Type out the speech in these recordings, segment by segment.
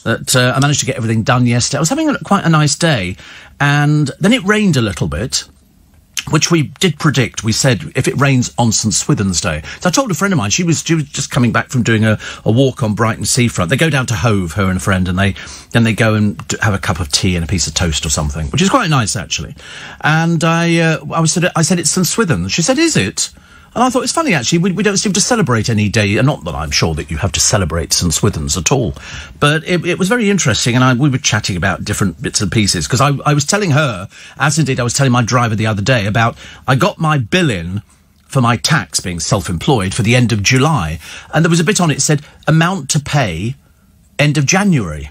that I managed to get everything done yesterday. I was having quite a nice day, and then it rained a little bit, which we did predict. We said if it rains on St Swithin's Day. So I told a friend of mine, she was just coming back from doing a walk on Brighton seafront. They go down to Hove, her and a friend, and they go and have a cup of tea and a piece of toast or something, which is quite nice actually. And I said it's St Swithin's. She said, is it? And I thought it's funny, actually, we don't seem to celebrate any day, and not that I'm sure that you have to celebrate St Swithin's at all, but it was very interesting, and we were chatting about different bits and pieces, because I was telling her, as indeed I was telling my driver the other day, about I got my bill in for my tax, being self-employed, for the end of July, and there was a bit on it that said, amount to pay, end of January.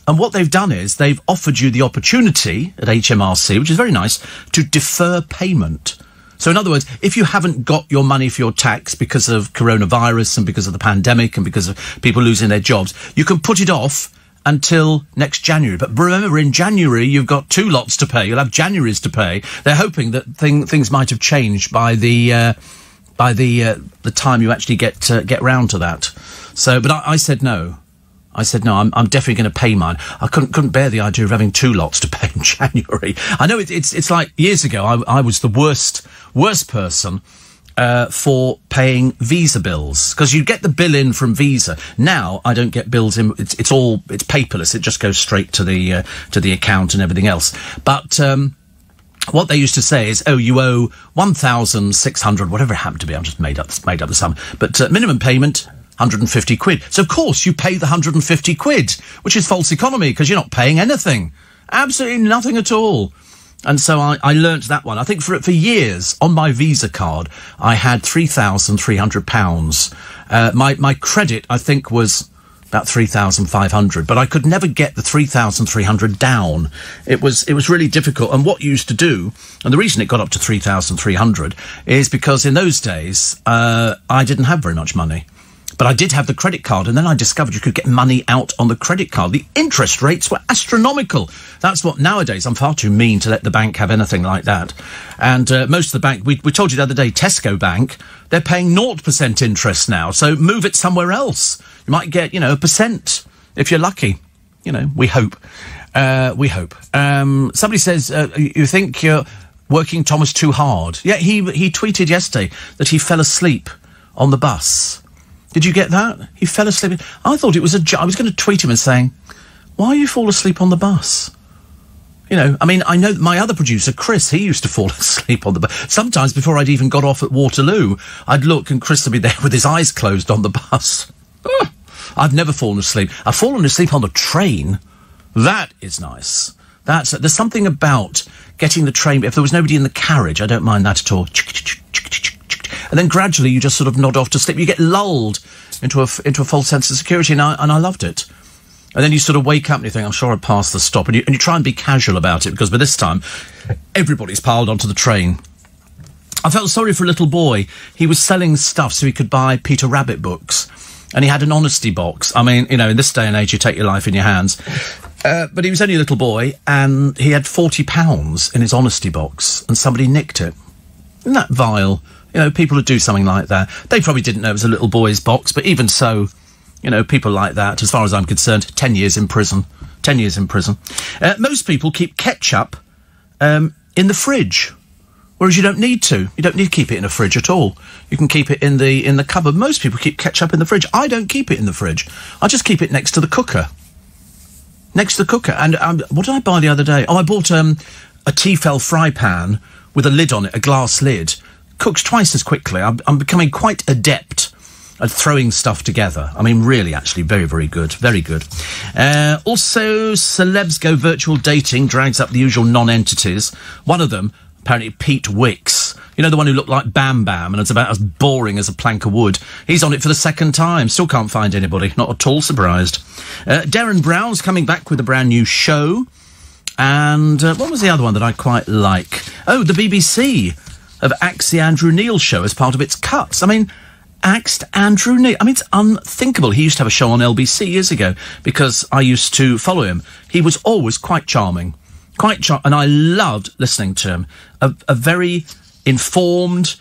And what they've done is, they've offered you the opportunity, at HMRC, which is very nice, to defer payment. So in other words, if you haven't got your money for your tax because of coronavirus and because of the pandemic and because of people losing their jobs, you can put it off until next January. But remember, in January, you've got 2 lots to pay. You'll have January's to pay. They're hoping that things might have changed by the time you actually get round to that. So, but I said no. I said, no, I'm definitely going to pay mine. I couldn't bear the idea of having 2 lots to pay in January. I know it's like years ago, I was the worst person for paying Visa bills, because you get the bill in from Visa. Now I don't get bills in. It's paperless. It just goes straight to the account and everything else. But what they used to say is, oh, you owe 1,600, whatever it happened to be. I've just made up the sum. But minimum payment, 150 quid. So, of course, you pay the 150 quid, which is false economy, because you're not paying anything. Absolutely nothing at all. And so I learnt that one. I think for years, on my Visa card, I had £3,300. My credit, I think, was about 3,500, but I could never get the 3,300 down. It was really difficult. And what you used to do, and the reason it got up to 3,300, is because in those days, I didn't have very much money. But I did have the credit card, and then I discovered you could get money out on the credit card. The interest rates were astronomical. That's what nowadays, I'm far too mean to let the bank have anything like that. And most of the bank, we told you the other day, Tesco Bank, they're paying 0% interest now. So move it somewhere else. You might get, a percent if you're lucky. We hope. We hope. Somebody says, you think you're working Thomas too hard. Yeah, he tweeted yesterday that he fell asleep on the bus. Did you get that? He fell asleep. I thought it was I was going to tweet him and saying, why you fall asleep on the bus? I know my other producer, Chris, he used to fall asleep on the bus. Sometimes before I'd even got off at Waterloo, I'd look and Chris would be there with his eyes closed on the bus. I've never fallen asleep. I've fallen asleep on the train. That is nice. There's something about getting the train. If there was nobody in the carriage, I don't mind that at all. And then gradually you just sort of nod off to sleep. You get lulled into a false sense of security, and I loved it. And then you sort of wake up and you think, I'm sure I'll pass the stop. And you try and be casual about it, because by this time, everybody's piled onto the train. I felt sorry for a little boy. He was selling stuff so he could buy Peter Rabbit books. And he had an honesty box. I mean, in this day and age, you take your life in your hands. But he was only a little boy, and he had £40 in his honesty box, and somebody nicked it. Isn't that vile? People who do something like that, they probably didn't know it was a little boy's box, but even so, people like that, as far as I'm concerned, 10 years in prison. 10 years in prison. Most people keep ketchup in the fridge, whereas you don't need to. You don't need to keep it in a fridge at all. You can keep it in the cupboard. Most people keep ketchup in the fridge. I don't keep it in the fridge. I just keep it next to the cooker. Next to the cooker. And what did I buy the other day? Oh, I bought a Tefal fry pan with a lid on it, a glass lid. Cooks twice as quickly. I'm becoming quite adept at throwing stuff together. I mean, really, actually, very, very good. Very good. Also, celebs go virtual dating, drags up the usual non-entities. One of them, apparently Pete Wicks. The one who looked like Bam Bam and it's about as boring as a plank of wood. He's on it for the second time. Still can't find anybody. Not at all surprised. Darren Brown's coming back with a brand new show. And what was the other one that I quite like? Oh, the BBC have axed the Andrew Neil show as part of its cuts. I mean, axed Andrew Neil. I mean, it's unthinkable. He used to have a show on LBC years ago, because I used to follow him. He was always quite charming. And I loved listening to him. A very informed,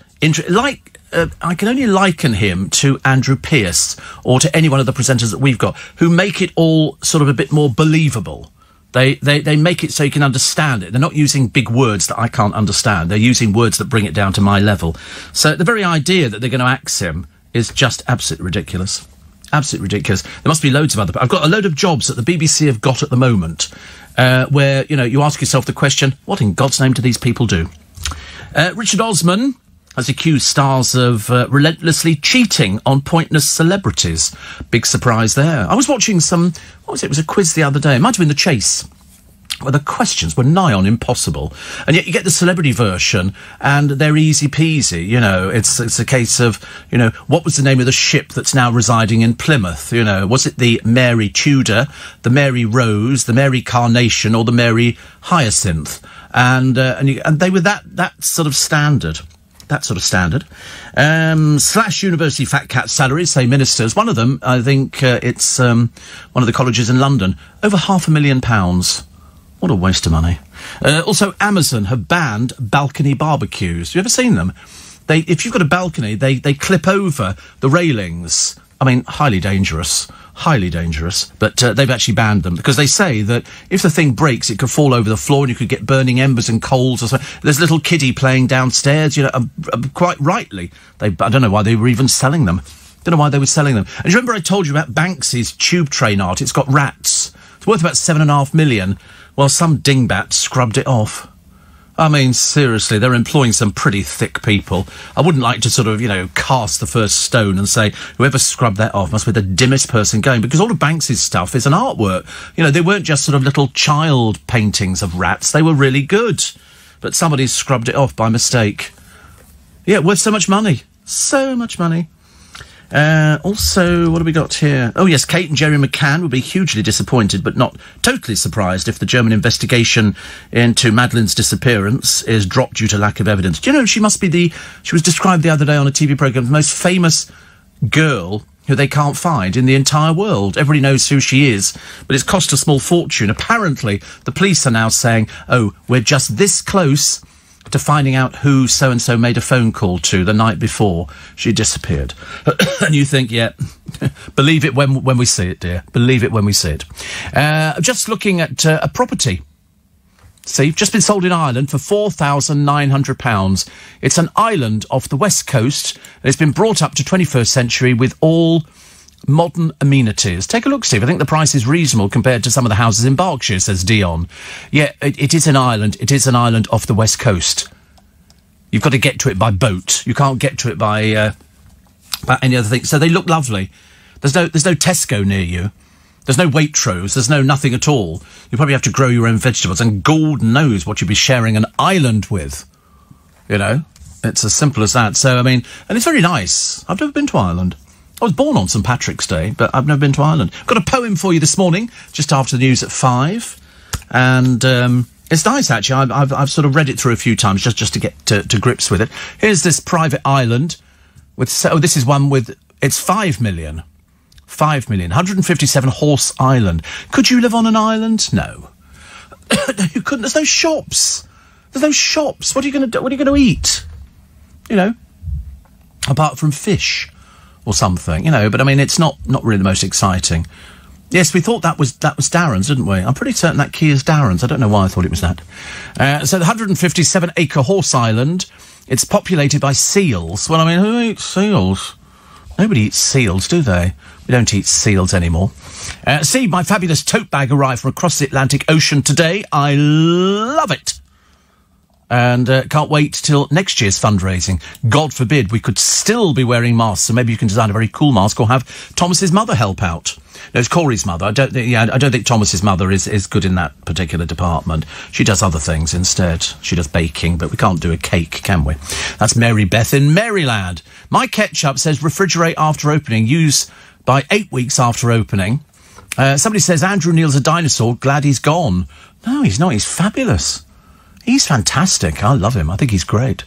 like I can only liken him to Andrew Pearce or to any one of the presenters that we've got who make it all sort of a bit more believable. They make it so you can understand it. They're not using big words that I can't understand. They're using words that bring it down to my level. So the very idea that they're going to axe him is just absolutely ridiculous. Absolutely ridiculous. There must be loads of other... I've got a load of jobs that the BBC have got at the moment where, you know, you ask yourself the question, what in God's name do these people do? Richard Osman has accused stars of relentlessly cheating on pointless celebrities. Big surprise there. I was watching what was it? It was a quiz the other day. It might have been The Chase, where the questions were nigh on impossible. And yet you get the celebrity version, and they're easy peasy, you know. It's a case of, you know, what was the name of the ship that's now residing in Plymouth? You know, was it the Mary Tudor, the Mary Rose, the Mary Carnation, or the Mary Hyacinth? And they were that sort of standard. That sort of standard. Slash university fat cat salaries, say ministers. One of them, I think it's one of the colleges in London. Over £500,000. What a waste of money. Also, Amazon have banned balcony barbecues. You ever seen them? If you've got a balcony, they clip over the railings. I mean, highly dangerous. Highly dangerous. But they've actually banned them because they say that if the thing breaks, it could fall over the floor and you could get burning embers and coals or something. There's a little kiddie playing downstairs, you know, quite rightly. I don't know why they were even selling them. Don't know why they were selling them. And do you remember I told you about Banksy's tube train art? It's got rats. It's worth about £7.5 million. Well, some dingbat scrubbed it off. I mean, seriously, they're employing some pretty thick people. I wouldn't like to sort of, you know, cast the first stone and say whoever scrubbed that off must be the dimmest person going, because all of Banksy's stuff is an artwork. You know, they weren't just sort of little child paintings of rats. They were really good. But somebody scrubbed it off by mistake. Yeah, worth so much money. So much money. Also, what have we got here? Oh, yes, Kate and Jerry McCann would be hugely disappointed, but not totally surprised if the German investigation into Madeleine's disappearance is dropped due to lack of evidence. Do you know, she was described the other day on a TV programme, the most famous girl who they can't find in the entire world. Everybody knows who she is, but it's cost a small fortune. Apparently, the police are now saying, oh, we're just this close to finding out who so-and-so made a phone call to the night before she disappeared. And you think, yeah, believe it when we see it, dear. Believe it when we see it. Just looking at a property. See, just been sold in Ireland for £4,900. It's an island off the west coast, and it's been brought up to 21st century with all modern amenities. Take a look, Steve. I think the price is reasonable compared to some of the houses in Berkshire, says Dion. Yeah, it is an island. It is an island off the west coast. You've got to get to it by boat. You can't get to it by any other thing. So they look lovely. There's no Tesco near you. There's no Waitrose. There's no nothing at all. You probably have to grow your own vegetables, and God knows what you'd be sharing an island with. You know, it's as simple as that. So, I mean, and it's very nice. I've never been to Ireland. I was born on St Patrick's Day, but I've never been to Ireland. Got a poem for you this morning, just after the news at 5. And it's nice, actually. I've sort of read it through a few times just to get to grips with it. Here's this private island. This is one with... It's 5 million. 5 million. 157 horse island. Could you live on an island? No. No, you couldn't. There's no shops. There's no shops. What are you going to do? What are you going to eat? You know? Apart from fish. Or something, you know, but I mean, it's not really the most exciting. Yes, we thought that was Darren's, didn't we? I'm pretty certain that key is Darren's. I don't know why I thought it was that. So the 157-acre horse island, it's populated by seals. Well, I mean, who eats seals? Nobody eats seals, do they? We don't eat seals anymore. See, my fabulous tote bag arrived from across the Atlantic Ocean today. I love it. And can't wait till next year's fundraising. God forbid we could still be wearing masks, so maybe you can design a very cool mask or have Thomas's mother help out. No, it's Corey's mother. I don't think Thomas's mother is good in that particular department. She does other things instead. She does baking, but we can't do a cake, can we? That's Mary Beth in Maryland. My ketchup says refrigerate after opening, use by 8 weeks after opening. Somebody says Andrew Neil's a dinosaur, glad he's gone. No, he's not. He's fabulous. He's fantastic. I love him. I think he's great.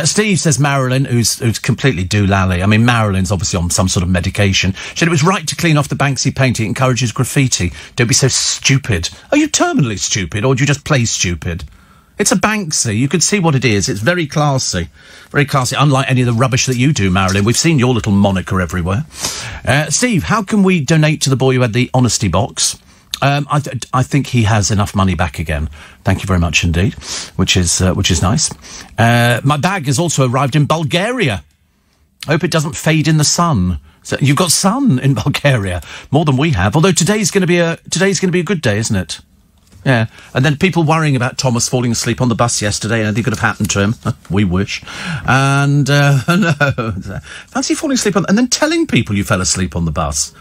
Steve says Marilyn, who's completely doolally. I mean, Marilyn's obviously on some sort of medication. She said it was right to clean off the Banksy painting. It encourages graffiti. Don't be so stupid. Are you terminally stupid, or do you just play stupid? It's a Banksy. You could see what it is. It's very classy. Very classy, unlike any of the rubbish that you do, Marilyn. We've seen your little moniker everywhere. Steve, how can we donate to the boy who had the honesty box? I think he has enough money back again. Thank you very much indeed, which is nice. My bag has also arrived in Bulgaria. I hope it doesn't fade in the sun. So you've got sun in Bulgaria, more than we have. Although today's going to be a good day, isn't it? Yeah. And then people worrying about Thomas falling asleep on the bus yesterday and anything could have happened to him. We wish. And, no. Fancy falling asleep and then telling people you fell asleep on the bus.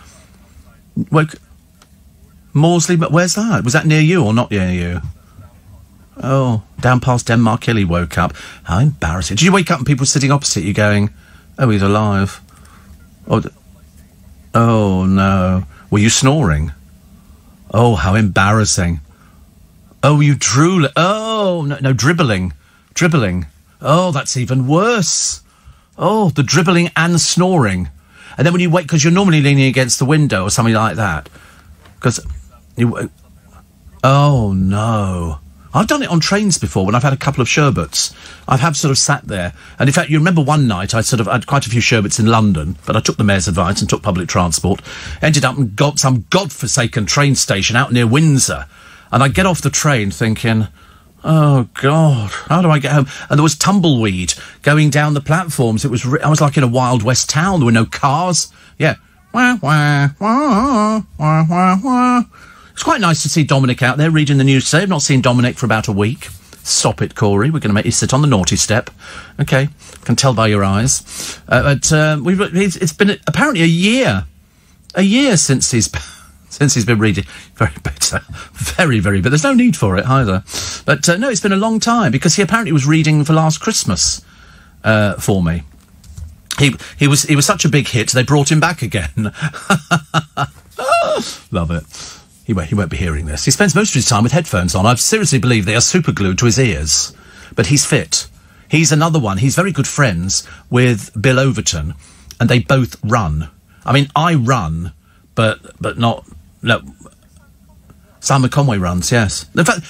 Morsley, but where's that? Was that near you or not near you? Oh, down past Denmark Hill he woke up. How embarrassing. Did you wake up and people were sitting opposite you going, oh, he's alive? Oh, no. Were you snoring? Oh, how embarrassing. Oh, you drool. Oh, no, dribbling. Dribbling. Oh, that's even worse. Oh, the dribbling and snoring. And then when you wake, because you're normally leaning against the window or something like that. Because you... Oh, no. I've done it on trains before when I've had a couple of sherbets. I have sort of sat there. And in fact, you remember one night I had quite a few sherbets in London, but I took the mayor's advice and took public transport. Ended up and got some godforsaken train station out near Windsor. And I get off the train thinking, oh, God, how do I get home? And there was tumbleweed going down the platforms. I was like in a Wild West town. There were no cars. Yeah. Wah, wah, wah, wah, wah, wah. It's quite nice to see Dominic out there reading the news today. I've not seen Dominic for about a week. Stop it, Corey. We're going to make you sit on the naughty step. OK. Can tell by your eyes. It's been apparently a year since he's been reading. Very bitter. Very, very bitter. There's no need for it either. But no, it's been a long time because he apparently was reading for Last Christmas for me. He was such a big hit, they brought him back again. Love it. He won't be hearing this. He spends most of his time with headphones on. I seriously believe they are super glued to his ears. But he's fit. He's another one. He's very good friends with Bill Overton, and they both run. I mean, I run, but not... No. Simon Conway runs, yes. In fact,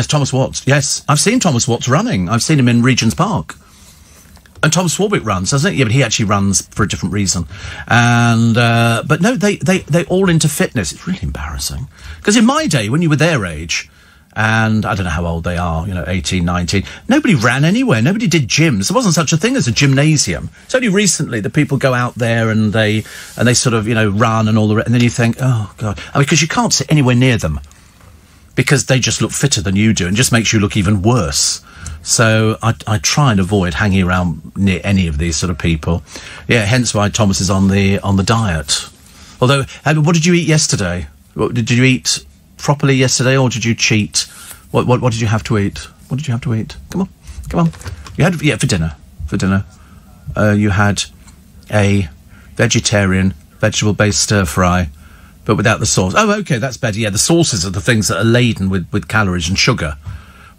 Thomas Watts. Yes, I've seen Thomas Watts running. I've seen him in Regent's Park. And Tom Swarbrick runs, doesn't he? Yeah, but he actually runs for a different reason. And but no, they all into fitness. It's really embarrassing. Because in my day, when you were their age, and I don't know how old they are, 18, 19, nobody ran anywhere. Nobody did gyms. There wasn't such a thing as a gymnasium. It's only recently that people go out there and they sort of, run and all the rest. And then you think, oh, God. I mean, because you can't sit anywhere near them. Because they just look fitter than you do and just makes you look even worse. So I try and avoid hanging around near any of these sort of people. Yeah, hence why Thomas is on the diet. Although, what did you eat yesterday? Did you eat properly yesterday, or did you cheat? What did you have to eat? What did you have to eat? Come on. You had for dinner. You had a vegetarian vegetable-based stir fry, but without the sauce. Oh, okay, that's better. Yeah, the sauces are the things that are laden with calories and sugar.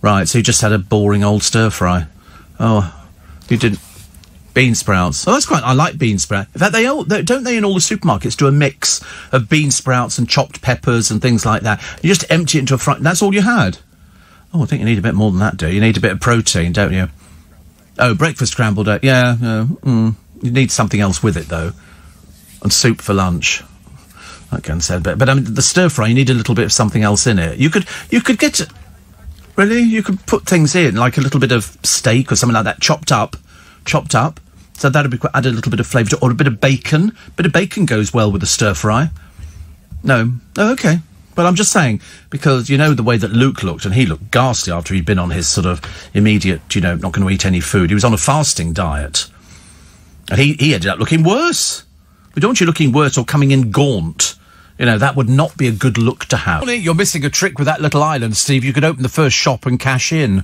Right, so you just had a boring old stir-fry. Oh, you didn't... Bean sprouts. Oh, that's quite... I like bean sprouts. In fact, don't they in all the supermarkets do a mix of bean sprouts and chopped peppers and things like that? You just empty it into a fry... That's all you had? Oh, I think you need a bit more than that, do you? You need a bit of protein, don't you? Oh, breakfast scrambled egg. Yeah, You need something else with it, though. And soup for lunch. That can say, but I mean, the stir-fry, you need a little bit of something else in it. You could get... Really? You could put things in, like a little bit of steak or something like that, chopped up. So that would be add a little bit of flavour to it, or a bit of bacon. A bit of bacon goes well with a stir-fry. No. Oh, OK. But I'm just saying, because the way that Luke looked, and he looked ghastly after he'd been on his sort of immediate, not going to eat any food. He was on a fasting diet. And he ended up looking worse. We don't want you looking worse or coming in gaunt. That would not be a good look to have. You're missing a trick with that little island, Steve. You could open the first shop and cash in.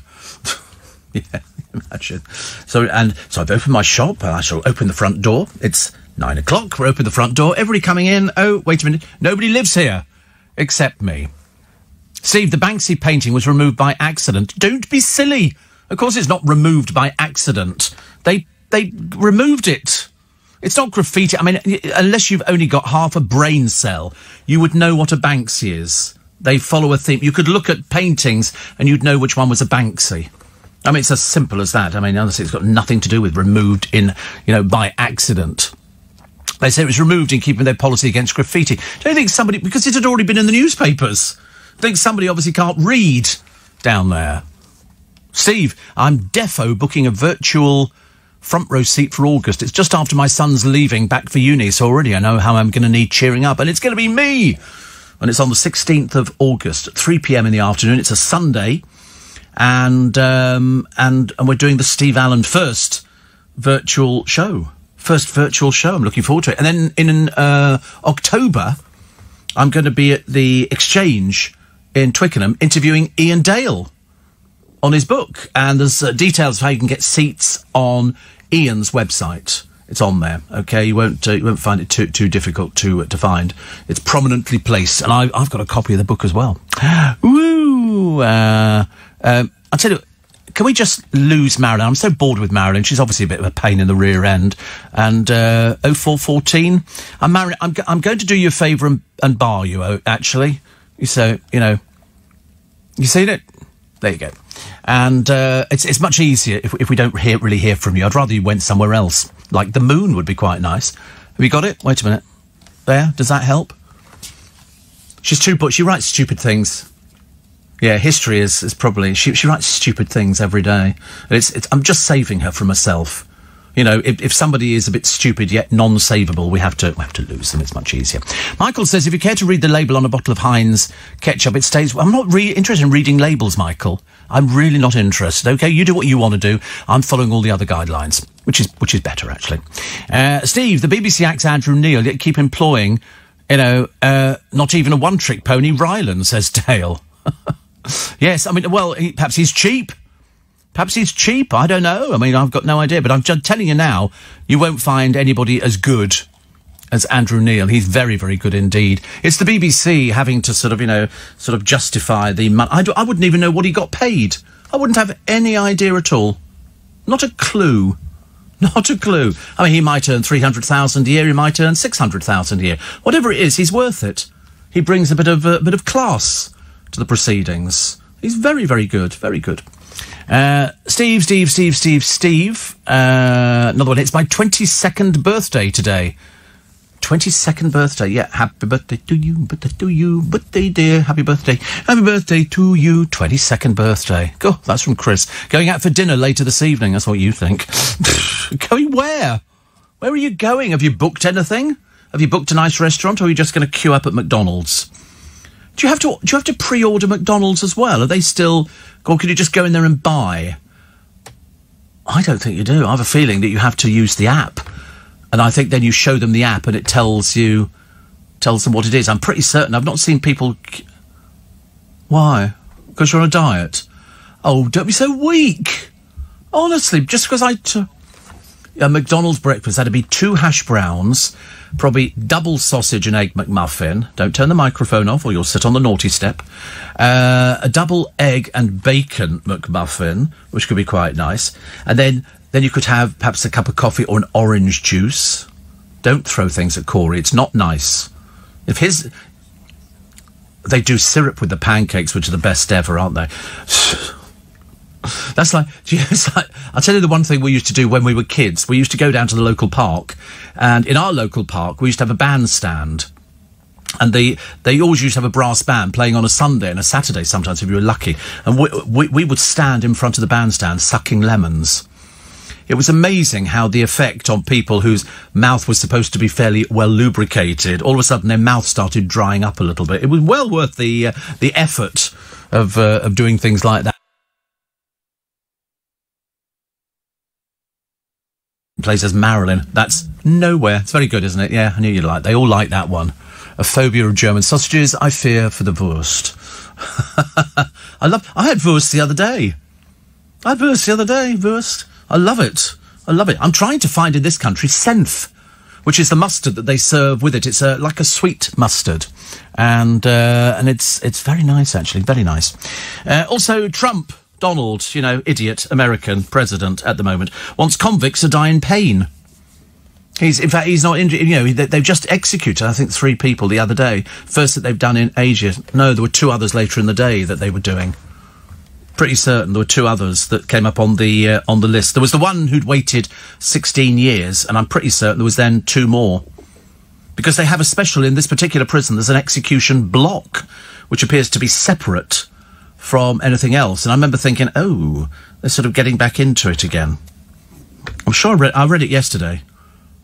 Yeah, imagine. So I've opened my shop, and I shall open the front door. It's 9 o'clock. We're open the front door. Everybody coming in. Oh, wait a minute. Nobody lives here. Except me. Steve, the Banksy painting was removed by accident. Don't be silly. Of course it's not removed by accident. They removed it. It's not graffiti. I mean, unless you've only got half a brain cell, you would know what a Banksy is. They follow a theme. You could look at paintings and you'd know which one was a Banksy. I mean, it's as simple as that. I mean, honestly, it's got nothing to do with removed by accident. They say it was removed in keeping their policy against graffiti. Don't you think somebody, because it had already been in the newspapers, I think somebody obviously can't read down there. Steve, I'm defo booking a virtual front row seat for August. It's just after my son's leaving back for uni, so already I know how I'm going to need cheering up, and it's going to be me. And it's on the 16th of August at 3 p.m. in the afternoon. It's a Sunday, and we're doing the Steve Allen first virtual show. I'm looking forward to it. And then in October, I'm going to be at the Exchange in Twickenham interviewing Ian Dale on his book. And there's details of how you can get seats on Ian's website. It's on there, okay? You won't find it too difficult to find. It's prominently placed, and I've got a copy of the book as well. Woo! I'll tell you, can we just lose Marilyn? I'm so bored with Marilyn. She's obviously a bit of a pain in the rear end. And 0414, I'm going to do you a favour and bar you, actually. So, you seen it? There you go. And it's much easier if we don't really hear from you. I'd rather you went somewhere else. Like the moon would be quite nice. Have you got it? Wait a minute. There? Does that help? She's too... But she writes stupid things. Yeah, history is probably... She writes stupid things every day. I'm just saving her from herself. If somebody is a bit stupid yet non-savable, we have to lose them. It's much easier. Michael says, if you care to read the label on a bottle of Heinz ketchup, it stays... I'm not interested in reading labels, Michael. I'm really not interested. Okay, you do what you want to do. I'm following all the other guidelines, which is better, actually. Steve, the BBC acts Andrew Neil, yet keep employing, not even a one-trick pony, Ryland, says Dale. Yes, I mean, well, perhaps he's cheap. Perhaps he's cheap, I don't know. I mean, I've got no idea, but I'm just telling you now, you won't find anybody as good as Andrew Neil. He's very, very good indeed. It's the BBC having to sort of justify the money. I wouldn't even know what he got paid. I wouldn't have any idea at all. Not a clue. Not a clue. I mean, he might earn 300,000 a year, he might earn 600,000 a year. Whatever it is, he's worth it. He brings a bit of class to the proceedings. He's very, very good, very good. Steve. Another one. It's my 22nd birthday today. 22nd birthday, yeah. Happy birthday to you, birthday dear. Happy birthday to you. 22nd birthday. God, that's from Chris. Going out for dinner later this evening. That's what you think. Going where? Where are you going? Have you booked anything? Have you booked a nice restaurant, or are you just going to queue up at McDonald's? Do you have to pre-order McDonald's as well? Are they still... Or can you just go in there and buy? I don't think you do. I have a feeling that you have to use the app. And I think then you show them the app and it tells them what it is. I'm pretty certain. I've not seen people... Why? Because you're on a diet? Oh, don't be so weak. Honestly, just because a McDonald's breakfast, that'd be 2 hash browns, probably double sausage and egg McMuffin. Don't turn the microphone off or you'll sit on the naughty step. A double egg and bacon McMuffin, which could be quite nice. And then you could have perhaps a cup of coffee or an orange juice. Don't throw things at Corey. It's not nice. They do syrup with the pancakes, which are the best ever, aren't they? It's like, I'll tell you the one thing we used to do when we were kids. We used to go down to the local park, and in our local park, we used to have a bandstand. And they always used to have a brass band playing on a Sunday and a Saturday sometimes, if you were lucky. And we would stand in front of the bandstand sucking lemons. It was amazing how the effect on people whose mouth was supposed to be fairly well lubricated, all of a sudden their mouth started drying up a little bit. It was well worth the effort of doing things like that. Plays as Marilyn. That's nowhere. It's very good, isn't it? Yeah, I knew you'd like. They all like that one. A phobia of German sausages. I fear for the Wurst. I had Wurst the other day. Wurst. I love it. I'm trying to find in this country Senf, which is the mustard that they serve with it. It's like a sweet mustard, and it's very nice actually. Very nice. Also, Trump. Donald, idiot, American president at the moment, wants convicts to die in pain. In fact, he's not injured. You know, they've just executed, I think, 3 people the other day. First that they've done in ages. No, there were 2 others later in the day that they were doing. Pretty certain there were 2 others that came up on the list. There was the one who'd waited 16 years, and I'm pretty certain there was then 2 more. Because they have a special, in this particular prison, there's an execution block, which appears to be separate from anything else. And I remember thinking, oh, they're sort of getting back into it again. I'm sure I read it yesterday.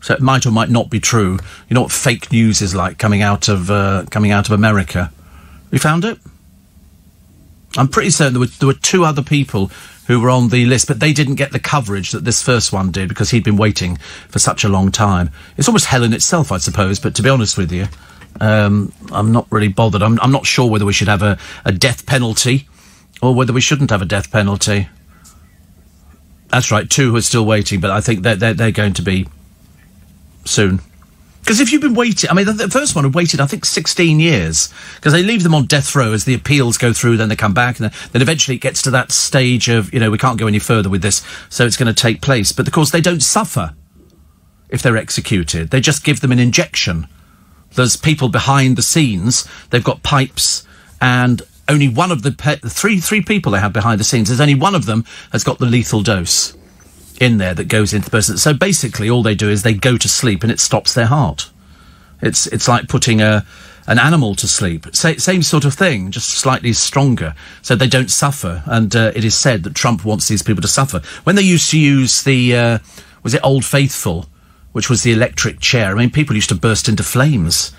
So it might or might not be true. You know what fake news is like coming out of America. You found it? I'm pretty certain there were 2 other people who were on the list, but they didn't get the coverage that this first one did because he'd been waiting for such a long time. It's almost hell in itself, I suppose, but to be honest with you, I'm not really bothered. I'm not sure whether we should have a death penalty or whether we shouldn't have a death penalty. That's right, 2 who are still waiting, but I think they're going to be soon. Because if you've been waiting... I mean, the first one had waited, I think, 16 years. Because they leave them on death row as the appeals go through, then they come back, and then eventually it gets to that stage of, you know, we can't go any further with this, so it's going to take place. But, of course, they don't suffer if they're executed. They just give them an injection. There's people behind the scenes. They've got pipes, and only one of the... three people they have behind the scenes, there's only one of them has got the lethal dose in there that goes into the person. So basically all they do is they go to sleep and it stops their heart. It's like putting an animal to sleep. Same sort of thing, just slightly stronger, so they don't suffer. And it is said that Trump wants these people to suffer. When they used to use the, was it Old Faithful, which was the electric chair, I mean, people used to burst into flames.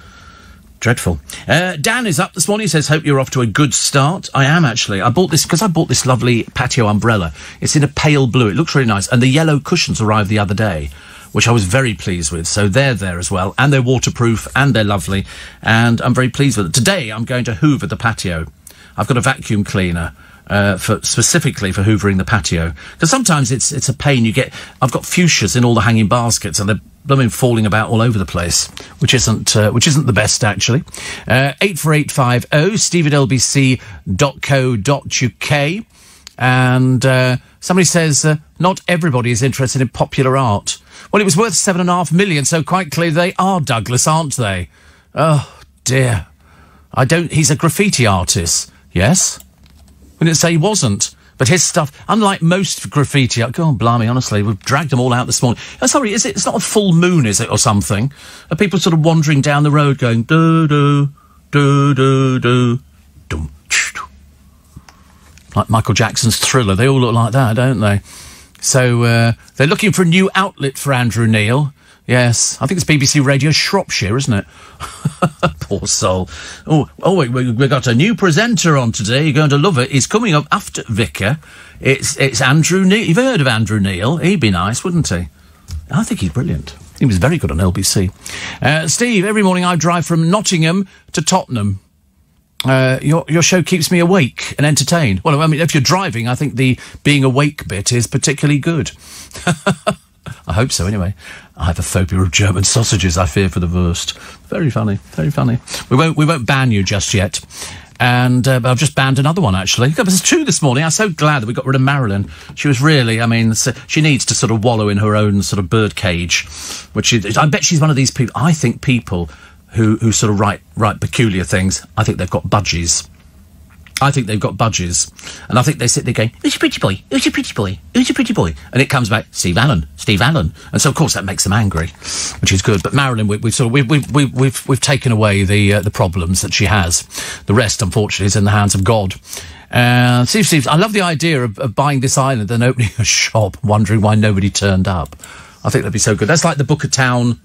Dreadful. Dan is up this morning. He says, hope you're off to a good start. I am, actually. I bought this lovely patio umbrella. It's in a pale blue. It looks really nice. And the yellow cushions arrived the other day, which I was very pleased with. So they're there as well. And they're waterproof and they're lovely. And I'm very pleased with it. Today, I'm going to hoover the patio. I've got a vacuum cleaner specifically for hoovering the patio. Because sometimes it's a pain. I've got fuchsias in all the hanging baskets and they're blooming falling about all over the place, which isn't the best, actually. 84850 steve@lbc.co.uk. And somebody says, not everybody is interested in popular art. Well, it was worth $7.5 million, so quite clearly they are Douglas, aren't they? Oh, dear. He's a graffiti artist. Yes? We didn't say he wasn't. But his stuff, unlike most graffiti, God blimey, honestly, we've dragged them all out this morning. Oh, sorry, it's not a full moon, is it, or something? Are people sort of wandering down the road going, do-do, do-do-do, dum, like Michael Jackson's Thriller. They all look like that, don't they? So, they're looking for a new outlet for Andrew Neil. Yes, I think it's BBC Radio Shropshire, isn't it? Poor soul. Oh, we've got a new presenter on today. You're going to love it. He's coming up after Vicar. It's Andrew Neil. You've heard of Andrew Neil. He'd be nice, wouldn't he? I think he's brilliant. He was very good on LBC. Steve, every morning I drive from Nottingham to Tottenham. Your show keeps me awake and entertained. Well, I mean, if you're driving, I think the being awake bit is particularly good. I hope so, anyway. I have a phobia of German sausages. I fear for the worst. Very funny, very funny. We won't ban you just yet. And I've just banned another one, actually. There's 2 this morning. I'm so glad that we got rid of Marilyn. She was really, I mean, she needs to sort of wallow in her own sort of bird cage. I bet she's one of these people. I think people who sort of write peculiar things, I think they've got budgies. I think they've got budgies. And I think they sit there going, who's your pretty boy? Who's your pretty boy? Who's your pretty boy? And it comes back, Steve Allen. And so, of course, that makes them angry, which is good. But Marilyn, we've taken away the problems that she has. The rest, unfortunately, is in the hands of God. Steve, I love the idea of buying this island and opening a shop, wondering why nobody turned up. I think that'd be so good. That's like the book A Town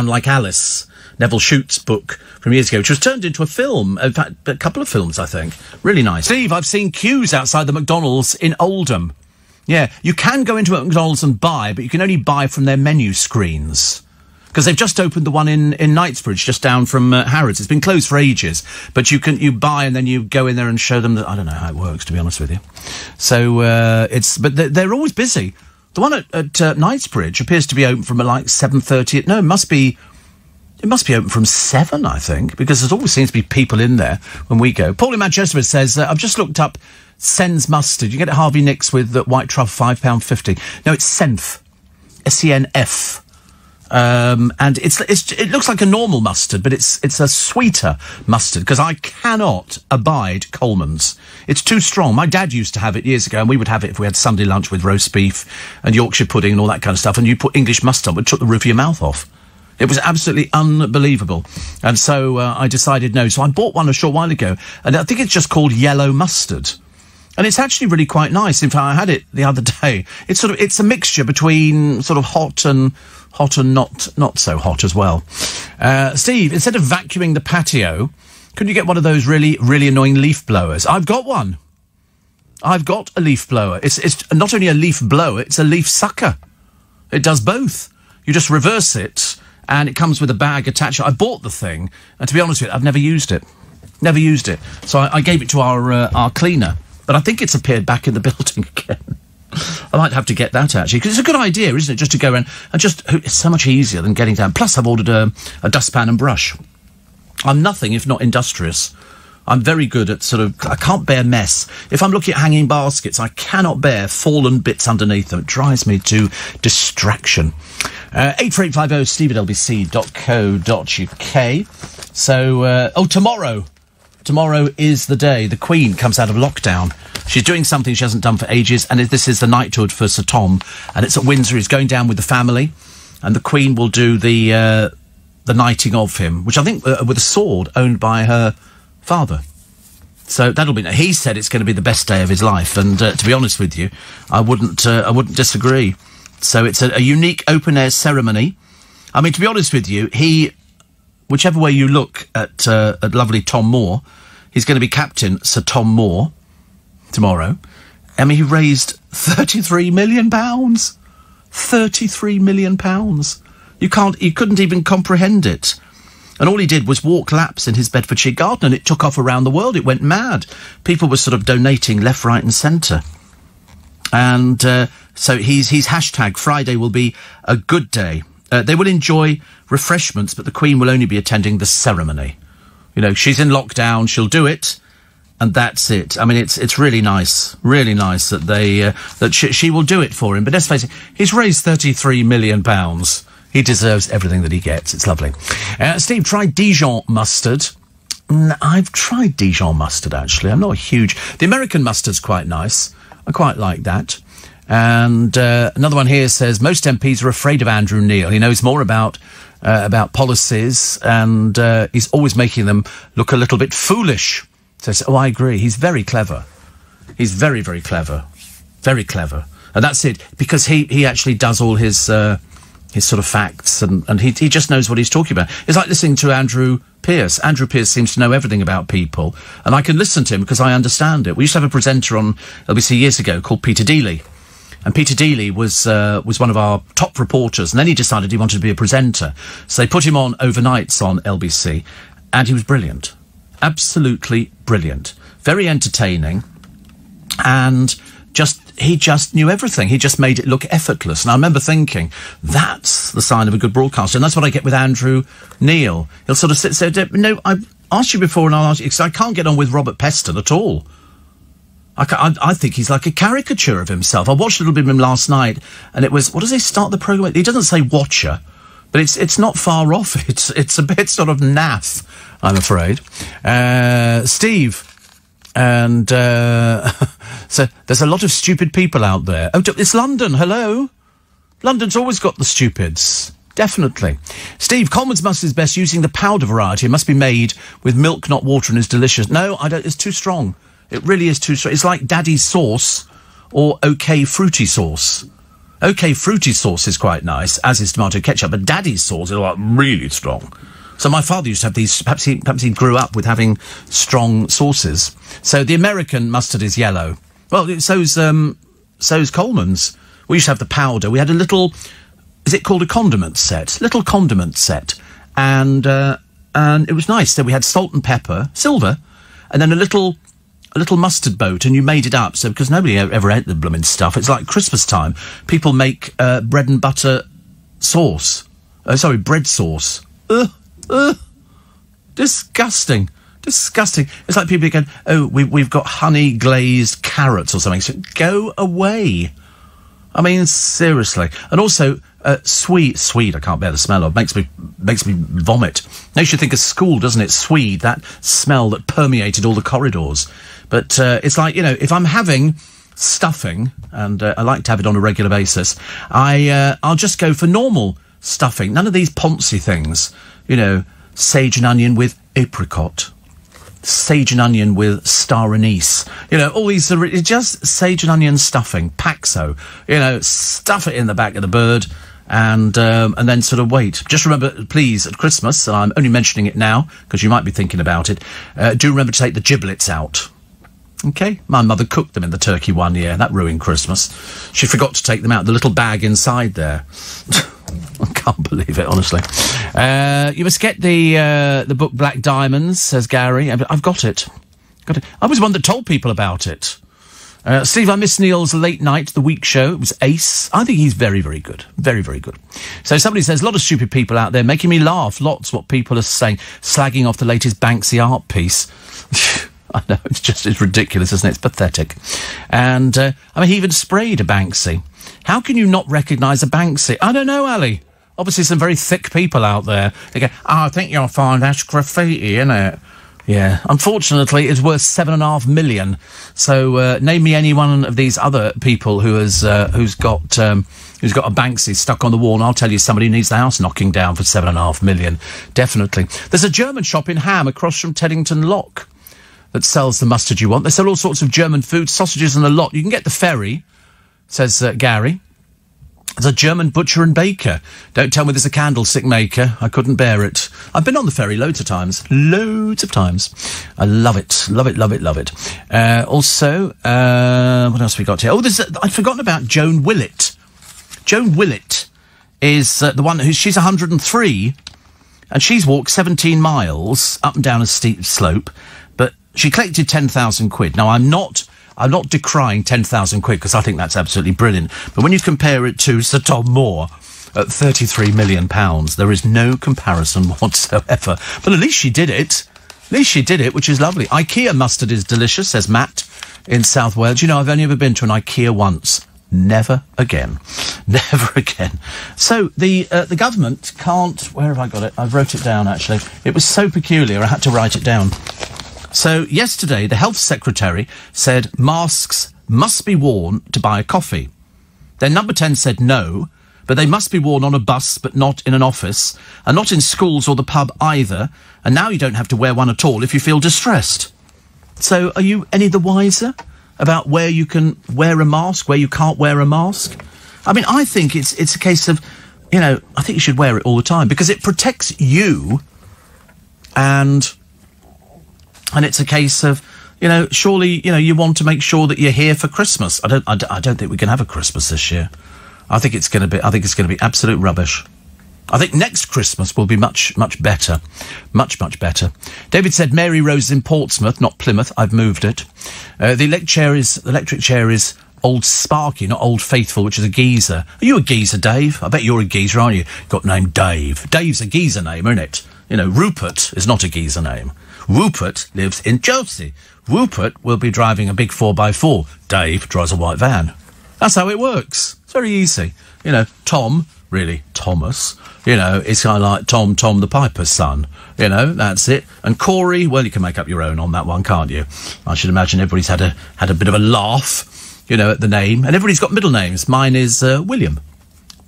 Like Alice, Neville Shute's book from years ago, which was turned into a film. In fact, a couple of films, I think. Really nice. Steve, I've seen queues outside the McDonald's in Oldham. Yeah, you can go into a McDonald's and buy, but you can only buy from their menu screens. Because they've just opened the one in Knightsbridge, just down from Harrods. It's been closed for ages. But you buy and then you go in there and show them that... I don't know how it works, to be honest with you. So, but they're always busy. The one at Knightsbridge appears to be open from like 7:30. No, it must be open from 7, I think, because there always seems to be people in there when we go. Paul in Manchester says, I've just looked up Sen's mustard. You get it at Harvey Nicks with white truffle, £5.50. No, it's Senf. S-E-N-F. And it looks like a normal mustard, but it's a sweeter mustard, because I cannot abide Coleman's. It's too strong. My dad used to have it years ago, and we would have it if we had Sunday lunch with roast beef and Yorkshire pudding and all that kind of stuff, and you put English mustard on, it took the roof of your mouth off. It was absolutely unbelievable. And so I decided no. So I bought one a short while ago, and I think it's just called yellow mustard. And it's actually really quite nice. In fact, I had it the other day. It's a mixture between sort of hot and not so hot as well. Steve, instead of vacuuming the patio, could you get one of those really, really annoying leaf blowers? I've got one. I've got a leaf blower. It's not only a leaf blower, it's a leaf sucker. It does both. You just reverse it, and it comes with a bag attached. I bought the thing, and to be honest with you, I've never used it. Never used it. So I gave it to our cleaner, but I think it's appeared back in the building again. I might have to get that, actually, because it's a good idea, isn't it, just to go in and it's so much easier than getting down. Plus, I've ordered a dustpan and brush. I'm nothing if not industrious. I'm very good at I can't bear mess. If I'm looking at hanging baskets, I cannot bear fallen bits underneath them. It drives me to distraction. 84850 steve@lbc.co.uk. So, tomorrow. Tomorrow is the day the Queen comes out of lockdown. She's doing something she hasn't done for ages, and this is the knighthood for Sir Tom, and it's at Windsor. He's going down with the family, and the Queen will do the knighting of him, which I think with a sword owned by her father. So that'll be. He said it's going to be the best day of his life, and to be honest with you, I wouldn't disagree. So it's a unique open air ceremony. I mean, to be honest with you, whichever way you look at lovely Tom Moore, he's going to be Captain Sir Tom Moore tomorrow. I mean, he raised £33 million. £33 million. You couldn't even comprehend it. And all he did was walk laps in his Bedfordshire garden, and it took off around the world. It went mad. People were sort of donating left, right and centre. And so he's hashtag Friday will be a good day. They will enjoy refreshments, but the Queen will only be attending the ceremony. You know, she's in lockdown, she'll do it, and that's it. I mean, it's really nice that she will do it for him. But let's face it, he's raised £33 million. He deserves everything that he gets. It's lovely. Steve, try Dijon mustard. I've tried Dijon mustard, actually. I'm not a huge... The American mustard's quite nice. I quite like that. And another one here says, most MPs are afraid of Andrew Neil. He knows more about policies, and he's always making them look a little bit foolish. So, I agree. He's very clever. He's very, very clever. Very clever. And that's it, because he actually does all his sort of facts, and he just knows what he's talking about. It's like listening to Andrew Pierce. Andrew Pierce seems to know everything about people, and I can listen to him because I understand it. We used to have a presenter on LBC years ago called Peter Dealey. And Peter Dealey was one of our top reporters, and then he decided he wanted to be a presenter. So they put him on overnights on LBC, and he was brilliant. Absolutely brilliant. Very entertaining, and he just knew everything. He just made it look effortless. And I remember thinking, that's the sign of a good broadcaster. And that's what I get with Andrew Neil. He'll sort of sit there, no, I've asked you before, and I'll ask you, because I can't get on with Robert Peston at all. I think he's like a caricature of himself. I watched a little bit of him last night, and it was, what does he start the programme with? He doesn't say watcher, but it's not far off. It's a bit sort of naff, I'm afraid. Steve, and so there's a lot of stupid people out there. Oh, it's London, hello? London's always got the stupids. Definitely. Steve, Coleman's mustard is best using the powder variety. It must be made with milk, not water, and is delicious. No, I don't. It's too strong. It really is too strong. It's like Daddy's sauce or OK Fruity sauce. OK Fruity sauce is quite nice, as is tomato ketchup, but Daddy's sauce is like really strong. So my father used to have these, perhaps he grew up with having strong sauces. So the American mustard is yellow. Well, so's Coleman's. We used to have the powder. We had a little, is it called a condiment set? Little condiment set. And it was nice. So we had salt and pepper, silver, and then a little mustard boat, and you made it up. So, because nobody ever ate the blooming stuff, it's like Christmas time. People make bread and butter sauce. Bread sauce. Disgusting. Disgusting. It's like people going, oh, we've got honey glazed carrots or something. So go away. I mean, seriously. And also, swede, I can't bear the smell of, makes me vomit. Makes you think of school, doesn't it? Swede, that smell that permeated all the corridors. But it's like, you know, if I'm having stuffing, and I like to have it on a regular basis, I'll just go for normal stuffing. None of these poncy things. You know, sage and onion with apricot. Sage and onion with star anise. You know, all these are just sage and onion stuffing. Paxo. You know, stuff it in the back of the bird and then sort of wait. Just remember, please, at Christmas, and I'm only mentioning it now because you might be thinking about it, do remember to take the giblets out. Okay? My mother cooked them in the turkey one year. That ruined Christmas. She forgot to take them out. The little bag inside there. I can't believe it, honestly. You must get the book Black Diamonds, says Gary. I've got it. I was one that told people about it. Steve, I missed Neil's late night, the week show. It was ace. I think he's very, very good. Very, very good. So somebody says, a lot of stupid people out there making me laugh. Lots what people are saying. Slagging off the latest Banksy art piece. I know, it's ridiculous, isn't it? It's pathetic. And, I mean, he even sprayed a Banksy. How can you not recognise a Banksy? I don't know, Ali. Obviously, some very thick people out there. They go, I think you'll find that's graffiti, innit? Yeah. Unfortunately, it's worth 7.5 million. So, name me any one of these other people who's got a Banksy stuck on the wall, and I'll tell you somebody who needs the house knocking down for 7.5 million. Definitely. There's a German shop in Ham across from Teddington Lock that sells the mustard you want. They sell all sorts of German food, sausages and a lot. You can get the ferry, says Gary. There's a German butcher and baker. Don't tell me there's a candlestick maker. I couldn't bear it. I've been on the ferry loads of times. Loads of times. I love it. Love it, love it, love it. Also, what else have we got here? Oh, I'd forgotten about Joan Willett. Joan Willett is the one she's 103, and she's walked 17 miles up and down a steep slope, but she collected 10,000 quid. Now, I'm not decrying 10,000 quid because I think that's absolutely brilliant. But when you compare it to Sir Tom Moore at £33 million, there is no comparison whatsoever. But at least she did it. At least she did it, which is lovely. IKEA mustard is delicious, says Matt in South Wales. You know, I've only ever been to an IKEA once. Never again. Never again. So the government can't... Where have I got it? I wrote it down, actually. It was so peculiar, I had to write it down. So yesterday, the health secretary said masks must be worn to buy a coffee. Then Number 10 said no, but they must be worn on a bus, but not in an office, and not in schools or the pub either. And now you don't have to wear one at all if you feel distressed. So are you any the wiser about where you can wear a mask, where you can't wear a mask? I mean, I think it's a case of, you know, I think you should wear it all the time because it protects you, and it's a case of, you know, surely, you know, you want to make sure that you're here for Christmas. I don't think we can have a Christmas this year. I think it's going to be absolute rubbish. I think next Christmas will be much, much better. Much, much better. David said Mary Rose in Portsmouth, not Plymouth. I've moved it. The electric chair is Old Sparky, not Old Faithful, which is a geezer. Are you a geezer, Dave? I bet you're a geezer, aren't you? Got named Dave. Dave's a geezer name, isn't it? You know, Rupert is not a geezer name. Rupert lives in Chelsea. Rupert will be driving a big 4x4. Dave drives a white van. That's how it works. It's very easy. You know, Tom, really, Thomas, you know, it's kind of like Tom the Piper's son. You know, that's it. And Corey, well, you can make up your own on that one, can't you? I should imagine everybody's had a bit of a laugh, you know, at the name. And everybody's got middle names. Mine is William.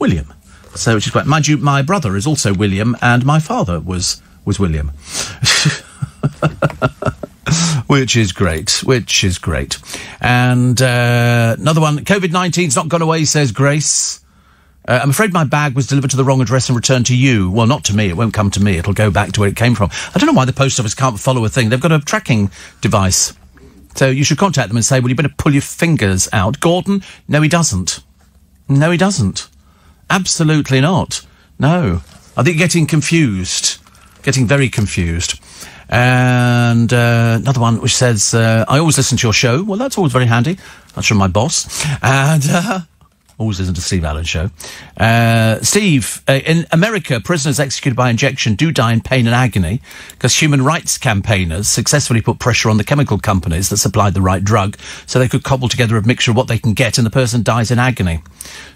William. So, which is great. Mind you, my brother is also William, and my father was William. Which is great. And another one, COVID-19's not gone away, says Grace. I'm afraid my bag was delivered to the wrong address and returned to you. Well, not to me. It won't come to me. It'll go back to where it came from. I don't know why the post office can't follow a thing. They've got a tracking device. So you should contact them and say, well, you better pull your fingers out. Gordon? No, he doesn't. No, he doesn't. Absolutely not. No. I think you're getting confused. Getting very confused. And another one which says, I always listen to your show. Well, that's always very handy. That's from my boss. And, Always isn't a Steve Allen show. Steve, in America, prisoners executed by injection do die in pain and agony because human rights campaigners successfully put pressure on the chemical companies that supplied the right drug so they could cobble together a mixture of what they can get and the person dies in agony,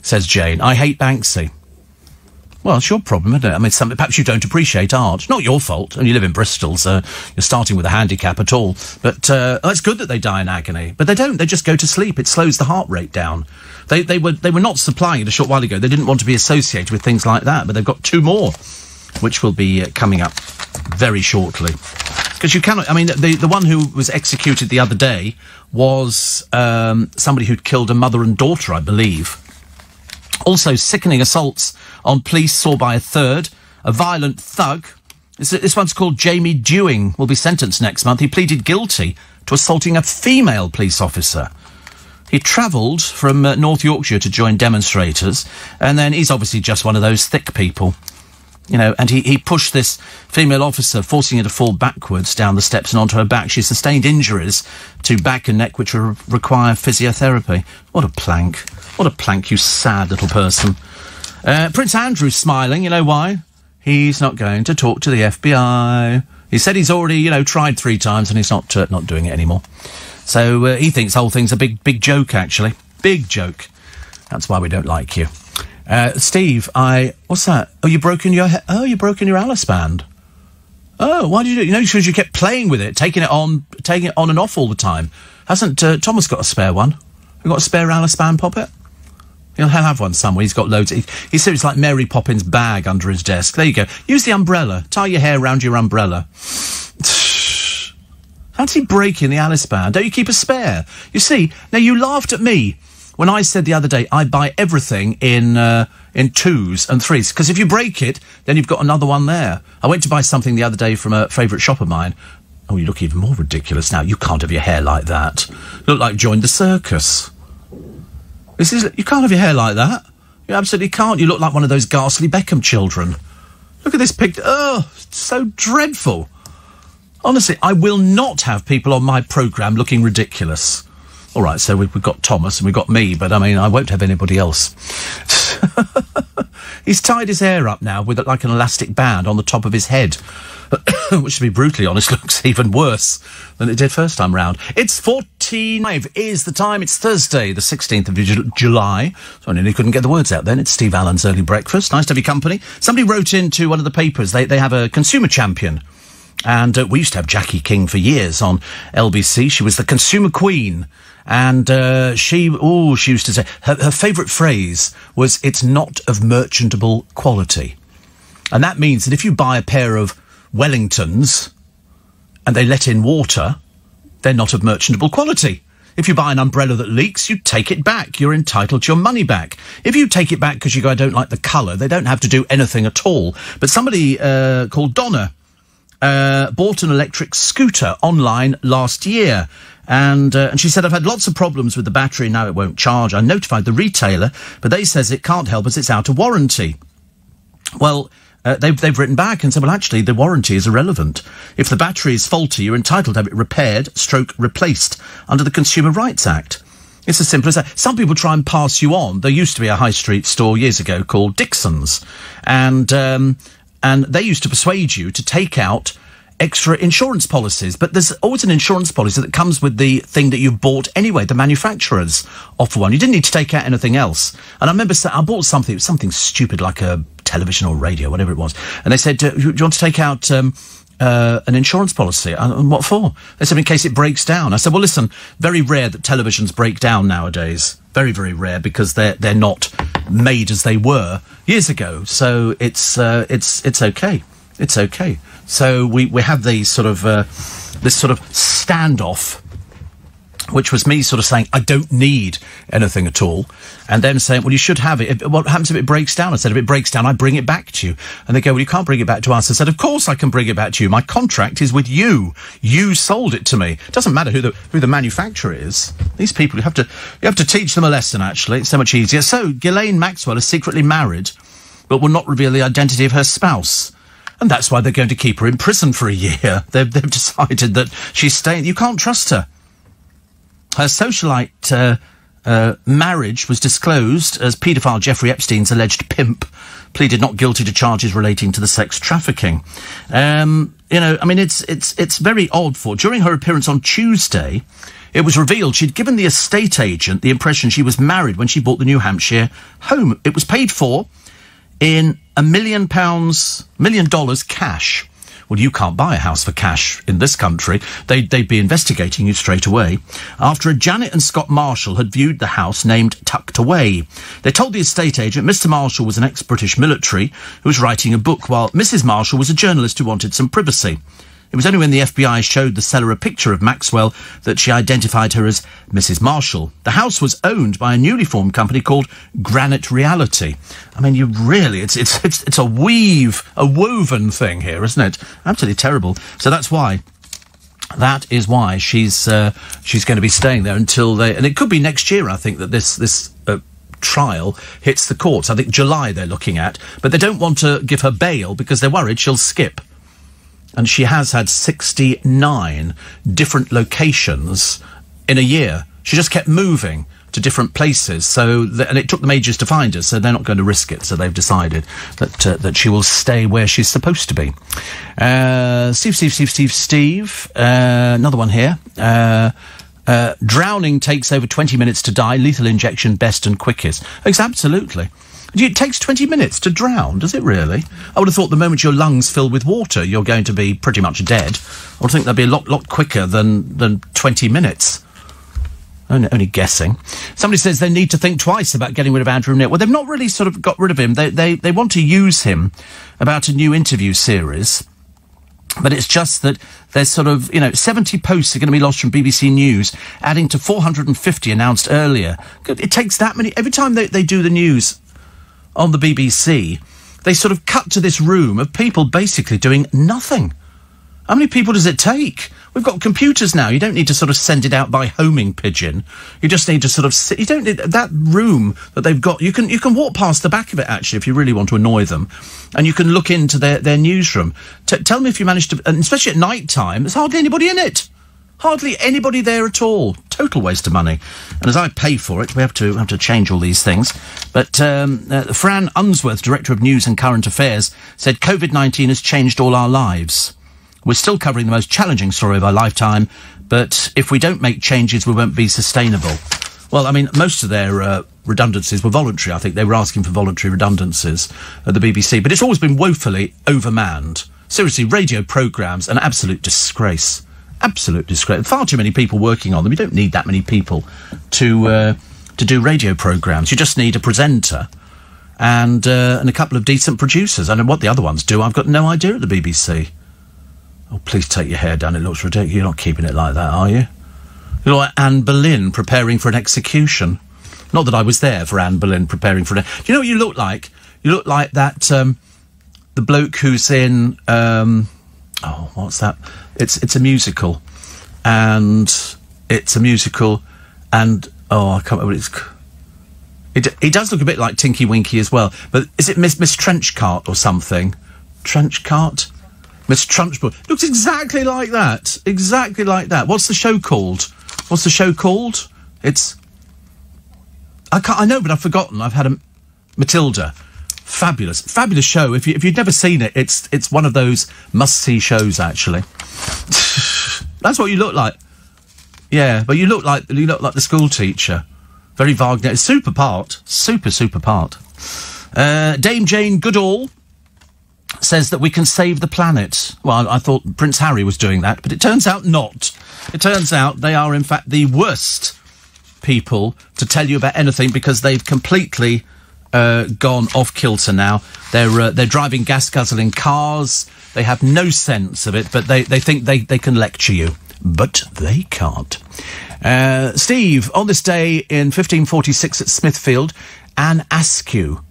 says Jane. I hate Banksy. Well, it's your problem, isn't it? I mean, perhaps you don't appreciate art. Not your fault. And you live in Bristol, so you're starting with a handicap at all. But it's good that they die in agony. But they don't. They just go to sleep. It slows the heart rate down. They were not supplying it a short while ago. They didn't want to be associated with things like that. But they've got 2 more, which will be coming up very shortly. Because you cannot... I mean, the one who was executed the other day was somebody who'd killed a mother and daughter, I believe. Also, sickening assaults on police saw by a third. A violent thug. This one's called Jamie Dewing, will be sentenced next month. He pleaded guilty to assaulting a female police officer. He travelled from North Yorkshire to join demonstrators, and then he's obviously just one of those thick people. You know, and he pushed this female officer, forcing her to fall backwards down the steps and onto her back. She sustained injuries to back and neck, which will require physiotherapy. What a plank. What a plank, you sad little person. Prince Andrew's smiling. You know why? He's not going to talk to the FBI. He said he's already, tried 3 times and he's not doing it anymore. So he thinks the whole thing's a big joke, actually. Big joke. That's why we don't like you. Steve, what's that? Oh, you broken your Alice band. Oh, why did you do it? Because you kept playing with it, taking it on and off all the time. Hasn't Thomas got a spare one? You got a spare Alice band puppet? He'll have one somewhere. He's got loads. He's serious, like Mary Poppins' bag under his desk. There you go. Use the umbrella. Tie your hair around your umbrella. Fancy breaking the Alice band. Don't you keep a spare? You see, now you laughed at me when I said the other day I buy everything in 2s and 3s, because if you break it, then you've got another one there. I went to buy something the other day from a favourite shop of mine. Oh, you look even more ridiculous now. You can't have your hair like that. You look like joined the circus. You can't have your hair like that. You absolutely can't. You look like one of those ghastly Beckham children. Look at this picture. Oh, it's so dreadful. Honestly, I will not have people on my programme looking ridiculous. All right, so we've got Thomas and we've got me, but, I won't have anybody else. He's tied his hair up now with, like, an elastic band on the top of his head, which, to be brutally honest, looks even worse than it did first time round. It's 45 is the time. It's Thursday, the 16th of July. So I nearly couldn't get the words out then. It's Steve Allen's Early Breakfast. Nice to have your company. Somebody wrote into one of the papers. They have a consumer champion. And we used to have Jackie King for years on LBC. She was the consumer queen. And she used to say, her favourite phrase was, it's not of merchantable quality. And that means that if you buy a pair of Wellingtons and they let in water, they're not of merchantable quality. If you buy an umbrella that leaks, you take it back. You're entitled to your money back. If you take it back because you go, I don't like the colour, they don't have to do anything at all. But somebody called Donna bought an electric scooter online last year. And she said, I've had lots of problems with the battery, now it won't charge. I notified the retailer, but they says it can't help us, it's out of warranty. Well, they've written back and said, well, actually, the warranty is irrelevant. If the battery is faulty, you're entitled to have it repaired, replaced, under the Consumer Rights Act. It's as simple as that. Some people try and pass you on. There used to be a high street store years ago called Dixon's, and they used to persuade you to take out extra insurance policies, but there's always an insurance policy that comes with the thing that you bought anyway. The manufacturers offer one. You didn't need to take out anything else. And I remember I bought something stupid like a television or radio, whatever it was. And they said, do you want to take out an insurance policy? And what for? They said, in case it breaks down. I said, well, listen, very rare that televisions break down nowadays. Very, very rare, because they're not made as they were years ago. So it's okay. It's okay. So we have these sort of this sort of standoff, which was me sort of saying I don't need anything at all, and them saying, well, you should have it. What happens if it breaks down? I said, if it breaks down, I bring it back to you. And they go, well, you can't bring it back to us. I said, of course I can bring it back to you. My contract is with you. You sold it to me. It doesn't matter who the manufacturer is. These people, you have to teach them a lesson. Actually, it's so much easier. So Ghislaine Maxwell is secretly married, but will not reveal the identity of her spouse. And that's why they're going to keep her in prison for a year. They've decided that she's staying. You can't trust her. Her socialite marriage was disclosed as paedophile Jeffrey Epstein's alleged pimp pleaded not guilty to charges relating to the sex trafficking. It's very odd during her appearance on Tuesday, it was revealed she'd given the estate agent the impression she was married when she bought the New Hampshire home. It was paid for in $1 million cash. Well, you can't buy a house for cash in this country. They'd be investigating you straight away. After a Janet and Scott Marshall had viewed the house named Tucked Away. They told the estate agent Mr. Marshall was an ex-British military who was writing a book, while Mrs. Marshall was a journalist who wanted some privacy. It was only when the FBI showed the seller a picture of Maxwell that she identified her as Mrs. Marshall. The house was owned by a newly formed company called Granite Reality. I mean, it's a woven thing here, isn't it? Absolutely terrible. So that is why she's going to be staying there until and it could be next year, I think, that this trial hits the courts. I think July they're looking at, but they don't want to give her bail because they're worried she'll skip. And she has had 69 different locations in a year. She just kept moving to different places. And it took them ages to find her, so they're not going to risk it. So they've decided that she will stay where she's supposed to be. Steve. Another one here. Drowning takes over 20 minutes to die. Lethal injection, best and quickest. It's absolutely. It takes 20 minutes to drown, does it really? I would have thought the moment your lungs fill with water, you're going to be pretty much dead. I would think that'd be a lot quicker than 20 minutes. Only guessing. Somebody says they need to think twice about getting rid of Andrew Neil. Well, they've not really sort of got rid of him. They want to use him about a new interview series. But it's just that there's 70 posts are going to be lost from BBC News, adding to 450 announced earlier. It takes that many. Every time they do the news on the BBC, they sort of cut to this room of people basically doing nothing. How many people does it take? We've got computers now. You don't need to sort of send it out by homing pigeon. You just need to sort of sit. You don't need that room that they've got. You can walk past the back of it, actually, if you really want to annoy them. And you can look into their newsroom. Tell me if you manage to, and especially at night time, there's hardly anybody in it. Hardly anybody there at all. Total waste of money. And as I pay for it, we have to change all these things. But Fran Unsworth, Director of News and Current Affairs, said COVID-19 has changed all our lives. We're still covering the most challenging story of our lifetime, but if we don't make changes, we won't be sustainable. Well, I mean, most of their redundancies were voluntary. I think they were asking for voluntary redundancies at the BBC. But it's always been woefully overmanned. Seriously, radio programmes, an absolute disgrace. Absolute disgrace. Far too many people working on them. You don't need that many people to do radio programmes. You just need a presenter and a couple of decent producers. And what the other ones do, I've got no idea at the BBC. Oh, please take your hair down. It looks ridiculous. You're not keeping it like that, are you? You're like Anne Boleyn preparing for an execution. Not that I was there for Anne Boleyn preparing for an... Do you know what you look like? You look like that, the bloke who's in... what's that? It's a musical. And it's a musical. And, I can't remember what it's... He does look a bit like Tinky Winky as well. But is it Miss Trenchcart or something? Trenchcart? Miss Trunchbull. Looks exactly like that. Exactly like that. What's the show called? It's... I know, but I've forgotten. I've had a... Matilda. Fabulous. Fabulous show. If you've never seen it, it's one of those must-see shows, actually. That's what you look like. Yeah, but you look like the school teacher. Very Wagner. Super part. Super part. Dame Jane Goodall says that we can save the planet. Well, I thought Prince Harry was doing that, but it turns out not. It turns out they are, in fact, the worst people to tell you about anything because they've completely gone off kilter now. They're driving gas-guzzling cars. They have no sense of it, but they think they can lecture you. But they can't. Steve, on this day in 1546 at Smithfield, Anne Askew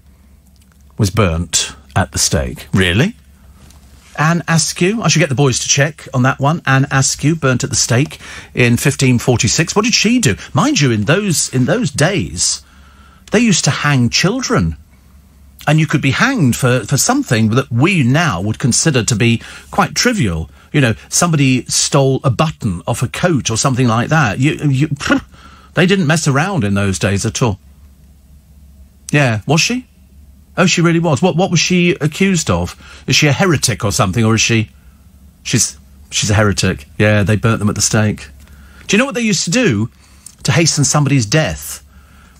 was burnt at the stake. Really? Anne Askew? I should get the boys to check on that one. Anne Askew, burnt at the stake in 1546. What did she do? Mind you, in those days, they used to hang children. And you could be hanged for something that we now would consider to be quite trivial. You know, somebody stole a button off a coat or something like that. They didn't mess around in those days at all. Yeah, was she? Oh, she really was. What was she accused of? Is she a heretic or something, or is she... She's a heretic. Yeah, they burnt them at the stake. Do you know what they used to do to hasten somebody's death?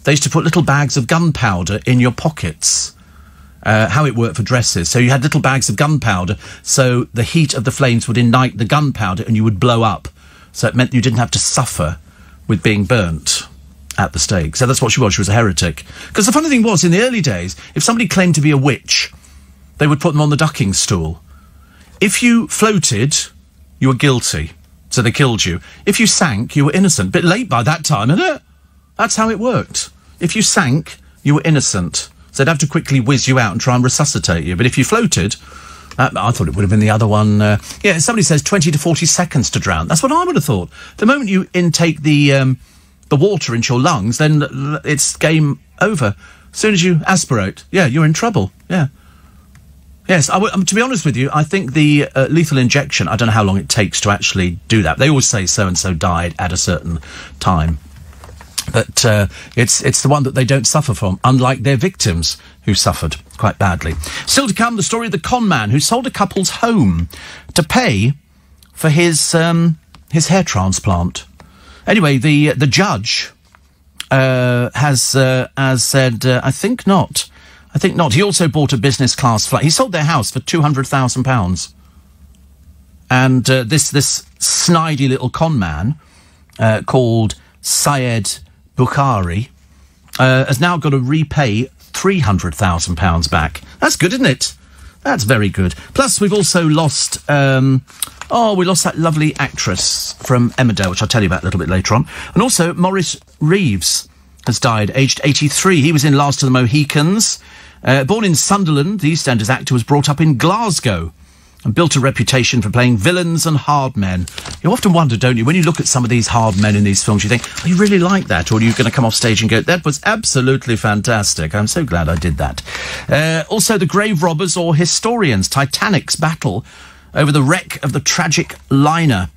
They used to put little bags of gunpowder in your pockets. How it worked for dresses. So you had little bags of gunpowder, so the heat of the flames would ignite the gunpowder and you would blow up. So it meant you didn't have to suffer with being burnt at the stake. So that's what she was. She was a heretic. Because the funny thing was, in the early days, if somebody claimed to be a witch, they would put them on the ducking stool. If you floated, you were guilty, so they killed you. If you sank, you were innocent. Bit late by that time, isn't it? That's how it worked. If you sank, you were innocent. So they'd have to quickly whiz you out and try and resuscitate you. But if you floated, I thought it would have been the other one. Yeah, somebody says 20 to 40 seconds to drown. That's what I would have thought. The moment you intake the water into your lungs, then it's game over. As soon as you aspirate, yeah, you're in trouble. Yeah. Yes, to be honest with you, I think the lethal injection, I don't know how long it takes to actually do that. They always say so-and-so died at a certain time. But it's the one that they don't suffer from, unlike their victims who suffered quite badly. Still to come, the story of the con man who sold a couple's home to pay for his hair transplant. Anyway, the judge has said, I think not. I think not. He also bought a business class flight. He sold their house for £200,000. And this snidey little con man called Syed Bukhari has now got to repay £300,000 back. That's good, isn't it? That's very good. Plus, we've also lost... we lost that lovely actress from Emmerdale, which I'll tell you about a little bit later on. And also, Maurice Reeves has died, aged 83. He was in Last of the Mohicans. Born in Sunderland, the EastEnders actor was brought up in Glasgow and built a reputation for playing villains and hard men. You often wonder, don't you, when you look at some of these hard men in these films, you think, oh, you really like that? Or are you going to come off stage and go, that was absolutely fantastic. I'm so glad I did that. Also, the grave robbers or historians, Titanic's battle over the wreck of the tragic liner.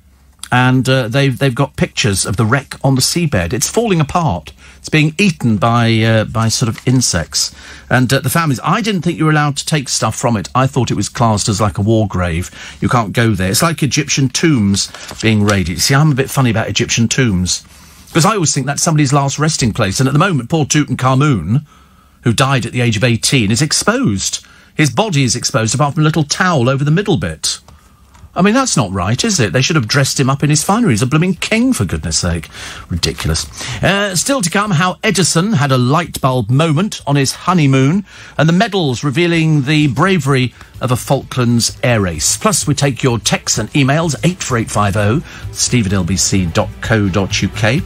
And they've got pictures of the wreck on the seabed. It's falling apart. It's being eaten by sort of insects. And the families, I didn't think you were allowed to take stuff from it. I thought it was classed as like a war grave. You can't go there. It's like Egyptian tombs being raided. You see, I'm a bit funny about Egyptian tombs. Because I always think that's somebody's last resting place. And at the moment, poor Tutankhamun, who died at the age of 18, is exposed. His body is exposed, apart from a little towel over the middle bit. I mean, that's not right, is it? They should have dressed him up in his finery. He's a blooming king, for goodness sake. Ridiculous. Still to come, how Edison had a light bulb moment on his honeymoon, and the medals revealing the bravery of a Falklands air race. Plus, we take your texts and emails, 84850, steve@lbc.co.uk.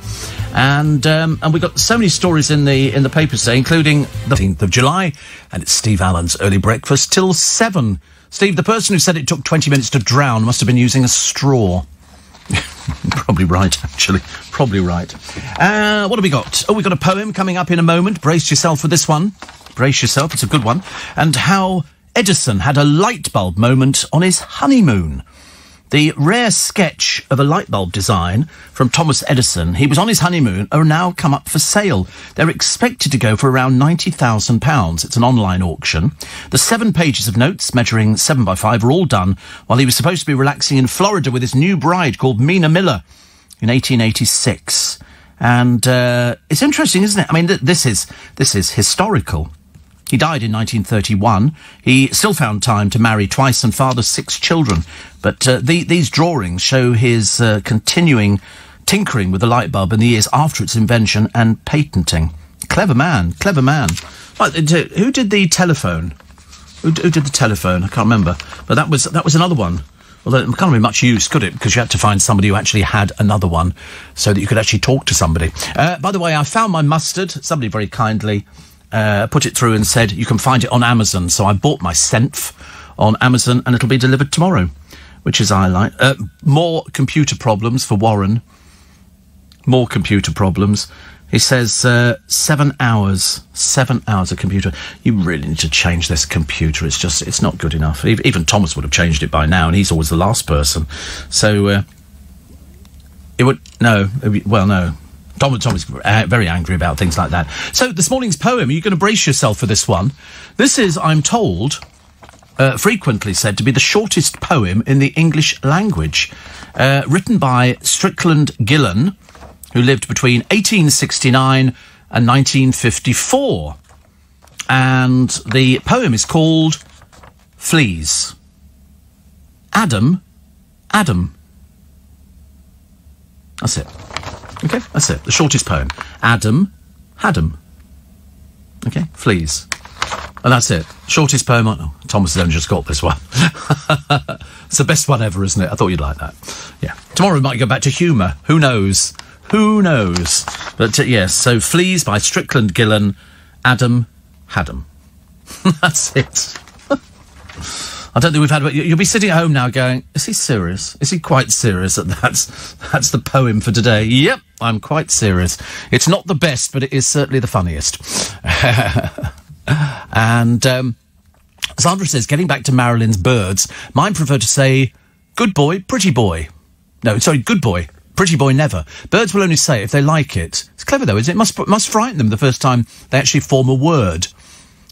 And we've got so many stories in the papers today, including the 15th of July, and it's Steve Allen's Early Breakfast till 7. Steve, the person who said it took 20 minutes to drown must have been using a straw. Probably right, actually. Probably right. What have we got? Oh, we've got a poem coming up in a moment. Brace yourself for this one. Brace yourself, it's a good one. And how Edison had a light bulb moment on his honeymoon. The rare sketch of a light bulb design from Thomas Edison, he was on his honeymoon, are now come up for sale. They're expected to go for around £90,000. It's an online auction. The 7 pages of notes, measuring 7 by 5, are all done while he was supposed to be relaxing in Florida with his new bride called Mina Miller in 1886. And it's interesting, isn't it? I mean, this is historical. He died in 1931. He still found time to marry twice and father 6 children. But these drawings show his continuing tinkering with the light bulb in the years after its invention and patenting. Clever man, clever man. Right, who did the telephone? Who did the telephone? I can't remember. But that was another one. Although it can't be much use, could it? Because you had to find somebody who actually had another one so that you could actually talk to somebody. By the way, I found my mustard. Somebody very kindly put it through and said you can find it on Amazon. So I bought my Senf on Amazon and it'll be delivered tomorrow, which is I like. More computer problems for Warren. More computer problems. He says 7 hours. 7 hours of computer. You really need to change this computer. It's not good enough. Even Thomas would have changed it by now, and he's always the last person. So it would no. Tom is very angry about things like that. So this morning's poem, are you going to brace yourself for this one? This is, I'm told, frequently said to be the shortest poem in the English language. Written by Strickland Gillen, who lived between 1869 and 1954. And the poem is called Fleas. Adam. That's it. Okay, that's it. The shortest poem. Adam. Okay, Fleas. And that's it. Shortest poem. Oh, Thomas has only just got this one. It's the best one ever, isn't it? I thought you'd like that. Yeah. Tomorrow we might go back to humour. Who knows? But yes, so Fleas by Strickland Gillen, Adam. That's it. I don't think we've had... You'll be sitting at home now going, is he serious? Is he quite serious that that's the poem for today? Yep, I'm quite serious. It's not the best, but it is certainly the funniest. And Sandra says, getting back to Marilyn's birds, mine prefer to say, good boy, pretty boy. No, sorry, good boy, pretty boy never. Birds will only say it if they like it. It's clever, though, isn't it? It must frighten them the first time they actually form a word,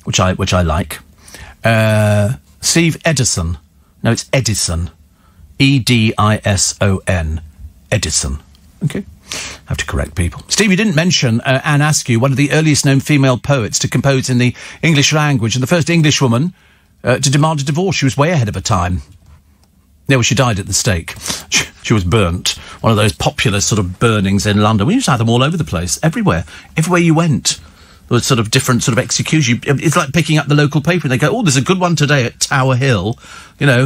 which I like. Steve Edison. No, it's Edison. Edison. Edison. Okay. Have to correct people. Steve, you didn't mention Anne Askew, one of the earliest known female poets to compose in the English language, and the first English woman to demand a divorce. She was way ahead of her time. Yeah, well, she died at the stake. She was burnt. One of those popular sort of burnings in London. We used to have them all over the place, everywhere. Everywhere you went, there was sort of different sort of executions. It's like picking up the local paper and they go, oh, there's a good one today at Tower Hill. You know,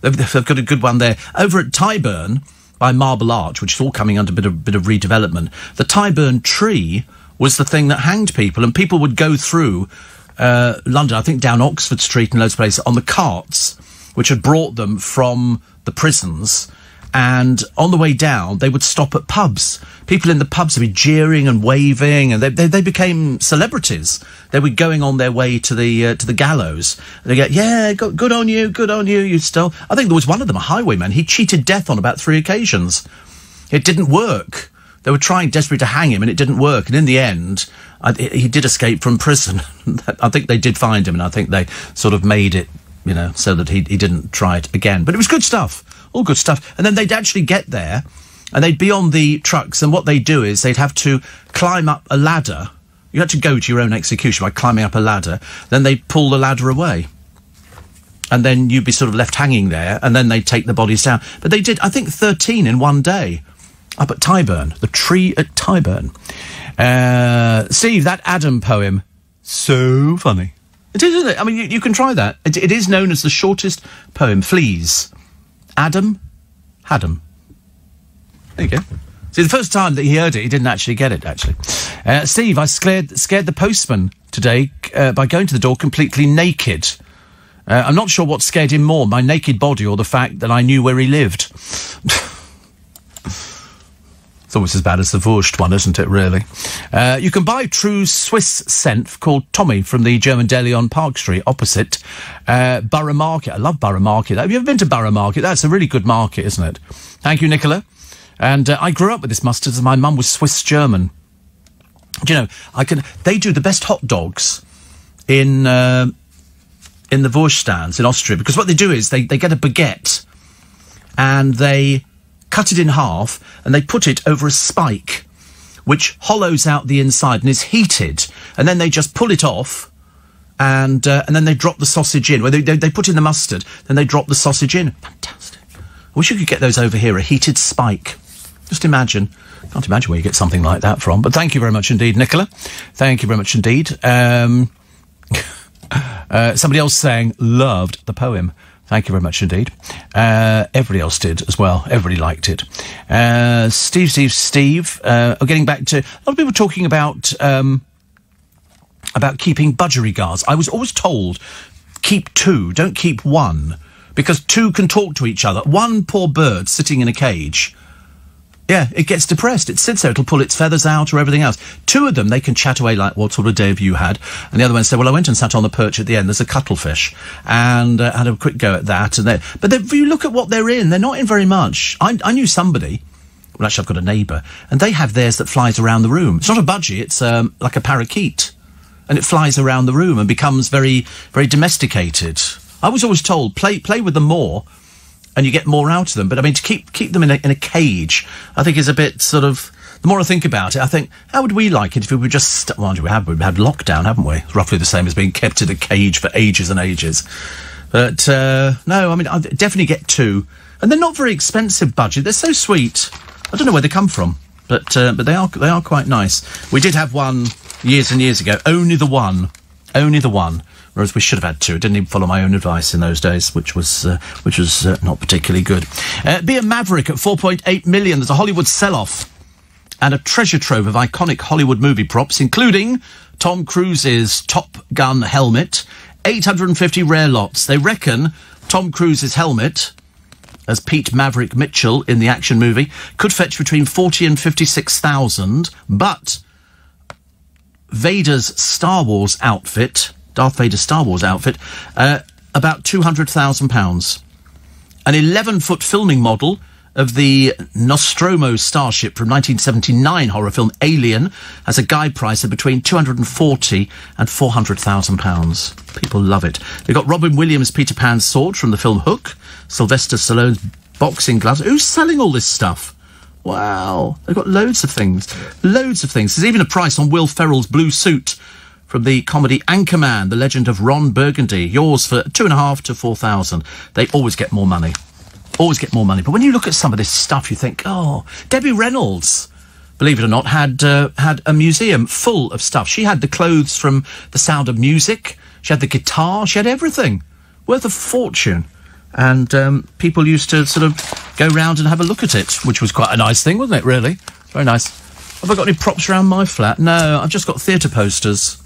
they've got a good one there. Over at Tyburn, by Marble Arch, which is all coming under a bit of redevelopment, the Tyburn tree was the thing that hanged people, and people would go through London, I think down Oxford Street and loads of places, on the carts, which had brought them from the prisons, and on the way down, they would stop at pubs. People in the pubs would be jeering and waving, and they became celebrities. They were going on their way to the gallows. And they go, yeah, good on you, you stole. I think there was one of them, a highwayman. He cheated death on about 3 occasions. It didn't work. They were trying desperately to hang him, and it didn't work. And in the end, he did escape from prison. I think they did find him, and I think they sort of made it, you know, so that he didn't try it again. But it was good stuff. All good stuff. And then they'd actually get there, and they'd be on the trucks, and what they'd do is they'd have to climb up a ladder. You had to go to your own execution by climbing up a ladder. Then they'd pull the ladder away. And then you'd be sort of left hanging there, and then they'd take the bodies down. But they did, I think, 13 in one day. Up at Tyburn. The tree at Tyburn. Steve, that Adam poem, so funny. It is, isn't it? I mean, you can try that. It is known as the shortest poem. Fleas. Adam. There you go. See, the first time that he heard it, he didn't actually get it, actually. Steve, I scared the postman today by going to the door completely naked. I'm not sure what scared him more, my naked body or the fact that I knew where he lived. It's almost as bad as the Wurst one, isn't it, really? You can buy true Swiss senf called Tommy from the German deli on Park Street, opposite Borough Market. I love Borough Market. Have you ever been to Borough Market? That's a really good market, isn't it? Thank you, Nicola. And I grew up with this mustard as my mum was Swiss-German. Do you know, they do the best hot dogs in the Wurst stands in Austria, because what they do is they get a baguette and they cut it in half, and they put it over a spike, which hollows out the inside and is heated, and then they just pull it off, and then they drop the sausage in. Well, they put in the mustard, then they drop the sausage in. Fantastic. I wish you could get those over here, a heated spike. Just imagine. Can't imagine where you get something like that from. But thank you very much indeed, Nicola. Thank you very much indeed. Somebody else saying, loved the poem. Thank you very much indeed. Everybody else did as well. Everybody liked it. Steve. Getting back to a lot of people talking about keeping budgerigars. I was always told, keep 2, don't keep 1, because 2 can talk to each other. 1 poor bird sitting in a cage, yeah, it gets depressed. It sits there, it'll pull its feathers out or everything else. 2 of them, they can chat away like, what sort of day have you had? And the other one said, well, I went and sat on the perch at the end. There's a cuttlefish. And had a quick go at that. But if you look at what they're in, they're not in very much. I knew somebody Well, actually, I've got a neighbour, and they have theirs that flies around the room. It's not a budgie, it's like a parakeet. And it flies around the room and becomes very, very domesticated. I was always told, play with them more, and you get more out of them. But, I mean, to keep them in a cage, I think is a bit sort of... The more I think about it, I think, how would we like it if we were just... Well, we've had lockdown, haven't we? It's roughly the same as being kept in a cage for ages and ages. But, no, I mean, I definitely get 2. And they're not very expensive budget. They're so sweet. I don't know where they come from, but they are quite nice. We did have one years and years ago. Only the one. Whereas we should have had 2. I didn't even follow my own advice in those days, which was not particularly good. Be a Maverick at 4.8 million. There's a Hollywood sell-off and a treasure trove of iconic Hollywood movie props, including Tom Cruise's Top Gun helmet, 850 rare lots. They reckon Tom Cruise's helmet, as Pete Maverick Mitchell in the action movie, could fetch between 40 and 56,000, but Vader's Star Wars outfit, Darth Vader's Star Wars outfit, about £200,000. An 11-foot filming model of the Nostromo starship from 1979 horror film Alien has a guide price of between £240,000 and £400,000. People love it. They've got Robin Williams' Peter Pan's sword from the film Hook, Sylvester Stallone's boxing gloves. Who's selling all this stuff? Wow. They've got loads of things. There's even a price on Will Ferrell's blue suit from the comedy Anchorman, The Legend of Ron Burgundy. Yours for $2,500 to $4,000. They always get more money. But when you look at some of this stuff, you think, oh, Debbie Reynolds, believe it or not, had a museum full of stuff. She had the clothes from The Sound of Music. She had the guitar. She had everything. Worth a fortune. And people used to sort of go round and have a look at it, which was quite a nice thing, wasn't it, really? Very nice. Have I got any props around my flat? No, I've just got theatre posters.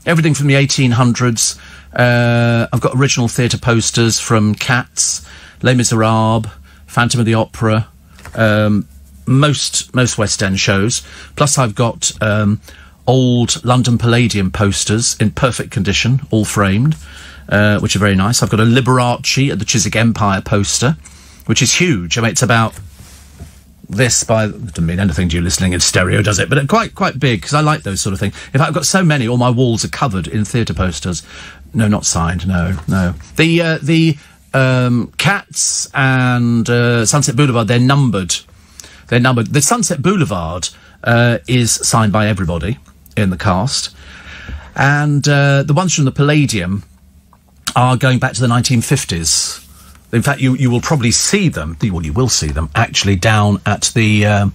Everything from the 1800s. I've got original theatre posters from Cats, Les Miserables, Phantom of the Opera, most West End shows. Plus I've got old London Palladium posters in perfect condition, all framed, which are very nice. I've got a Liberace at the Chiswick Empire poster, which is huge. I mean, it's about this by... It doesn't mean anything to you listening in stereo, does it? But quite big, because I like those sort of things. In fact, I've got so many, all my walls are covered in theatre posters. No, not signed, no. The Cats and Sunset Boulevard, they're numbered. The Sunset Boulevard is signed by everybody in the cast. And the ones from the Palladium are going back to the 1950s. In fact, you will probably see them, well, you will see them, actually down at the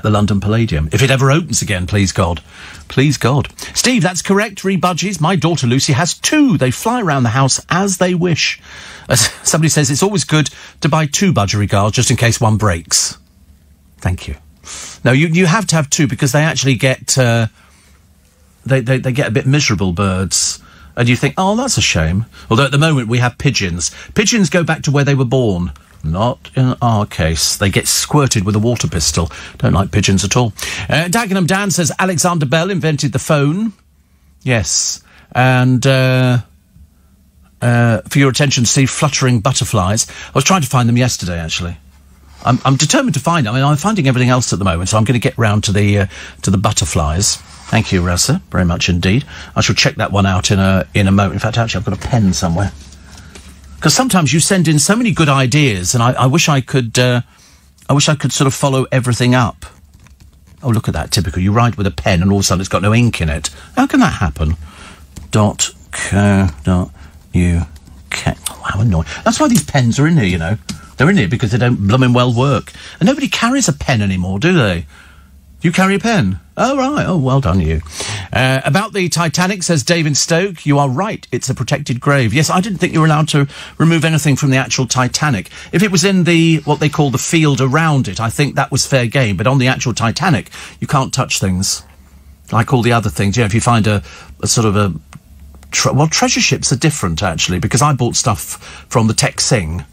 London Palladium. If it ever opens again, please God. Please God. Steve, that's correct. Budgies. My daughter Lucy has 2. They fly around the house as they wish. As somebody says, it's always good to buy 2 budgerigars just in case one breaks. Thank you. No, you have to have 2 because they actually get... They get a bit miserable, birds. And you think, oh, that's a shame. Although at the moment we have pigeons. Pigeons go back to where they were born. Not in our case. They get squirted with a water pistol. Don't like pigeons at all. Dagenham Dan says Alexander Bell invented the phone. Yes. And for your attention, Steve, fluttering butterflies. I was trying to find them yesterday, actually. I'm determined to find them. I mean, I'm finding everything else at the moment, so I'm going to get round to the butterflies. Thank you, Rasa, very much indeed. I shall check that one out in a moment. In fact, actually, I've got a pen somewhere. Because sometimes you send in so many good ideas, and I wish I could sort of follow everything up. Oh, look at that, typical. You write with a pen, and all of a sudden it's got no ink in it. How can that happen? .co.uk. Oh, how annoying. That's why these pens are in here, you know. They're in here because they don't blooming well work. And nobody carries a pen anymore, do they? Do you carry a pen? Oh, right. Oh, well done, you. About the Titanic, says David Stoke, you are right. It's a protected grave. Yes, I didn't think you were allowed to remove anything from the actual Titanic. If it was in what they call the field around it, I think that was fair game. But on the actual Titanic, you can't touch things. Like all the other things. You know, if you find a sort of a... treasure ships are different, actually, because I bought stuff from the Tek Sing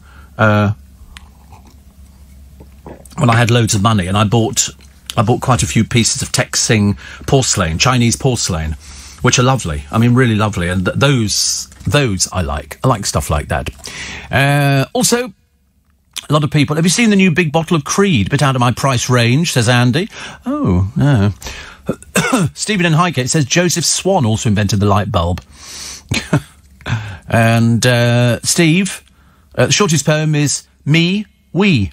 when I had loads of money, and I bought quite a few pieces of Tek Sing porcelain, Chinese porcelain, which are lovely. I mean, really lovely. And those I like. I like stuff like that. Also, A lot of people. Have you seen the new big bottle of Creed? Bit out of my price range, says Andy. Oh, no. Stephen in Highgate says Joseph Swan also invented the light bulb. And Steve, the shortest poem is Me, We.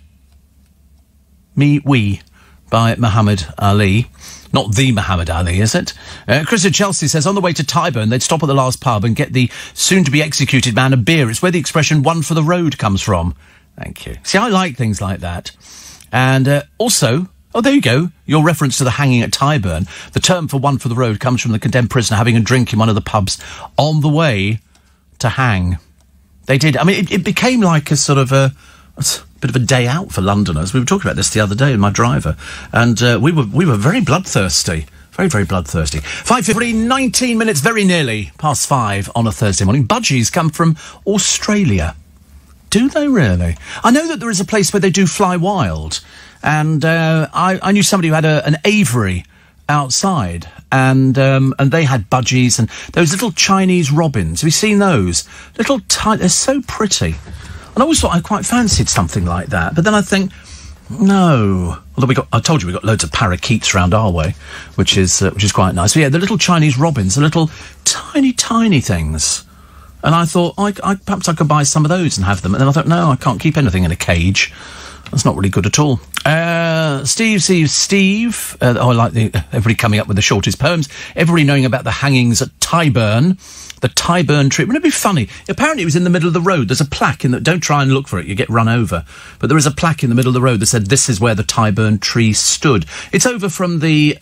Me, We by Muhammad Ali. Not the Muhammad Ali, is it? Chris at Chelsea says, on the way to Tyburn, they'd stop at the last pub and get the soon-to-be-executed man a beer. It's where the expression one for the road comes from. Thank you. See, I like things like that. And also, oh, there you go, your reference to the hanging at Tyburn. The term for one for the road comes from the condemned prisoner having a drink in one of the pubs on the way to hang. They did. I mean, it became like a sort of a bit of a day out for Londoners. We were talking about this the other day with my driver. And we were very bloodthirsty. Very, very bloodthirsty. 5:15, 19 minutes, very nearly past 5 on a Thursday morning. Budgies come from Australia. Do they really? I know that there is a place where they do fly wild, and I knew somebody who had an aviary outside, and they had budgies and those little Chinese robins. Have you seen those? Little tiny, they're so pretty. And I always thought I quite fancied something like that, but then I think, no. Although I told you we got loads of parakeets around our way, which is quite nice. But yeah, the little Chinese robins, the little tiny things. And I thought, perhaps I could buy some of those and have them. And then I thought, no, I can't keep anything in a cage. That's not really good at all. Steve. I like everybody coming up with the shortest poems. Everybody knowing about the hangings at Tyburn. The Tyburn tree. Wouldn't it be funny? Apparently it was in the middle of the road. There's a plaque in the... Don't try and look for it. You get run over. But there is a plaque in the middle of the road that said, this is where the Tyburn tree stood. It's over from the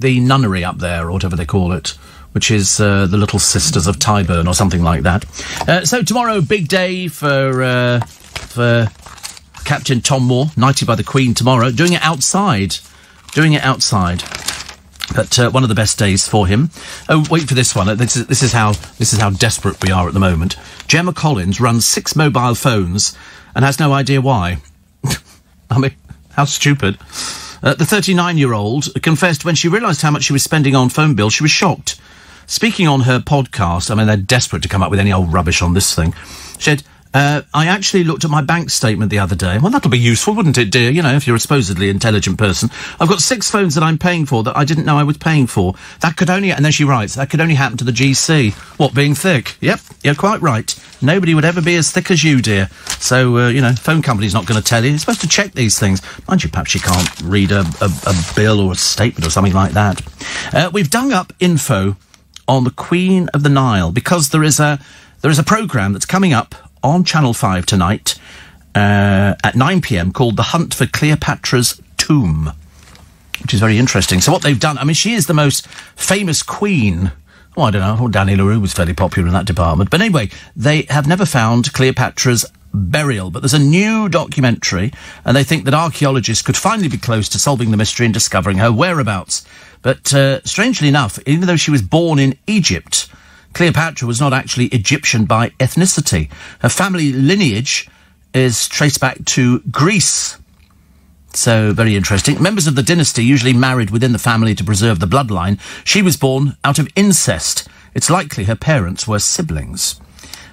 nunnery up there, or whatever they call it, which is the Little Sisters of Tyburn or something like that. So tomorrow, big day for Captain Tom Moore, knighted by the Queen tomorrow, doing it outside. But one of the best days for him. Oh, wait for this one. This is how desperate we are at the moment. Gemma Collins runs 6 mobile phones and has no idea why. I mean, how stupid. The 39-year-old confessed when she realised how much she was spending on phone bills, she was shocked. Speaking on her podcast, I mean, they're desperate to come up with any old rubbish on this thing. She said, I actually looked at my bank statement the other day. Well, that'll be useful, wouldn't it, dear? You know, if you're a supposedly intelligent person. I've got 6 phones that I'm paying for that I didn't know I was paying for. That could only... And then she writes, that could only happen to the GC. What, being thick? Yep, you're quite right. Nobody would ever be as thick as you, dear. So, you know, phone company's not going to tell you. You're supposed to check these things. Mind you, perhaps you can't read a bill or a statement or something like that. We've dug up info on the Queen of the Nile because there is a programme that's coming up on Channel 5 tonight at 9 p.m. called The Hunt for Cleopatra's Tomb, which is very interesting. So what they've done, I mean, she is the most famous queen. Oh, I don't know. Danny LaRue was fairly popular in that department. But anyway, they have never found Cleopatra's burial. But there's a new documentary, and they think that archaeologists could finally be close to solving the mystery and discovering her whereabouts. But strangely enough, even though she was born in Egypt, Cleopatra was not actually Egyptian by ethnicity. Her family lineage is traced back to Greece. So, very interesting. Members of the dynasty usually married within the family to preserve the bloodline. She was born out of incest. It's likely her parents were siblings.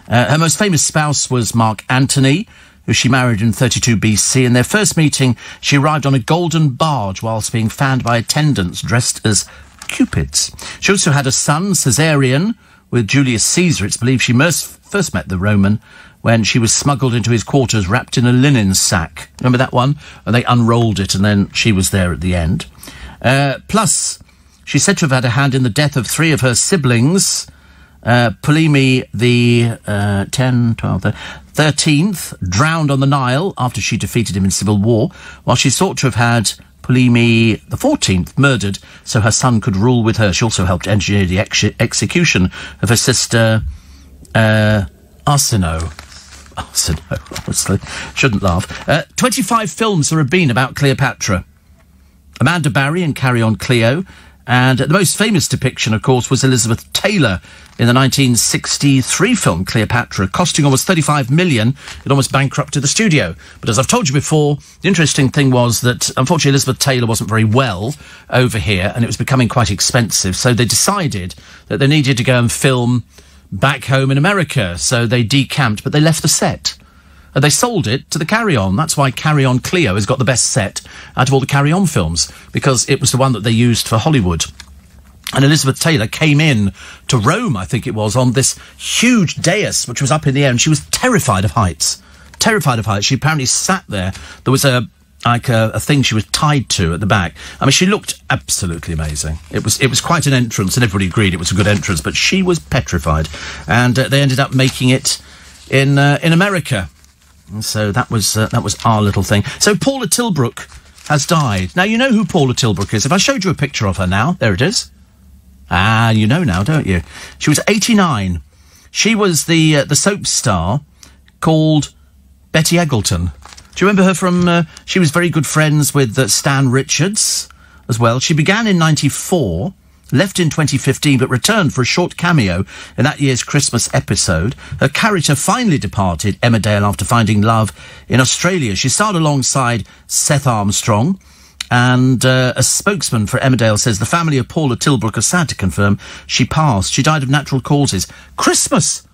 Her most famous spouse was Mark Antony, who she married in 32 BC. In their first meeting, she arrived on a golden barge whilst being fanned by attendants dressed as cupids. She also had a son, Caesarion, with Julius Caesar. It's believed she first met the Roman when she was smuggled into his quarters wrapped in a linen sack. Remember that one? And they unrolled it and then she was there at the end. Plus, she's said to have had a hand in the death of 3 of her siblings. Ptolemy the 13th drowned on the Nile after she defeated him in civil war, while she's thought to have had Ptolemy the 14th murdered so her son could rule with her. She also helped engineer the execution of her sister Arsinoe, honestly. Shouldn't laugh. 25 films there have been about Cleopatra. Amanda Barry in Carry On Cleo. And the most famous depiction, of course, was Elizabeth Taylor in the 1963 film Cleopatra, costing almost $35 million. It almost bankrupted the studio. But as I've told you before, the interesting thing was that, unfortunately, Elizabeth Taylor wasn't very well over here, and it was becoming quite expensive. So they decided that they needed to go and film back home in America. So they decamped, but they left the set. They sold it to the Carry On. That's why Carry On Cleo has got the best set out of all the Carry On films, because it was the one that they used for Hollywood. And Elizabeth Taylor came in to Rome, I think it was, on this huge dais, which was up in the air, and she was terrified of heights. Terrified of heights. She apparently sat there. There was a thing she was tied to at the back. I mean, she looked absolutely amazing. It was quite an entrance, and everybody agreed it was a good entrance, but she was petrified. And they ended up making it in America. And so that was our little thing. So Paula Tilbrook has died. Now, you know who Paula Tilbrook is. If I showed you a picture of her now, there it is. Ah, you know now, don't you? She was 89. She was the soap star called Betty Eggleton. Do you remember her from... she was very good friends with Stan Richards as well. She began in 94, left in 2015, but returned for a short cameo in that year's Christmas episode. Her character finally departed Emmerdale after finding love in Australia. She starred alongside Seth Armstrong, and a spokesman for Emmerdale says the family of Paula Tilbrook are sad to confirm she passed. She died of natural causes. Christmas!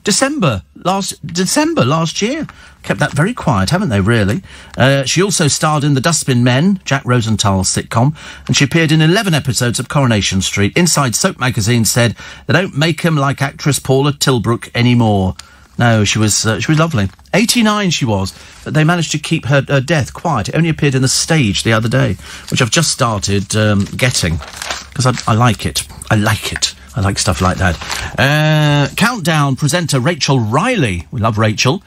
December last year. Kept that very quiet, haven't they, really? She also starred in The Dustbin Men, Jack Rosenthal's sitcom, and she appeared in 11 episodes of Coronation Street. Inside Soap magazine said they don't make 'em like actress Paula Tilbrook anymore. No, she was lovely. 89 she was, but they managed to keep her death quiet. It only appeared in The Stage the other day, which I've just started getting, because I like it. I like it. I like stuff like that. Countdown presenter Rachel Riley, we love Rachel,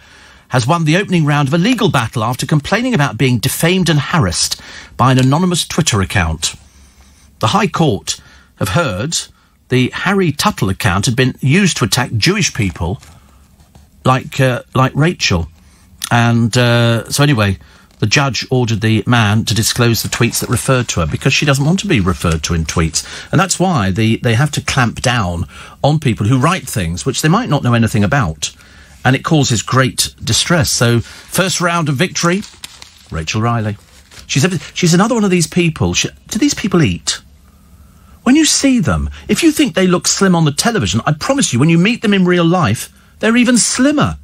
has won the opening round of a legal battle after complaining about being defamed and harassed by an anonymous Twitter account. The High Court have heard the Harry Tuttle account had been used to attack Jewish people like Rachel. And so anyway, the judge ordered the man to disclose the tweets that referred to her, because she doesn't want to be referred to in tweets. And that's why they have to clamp down on people who write things which they might not know anything about. And it causes great distress. So, first round of victory, Rachel Riley. She's another one of these people. Do these people eat? When you see them, if you think they look slim on the television, I promise you, when you meet them in real life, they're even slimmer.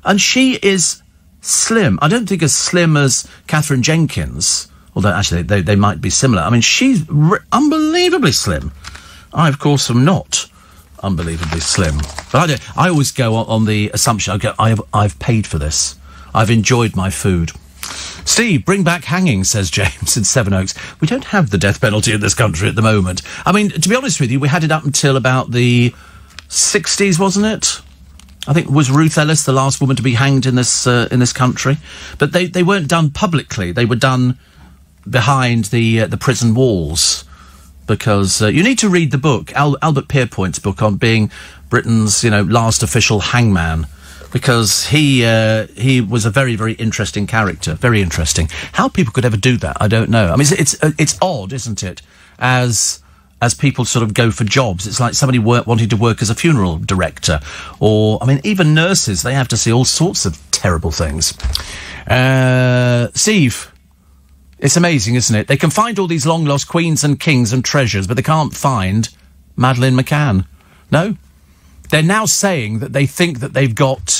And she is slim. I don't think as slim as Catherine Jenkins, although actually they might be similar. I mean, she's unbelievably slim. I, of course, am not unbelievably slim. But I always go on the assumption, I've paid for this. I've enjoyed my food. Steve, bring back hanging, says James in Sevenoaks. We don't have the death penalty in this country at the moment. I mean, to be honest with you, we had it up until about the 60s, wasn't it? I think was Ruth Ellis the last woman to be hanged in this country. But they weren't done publicly. They were done behind the prison walls. Because you need to read the book, Albert Pierpoint's book on being Britain's, last official hangman. Because he was a very, very interesting character. Very interesting. How people could ever do that, I don't know. I mean, it's odd, isn't it? As people sort of go for jobs. It's like somebody wanting to work as a funeral director. Or, I mean, even nurses, they have to see all sorts of terrible things. Steve, it's amazing, isn't it? They can find all these long-lost queens and kings and treasures, but they can't find Madeleine McCann. No? They're now saying that they think that they've got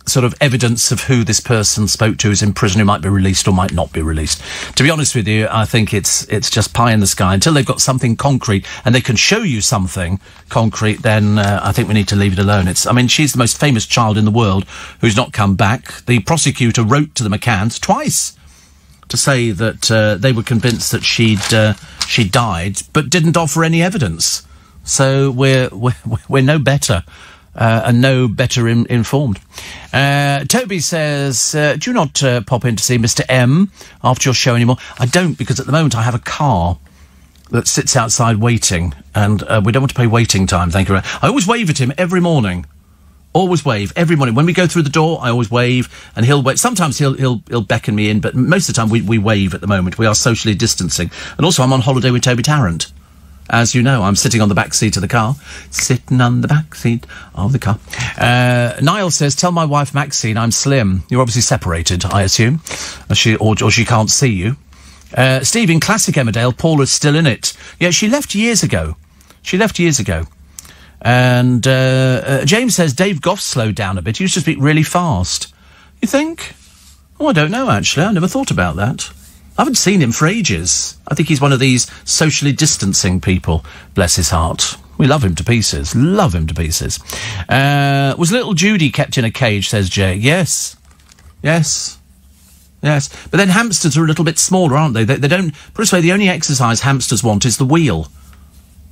sort of evidence of who this person spoke to who's in prison, who might be released or might not be released. To be honest with you, I think it's just pie in the sky. Until they've got something concrete and they can show you something concrete, then I think we need to leave it alone. She's the most famous child in the world who's not come back. The prosecutor wrote to the McCanns twice to say that they were convinced that she'd died, but didn't offer any evidence. So we're no better. And no better informed. Toby says, do you not pop in to see Mr. M after your show anymore? I don't, because at the moment I have a car that sits outside waiting, and we don't want to pay waiting time, thank you. I always wave at him every morning. Always wave, every morning. When we go through the door, I always wave, and he'll wait. Sometimes he'll beckon me in, but most of the time we wave at the moment. We are socially distancing. And also I'm on holiday with Toby Tarrant. As you know, I'm sitting on the back seat of the car. Sitting on the back seat of the car. Niall says, tell my wife Maxine I'm slim. You're obviously separated, I assume. Or she can't see you. Steve, in classic Emmerdale, Paula's still in it. Yeah, she left years ago. And James says Dave Goff slowed down a bit. He used to speak really fast. You think? Oh, I don't know, actually. I never thought about that. I haven't seen him for ages. I think he's one of these socially distancing people. Bless his heart. We love him to pieces. Love him to pieces. Was little Judy kept in a cage, says Jay? Yes. Yes. Yes. But then hamsters are a little bit smaller, aren't they? They don't... Put it this way, the only exercise hamsters want is the wheel.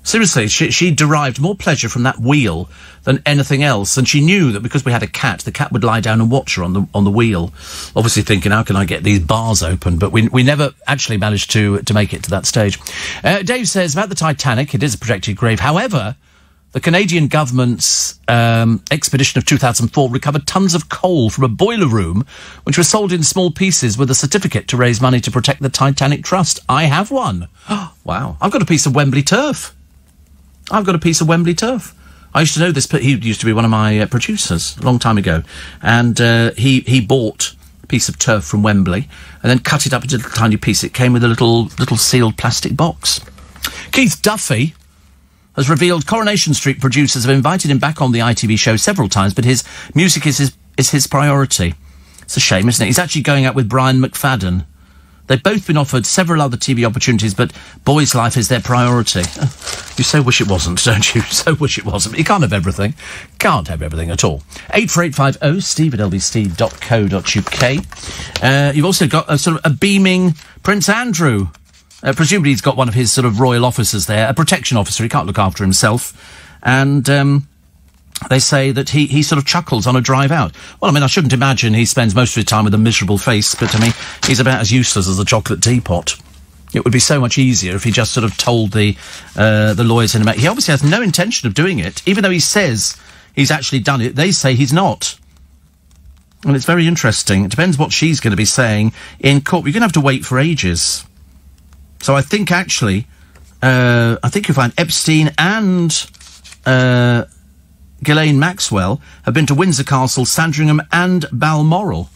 Seriously, she derived more pleasure from that wheel than anything else, and she knew that because we had a cat, the cat would lie down and watch her on the wheel, obviously thinking, how can I get these bars open? But we never actually managed to make it to that stage. Dave says, about the Titanic, it is a projected grave. However, the Canadian government's expedition of 2004 recovered tons of coal from a boiler room, which was sold in small pieces with a certificate to raise money to protect the Titanic Trust. I have one. Wow. I've got a piece of Wembley turf. I used to know this, but he used to be one of my producers a long time ago. And he bought a piece of turf from Wembley and then cut it up into a tiny piece. It came with a little sealed plastic box. Keith Duffy has revealed Coronation Street producers have invited him back on the ITV show several times, but his music is his priority. It's a shame, isn't it? He's actually going out with Brian McFadden. They've both been offered several other TV opportunities, but Boy's Life is their priority. You so wish it wasn't, don't you? So wish it wasn't. But you can't have everything. Can't have everything at all. 84850 steve@lbsteve.co.uk. You've also got a sort of a beaming Prince Andrew. Presumably he's got one of his sort of royal officers there, a protection officer. He can't look after himself. And they say that he sort of chuckles on a drive out. Well, I mean, I shouldn't imagine he spends most of his time with a miserable face, but, I mean, he's about as useless as a chocolate teapot. It would be so much easier if he just sort of told the lawyers in America. He obviously has no intention of doing it, even though he says he's actually done it. They say he's not. And it's very interesting. It depends what she's going to be saying in court. You're going to have to wait for ages. So I think, actually, you'll find Epstein and Ghislaine Maxwell have been to Windsor Castle, Sandringham and Balmoral.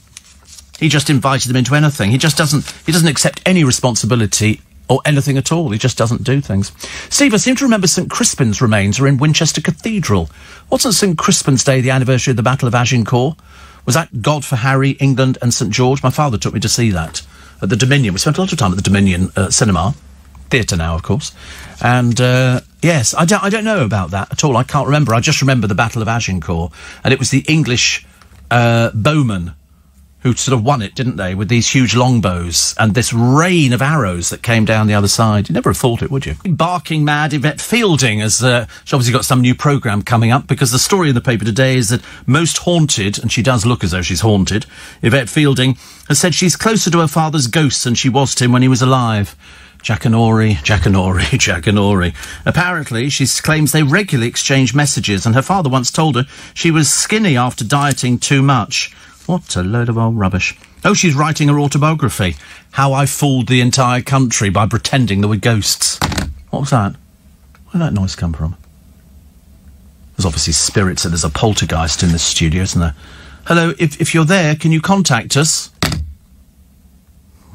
He just invited them into anything. He doesn't accept any responsibility or anything at all. He just doesn't do things. Steve, I seem to remember St Crispin's remains are in Winchester Cathedral. Wasn't St Crispin's Day the anniversary of the Battle of Agincourt? Was that God for Harry, England and St George? My father took me to see that at the Dominion. We spent a lot of time at the Dominion Cinema. Theatre now, of course. And, yes, I don't know about that at all. I can't remember. I just remember the Battle of Agincourt. And it was the English bowmen who sort of won it, didn't they, with these huge longbows and this rain of arrows that came down the other side. You'd never have thought it, would you? Barking mad Yvette Fielding has she obviously got some new programme coming up, because the story in the paper today is that most haunted, and she does look as though she's haunted, Yvette Fielding has said she's closer to her father's ghost than she was to him when he was alive. Jackanory. Apparently, she claims they regularly exchange messages, and her father once told her she was skinny after dieting too much. What a load of old rubbish. Oh, she's writing her autobiography. How I Fooled the Entire Country by Pretending There Were Ghosts. What was that? Where did that noise come from? There's obviously spirits, and there's a poltergeist in this studio, isn't there? Hello, if you're there, can you contact us?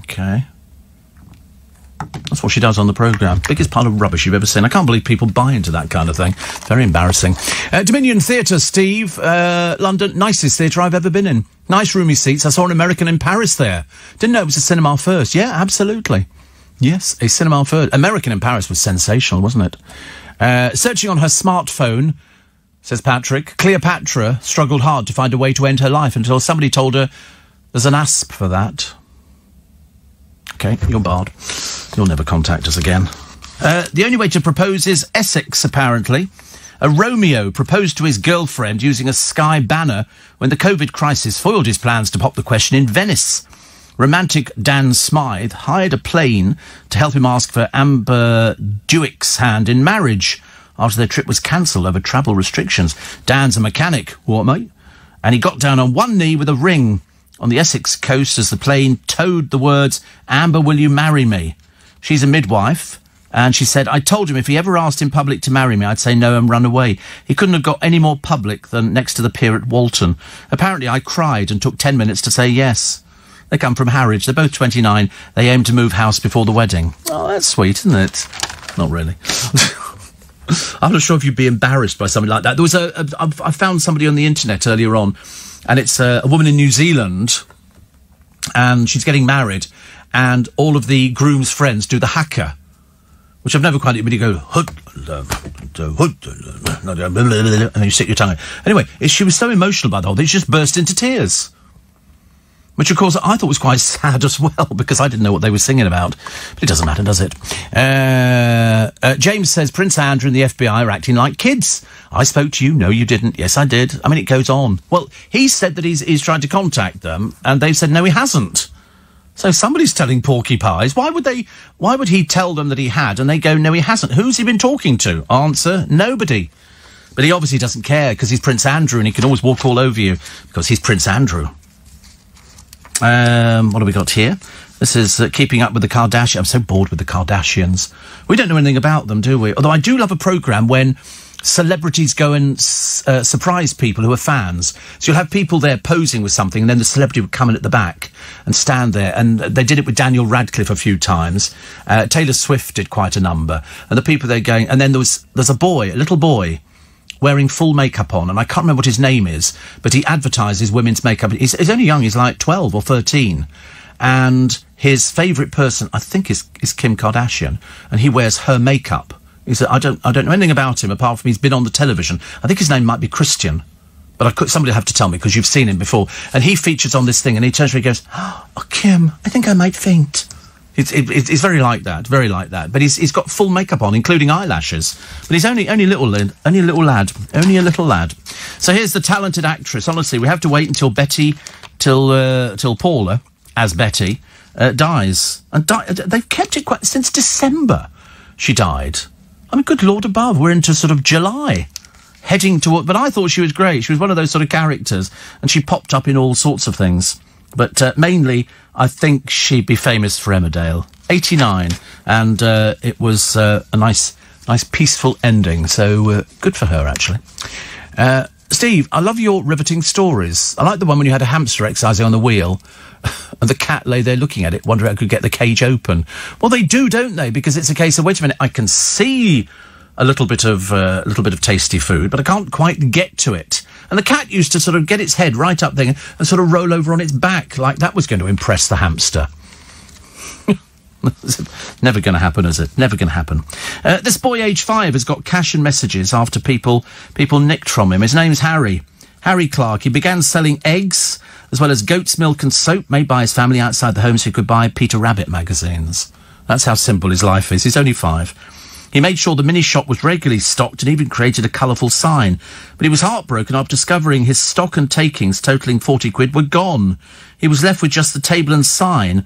Okay. That's what she does on the programme. Biggest pile of rubbish you've ever seen. I can't believe people buy into that kind of thing. Very embarrassing. Dominion Theatre, Steve. London, nicest theatre I've ever been in. Nice roomy seats. I saw an American in Paris there. Didn't know it was a cinema first. Yeah, absolutely. Yes, a cinema first. American in Paris was sensational, wasn't it? Searching on her smartphone, says Patrick, Cleopatra struggled hard to find a way to end her life until somebody told her there's an asp for that. OK, you're barred. You'll never contact us again. The only way to propose is Essex, apparently. A Romeo proposed to his girlfriend using a sky banner when the COVID crisis foiled his plans to pop the question in Venice. Romantic Dan Smythe hired a plane to help him ask for Amber Dewick's hand in marriage after their trip was cancelled over travel restrictions. Dan's a mechanic, what, mate? And he got down on one knee with a ring on the Essex coast as the plane towed the words, "Amber, will you marry me?" She's a midwife, and she said, I told him if he ever asked in public to marry me, I'd say no and run away. He couldn't have got any more public than next to the pier at Walton. Apparently I cried and took 10 minutes to say yes. They come from Harwich. They're both 29. They aim to move house before the wedding. Oh, that's sweet, isn't it? Not really. I'm not sure if you'd be embarrassed by something like that. There was I found somebody on the internet earlier on, and it's a woman in New Zealand, and she's getting married, and all of the groom's friends do the haka, which I've never quite... But you go... and then you stick your tongue out. Anyway, she was so emotional about the whole thing, she just burst into tears. Which, of course, I thought was quite sad as well, because I didn't know what they were singing about. But it doesn't matter, does it? James says, Prince Andrew and the FBI are acting like kids. I spoke to you. No, you didn't. Yes, I did. I mean, it goes on. Well, he said that he's tried to contact them, and they've said, no, he hasn't. So somebody's telling Porky Pies. Why would he tell them that he had, and they go, no, he hasn't? Who's he been talking to? Answer, nobody. But he obviously doesn't care, because he's Prince Andrew, and he can always walk all over you, because he's Prince Andrew. What have we got here? This is Keeping Up with the Kardashians. I'm so bored with the Kardashians. We don't know anything about them, do we? Although I do love a programme when celebrities go and surprise people who are fans. So you'll have people there posing with something, and then the celebrity would come in at the back and stand there. And they did it with Daniel Radcliffe a few times. Taylor Swift did quite a number. And the people there going... And then there's a little boy, wearing full makeup on, and I can't remember what his name is, but he advertises women's makeup. He's only young, he's like 12 or 13. And his favourite person, I think, is Kim Kardashian, and he wears her makeup. He said, I don't know anything about him apart from he's been on the television. I think his name might be Christian, but somebody will have to tell me because you've seen him before. And he features on this thing, and he turns to me and goes, "Oh, Kim, I think I might faint." It's very like that, very like that. But he's got full makeup on, including eyelashes. But he's only a little lad. So here's the talented actress. Honestly, we have to wait until till Paula, as Betty, dies. And they've kept it since December. She died. I mean, good Lord above, we're into sort of July, heading toward... But I thought she was great. She was one of those sort of characters, and she popped up in all sorts of things. But mainly, I think she'd be famous for Emmerdale. 89, and it was a nice peaceful ending, so good for her, actually. Steve, I love your riveting stories. I like the one when you had a hamster exercising on the wheel, and the cat lay there looking at it, wondering if I could get the cage open. Well, they do, don't they? Because it's a case of, wait a minute, I can see a little bit of tasty food, but I can't quite get to it. And the cat used to sort of get its head right up there and sort of roll over on its back, like that was going to impress the hamster. Never going to happen, is it? Never going to happen. This boy, age 5, has got cash and messages after people nicked from him. His name's Harry Clark. He began selling eggs, as well as goat's milk and soap made by his family outside the home so he could buy Peter Rabbit magazines. That's how simple his life is. He's only 5. He made sure the mini shop was regularly stocked and even created a colourful sign. But he was heartbroken after discovering his stock and takings, totalling 40 quid, were gone. He was left with just the table and sign.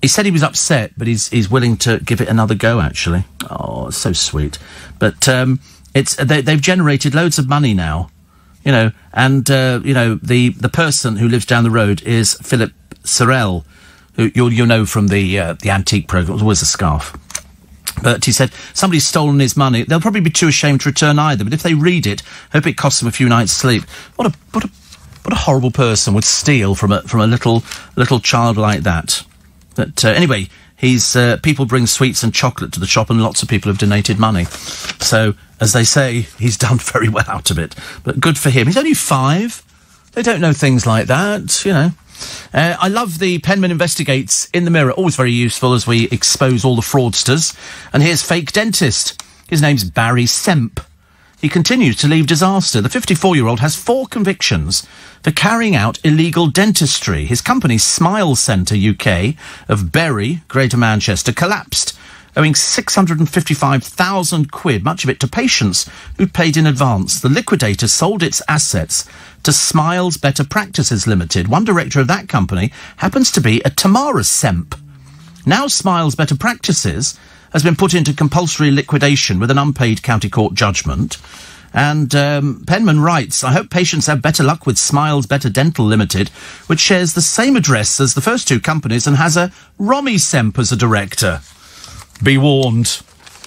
He said he was upset, but he's willing to give it another go, actually. Oh, it's so sweet. But they've generated loads of money now, you know, and, the person who lives down the road is Philip Sorrell, who you'll know from the antique programme. It was always a scarf. But he said somebody's stolen his money. They'll probably be too ashamed to return either. But if they read it, hope it costs them a few nights' sleep. What a horrible person would steal from a little child like that. But anyway, people bring sweets and chocolate to the shop, and lots of people have donated money. So, as they say, he's done very well out of it. But good for him. He's only 5. They don't know things like that, you know. I love the Penman Investigates in the Mirror. Always very useful as we expose all the fraudsters. And here's Fake Dentist. His name's Barry Semp. He continues to leave disaster. The 54-year-old has 4 convictions for carrying out illegal dentistry. His company, Smile Centre UK of Bury, Greater Manchester, collapsed, owing 655,000 quid, much of it to patients who paid in advance. The liquidator sold its assets to Smiles Better Practices Limited. One director of that company happens to be a Tamara Semp. Now Smiles Better Practices has been put into compulsory liquidation with an unpaid county court judgment. And Penman writes, I hope patients have better luck with Smiles Better Dental Limited, which shares the same address as the first 2 companies and has a Romy Semp as a director. Be warned.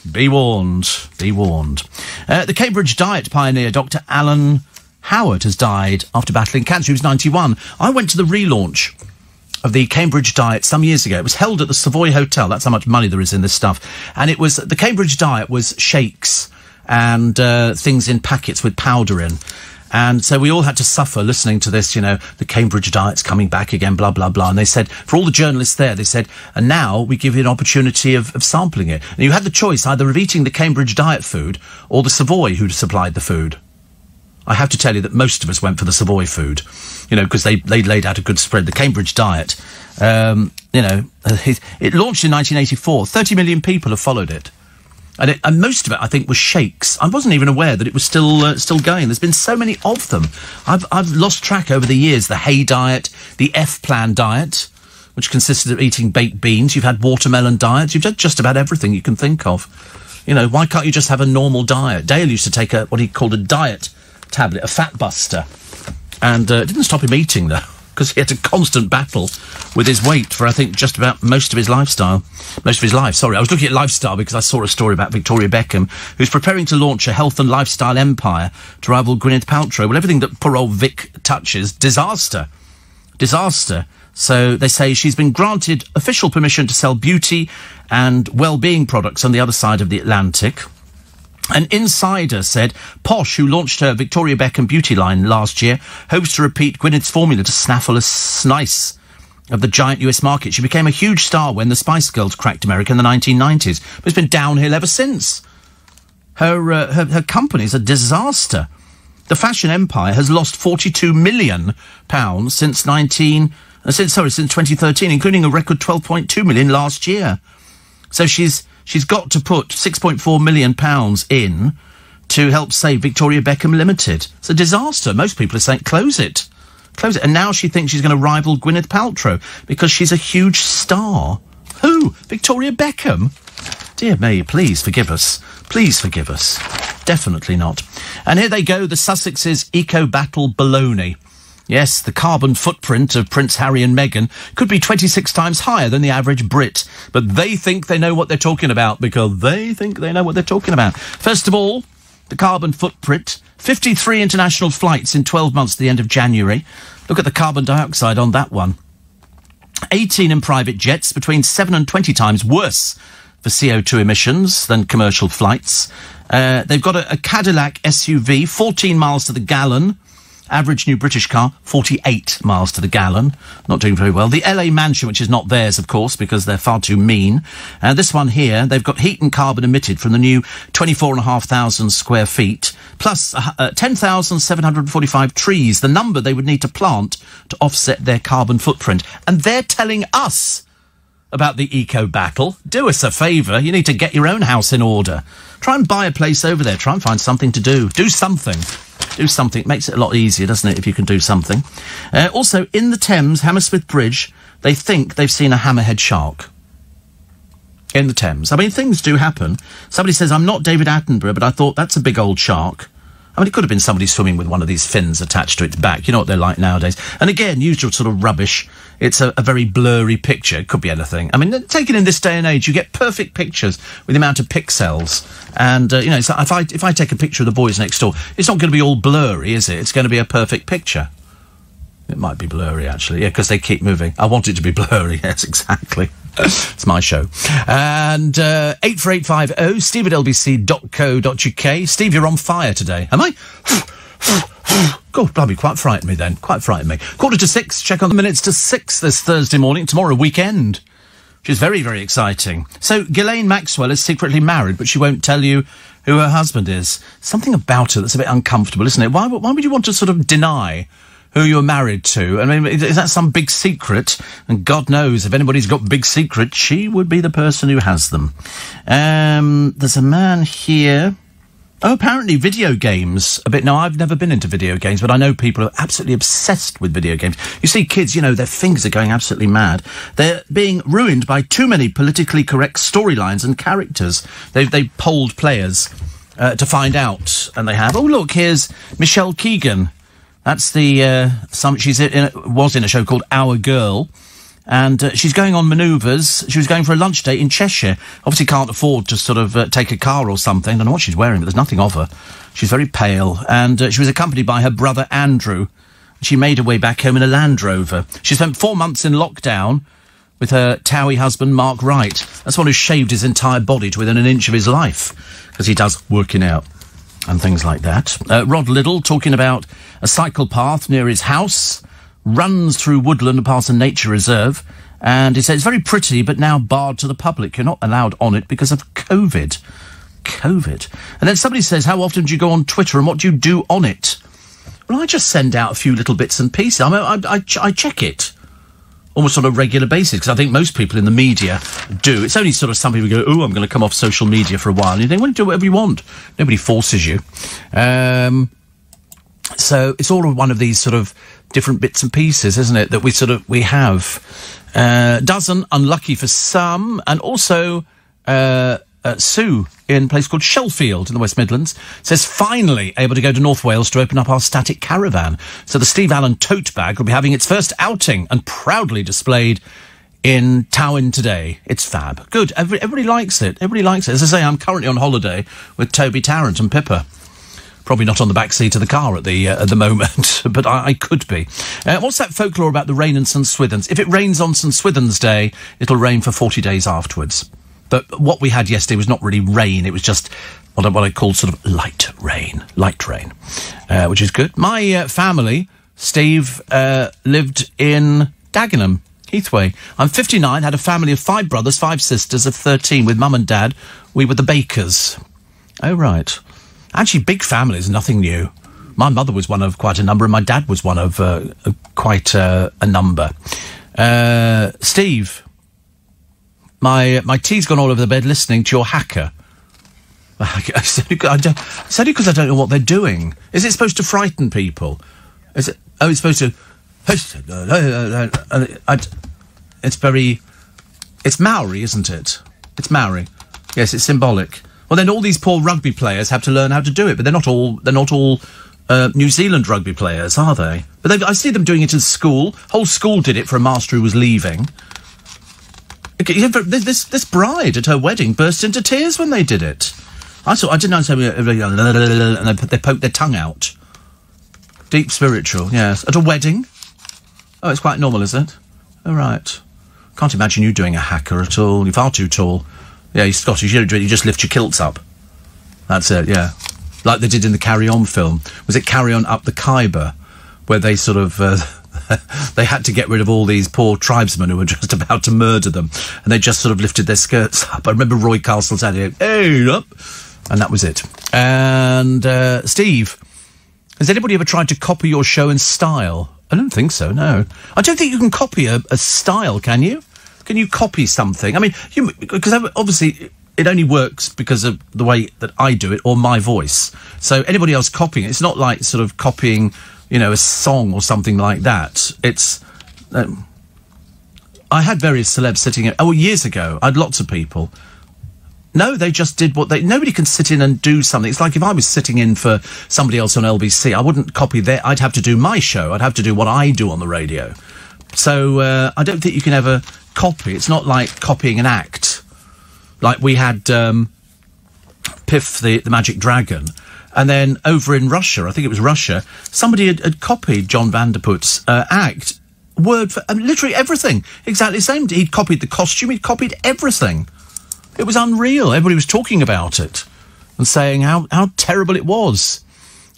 Be warned. Be warned. The Cambridge diet pioneer, Dr. Alan Howard, has died after battling cancer. He was 91. I went to the relaunch of the Cambridge diet some years ago. It was held at the Savoy Hotel. That's how much money there is in this stuff. And it was, the Cambridge diet was shakes and things in packets with powder in. And so we all had to suffer listening to this, the Cambridge diet's coming back again, blah, blah, blah. And they said, for all the journalists there, they said, and now we give you an opportunity of sampling it. And you had the choice either of eating the Cambridge diet food or the Savoy who'd supplied the food. I have to tell you that most of us went for the Savoy food, because they laid out a good spread. The Cambridge diet, it launched in 1984. 30 million people have followed it. And most of it, I think, was shakes. I wasn't even aware that it was still going. There's been so many of them. I've lost track over the years. The Hay diet, the F-Plan diet, which consisted of eating baked beans. You've had watermelon diets. You've had just about everything you can think of. Why can't you just have a normal diet? Dale used to take what he called a diet tablet, a fat buster. And it didn't stop him eating, though, because he had a constant battle with his weight for, I think, just about most of his life. Sorry, I was looking at lifestyle because I saw a story about Victoria Beckham, who's preparing to launch a health and lifestyle empire to rival Gwyneth Paltrow. Well, everything that poor old Vic touches, disaster. So they say she's been granted official permission to sell beauty and well-being products on the other side of the Atlantic. An insider said Posh, who launched her Victoria Beckham beauty line last year, hopes to repeat Gwyneth's formula to snaffle a slice of the giant US market. She became a huge star when the Spice Girls cracked America in the 1990s, but it's been downhill ever since. Her company's a disaster. The fashion empire has lost £42 million since 2013, including a record £12.2 million last year. So she's got to put £6.4 million in to help save Victoria Beckham Limited. It's a disaster. Most people are saying, close it. And now she thinks she's going to rival Gwyneth Paltrow because she's a huge star. Who? Victoria Beckham? Dear me, please forgive us. Please forgive us. Definitely not. And here they go, the Sussex's eco-battle baloney. Yes, the carbon footprint of Prince Harry and Meghan could be 26 times higher than the average Brit. But they think they know what they're talking about because they think they know what they're talking about. First of all, the carbon footprint. 53 international flights in 12 months to the end of January. Look at the carbon dioxide on that one. 18 in private jets, between 7 and 20 times worse for CO2 emissions than commercial flights. They've got a Cadillac SUV, 14 miles to the gallon. Average new British car, 48 miles to the gallon. Not doing very well. The LA mansion, which is not theirs, of course, because they're far too mean. This one here, they've got heat and carbon emitted from the new 24,500 square feet, plus 10,745 trees, the number they would need to plant to offset their carbon footprint. And they're telling us about the eco-battle. Do us a favour. You need to get your own house in order. Try and buy a place over there. Try and find something to do. Do something. Do something. It makes it a lot easier, doesn't it, if you can do something. Also, in the Thames, Hammersmith Bridge, they think they've seen a hammerhead shark. In the Thames. I mean, things do happen. Somebody says, I'm not David Attenborough, but I thought that's a big old shark. I mean, it could have been somebody swimming with one of these fins attached to its back. You know what they're like nowadays. And again, usual sort of rubbish. It's a very blurry picture. It could be anything. I mean, taken in this day and age, you get perfect pictures with the amount of pixels. And, so if I take a picture of the boys next door, it's not going to be all blurry, is it? It's going to be a perfect picture. It might be blurry, actually. Yeah, because they keep moving. I want it to be blurry. Yes, exactly. It's my show. And 84850 steve@lbc.co.uk. Steve, you're on fire today. Am I? God, blimey, quite frightened me then. Quite frightened me. 5:45, check on the minutes to 6 this Thursday morning. Tomorrow, weekend. Which is very, very exciting. So, Ghislaine Maxwell is secretly married, but she won't tell you who her husband is. Something about her that's a bit uncomfortable, isn't it? Why would you want to sort of deny who you're married to? I mean, is that some big secret? And God knows, if anybody's got big secrets, she would be the person who has them. There's a man here. Oh, apparently video games a bit. Now, I've never been into video games, but I know people are absolutely obsessed with video games. You see kids, their fingers are going absolutely mad. They're being ruined by too many politically correct storylines and characters. They polled players to find out, and they have. Oh, look, here's Michelle Keegan. That's the was in a show called Our Girl, and she's going on manoeuvres. She was going for a lunch date in Cheshire. Obviously can't afford to sort of take a car or something. I don't know what she's wearing, but there's nothing of her. She's very pale, and she was accompanied by her brother Andrew. She made her way back home in a Land Rover. She spent 4 months in lockdown with her Towie husband Mark Wright. That's one who shaved his entire body to within an inch of his life, because he does working out. and things like that. Rod Liddell talking about a cycle path near his house, runs through woodland and past a nature reserve, and he says it's very pretty, but now barred to the public. You're not allowed on it because of COVID. And then somebody says, how often do you go on Twitter and what do you do on it? Well, I just send out a few little bits and pieces. I check it almost on a regular basis, because I think most people in the media do. It's only sort of some people go, oh, I'm going to come off social media for a while. And you think, well, do whatever you want. Nobody forces you. So it's all one of these sort of different bits and pieces, isn't it, that we have. Dozen, unlucky for some, and also Sue in a place called Sheffield in the West Midlands says, finally able to go to North Wales to open up our static caravan. So the Steve Allen tote bag will be having its first outing and proudly displayed in Towyn today. It's fab. Good. Everybody likes it. As I say, I'm currently on holiday with Toby Tarrant and Pippa. Probably not on the back seat of the car at the moment, but I could be. What's that folklore about the rain in St Swithun's? If it rains on St Swithun's Day, it'll rain for 40 days afterwards. But what we had yesterday was not really rain. It was just what I call sort of light rain, which is good. My family, Steve, lived in Dagenham, Heathway. I'm 59, had a family of 5 brothers, 5 sisters of 13 with mum and dad. We were the Bakers. Oh, right. Actually, big families, nothing new. My mother was one of quite a number and my dad was one of quite a number. Steve... My tea's gone all over the bed listening to your hacker. It's only because I don't know what they're doing. Is it supposed to frighten people? Is it? Oh, it's supposed to... It's Maori, isn't it? It's Maori. Yes, it's symbolic. Well, then all these poor rugby players have to learn how to do it, but they're not all New Zealand rugby players, are they? But I see them doing it in school. Whole school did it for a master who was leaving. This bride at her wedding burst into tears when they did it. I didn't understand, and they poked their tongue out. Deep spiritual, yes. At a wedding? Oh, it's quite normal, is it? Oh, right. Can't imagine you doing a hacker at all. You're far too tall. Yeah, you're Scottish. You just lift your kilts up. That's it, yeah. Like they did in the Carry On film. Was it Carry On Up the Khyber? Where they sort of... they had to get rid of all these poor tribesmen who were just about to murder them, and they just sort of lifted their skirts up. I remember Roy Castle saying, "Hey, up," and that was it. And Steve, has anybody ever tried to copy your show in style? I don't think so. No, I don't think you can copy a style. Can you? Can you copy something? I mean, because obviously it only works because of the way that I do it or my voice. So anybody else copying it, it's not like sort of copying, a song or something like that. It's... I had various celebs sitting in... Oh, years ago, I had lots of people. No, they just did what they... Nobody can sit in and do something. It's like if I was sitting in for somebody else on LBC, I wouldn't copy their... I'd have to do my show. I'd have to do what I do on the radio. So, I don't think you can ever copy. It's not like copying an act. Like we had Piff, the Magic Dragon... And then over in Russia, I think it was Russia, somebody had copied John Vanderput's act, word for literally everything. Exactly the same. He'd copied the costume, he'd copied everything. It was unreal. Everybody was talking about it and saying how terrible it was.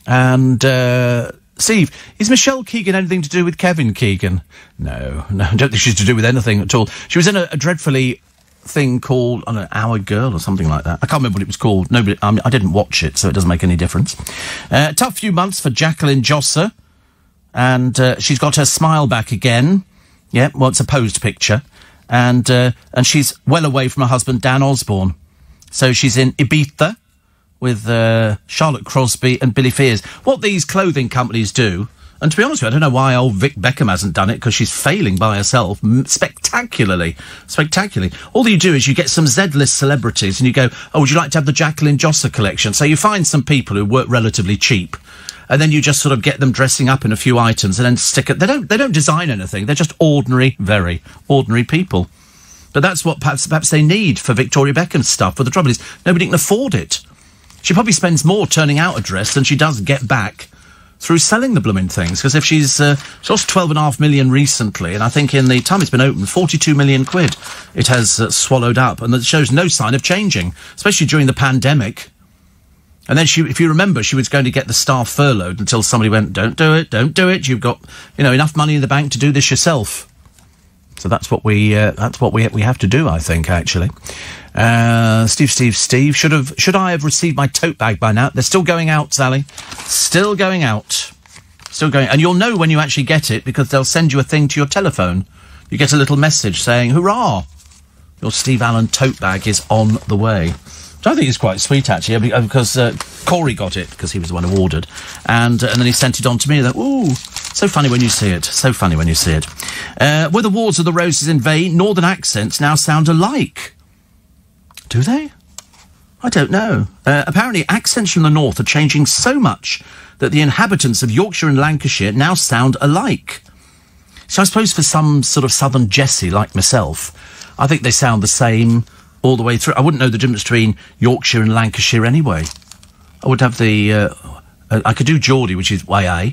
And, Steve, is Michelle Keegan anything to do with Kevin Keegan? No, I don't think she's to do with anything at all. She was in a dreadfully... thing called Our Girl or something like that. I can't remember what it was called. Nobody. I didn't watch it, so it doesn't make any difference. Tough few months for Jacqueline Josser, and she's got her smile back again. Yeah, well, it's a posed picture, and she's well away from her husband Dan Osborne. So she's in Ibiza with Charlotte Crosby and Billy Fears. What these clothing companies do. And to be honest with you, I don't know why old Vic Beckham hasn't done it, because she's failing by herself spectacularly. All you do is you get some Z-list celebrities and you go, oh, would you like to have the Jacqueline Josser collection? So you find some people who work relatively cheap, and then you just sort of get them dressing up in a few items and then stick it. They don't design anything. They're just ordinary, very ordinary people. But that's what perhaps they need for Victoria Beckham's stuff. But the trouble is, nobody can afford it. She probably spends more turning out a dress than she does get back through selling the blooming things, because if she's lost 12.5 million recently, and I think in the time it's been open, 42 million quid it has swallowed up, and that shows no sign of changing, especially during the pandemic. And then if you remember, she was going to get the staff furloughed until somebody went, don't do it. You've got, enough money in the bank to do this yourself. So that's what we have to do, I think, actually. Steve. Should I have received my tote bag by now? They're still going out, Sally. Still going out. And you'll know when you actually get it because they'll send you a thing to your telephone. You get a little message saying, hurrah! Your Steve Allen tote bag is on the way. Which I think is quite sweet, actually, because Corey got it, because he was the one who ordered. And then he sent it on to me. Ooh, so funny when you see it. So funny when you see it. Were the Wars of the Roses in vain? Northern accents now sound alike. Do they? I don't know. Apparently, accents from the north are changing so much that the inhabitants of Yorkshire and Lancashire now sound alike. So I suppose for some sort of southern Jessie like myself, I think they sound the same all the way through. I wouldn't know the difference between Yorkshire and Lancashire anyway. I would have I could do Geordie, which is YA,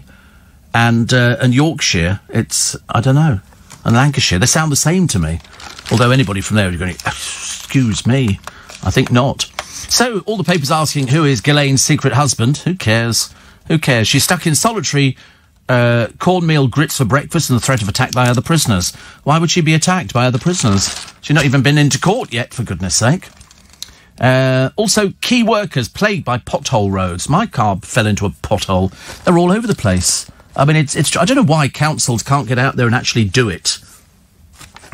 and Yorkshire, it's, I don't know. And Lancashire, they sound the same to me. Although anybody from there is going, excuse me, I think not. So, all the papers asking who is Ghislaine's secret husband. Who cares? Who cares? She's stuck in solitary cornmeal grits for breakfast and the threat of attack by other prisoners. Why would she be attacked by other prisoners? She's not even been into court yet, for goodness sake. Also, key workers plagued by pothole roads. My car fell into a pothole. They're all over the place. I mean, it's I don't know why councils can't get out there and actually do it.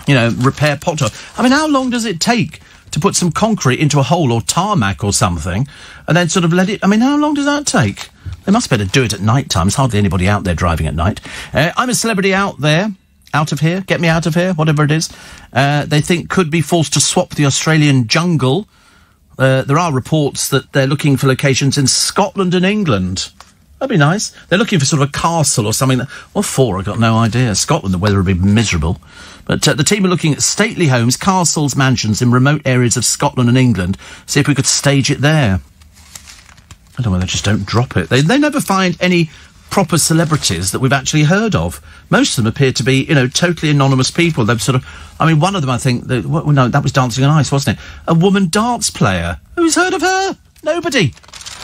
Repair pothole. I mean, how long does it take to put some concrete into a hole or tarmac or something and then sort of let it... I mean, how long does that take? They must better do it at night time. There's hardly anybody out there driving at night. I'm a celebrity out there. Out of here. Get me out of here. Whatever it is. They think could be forced to swap the Australian jungle. There are reports that they're looking for locations in Scotland and England. That'd be nice. They're looking for sort of a castle or something. What for? I've got no idea. Scotland, the weather would be miserable. But the team are looking at stately homes, castles, mansions in remote areas of Scotland and England. See if we could stage it there. I don't know, they just don't drop it. They never find any proper celebrities that we've actually heard of. Most of them appear to be, totally anonymous people. They've sort of... I mean, one of them, I think... No, that was Dancing on Ice, wasn't it? A woman darts player. Who's heard of her? Nobody.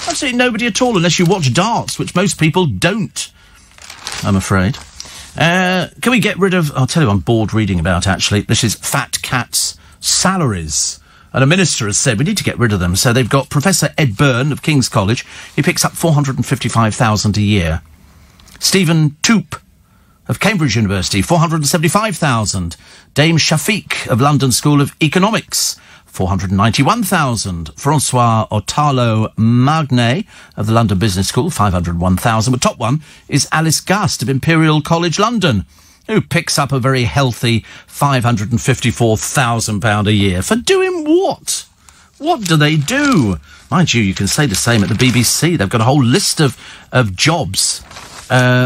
Absolutely nobody at all, unless you watch darts, which most people don't, I'm afraid. Can we get rid of... I'll tell you I'm bored reading about, actually. This is fat cats' salaries. And a minister has said we need to get rid of them. So they've got Professor Ed Byrne of King's College. He picks up $455,000 a year. Stephen Toop of Cambridge University, $475,000. Dame Shafiq of London School of Economics, $491,000. Francois Otalo Magne of the London Business School, $501,000. But top one is Alice Gust of Imperial College London, who picks up a very healthy £554,000 a year. For doing what? What do they do? Mind you, you can say the same at the BBC. They've got a whole list of jobs,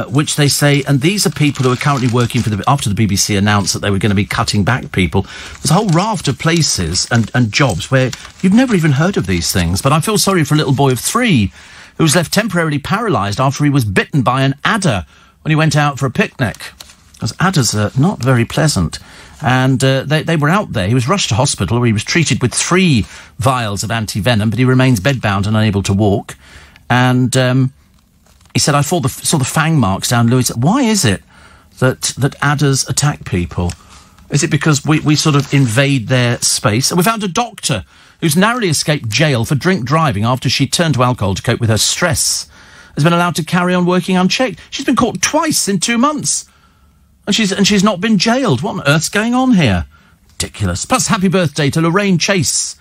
which they say, and these are people who are currently working for after the BBC announced that they were going to be cutting back people. There's a whole raft of places and jobs where you've never even heard of these things. But I feel sorry for a little boy of 3 who was left temporarily paralysed after he was bitten by an adder when he went out for a picnic. Because adders are not very pleasant. And they were out there. He was rushed to hospital where he was treated with 3 vials of anti-venom, but he remains bedbound and unable to walk. And he said, I saw the fang marks down Louis. Why is it that adders attack people? Is it because we sort of invade their space? And we found a doctor who's narrowly escaped jail for drink driving after she turned to alcohol to cope with her stress. Has been allowed to carry on working unchecked. She's been caught twice in 2 months. And she's not been jailed. What on earth's going on here? Ridiculous. Plus, happy birthday to Lorraine Chase.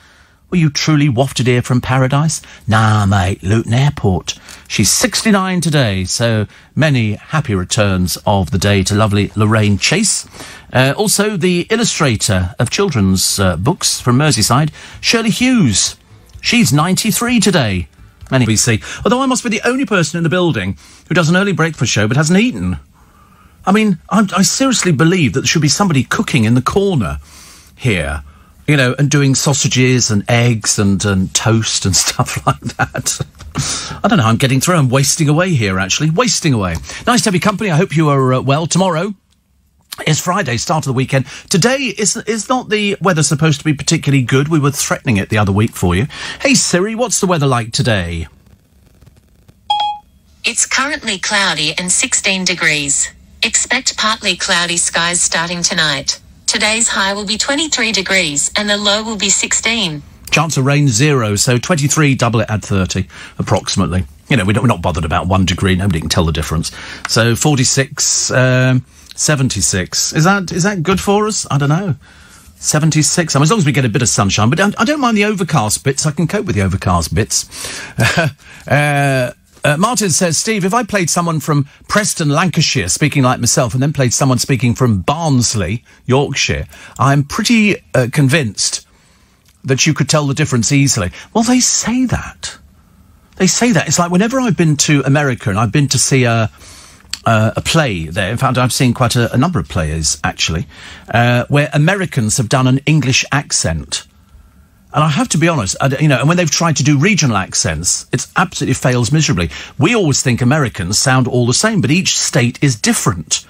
Were you truly wafted here from paradise? Nah, mate, Luton Airport. She's 69 today, so many happy returns of the day to lovely Lorraine Chase. Also, the illustrator of children's books from Merseyside, Shirley Hughes. She's 93 today. Many BC. Although I must be the only person in the building who does an early breakfast show but hasn't eaten. I mean, I seriously believe that there should be somebody cooking in the corner here, and doing sausages and eggs and toast and stuff like that. I don't know how I'm getting through. I'm wasting away here, actually. Wasting away. Nice to have your company. I hope you are well. Tomorrow is Friday, start of the weekend. Today is not the weather supposed to be particularly good. We were threatening it the other week for you. Hey, Siri, what's the weather like today? It's currently cloudy and 16 degrees. Expect partly cloudy skies starting tonight. Today's high will be 23 degrees and the low will be 16. Chance of rain 0, so 23, double it, add 30, approximately. You know, we're not bothered about 1 degree, nobody can tell the difference. So 46, 76. Is that good for us? I don't know. 76. I mean, as long as we get a bit of sunshine, but I don't mind the overcast bits. I can cope with the overcast bits. Martin says, Steve, if I played someone from Preston, Lancashire, speaking like myself, and then played someone speaking from Barnsley, Yorkshire, I'm pretty convinced that you could tell the difference easily. Well, they say that. They say that. It's like whenever I've been to America and I've been to see a play there. In fact, I've seen quite a number of plays, actually, where Americans have done an English accent. And I have to be honest, and when they've tried to do regional accents, it absolutely fails miserably. We always think Americans sound all the same, but each state is different.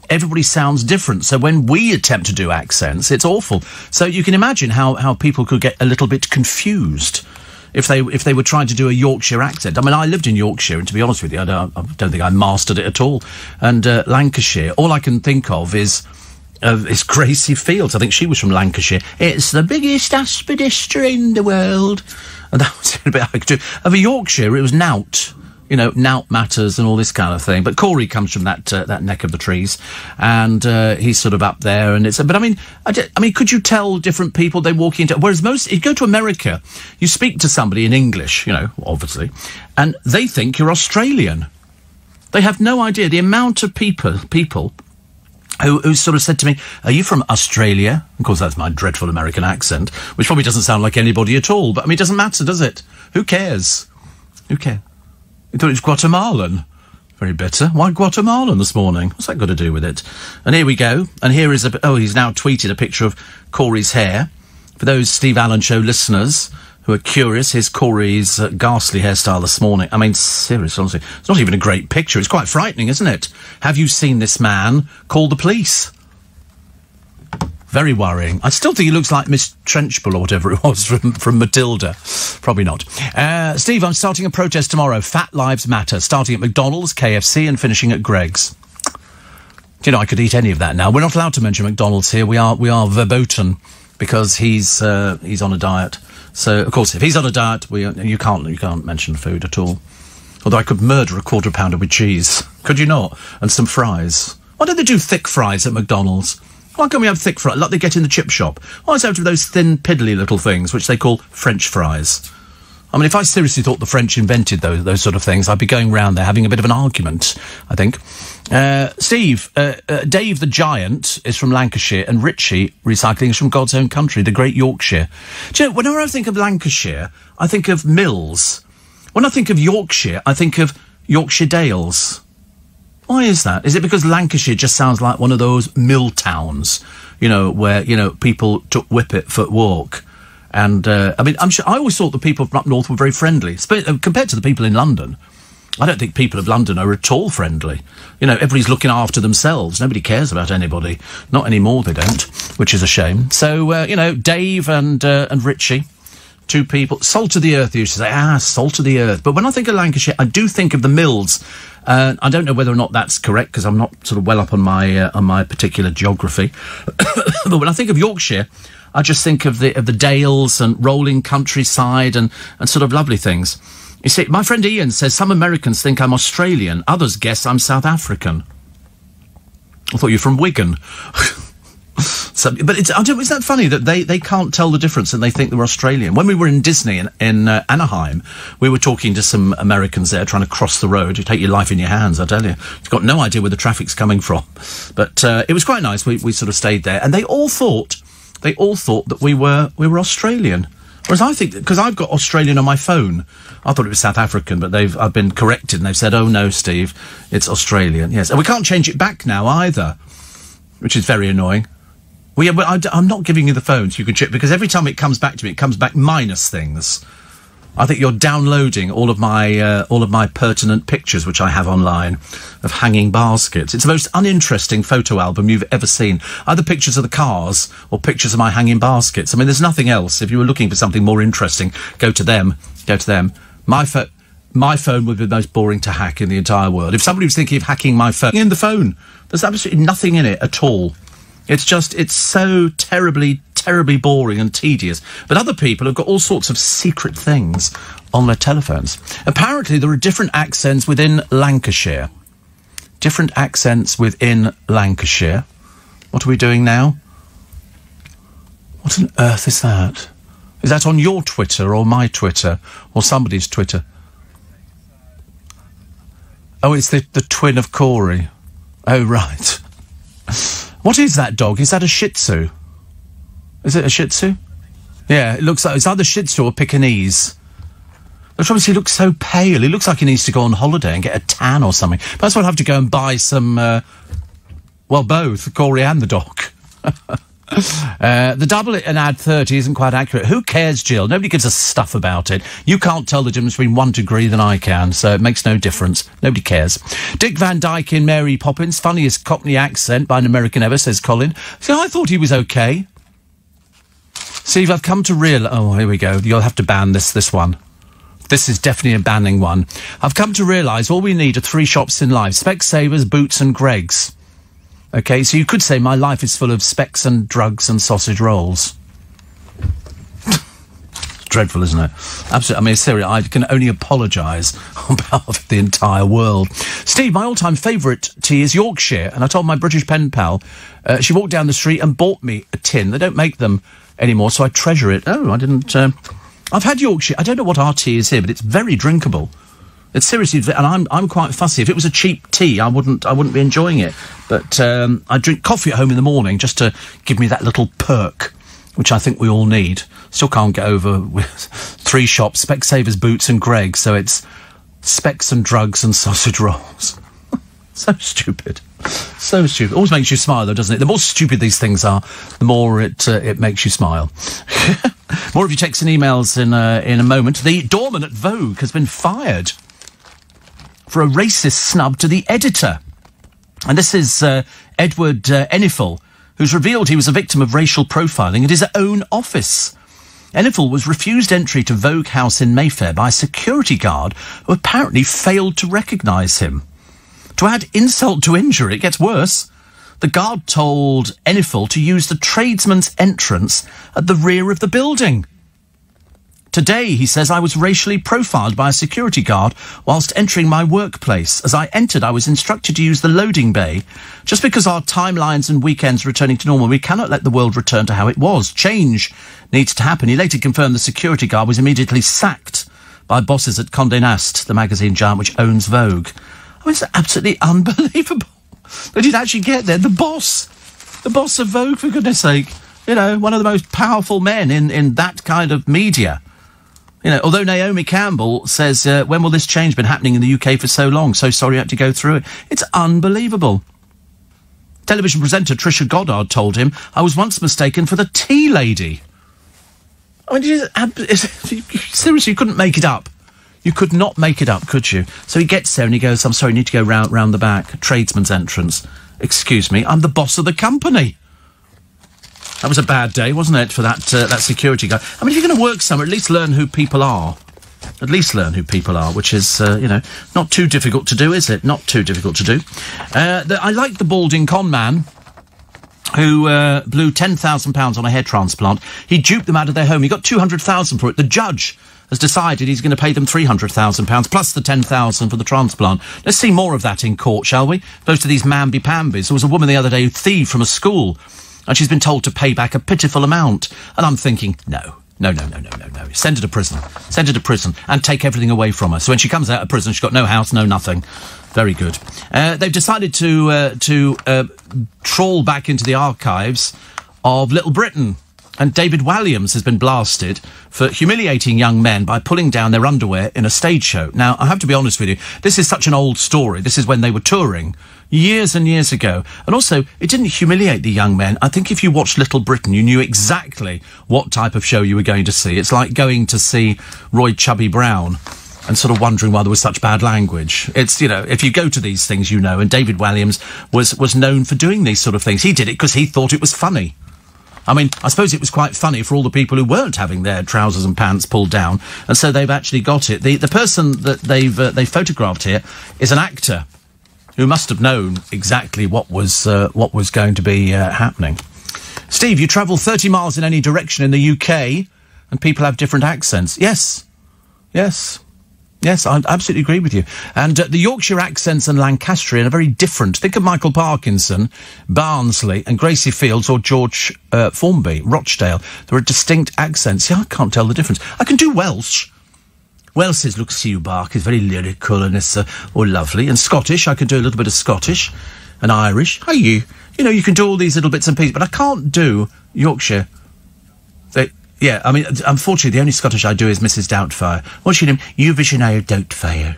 Everybody sounds different. So when we attempt to do accents, it's awful. So you can imagine how people could get a little bit confused if they were trying to do a Yorkshire accent. I mean, I lived in Yorkshire, and to be honest with you, I don't think I mastered it at all. And Lancashire, all I can think of is Gracie Fields. I think she was from Lancashire. It's the biggest aspidistra in the world. And that was a bit I could do. Of a Yorkshire, it was Nout. You know, Nout matters and all this kind of thing. But Corey comes from that neck of the trees, and he's sort of up there. And but I mean, could you tell different people they walk into? Whereas you go to America, you speak to somebody in English, you know, obviously, and they think you're Australian. They have no idea the amount of people who sort of said to me, "Are you from Australia?" Of course, that's my dreadful American accent, which probably doesn't sound like anybody at all. But I mean, it doesn't matter, does it? Who cares? Who cares? You thought it was Guatemalan. Very bitter. Why Guatemalan this morning? What's that got to do with it? And here we go. And here is he's now tweeted a picture of Corey's hair. For those Steve Allen Show listeners who are curious, here's Corey's ghastly hairstyle this morning. I mean, seriously, honestly, it's not even a great picture. It's quite frightening, isn't it? Have you seen this man? Call the police. Very worrying. I still think he looks like Miss Trenchbull or whatever it was from Matilda. Probably not. Steve, I'm starting a protest tomorrow. Fat Lives Matter. Starting at McDonald's, KFC and finishing at Greggs. Do you know, I could eat any of that now. We're not allowed to mention McDonald's here. We are verboten because he's on a diet. So, of course, if he's on a diet, you can't mention food at all. Although I could murder a quarter pounder with cheese. Could you not? And some fries. Why don't they do thick fries at McDonald's? Why can't we have thick fries like they get in the chip shop? Why is it out of those thin, piddly little things, which they call French fries? I mean, if I seriously thought the French invented those sort of things, I'd be going round there having a bit of an argument, I think. Steve, Dave the Giant is from Lancashire, and Richie Recycling is from God's Own Country, the Great Yorkshire. Do you know, whenever I think of Lancashire, I think of Mills. When I think of Yorkshire, I think of Yorkshire Dales. Why is that? Is it because Lancashire just sounds like one of those mill towns, you know, where, you know, people took Whippet for walk? And, I mean, I always thought the people from up north were very friendly, compared to the people in London. I don't think people of London are at all friendly. You know, everybody's looking after themselves. Nobody cares about anybody. Not anymore, they don't, which is a shame. So, you know, Dave and Richie, two people. Salt of the earth, you used to say. Salt of the earth. But when I think of Lancashire, I do think of the mills. I don't know whether or not that's correct, because I'm not sort of well up on my particular geography. But when I think of Yorkshire, I just think of the dales and rolling countryside and sort of lovely things. You see, my friend Ian says some Americans think I'm Australian. Others guess I'm South African. I thought you were from Wigan. But isn't that funny that they can't tell the difference and they think they're Australian? When we were in Disney in Anaheim, we were talking to some Americans there trying to cross the road. You take your life in your hands, I tell you. You've got no idea where the traffic's coming from. But it was quite nice. We sort of stayed there, and they all thought that we were Australian. Whereas I think, because I've got Australian on my phone, I thought it was South African, but I've been corrected and they've said, "Oh no, Steve, it's Australian." Yes, and we can't change it back now either, which is very annoying. Well, yeah, but I'm not giving you the phone so you can check, because every time it comes back to me, it comes back minus things. I think you're downloading all of my pertinent pictures, which I have online, of hanging baskets. It's the most uninteresting photo album you've ever seen. Either pictures of the cars or pictures of my hanging baskets. I mean, there's nothing else. If you were looking for something more interesting, go to them. My My phone would be the most boring to hack in the entire world. If somebody was thinking of hacking my phone, in the phone, there's absolutely nothing in it at all. It's so terribly, terribly boring and tedious. But other people have got all sorts of secret things on their telephones. Apparently, there are different accents within Lancashire. Different accents within Lancashire. What are we doing now? What on earth is that? Is that on your Twitter or my Twitter or somebody's Twitter? Oh, it's the twin of Corey. Oh, right. What is that dog? Is that a Shih Tzu? Is it a Shih Tzu? Yeah, it looks like it's either Shih Tzu or Pekingese. The trouble is he looks so pale. He looks like he needs to go on holiday and get a tan or something. Perhaps I'll have to go and buy some, well, both, Corey and the dog. The double and add 30 isn't quite accurate. Who cares, Jill? Nobody gives a stuff about it. You can't tell the difference between 1 degree than I can, so it makes no difference. Nobody cares. Dick Van Dyke in Mary Poppins. Funniest Cockney accent by an American ever, says Colin. See, I thought he was okay. Steve, I've come to realise... Oh, here we go. You'll have to ban this one. This is definitely a banning one. I've come to realise all we need are 3 shops in life. Specsavers, Boots and Greggs. OK, so you could say my life is full of specs and drugs and sausage rolls. It's dreadful, isn't it? Absolutely. I mean, seriously, I can only apologise on behalf of the entire world. Steve, my all-time favourite tea is Yorkshire, and I told my British pen pal, she walked down the street and bought me a tin. They don't make them anymore, so I treasure it. Oh, I didn't... I've had Yorkshire. I don't know what our tea is here, but it's very drinkable. It's seriously, and I'm quite fussy. If it was a cheap tea, I wouldn't be enjoying it. But I drink coffee at home in the morning just to give me that little perk, which I think we all need. Still can't get over with 3 shops, Specsavers, Boots and Greggs. So it's specs and drugs and sausage rolls. So stupid. So stupid. Always makes you smile, though, doesn't it? The more stupid these things are, the more it makes you smile. More of your texts and emails in a moment. The doorman at Vogue has been fired for a racist snub to the editor. And this is Edward Enifel, who's revealed he was a victim of racial profiling at his own office. Enifel was refused entry to Vogue House in Mayfair by a security guard who apparently failed to recognise him. To add insult to injury, it gets worse. The guard told Enifel to use the tradesman's entrance at the rear of the building. Today, he says, I was racially profiled by a security guard whilst entering my workplace. As I entered, I was instructed to use the loading bay. Just because our timelines and weekends are returning to normal, we cannot let the world return to how it was. Change needs to happen. He later confirmed the security guard was immediately sacked by bosses at Condé Nast, the magazine giant which owns Vogue. I mean, it's absolutely unbelievable. They did actually get there. The boss of Vogue, for goodness sake. You know, one of the most powerful men in that kind of media. You know, although Naomi Campbell says, when will this change? Been happening in the UK for so long. So sorry you had to go through it. It's unbelievable. Television presenter Trisha Goddard told him, I was once mistaken for the tea lady. I mean, seriously, you couldn't make it up. You could not make it up, could you? So he gets there and he goes, I'm sorry, you need to go round the back. Tradesman's entrance. Excuse me, I'm the boss of the company. That was a bad day, wasn't it, for that security guy? I mean, if you're going to work somewhere, at least learn who people are. At least learn who people are, which is, not too difficult to do, is it? Not too difficult to do. I like the balding con man who blew £10,000 on a hair transplant. He duped them out of their home. He got $200,000 for it. The judge has decided he's going to pay them £300,000 plus the $10,000 for the transplant. Let's see more of that in court, shall we? Both of these mamby-pambies. There was a woman the other day who thieved from a school, and she's been told to pay back a pitiful amount. And I'm thinking, no. Send her to prison. Send her to prison and take everything away from her. So when she comes out of prison, she's got no house, no nothing. Very good. They've decided to trawl back into the archives of Little Britain. And David Walliams has been blasted for humiliating young men by pulling down their underwear in a stage show. Now, I have to be honest with you, this is such an old story. This is when they were touring years and years ago. And also, it didn't humiliate the young men. I think if you watched Little Britain, you knew exactly what type of show you were going to see. It's like going to see Roy Chubby Brown and sort of wondering why there was such bad language. It's, you know, if you go to these things, you know, and David Walliams was known for doing these sort of things. He did it because he thought it was funny. I mean, I suppose it was quite funny for all the people who weren't having their trousers and pants pulled down, and so they've actually got it. The person that they've photographed here is an actor who must have known exactly what was going to be happening. Steve, you travel 30 miles in any direction in the UK, and people have different accents. Yes, I absolutely agree with you. And the Yorkshire accents and Lancastrian are very different. Think of Michael Parkinson, Barnsley, and Gracie Fields, or George Formby, Rochdale. There are distinct accents. Yeah, I can't tell the difference. I can do Welsh. Welsh is, look, Sue Bark is very lyrical and it's lovely. And Scottish, I can do a little bit of Scottish. And Irish. Hey, you know, you can do all these little bits and pieces, but I can't do Yorkshire. Yeah, I mean, unfortunately, the only Scottish I do is Mrs. Doubtfire. What's your name? Euvisionaire Doubtfire.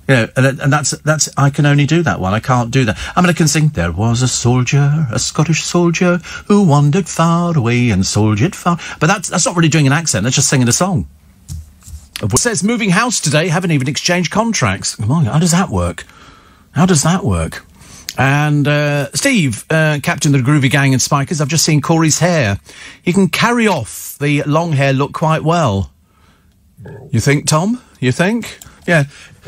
You know, and that's, I can only do that one. I can't do that. I mean, I can sing, there was a soldier, a Scottish soldier, who wandered far away and soldiered far. But that's not really doing an accent, that's just singing a song. It says, moving house today, haven't even exchanged contracts. Come on, how does that work? And, Steve, captain of the Groovy Gang and Spikers, I've just seen Corey's hair. He can carry off the long hair look quite well. You think, Tom? You think? Yeah.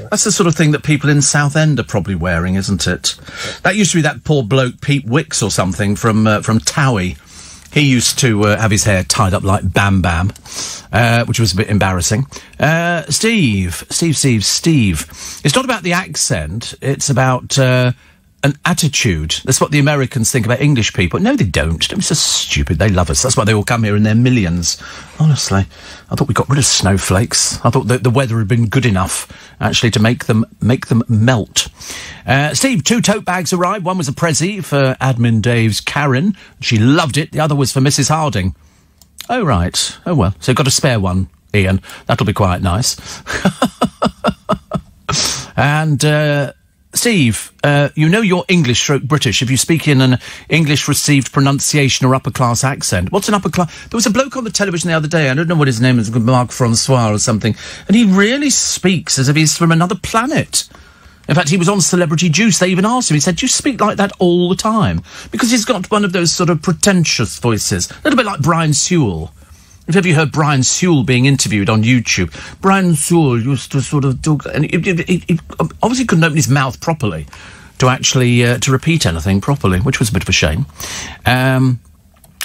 That's the sort of thing that people in Southend are probably wearing, isn't it? That used to be that poor bloke, Pete Wicks or something, from Towie. He used to have his hair tied up like Bam Bam, which was a bit embarrassing. Steve. It's not about the accent, it's about, an attitude. That's what the Americans think about English people. No, they don't. They're so stupid. They love us. That's why they all come here in their millions. Honestly, I thought we got rid of snowflakes. I thought that the weather had been good enough, actually, to make them melt. Steve, 2 tote bags arrived. One was a Prezi for Admin Dave's Karen. She loved it. The other was for Mrs. Harding. Oh, right. Oh, well. So got a spare one, Ian. That'll be quite nice. And, Steve, you know you're English stroke British if you speak in an English-received pronunciation or upper-class accent. What's an upper-class? There was a bloke on the television the other day, I don't know what his name is, Marc Francois or something, and he really speaks as if he's from another planet. In fact, he was on Celebrity Juice. They even asked him, he said, do you speak like that all the time? Because he's got one of those sort of pretentious voices, a little bit like Brian Sewell. Have you heard Brian Sewell being interviewed on YouTube? Brian Sewell used to sort of talk, and he obviously couldn't open his mouth properly to actually to repeat anything properly, which was a bit of a shame. A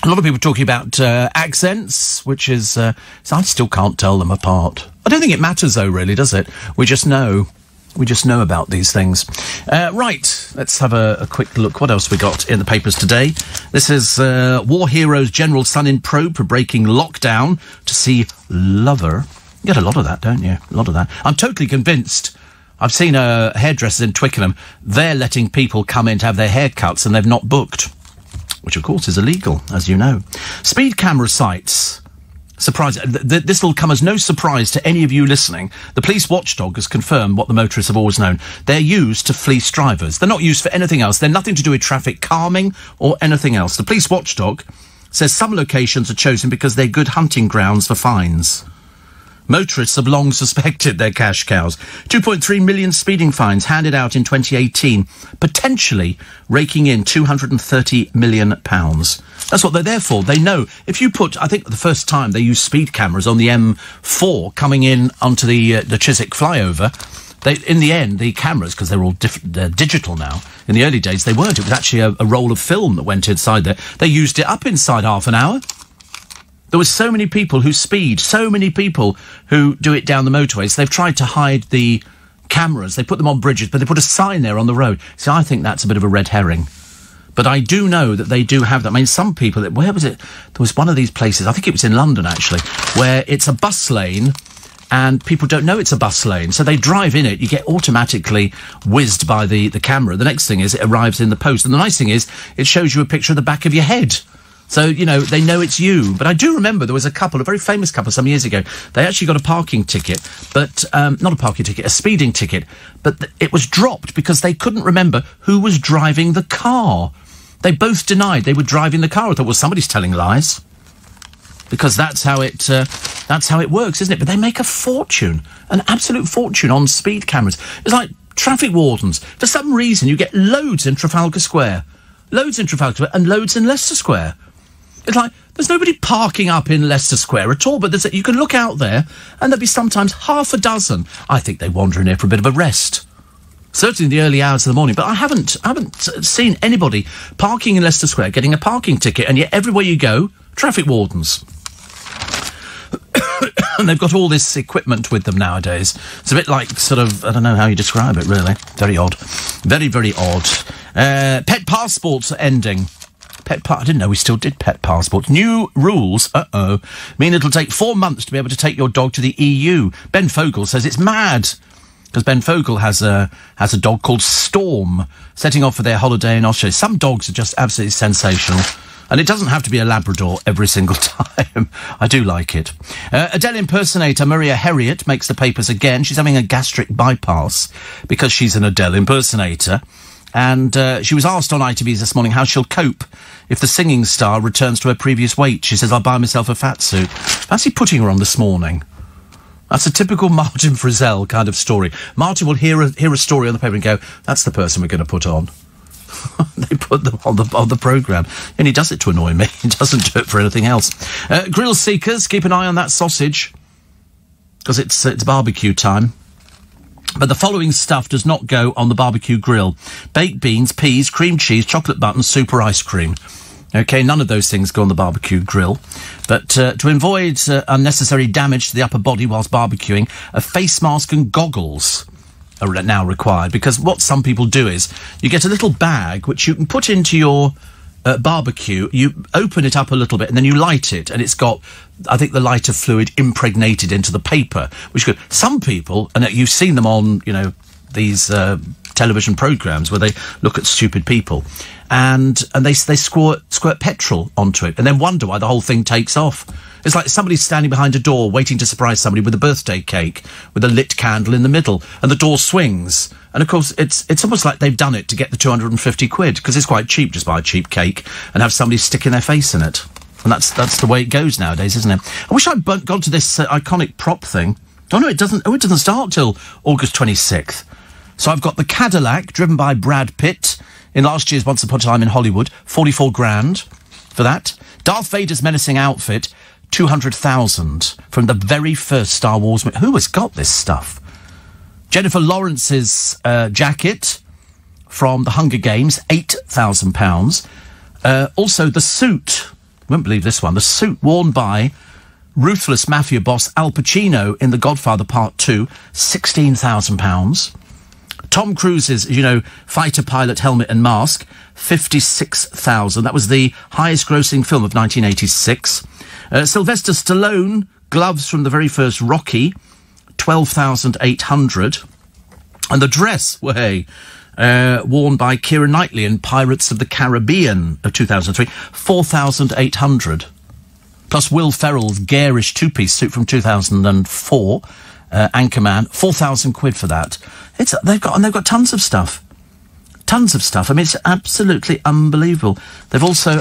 lot of people talking about accents, which is so I still can't tell them apart. I don't think it matters though, really, does it? We just know. We just know about these things. Right, let's have a quick look. What else we got in the papers today? This is War Heroes General Sun in probe for breaking lockdown to see lover. You get a lot of that, don't you? A lot of that. I'm totally convinced. I've seen hairdressers in Twickenham. They're letting people come in to have their haircuts and they've not booked, which of course is illegal, as you know. Speed camera sites. Surprise! This will come as no surprise to any of you listening. The police watchdog has confirmed what the motorists have always known. They're used to fleece drivers. They're not used for anything else. They're nothing to do with traffic calming or anything else. The police watchdog says some locations are chosen because they're good hunting grounds for fines. Motorists have long suspected they're cash cows. 2.3 million speeding fines handed out in 2018, potentially raking in £230 million. That's what they're there for. They know. If you put, I think the first time they used speed cameras on the M4 coming in onto the Chiswick flyover, in the end, the cameras, because they're all they're digital now, in the early days they weren't. It was actually a roll of film that went inside there. They used it up inside half an hour. There were so many people who speed, so many people who do it down the motorways. They've tried to hide the cameras. They put them on bridges, but they put a sign there on the road. So I think that's a bit of a red herring. But I do know that they do have that. I mean, some people, where was it? There was one of these places, I think it was in London actually, where it's a bus lane and people don't know it's a bus lane. So they drive in it, you get automatically whizzed by the camera. The next thing is it arrives in the post. And the nice thing is it shows you a picture of the back of your head. So, you know, they know it's you. But I do remember there was a couple, a very famous couple some years ago. They actually got a parking ticket, but, not a parking ticket, a speeding ticket. But it was dropped because they couldn't remember who was driving the car. They both denied they were driving the car. I thought, well, somebody's telling lies. Because that's how it works, isn't it? But they make a fortune, an absolute fortune on speed cameras. It's like traffic wardens. For some reason, you get loads in Trafalgar Square. Loads in Trafalgar Square and loads in Leicester Square. It's like, there's nobody parking up in Leicester Square at all, but you can look out there, and there'll be sometimes half a dozen. I think they wander in here for a bit of a rest. Certainly in the early hours of the morning, but I haven't seen anybody parking in Leicester Square getting a parking ticket, and yet everywhere you go, traffic wardens. And they've got all this equipment with them nowadays. It's a bit like sort of, I don't know how you describe it, really. Very odd. Very, very odd. Pet passports are ending. I didn't know we still did pet passports. New rules, mean it'll take 4 months to be able to take your dog to the EU. Ben Fogle says it's mad. Because Ben Fogle has a dog called Storm, setting off for their holiday in Australia. Some dogs are just absolutely sensational. And it doesn't have to be a Labrador every single time. I do like it. Adele impersonator Maria Herriot makes the papers again. She's having a gastric bypass because she's an Adele impersonator. And she was asked on ITV this morning how she'll cope if the singing star returns to her previous weight. She says, I'll buy myself a fat suit. Fancy putting her on this morning. That's a typical Martin Frizzell kind of story. Martin will hear a story on the paper and go, that's the person we're going to put on. They put them on the programme. And he does it to annoy me. He doesn't do it for anything else. Grill seekers, keep an eye on that sausage. Because it's barbecue time. But the following stuff does not go on the barbecue grill. Baked beans, peas, cream cheese, chocolate buttons, super ice cream. OK, none of those things go on the barbecue grill. But to avoid unnecessary damage to the upper body whilst barbecuing, a face mask and goggles are now required. Because what some people do is you get a little bag which you can put into your barbecue, you open it up a little bit and then you light it, and it's got, I think, the lighter fluid impregnated into the paper, which could, some people, and you've seen them on, these television programmes where they look at stupid people and they squirt petrol onto it and then wonder why the whole thing takes off. It's like somebody's standing behind a door waiting to surprise somebody with a birthday cake with a lit candle in the middle, and the door swings. And, of course, it's almost like they've done it to get the 250 quid, because it's quite cheap. Just buy a cheap cake and have somebody sticking their face in it. And that's the way it goes nowadays, isn't it? I wish I'd gone to this iconic prop thing. Oh, no, it doesn't start till August 26th. So I've got the Cadillac, driven by Brad Pitt, in last year's Once Upon a Time in Hollywood, 44 grand for that. Darth Vader's menacing outfit, 200,000 from the very first Star Wars movie. Who has got this stuff? Jennifer Lawrence's jacket from The Hunger Games, £8,000. Also, the suit, you won't believe this one, the suit worn by ruthless mafia boss Al Pacino in The Godfather Part 2, £16,000. Tom Cruise's, fighter pilot helmet and mask, $56,000. That was the highest grossing film of 1986. Sylvester Stallone, gloves from the very first Rocky, $12,800. And the dress, worn by Keira Knightley in Pirates of the Caribbean of 2003, $4,800. Plus Will Ferrell's garish two-piece suit from 2004, Anchorman, 4,000 quid for that. They've got tons of stuff. Tons of stuff. I mean, it's absolutely unbelievable. They've also,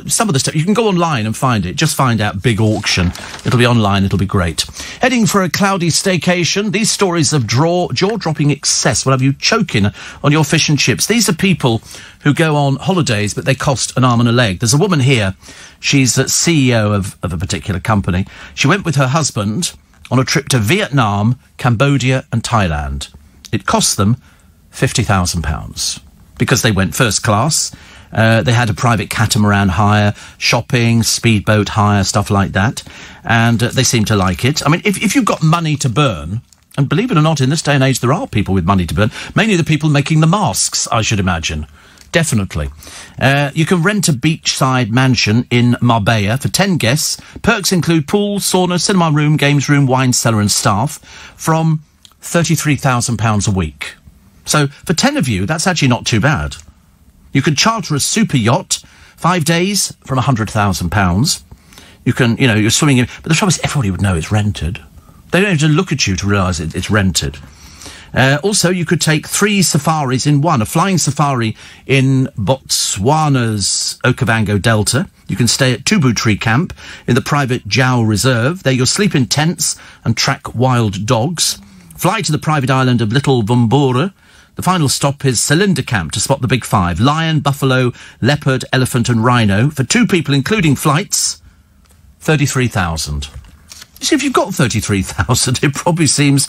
some of the stuff, you can go online and find it. Just find out Big Auction. It'll be online, it'll be great. Heading for a cloudy staycation. These stories of jaw-dropping excess will have you choking on your fish and chips. These are people who go on holidays, but they cost an arm and a leg. There's a woman here. She's the CEO of a particular company. She went with her husband on a trip to Vietnam, Cambodia and Thailand. It cost them £50,000 because they went first class. They had a private catamaran hire, shopping, speedboat hire, stuff like that. And they seem to like it. I mean, if you've got money to burn, and believe it or not, in this day and age, there are people with money to burn, mainly the people making the masks, I should imagine. Definitely. You can rent a beachside mansion in Marbella for 10 guests. Perks include pool, sauna, cinema room, games room, wine cellar and staff from £33,000 a week. So for 10 of you, that's actually not too bad. You can charter a super yacht, 5 days from £100,000. You can, you're swimming in, but the trouble is everybody would know it's rented. They don't have to look at you to realise it's rented. Also, you could take 3 safaris in one. A flying safari in Botswana's Okavango Delta. You can stay at Tubu Tree Camp in the private Jau Reserve. There you'll sleep in tents and track wild dogs. Fly to the private island of Little Vumbura. The final stop is Cylinder Camp to spot the big five. Lion, buffalo, leopard, elephant and rhino. For 2 people, including flights, 33,000. You see, if you've got 33,000, it probably seems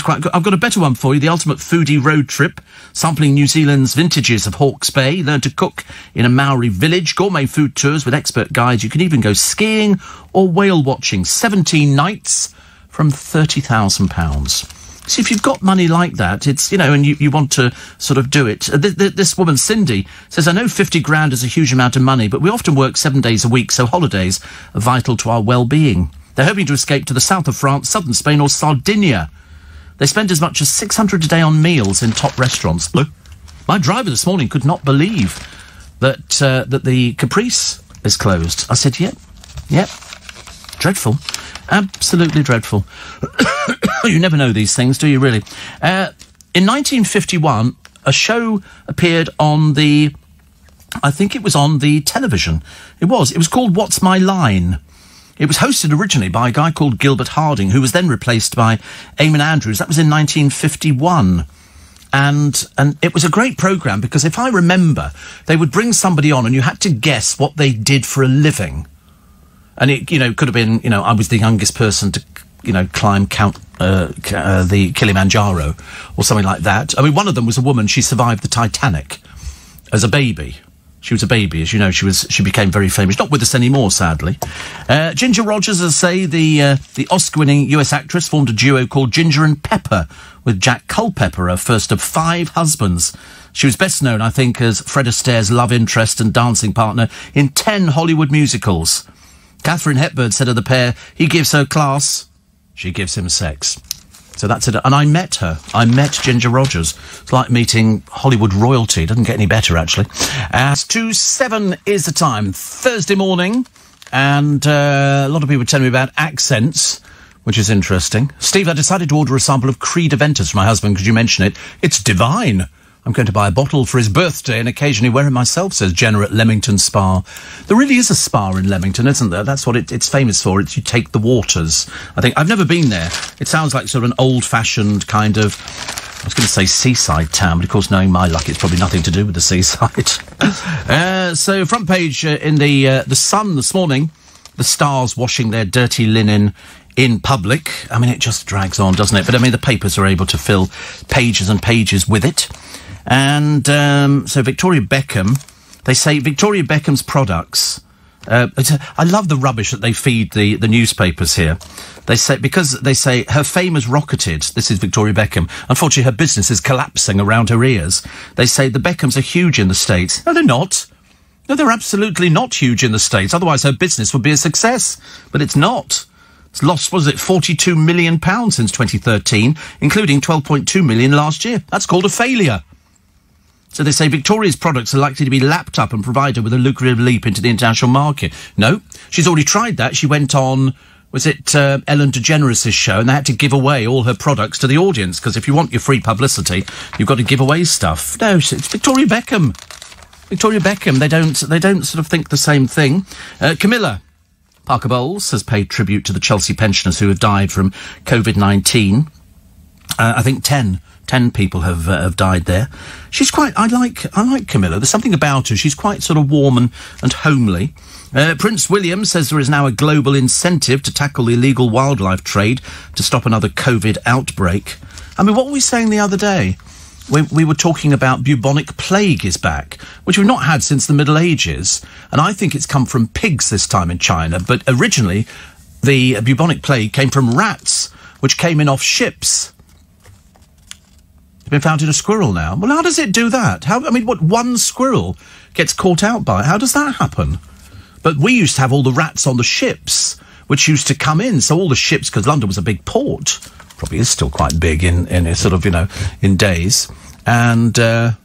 quite good. I've got a better one for you. The ultimate foodie road trip, sampling New Zealand's vintages of Hawke's Bay. Learn to cook in a Maori village. Gourmet food tours with expert guides. You can even go skiing or whale watching. 17 nights from £30,000. See, if you've got money like that, it's, you know, and you want to sort of do it. This woman, Cindy, says, I know 50 grand is a huge amount of money, but we often work 7 days a week, so holidays are vital to our well-being. They're hoping to escape to the south of France, southern Spain or Sardinia. They spend as much as 600 a day on meals in top restaurants. Look, my driver this morning could not believe that the Caprice is closed. I said, yep. Dreadful. Absolutely dreadful. You never know these things, do you, really? In 1951, a show appeared on I think it was on the television. It was called What's My Line? It was hosted originally by a guy called Gilbert Harding, who was then replaced by Eamon Andrews. That was in 1951. And it was a great programme because if I remember, they would bring somebody on and you had to guess what they did for a living. And it, you know, could have been, you know, I was the youngest person to, you know, climb the Kilimanjaro or something like that. I mean, one of them was a woman. She survived the Titanic as a baby. She was a baby, as you know. She became very famous. Not with us anymore, sadly. Ginger Rogers, as I say, the Oscar-winning US actress, formed a duo called Ginger and Pepper with Jack Culpepper, her first of 5 husbands. She was best known, I think, as Fred Astaire's love interest and dancing partner in 10 Hollywood musicals. Katharine Hepburn said of the pair, he gives her class, she gives him sex. So that's it. And I met her. I met Ginger Rogers. It's like meeting Hollywood royalty. It doesn't get any better, actually. 2:07 is the time. Thursday morning. And a lot of people telling me about accents, which is interesting. Steve, I decided to order a sample of Creed Aventus for my husband because you mentioned it. It's divine. I'm going to buy a bottle for his birthday and occasionally wear it myself, says Jenna at Leamington Spa. There really is a spa in Leamington, isn't there? That's what it's famous for. It's you take the waters. I think I've never been there. It sounds like sort of an old-fashioned kind of, I was going to say seaside town, but of course, knowing my luck, it's probably nothing to do with the seaside. So front page in the Sun this morning, the stars washing their dirty linen in public. I mean, it just drags on, doesn't it? But I mean, the papers are able to fill pages and pages with it. And so Victoria Beckham, they say Victoria Beckham's products, I love the rubbish that they feed the newspapers here. They say her fame has rocketed. This is Victoria Beckham. Unfortunately, her business is collapsing around her ears. They say the Beckhams are huge in the States. No, they're not. No, they're absolutely not huge in the States. Otherwise, her business would be a success. But it's not. It's lost, was it, £42 million since 2013, including £12.2 million last year. That's called a failure. So they say Victoria's products are likely to be lapped up and provide her with a lucrative leap into the international market. No, she's already tried that. She went on, was it Ellen DeGeneres' show, and they had to give away all her products to the audience, because if you want your free publicity, you've got to give away stuff. No, it's Victoria Beckham. Victoria Beckham, they don't sort of think the same thing. Camilla Parker Bowles has paid tribute to the Chelsea pensioners who have died from COVID-19. I think 10 people have died there. She's quite, I like Camilla. There's something about her. She's quite sort of warm and homely. Prince William says there is now a global incentive to tackle the illegal wildlife trade to stop another COVID outbreak. I mean, what were we saying the other day? We were talking about bubonic plague is back, which we've not had since the Middle Ages. And I think it's come from pigs this time in China. But originally, the bubonic plague came from rats, which came in off ships. It's been found in a squirrel now. Well, how does it do that? What one squirrel gets caught out by it? How does that happen? But we used to have all the rats on the ships, which used to come in. So all the ships, because London was a big port, probably is still quite big in sort of, in days. And so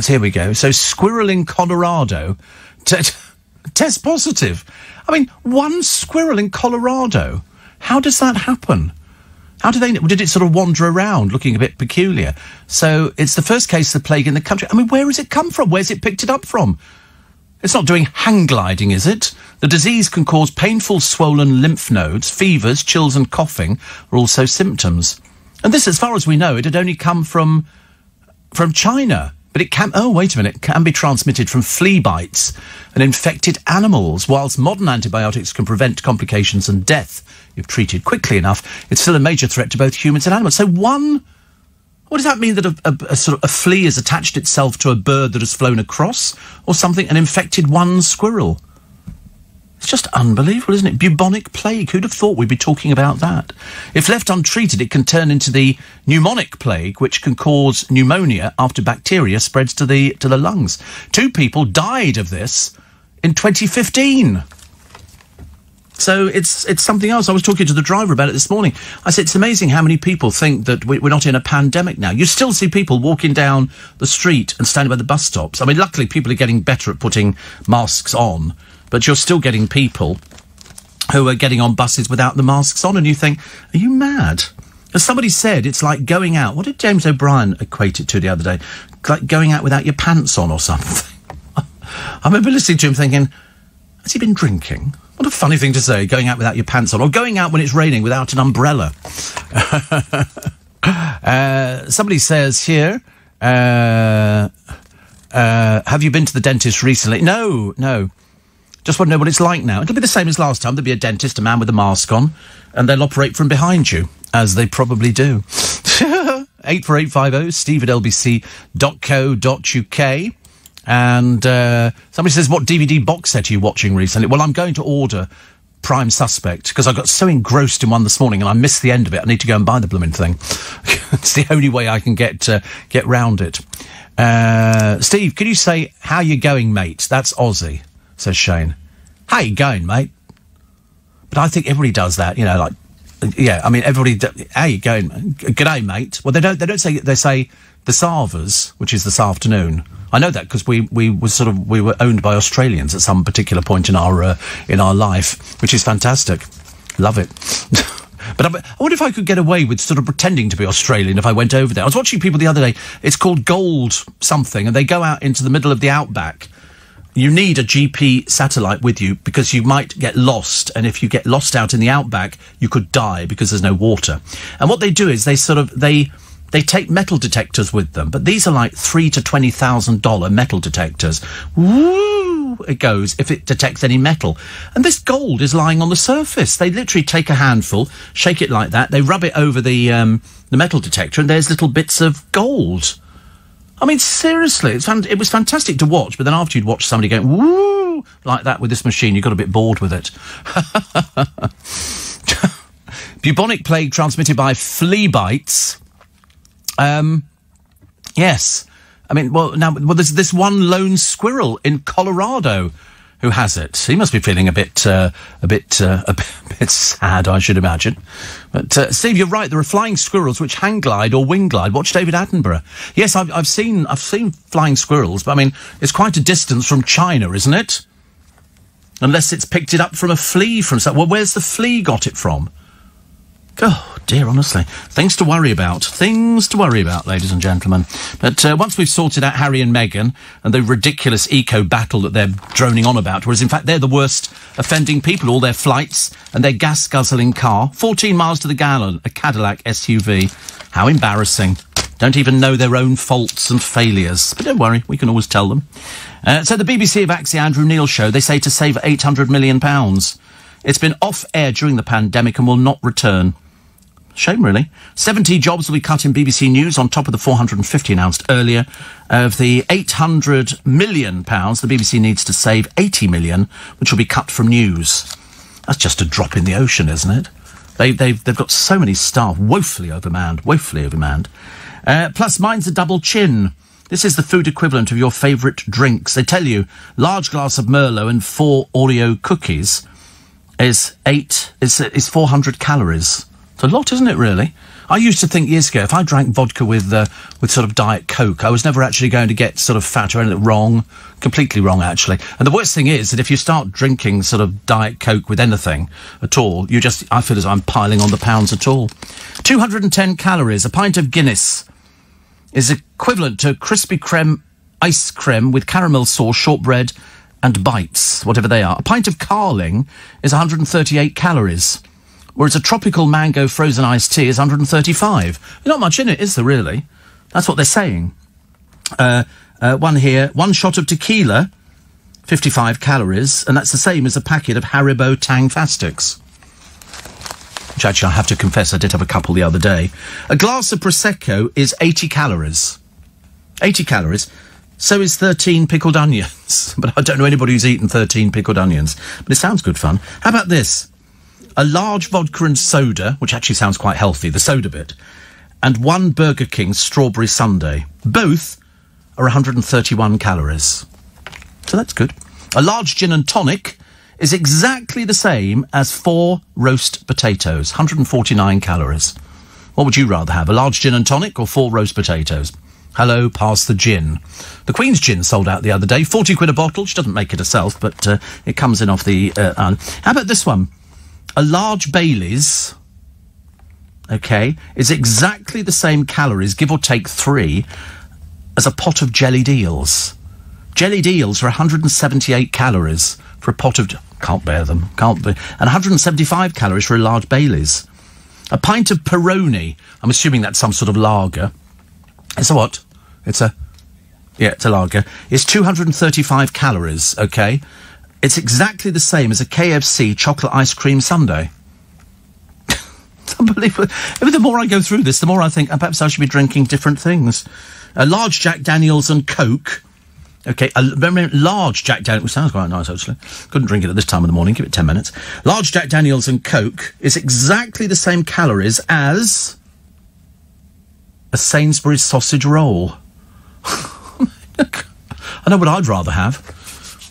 here we go. So squirrel in Colorado test positive. I mean, one squirrel in Colorado. How does that happen? How did it sort of wander around looking a bit peculiar? So it's the first case of the plague in the country. I mean, where has it come from? Where's it picked it up from? It's not doing hang gliding, is it? The disease can cause painful swollen lymph nodes, fevers, chills and coughing are also symptoms. And this, as far as we know, it had only come from China. But it can... Oh, wait a minute. It can be transmitted from flea bites and infected animals. Whilst modern antibiotics can prevent complications and death if treated quickly enough, it's still a major threat to both humans and animals. So one... What does that mean, that a sort of a flea has attached itself to a bird that has flown across or something and infected one squirrel? It's just unbelievable, isn't it? Bubonic plague. Who'd have thought we'd be talking about that? If left untreated, it can turn into the pneumonic plague, which can cause pneumonia after bacteria spreads to the lungs. 2 people died of this in 2015. So it's something else. I was talking to the driver about it this morning. I said, it's amazing how many people think that we're not in a pandemic now. You still see people walking down the street and standing by the bus stops. I mean, luckily people are getting better at putting masks on, but you're still getting people who are getting on buses without the masks on, and you think, are you mad? As somebody said, it's like going out. What did James O'Brien equate it to the other day? Like going out without your pants on or something. I remember listening to him thinking, has he been drinking? What a funny thing to say, going out without your pants on, or going out when it's raining without an umbrella. Somebody says here, have you been to the dentist recently? No. Just want to know what it's like now. It'll be the same as last time. There'll be a dentist, a man with a mask on, and they'll operate from behind you, as they probably do. 84850, steve@lbc.co.uk. And somebody says, what DVD box set are you watching recently? Well, I'm going to order Prime Suspect, because I got so engrossed in one this morning and I missed the end of it. I need to go and buy the blooming thing. It's the only way I can get round it. Steve, could you say, how you going, mate? That's Aussie, says Shane. How you going, mate? But I think everybody does that, you know, like, yeah, I mean, everybody, how you going? G'day, mate. Well, they don't say, they say the Savers, which is this afternoon. I know that because we were owned by Australians at some particular point in our life, which is fantastic. Love it. But I wonder if I could get away with sort of pretending to be Australian if I went over there. I was watching people the other day. It's called Gold something, and they go out into the middle of the outback. You need a GP satellite with you because you might get lost, and if you get lost out in the outback, you could die because there's no water. And what they do is they take metal detectors with them, but these are like $3,000 to $20,000 metal detectors. Woo! It goes if it detects any metal. And this gold is lying on the surface. They literally take a handful, shake it like that, they rub it over the metal detector, and there's little bits of gold. I mean, seriously, it was fantastic to watch, but then after you'd watch somebody going, woo, like that with this machine, you got a bit bored with it. Bubonic plague transmitted by flea bites. Yes. I mean, there's this one lone squirrel in Colorado who has it. He must be feeling a bit sad, I should imagine. But, Steve, you're right. There are flying squirrels which hang glide or wing glide. Watch David Attenborough. Yes, I've seen flying squirrels, but I mean, it's quite a distance from China, isn't it? Unless it's picked it up from a flea from somewhere. Well, where's the flea got it from? Oh, dear, honestly. Things to worry about, ladies and gentlemen. But once we've sorted out Harry and Meghan and the ridiculous eco-battle that they're droning on about, whereas, in fact, they're the worst offending people, all their flights and their gas-guzzling car, 14 miles to the gallon, a Cadillac SUV. How embarrassing. Don't even know their own faults and failures. But don't worry, we can always tell them. So the BBC have axed the Andrew Neil show, they say, to save £800 million. It's been off-air during the pandemic and will not return. Shame, really. 70 jobs will be cut in BBC News on top of the 450 announced earlier. Of the £800 million, the BBC needs to save 80 million, which will be cut from news. That's just a drop in the ocean, isn't it? They've got so many staff, woefully overmanned. Plus, mine's a double chin. This is the food equivalent of your favourite drinks. They tell you, large glass of Merlot and 4 Oreo cookies is 400 calories. It's a lot, isn't it, really? I used to think years ago, if I drank vodka with sort of Diet Coke, I was never actually going to get sort of fat or anything wrong. Completely wrong, actually. And the worst thing is that if you start drinking sort of Diet Coke with anything at all, I feel as I'm piling on the pounds at all. 210 calories. A pint of Guinness is equivalent to Krispy Kreme ice cream with caramel sauce, shortbread and bites, whatever they are. A pint of Carling is 138 calories. whereas a tropical mango frozen iced tea is 135. Not much in it, is there, really? That's what they're saying. One here, 1 shot of tequila, 55 calories, and that's the same as a packet of Haribo Tang Fastics. Which actually, I have to confess, I did have a couple the other day. A glass of Prosecco is 80 calories. 80 calories. So is 13 pickled onions. But I don't know anybody who's eaten 13 pickled onions. But it sounds good fun. How about this? A large vodka and soda, which actually sounds quite healthy, the soda bit, and 1 Burger King strawberry sundae. Both are 131 calories. So that's good. A large gin and tonic is exactly the same as 4 roast potatoes, 149 calories. What would you rather have, a large gin and tonic or 4 roast potatoes? Hello, pass the gin. The Queen's gin sold out the other day, 40 quid a bottle. She doesn't make it herself, but it comes in off the... How about this one? A large Baileys, okay, is exactly the same calories, give or take 3, as a pot of jellied eels. Jellied eels are 178 calories for a pot of... Can't bear them. Can't be. And 175 calories for a large Baileys. A pint of Peroni, I'm assuming that's some sort of lager. It's a what? It's a lager. It's 235 calories, okay? It's exactly the same as a KFC chocolate ice cream sundae. It's unbelievable. The more I go through this, the more I think perhaps I should be drinking different things. A large Jack Daniels and Coke... Okay, a very large Jack Daniels, which sounds quite nice, actually. Couldn't drink it at this time of the morning, give it 10 minutes. Large Jack Daniels and Coke is exactly the same calories as a Sainsbury's sausage roll. I know what I'd rather have.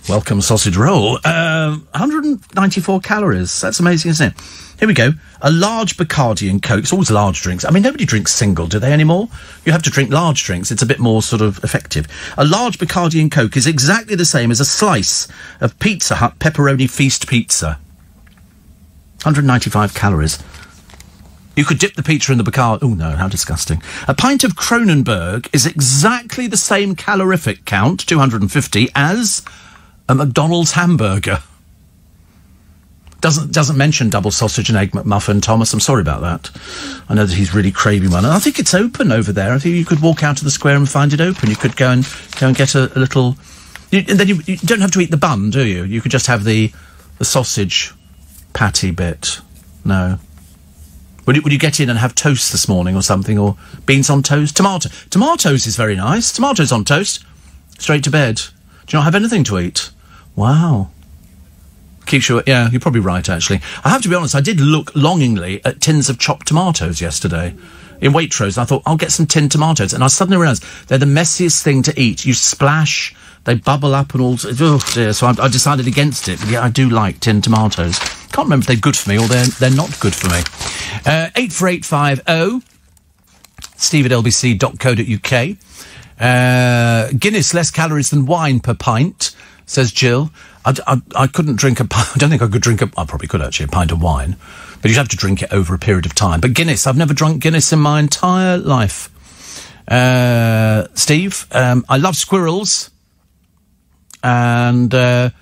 Welcome sausage roll. 194 calories. That's amazing, isn't it? Here we go. A large Bacardi and Coke. It's always large drinks. I mean, nobody drinks single, do they, anymore? You have to drink large drinks. It's a bit more sort of effective. A large Bacardi and Coke is exactly the same as a slice of Pizza Hut pepperoni feast pizza. 195 calories. You could dip the pizza in the Bacardi... Oh, no, how disgusting. A pint of Kronenberg is exactly the same calorific count, 250, as a McDonald's hamburger. Doesn't mention double sausage and egg McMuffin, Thomas. I'm sorry about that. I know that he's really craving one. And I think it's open over there. I think you could walk out to the square and find it open. You could go and get a little... and then you don't have to eat the bun, do you? You could just have the sausage patty bit. No. Would you get in and have toast this morning or something? Or beans on toast? Tomatoes is very nice. Tomatoes on toast. Straight to bed. Do you not have anything to eat? Wow. Keeps you... Yeah, you're probably right, actually. I have to be honest, I did look longingly at tins of chopped tomatoes yesterday in Waitrose. I thought, I'll get some tinned tomatoes. And I suddenly realised they're the messiest thing to eat. You splash, they bubble up and all... Oh, dear. So I decided against it. But yeah, I do like tinned tomatoes. Can't remember if they're good for me or they're not good for me. 84850 steve@lbc.co.uk. Guinness, less calories than wine per pint, says Jill. I couldn't drink a pint. I don't think I could drink I probably could, actually, a pint of wine. But you'd have to drink it over a period of time. But Guinness, I've never drunk Guinness in my entire life. Steve, I love squirrels. And I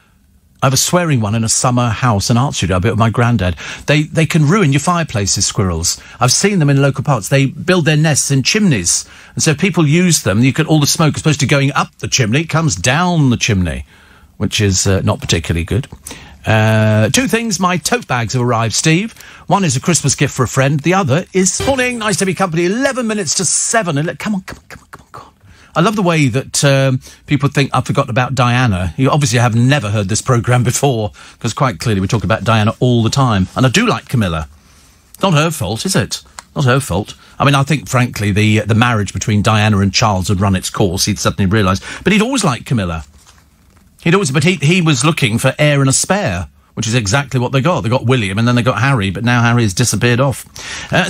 have a swearing one in a summer house, an art studio I built with my granddad. They can ruin your fireplaces, squirrels. I've seen them in local parks. They build their nests in chimneys. And so if people use them, all the smoke, as opposed to going up the chimney, it comes down the chimney, which is not particularly good. 2 things. My tote bags have arrived, Steve. One is a Christmas gift for a friend. The other is... Morning, nice to be company. 11 minutes to 7. Come on. I love the way that people think I've forgotten about Diana. You obviously have never heard this programme before, because quite clearly we talk about Diana all the time. And I do like Camilla. It's not her fault, is it? Not her fault. I mean, I think, frankly, the marriage between Diana and Charles had run its course. He'd suddenly realised. But he'd always liked Camilla. But he was looking for heir and a spare, which is exactly what they got. They got William and then they got Harry, but now Harry has disappeared off.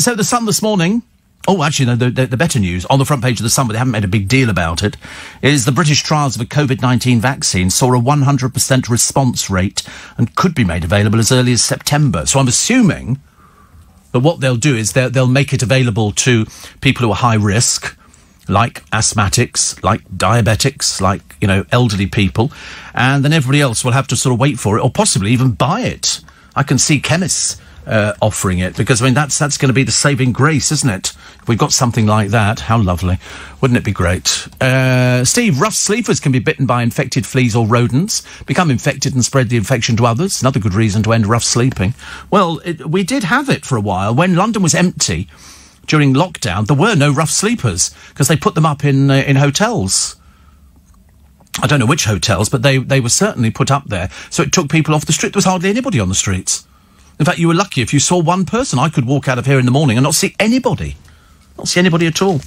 So the Sun this morning... Oh, actually, no, the better news, on the front page of the Sun, but they haven't made a big deal about it, is the British trials of a COVID-19 vaccine saw a 100% response rate and could be made available as early as September. So I'm assuming that what they'll do is they'll make it available to people who are high risk, like asthmatics, like diabetics, like, elderly people, and then everybody else will have to sort of wait for it or possibly even buy it. I can see chemists offering it, because, I mean, that's going to be the saving grace, isn't it? If we've got something like that, how lovely. Wouldn't it be great? Steve, rough sleepers can be bitten by infected fleas or rodents, become infected and spread the infection to others. Another good reason to end rough sleeping. Well, we did have it for a while. When London was empty during lockdown, there were no rough sleepers, because they put them up in hotels. I don't know which hotels, but they were certainly put up there. So it took people off the street. There was hardly anybody on the streets. In fact, you were lucky if you saw one person. I could walk out of here in the morning and not see anybody. Not see anybody at all.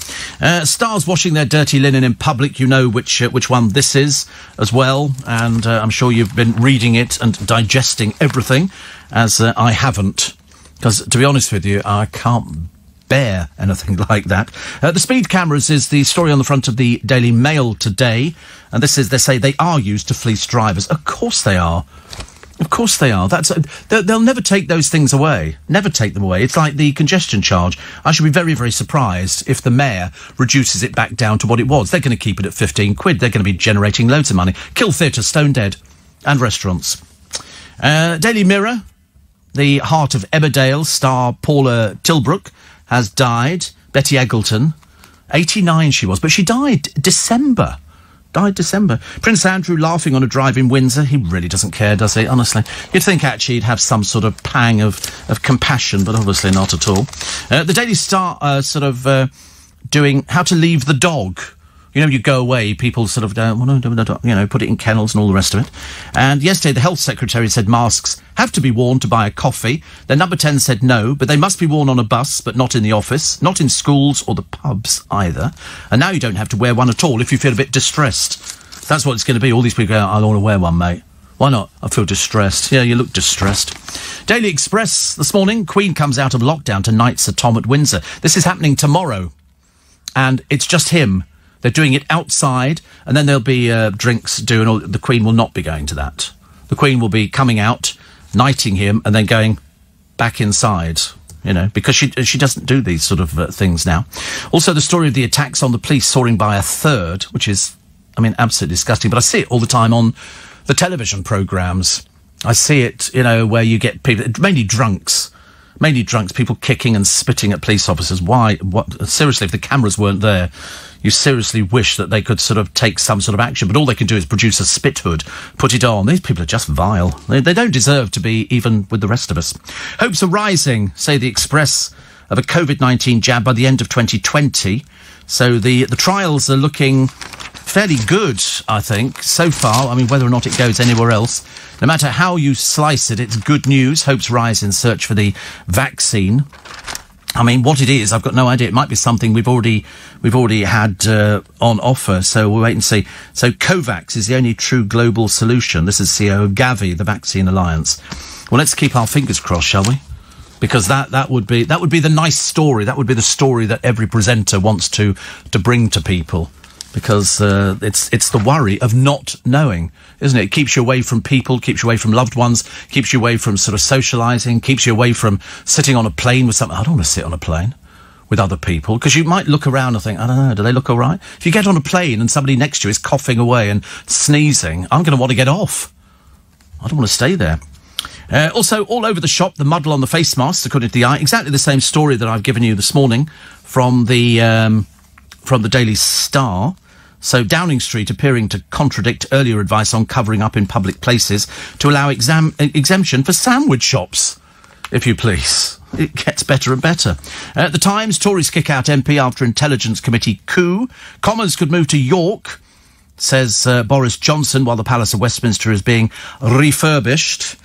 Stars washing their dirty linen in public. You know which one this is as well. And I'm sure you've been reading it and digesting everything, as I haven't. Because, to be honest with you, I can't bear anything like that. The speed cameras is the story on the front of the Daily Mail today. And this is, they say they are used to fleece drivers. Of course they are. Of course they are. They'll never take those things away. Never take them away. It's like the congestion charge. I should be very, very surprised if the mayor reduces it back down to what it was. They're going to keep it at 15 quid. They're going to be generating loads of money. Kill theatres, stone dead. And restaurants. Daily Mirror, the heart of Emmerdale star Paula Tilbrook has died. Betty Eggleton, 89 she was, but she died December. Prince Andrew laughing on a drive in Windsor. He really doesn't care, does he? Honestly. You'd think actually he'd have some sort of pang of compassion, but obviously not at all. The Daily Star doing how to leave the dog. You know, you go away, people sort of don't, put it in kennels and all the rest of it. And yesterday, the Health Secretary said masks have to be worn to buy a coffee. Then Number 10 said no, but they must be worn on a bus, but not in the office, not in schools or the pubs either. And now you don't have to wear one at all if you feel a bit distressed. That's what it's going to be. All these people go, I don't want to wear one, mate. Why not? I feel distressed. Yeah, you look distressed. Daily Express this morning, Queen comes out of lockdown to knight Sir Tom at Windsor. This is happening tomorrow. And it's just him. They're doing it outside, and then there'll be drinks doing all. The Queen will not be going to that. The Queen will be coming out, knighting him, and then going back inside, because she doesn't do these sort of things now. Also, the story of the attacks on the police soaring by a third, which is, absolutely disgusting. But I see it all the time on the television programmes. I see it, where you get people, mainly drunks, people kicking and spitting at police officers. Why? What? Seriously, if the cameras weren't there, you seriously wish that they could sort of take some sort of action, but all they can do is produce a spit hood, put it on. These people are just vile. They don't deserve to be even with the rest of us. Hopes are rising, say the Express, of a COVID-19 jab by the end of 2020. So the trials are looking fairly good, I think, so far. Whether or not it goes anywhere else, no matter how you slice it, it's good news. Hopes rise in search for the vaccine. What it is, I've got no idea. It might be something we've already had on offer, so we'll wait and see. So COVAX is the only true global solution. This is CEO of Gavi, the Vaccine Alliance. Well, let's keep our fingers crossed, shall we? Because that would be the nice story. That would be the story that every presenter wants to bring to people. Because it's the worry of not knowing, isn't it? It keeps you away from people, keeps you away from loved ones, keeps you away from sort of socialising, keeps you away from sitting on a plane with something. I don't want to sit on a plane with other people, because you might look around and think, I don't know, do they look all right? If you get on a plane and somebody next to you is coughing away and sneezing, I'm going to want to get off. I don't want to stay there. Also, all over the shop, the muddle on the face masks, according to the Eye. Exactly the same story that I've given you this morning from the Daily Star. So Downing Street appearing to contradict earlier advice on covering up in public places to allow exemption for sandwich shops, if you please. It gets better and better. At the Times, Tories kick out MP after Intelligence Committee coup. Commons could move to York, says Boris Johnson, while the Palace of Westminster is being refurbished.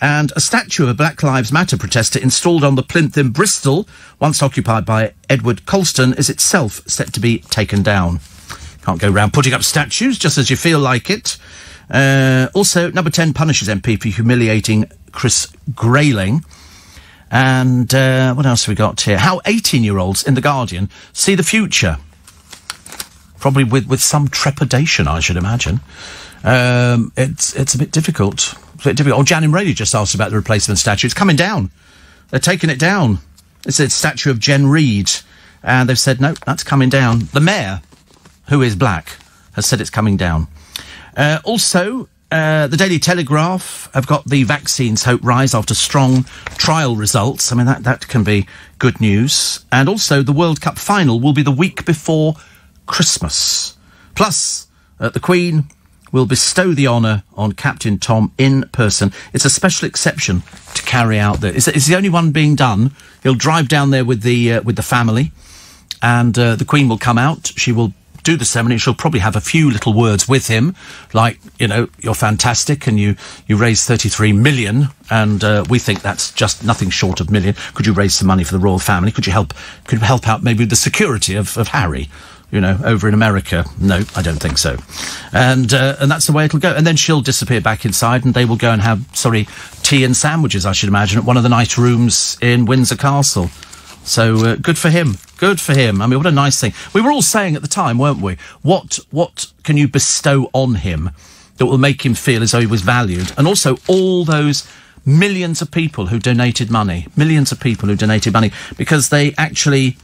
And a statue of a Black Lives Matter protester installed on the plinth in Bristol, once occupied by Edward Colston, is itself set to be taken down. Can't go round putting up statues just as you feel like it. Also, Number 10 punishes MP for humiliating Chris Grayling. And what else have we got here? How 18-year-olds in The Guardian see the future. Probably with some trepidation, I should imagine. It's a bit difficult. Oh, Jan and Rayleigh just asked about the replacement statue. It's coming down. They're taking it down. It's a statue of Jen Reid. And they've said, no, that's coming down. The mayor, who is black, has said it's coming down. Also, the Daily Telegraph have got the vaccines hope rise after strong trial results. I mean, that can be good news. And also, the World Cup final will be the week before Christmas. Plus, the Queen will bestow the honour on Captain Tom in person. It's a special exception to carry out there. It's the only one being done. He'll drive down there with the family, and the Queen will come out. She will do the ceremony. She'll probably have a few little words with him, like, you know, you're fantastic, and you raised 33 million, and we think that's just nothing short of million. Could you raise some money for the royal family? Could you help out maybe with the security of Harry? You know, over in America. No, I don't think so. And that's the way it'll go. And then she'll disappear back inside, and they will go and have, tea and sandwiches, I should imagine, at one of the nice rooms in Windsor Castle. So, good for him. Good for him. I mean, what a nice thing. We were all saying at the time, weren't we? What can you bestow on him that will make him feel as though he was valued? And also all those millions of people who donated money. Millions of people who donated money because they actually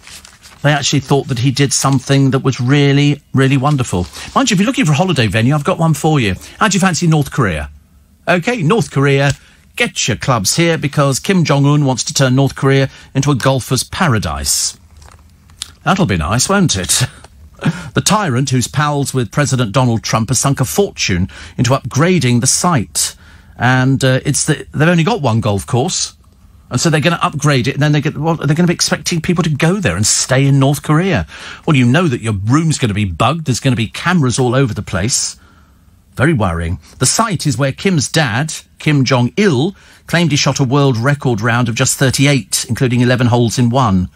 thought that he did something that was really, really wonderful. Mind you, if you're looking for a holiday venue, I've got one for you. How do you fancy North Korea? OK, North Korea, get your clubs here because Kim Jong-un wants to turn North Korea into a golfer's paradise. That'll be nice, won't it? The tyrant, who's pals with President Donald Trump, has sunk a fortune into upgrading the site. And they've only got one golf course. And so they're going to upgrade it, and then they're going to be expecting people to go there and stay in North Korea. Well, you know that your room's going to be bugged. There's going to be cameras all over the place. Very worrying. The site is where Kim's dad, Kim Jong-il, claimed he shot a world record round of just 38, including 11 holes in one.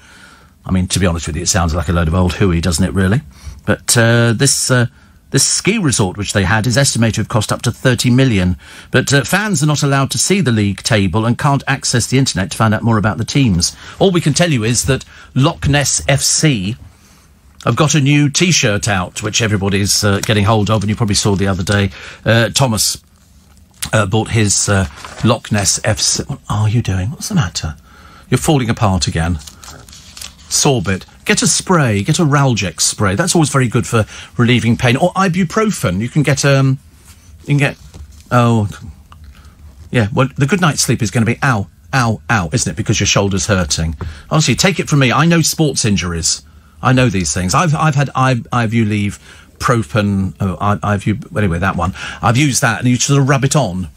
I mean, to be honest with you, it sounds like a load of old hooey, doesn't it, really? But this ski resort, which they had, is estimated to have cost up to 30 million. But fans are not allowed to see the league table and can't access the internet to find out more about the teams. All we can tell you is that Loch Ness FC have got a new T-shirt out, which everybody's getting hold of, and you probably saw the other day. Thomas bought his Loch Ness FC. What are you doing? What's the matter? You're falling apart again. Sorbet. Get a spray. Get a Ralgex spray. That's always very good for relieving pain. Or ibuprofen. You can get, yeah, well, the good night's sleep is going to be ow, ow, ow, isn't it? Because your shoulder's hurting. Honestly, take it from me. I know sports injuries. I know these things. I've had Ivuleve, Propen, anyway, that one. I've used that, and you sort of rub it on.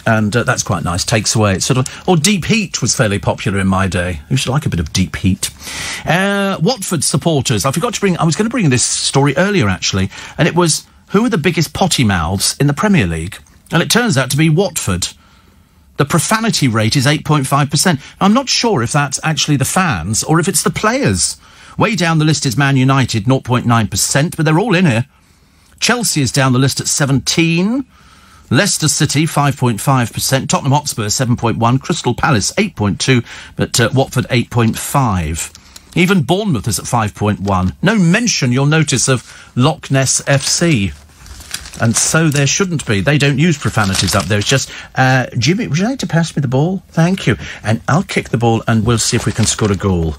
And that's quite nice. Takes away. It's sort of, or deep heat was fairly popular in my day. You should like a bit of deep heat. Watford supporters. I was going to bring this story earlier, actually. And it was, who are the biggest potty mouths in the Premier League? And it turns out to be Watford. The profanity rate is 8.5%. I'm not sure if that's actually the fans or if it's the players. Way down the list is Man United, 0.9%, but they're all in here. Chelsea is down the list at 17%. Leicester City, 5.5%. Tottenham Hotspur, 7.1%. Crystal Palace, 8.2%. But Watford, 8.5%. Even Bournemouth is at 5.1%. No mention, you'll notice, of Loch Ness FC. And so there shouldn't be. They don't use profanities up there. It's just, Jimmy, would you like to pass me the ball? Thank you. And I'll kick the ball and we'll see if we can score a goal.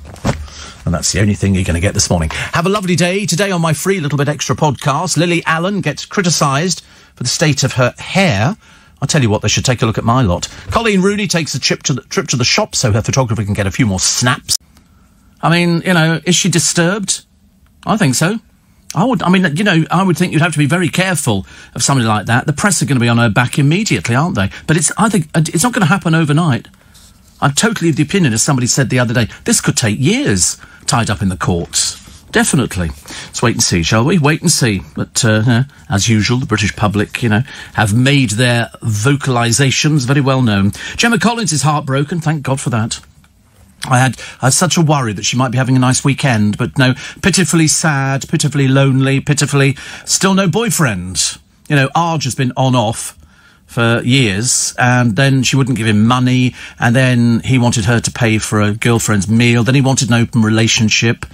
And that's the only thing you're going to get this morning. Have a lovely day. Today on my free little bit extra podcast, Lily Allen gets criticised for the state of her hair. I'll tell you what, they should take a look at my lot. Colleen Rooney takes a trip to the shop so her photographer can get a few more snaps. I mean, you know, is she disturbed? I think so. I would think you'd have to be very careful of somebody like that. The press are going to be on her back immediately, aren't they? But I think it's not going to happen overnight. I'm totally of the opinion, as somebody said the other day, this could take years tied up in the courts. Definitely. Let's wait and see, shall we? Wait and see. But, as usual, the British public, have made their vocalisations very well known. Gemma Collins is heartbroken. Thank God for that. I had such a worry that she might be having a nice weekend, but no, pitifully sad, pitifully lonely, pitifully still no boyfriend. Arj has been on-off for years, and then she wouldn't give him money, and then he wanted her to pay for a girlfriend's meal, then he wanted an open relationship,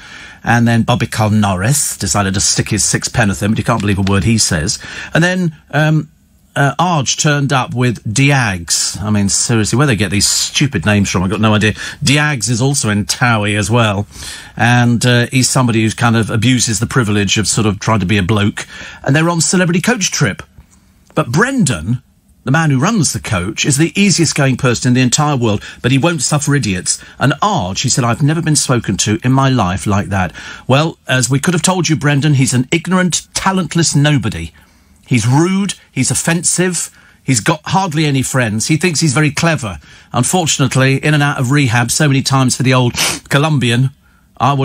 and then Bobby Carl Norris decided to stick his sixpenneth in, but you can't believe a word he says. And then Arj turned up with Diags. I mean, seriously, where they get these stupid names from, I've got no idea. Diags is also in Towie as well, and he's somebody who kind of abuses the privilege of sort of trying to be a bloke, and they're on celebrity coach trip. But Brendan, the man who runs the coach, is the easiest going person in the entire world, but he won't suffer idiots. And Arj, he said, I've never been spoken to in my life like that. Well, as we could have told you, Brendan, he's an ignorant, talentless nobody. He's rude, he's offensive, he's got hardly any friends. He thinks he's very clever. Unfortunately, in and out of rehab so many times for the old Colombian,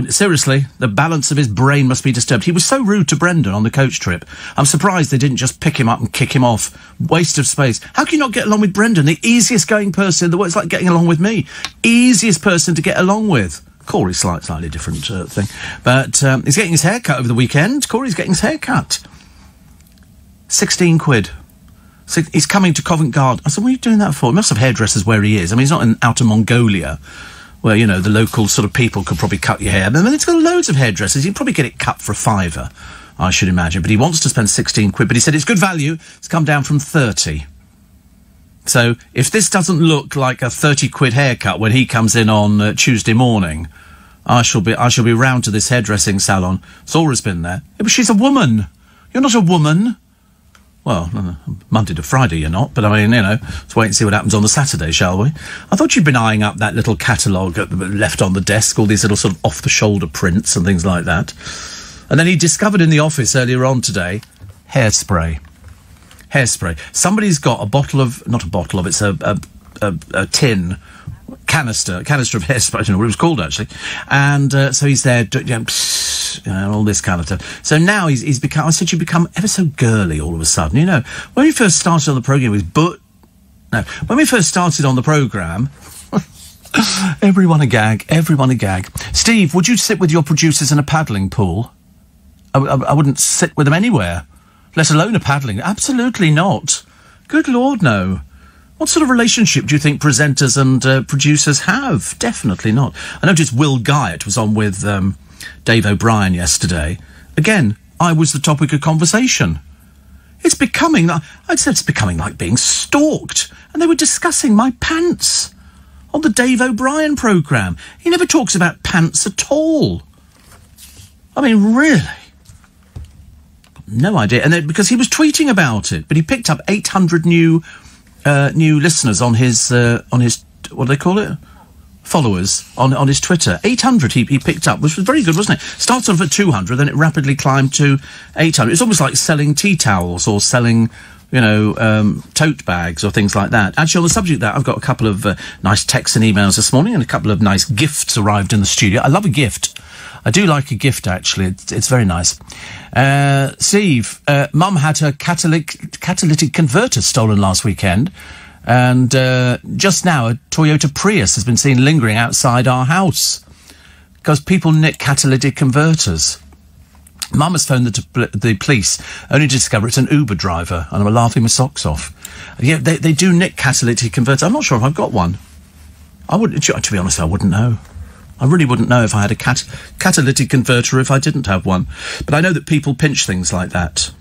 seriously, the balance of his brain must be disturbed. He was so rude to Brendan on the coach trip. I'm surprised they didn't just pick him up and kick him off. Waste of space. How can you not get along with Brendan? The easiest going person in the world. It's like getting along with me. Easiest person to get along with. Corey's slightly different thing. But he's getting his hair cut over the weekend. Corey's getting his hair cut. 16 quid. So he's coming to Covent Garden. I said, what are you doing that for? He must have hairdressers where he is. I mean, he's not in outer Mongolia, where, you know, the local sort of people could probably cut your hair. But it's got loads of hairdressers. You'd probably get it cut for a £5, I should imagine. But he wants to spend 16 quid. But he said it's good value. It's come down from 30. So if this doesn't look like a 30 quid haircut when he comes in on Tuesday morning, I shall be round to this hairdressing salon. Zora's been there. Yeah, but she's a woman. You're not a woman. Well, Monday to Friday you're not, but I mean, you know, let's wait and see what happens on the Saturday, shall we? I thought you'd been eyeing up that little catalogue left on the desk, all these little sort of off-the-shoulder prints and things like that. And then he discovered in the office earlier on today, hairspray. Hairspray. Somebody's got a bottle of, not a bottle of, it's a tin, canister of hairspray, I don't know what it was called actually. And so he's there, you know, all this kind of stuff. So now he's become, I said, you become ever so girly all of a sudden. You know, when we first started on the programme when we first started on the programme, everyone a gag. Steve, would you sit with your producers in a paddling pool? I wouldn't sit with them anywhere, let alone a paddling. Absolutely not. Good Lord, no. What sort of relationship do you think presenters and producers have? Definitely not. I noticed Will Guyatt was on with Dave O'Brien yesterday. Again, I was the topic of conversation. It's becoming like being stalked. And they were discussing my pants on the Dave O'Brien programme. He never talks about pants at all. I mean, really? No idea. And then, because he was tweeting about it, but he picked up 800 new listeners on his what do they call it? Followers on his Twitter. 800 he picked up, which was very good, wasn't it? Started off at 200, then it rapidly climbed to 800. It's almost like selling tea towels or selling, you know, tote bags or things like that. Actually, on the subject of that, I've got a couple of nice texts and emails this morning, and a couple of nice gifts arrived in the studio. I love a gift. I do like a gift, actually. It's very nice. Steve, Mum had her catalytic converter stolen last weekend. And just now, a Toyota Prius has been seen lingering outside our house because people nick catalytic converters. Mum has phoned the police, only to discover it's an Uber driver, and I'm laughing my socks off. Yeah, they do nick catalytic converters. I'm not sure if I've got one. To be honest, I wouldn't know. I really wouldn't know if I had a catalytic converter if I didn't have one. But I know that people pinch things like that.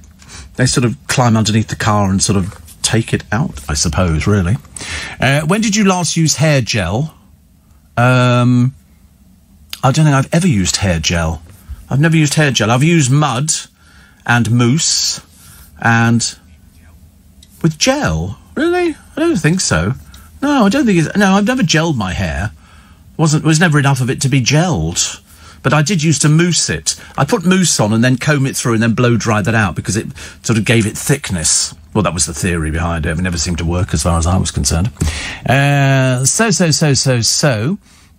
They sort of climb underneath the car and sort of take it out, I suppose, really. When did you last use hair gel? I don't think I've ever used hair gel. I've never used hair gel. I've used mud and mousse and... with gel? Really? I don't think so. No, I don't think it's... No, I've never gelled my hair. Was never enough of it to be gelled. But I did used to mousse it. I put mousse on and then comb it through and then blow dry that out because it sort of gave it thickness. Well, that was the theory behind it. It never seemed to work as far as I was concerned.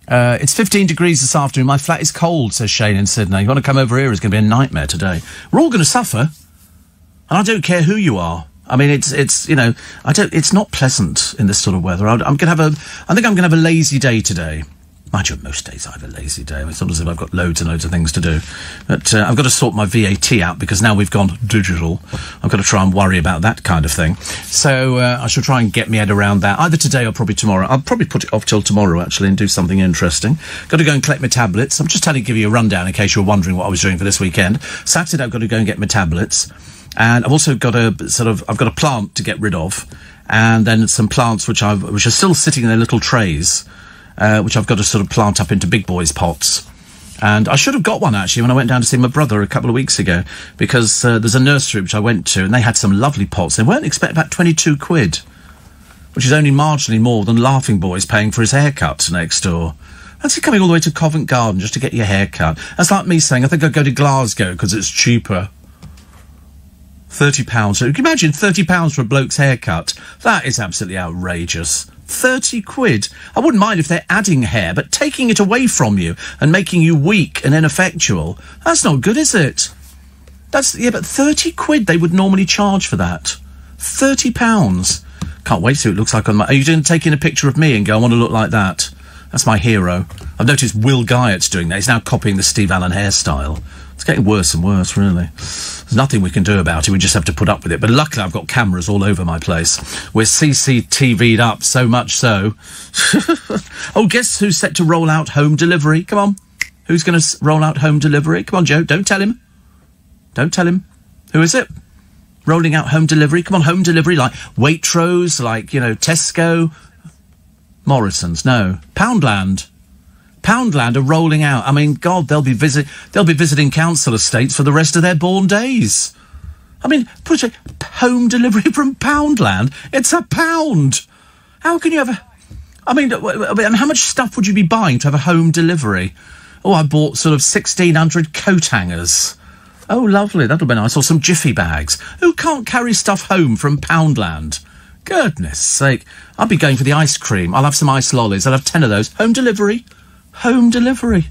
It's 15 degrees this afternoon. My flat is cold, says Shane in Sydney. You want to come over here? It's going to be a nightmare today. We're all going to suffer. And I don't care who you are. I mean, it's you know, it's not pleasant in this sort of weather. I think I'm going to have a lazy day today. Mind you, most days I have a lazy day. It's not as if I've got loads and loads of things to do. But I've got to sort my VAT out because now we've gone digital. I've got to try and worry about that kind of thing. So I shall try and get my head around that, either today or probably tomorrow. I'll probably put it off till tomorrow, actually, and do something interesting. Got to go and collect my tablets. I'm just telling you, give you a rundown in case you're wondering what I was doing for this weekend. Saturday, I've got to go and get my tablets. And I've also got I've got a plant to get rid of. And then some plants which are still sitting in their little trays. Which I've got to sort of plant up into big boys' pots. And I should have got one, actually, when I went down to see my brother a couple of weeks ago, because there's a nursery which I went to, and they had some lovely pots. They weren't expecting about 22 quid, which is only marginally more than Laughing Boy's paying for his haircut next door. That's coming all the way to Covent Garden just to get your hair cut. That's like me saying, I think I'd go to Glasgow because it's cheaper. £30. So, can you imagine £30 for a bloke's haircut? That is absolutely outrageous. 30 quid. I wouldn't mind if they're adding hair, but taking it away from you and making you weak and ineffectual, that's not good, is it? But 30 quid they would normally charge for that. £30. Can't wait to see what it looks like on my... Are you doing taking a picture of me and go, I want to look like that? That's my hero. I've noticed Will Guyot's doing that. He's now copying the Steve Allen hairstyle. It's getting worse and worse, really. There's nothing we can do about it. We just have to put up with it. But luckily, I've got cameras all over my place. We're CCTV'd up, so much so. Oh, guess who's set to roll out home delivery? Come on. Who's going to roll out home delivery? Come on, Joe. Don't tell him. Don't tell him. Who is it? Rolling out home delivery? Come on, home delivery, like Waitrose, like, Tesco. Morrison's, no. Poundland. Poundland are rolling out. I mean, God, they'll be visiting council estates for the rest of their born days. I mean, put a home delivery from Poundland. It's £1. How can you have I mean, how much stuff would you be buying to have a home delivery? Oh, I bought sort of 1,600 coat hangers. Oh, lovely. That'll be nice. Or some Jiffy bags. Who can't carry stuff home from Poundland? Goodness sake. I'll be going for the ice cream. I'll have some ice lollies. I'll have 10 of those. Home delivery. Home delivery.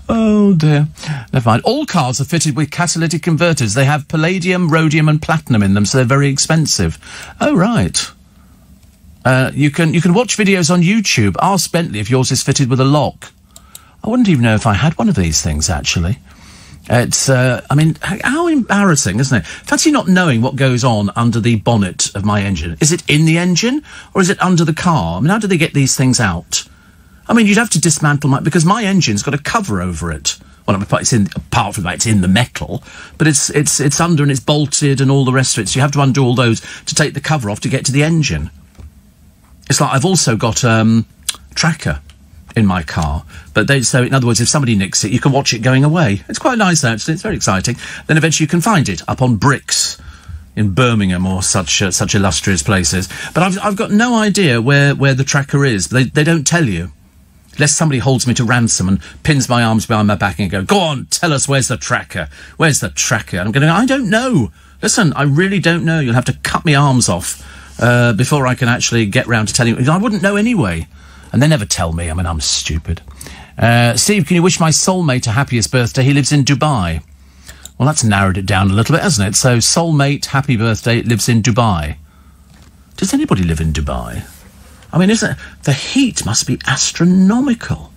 Oh, dear. Never mind. All cars are fitted with catalytic converters. They have palladium, rhodium and platinum in them, so they're very expensive. Oh, right. You can watch videos on YouTube. Ask Bentley if yours is fitted with a lock. I wouldn't even know if I had one of these things, actually. It's, I mean, how embarrassing, isn't it? Fancy not knowing what goes on under the bonnet of my engine. Is it in the engine, or is it under the car? I mean, how do they get these things out? I mean, you'd have to dismantle because my engine's got a cover over it. Well, it's apart from that, it's in the metal, but it's under and it's bolted and all the rest of it, so you have to undo all those to take the cover off to get to the engine. It's like I've also got, tracker in my car, but so in other words, if somebody nicks it, you can watch it going away. It's quite nice, actually. It's very exciting. Then eventually you can find it up on bricks in Birmingham or such illustrious places. But I've got no idea where the tracker is. They don't tell you, unless somebody holds me to ransom and pins my arms behind my back and go on, tell us, where's the tracker? Where's the tracker? And I'm going, I don't know. Listen, I really don't know. You'll have to cut my arms off before I can actually get round to telling you. I wouldn't know anyway. And they never tell me. I mean, I'm stupid. Steve, can you wish my soulmate a happiest birthday? He lives in Dubai. Well, that's narrowed it down a little bit, hasn't it? So, soulmate, happy birthday, lives in Dubai. Does anybody live in Dubai? I mean, isn't it? The heat must be astronomical.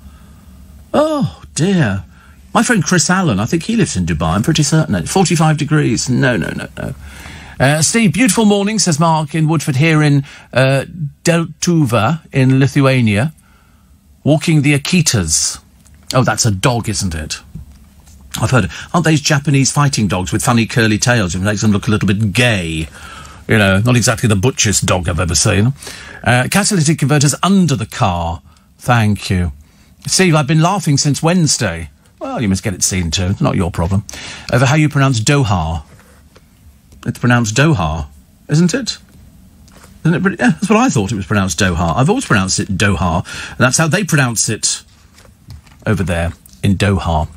Oh, dear. My friend Chris Allen, I think he lives in Dubai. I'm pretty certain. 45 degrees. No. Steve, beautiful morning, says Mark in Woodford, here in Deltuva in Lithuania. Walking the Akitas. Oh, that's a dog, isn't it? I've heard, aren't those Japanese fighting dogs with funny curly tails? It makes them look a little bit gay. Not exactly the butchest dog I've ever seen. Catalytic converters under the car. Thank you. Steve, I've been laughing since Wednesday. Well, you must get it seen too. It's not your problem. Over how you pronounce Doha. It's pronounced Doha, isn't it? Isn't it? Yeah, that's what I thought it was pronounced Doha. I've always pronounced it Doha, and that's how they pronounce it over there in Doha.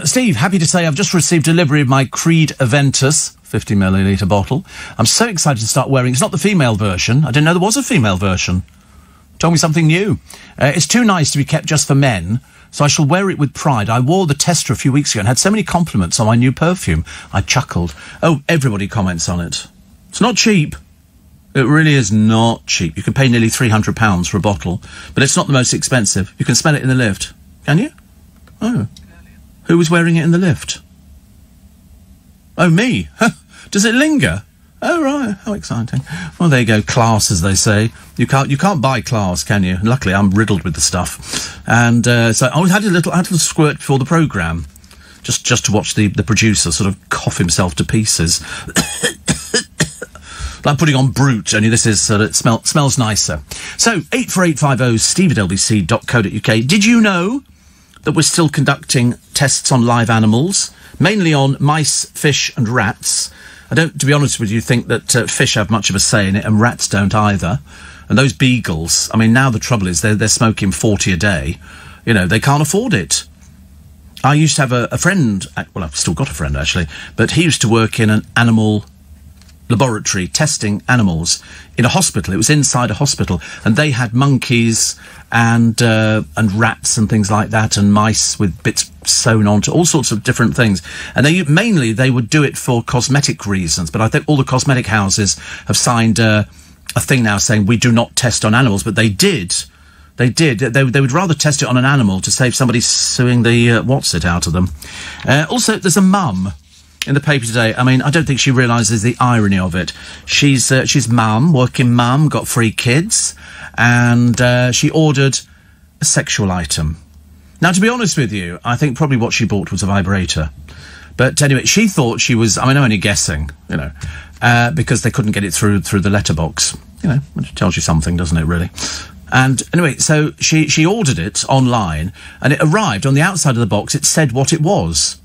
Steve, happy to say I've just received delivery of my Creed Aventus 50ml bottle. I'm so excited to start wearing. It's not the female version. I didn't know there was a female version. Told me something new. It's too nice to be kept just for men, so I shall wear it with pride. I wore the tester a few weeks ago and had so many compliments on my new perfume. I chuckled. Oh, everybody comments on it. It's not cheap. It really is not cheap. You can pay nearly £300 for a bottle, but it's not the most expensive. You can smell it in the lift. Can you? Oh. Who was wearing it in the lift? Oh, me. Does it linger? Oh, right. How exciting. Well, there you go. Class, as they say. You can't buy class, can you? Luckily, I'm riddled with the stuff. And so I had a little squirt before the programme, just to watch the producer sort of cough himself to pieces. Like putting on Brute, only this is it smells nicer. So, 84850 steve@lbc.co.uk. Did you know that we're still conducting tests on live animals, mainly on mice, fish and rats? I don't, to be honest with you, think that fish have much of a say in it, and rats don't either. And those beagles, I mean, now the trouble is they're smoking 40 a day. You know, they can't afford it. I used to have a friend, well, I've still got a friend, actually, but he used to work in an animal laboratory testing animals in a hospital. It was inside a hospital, and they had monkeys and rats and things like that, and mice with bits sewn onto all sorts of different things. And they would do it for cosmetic reasons, but I think all the cosmetic houses have signed a thing now saying we do not test on animals, but they did. They would rather test it on an animal to save somebody suing the what's-it out of them. Also, there's a mum in the paper today. I mean, I don't think she realises the irony of it. She's mum, working mum, got 3 kids, and she ordered a sexual item. Now, to be honest with you, I think probably what she bought was a vibrator. But anyway, she thought she was, I mean, I'm only guessing, you know, because they couldn't get it through the letterbox. You know, which tells you something, doesn't it, really? And anyway, so she ordered it online, and it arrived. On the outside of the box, it said what it was.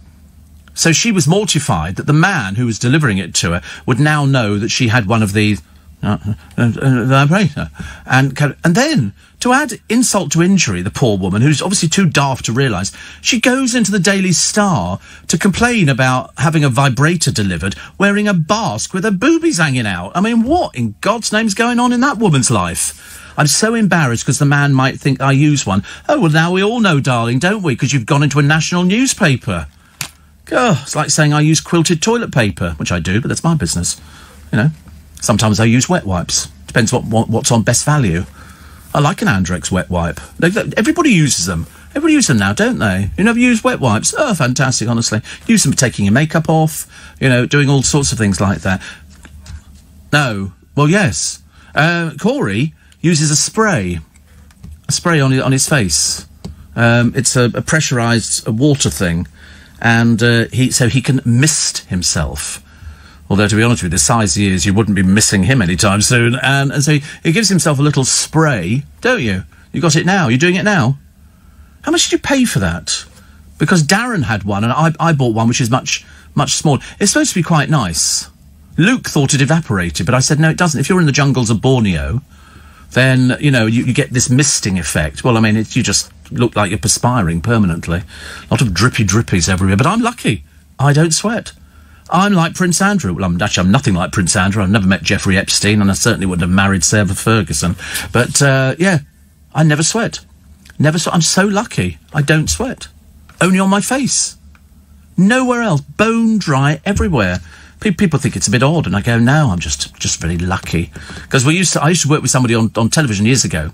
So she was mortified that the man who was delivering it to her would now know that she had one of these vibrator. And then, to add insult to injury, the poor woman, who's obviously too daft to realise, she goes into the Daily Star to complain about having a vibrator delivered, wearing a basque with her boobies hanging out. I mean, what in God's name's going on in that woman's life? I'm so embarrassed because the man might think I use one. Oh, well, now we all know, darling, don't we? Because you've gone into a national newspaper. Oh, it's like saying I use quilted toilet paper, which I do, but that's my business. You know, sometimes I use wet wipes. Depends what's on best value. I like an Andrex wet wipe. Everybody uses them. Everybody uses them now, don't they? You never use wet wipes? Oh, fantastic, honestly. Use them for taking your makeup off, you know, doing all sorts of things like that. No. Well, yes. Corey uses a spray on his face. It's a pressurised water thing. And so he can mist himself. Although, to be honest with you, the size he is, you wouldn't be missing him anytime soon. And so he gives himself a little spray, don't you? You got it now? You're doing it now? How much did you pay for that? Because Darren had one, and I bought one, which is much, much smaller. It's supposed to be quite nice. Luke thought it evaporated, but I said, no, it doesn't. If you're in the jungles of Borneo, then, you know, you get this misting effect. Well, I mean, you just look like you're perspiring permanently. A lot of drippies everywhere. But I'm lucky. I don't sweat. I'm like Prince Andrew. Well, I'm nothing like Prince Andrew. I've never met Jeffrey Epstein, and I certainly wouldn't have married Sarah Ferguson. But, yeah, I never sweat. Never sweat. I'm so lucky. I don't sweat. Only on my face. Nowhere else. Bone dry everywhere. People think it's a bit odd, and I go, no, I'm just very lucky. Because I used to work with somebody on television years ago,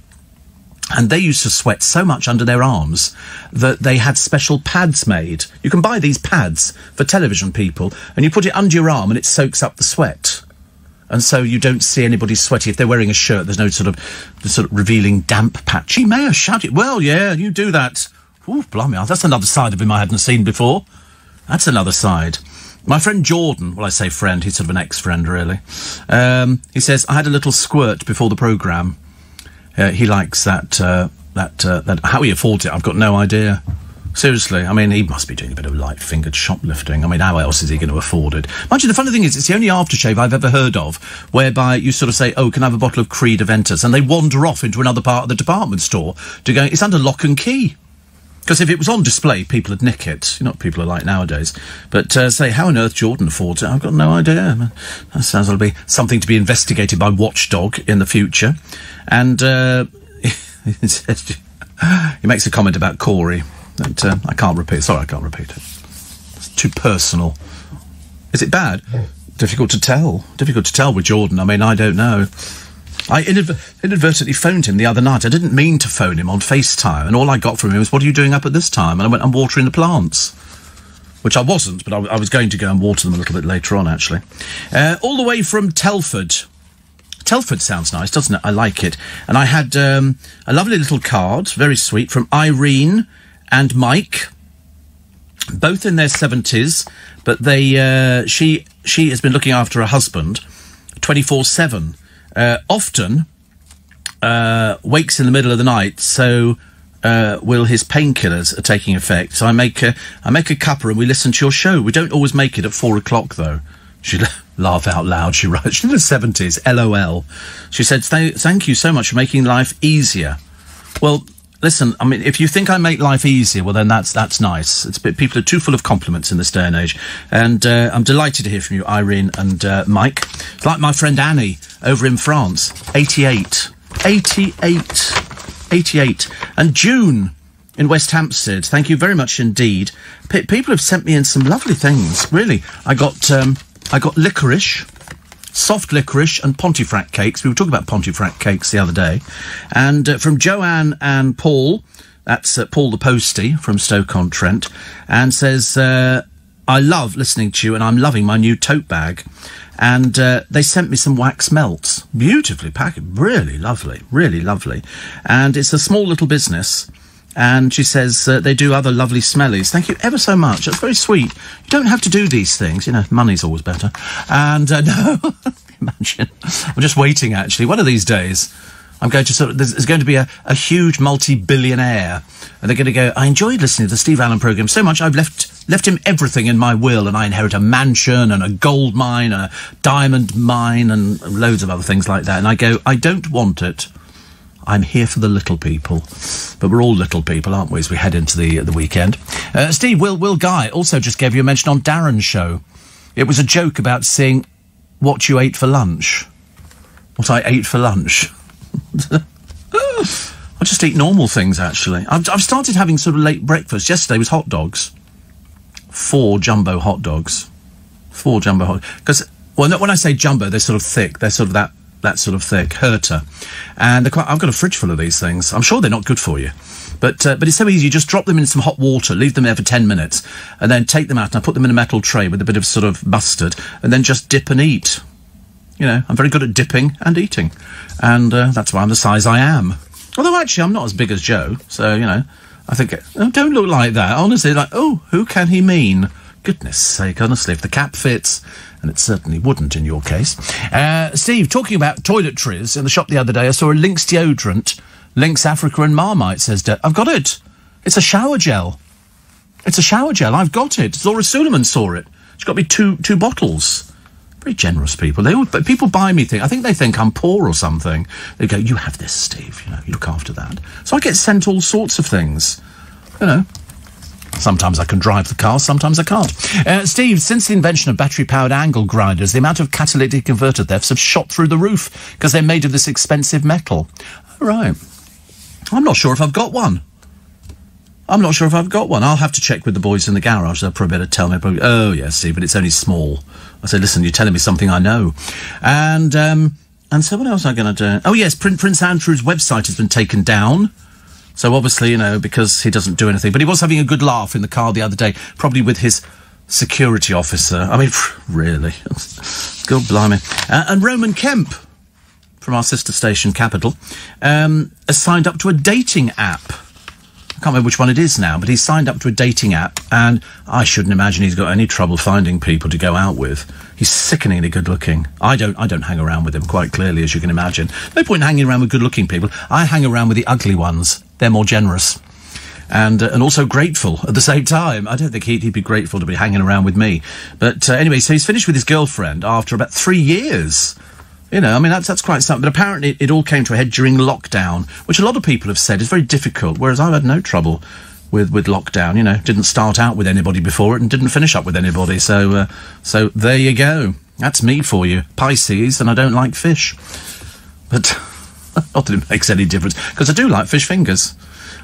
and they used to sweat so much under their arms that they had special pads made. You can buy these pads for television people, and you put it under your arm and it soaks up the sweat. And so you don't see anybody sweaty. If they're wearing a shirt, there's no sort of revealing damp patch. Gee, may I shout it? Well, yeah, you do that. Ooh, blimey, that's another side of him I hadn't seen before. That's another side. My friend Jordan, well, I say friend, he's sort of an ex-friend, really. He says, I had a little squirt before the programme. He likes that, how he affords it, I've got no idea. Seriously, I mean, he must be doing a bit of light-fingered shoplifting. I mean, how else is he going to afford it? Mind you, the funny thing is, it's the only aftershave I've ever heard of whereby you sort of say, oh, can I have a bottle of Creed Aventus? And they wander off into another part of the department store to go, it's under lock and key. Because if it was on display, people would nick it. You know what people are like nowadays. But say, how on earth Jordan affords it? I've got no idea. That sounds like it'll be something to be investigated by Watchdog in the future. And he makes a comment about Corey that I can't repeat. Sorry, I can't repeat it. It's too personal. Is it bad? Difficult to tell. Difficult to tell with Jordan. I mean, I don't know. I inadvertently phoned him the other night. I didn't mean to phone him on FaceTime, and all I got from him was, what are you doing up at this time? And I went, I'm watering the plants. Which I wasn't, but I was going to go and water them a little bit later on, actually. All the way from Telford. Telford sounds nice, doesn't it? I like it. And I had a lovely little card, very sweet, from Irene and Mike, both in their 70s, but she has been looking after her husband, 24/7. Often wakes in the middle of the night, so will his painkillers are taking effect. So I make a cuppa and we listen to your show. We don't always make it at 4 o'clock, though. She laugh out loud, she writes. She's in the 70s, LOL. She said, thank you so much for making life easier. Well, listen, I mean, if you think I make life easier, well, then that's nice. People are too full of compliments in this day and age. And I'm delighted to hear from you, Irene and Mike. It's like my friend Annie over in France, 88. 88. And June in West Hampstead, thank you very much indeed. People have sent me in some lovely things, really. I got licorice, soft licorice and Pontefract cakes. We were talking about Pontefract cakes the other day. And from Joanne and Paul, that's Paul the Postie from Stoke-on-Trent, and says, I love listening to you and I'm loving my new tote bag. And they sent me some wax melts, beautifully packaged, really lovely, really lovely. And it's a small little business. And she says they do other lovely smellies. Thank you ever so much. That's very sweet. You don't have to do these things. You know, money's always better. And, no, imagine. I'm just waiting, actually. One of these days, I'm going to there's going to be a huge multi-billionaire. And they're going to go, I enjoyed listening to the Steve Allen programme so much, I've left him everything in my will, and I inherit a mansion and a gold mine and a diamond mine and loads of other things like that. And I go, I don't want it. I'm here for the little people. But we're all little people, aren't we, as we head into the weekend. Steve, Will Guy also just gave you a mention on Darren's show. It was a joke about seeing what you ate for lunch. What I ate for lunch. I just eat normal things, actually. I've started having sort of late breakfast. Yesterday was hot dogs. 4 jumbo hot dogs. 4 jumbo hot dogs. Because, well, when I say jumbo, they're sort of thick. They're sort of that sort of thick, Herta. And I've got a fridge full of these things. I'm sure they're not good for you. But it's so easy. You just drop them in some hot water, leave them there for 10 minutes, and then take them out, and I put them in a metal tray with a bit of sort of mustard, and then just dip and eat. You know, I'm very good at dipping and eating. And that's why I'm the size I am. Although, actually, I'm not as big as Joe. So, you know, I think... Oh, don't look like that. Honestly, like, oh, who can he mean? Goodness sake, honestly, if the cap fits... And it certainly wouldn't in your case. Steve, talking about toiletries, in the shop the other day, I saw a Lynx deodorant. Lynx Africa and Marmite, says... I've got it. It's a shower gel. It's a shower gel. I've got it. Laura Suleiman saw it. She's got me two bottles. Very generous people. But people buy me things. I think they think I'm poor or something. They go, you have this, Steve. You know, you look after that. So I get sent all sorts of things. You know. Sometimes I can drive the car, sometimes I can't. Steve, since the invention of battery-powered angle grinders, the amount of catalytic converter thefts have shot through the roof because they're made of this expensive metal. All right. I'm not sure if I've got one. I'll have to check with the boys in the garage. They'll probably better tell me. Oh, yes, Steve, but it's only small. I say, listen, you're telling me something I know. And so what else am I going to do? Oh, yes, Prince Andrew's website has been taken down. So obviously, you know, because he doesn't do anything. But he was having a good laugh in the car the other day, probably with his security officer. I mean, really. God blimey. And Roman Kemp, from our sister station Capital, has signed up to a dating app. I can't remember which one it is now, but he's signed up to a dating app, and I shouldn't imagine he's got any trouble finding people to go out with. He's sickeningly good-looking. I don't hang around with him, quite clearly, as you can imagine. No point in hanging around with good-looking people. I hang around with the ugly ones. They're more generous. And also grateful at the same time. I don't think he'd be grateful to be hanging around with me. But anyway, so he's finished with his girlfriend after about 3 years. You know, I mean, that's quite something. But apparently it all came to a head during lockdown, which a lot of people have said is very difficult, whereas I've had no trouble with lockdown. You know, didn't start out with anybody before it and didn't finish up with anybody. So there you go. That's me for you. Pisces, and I don't like fish. But not that it makes any difference, because I do like fish fingers.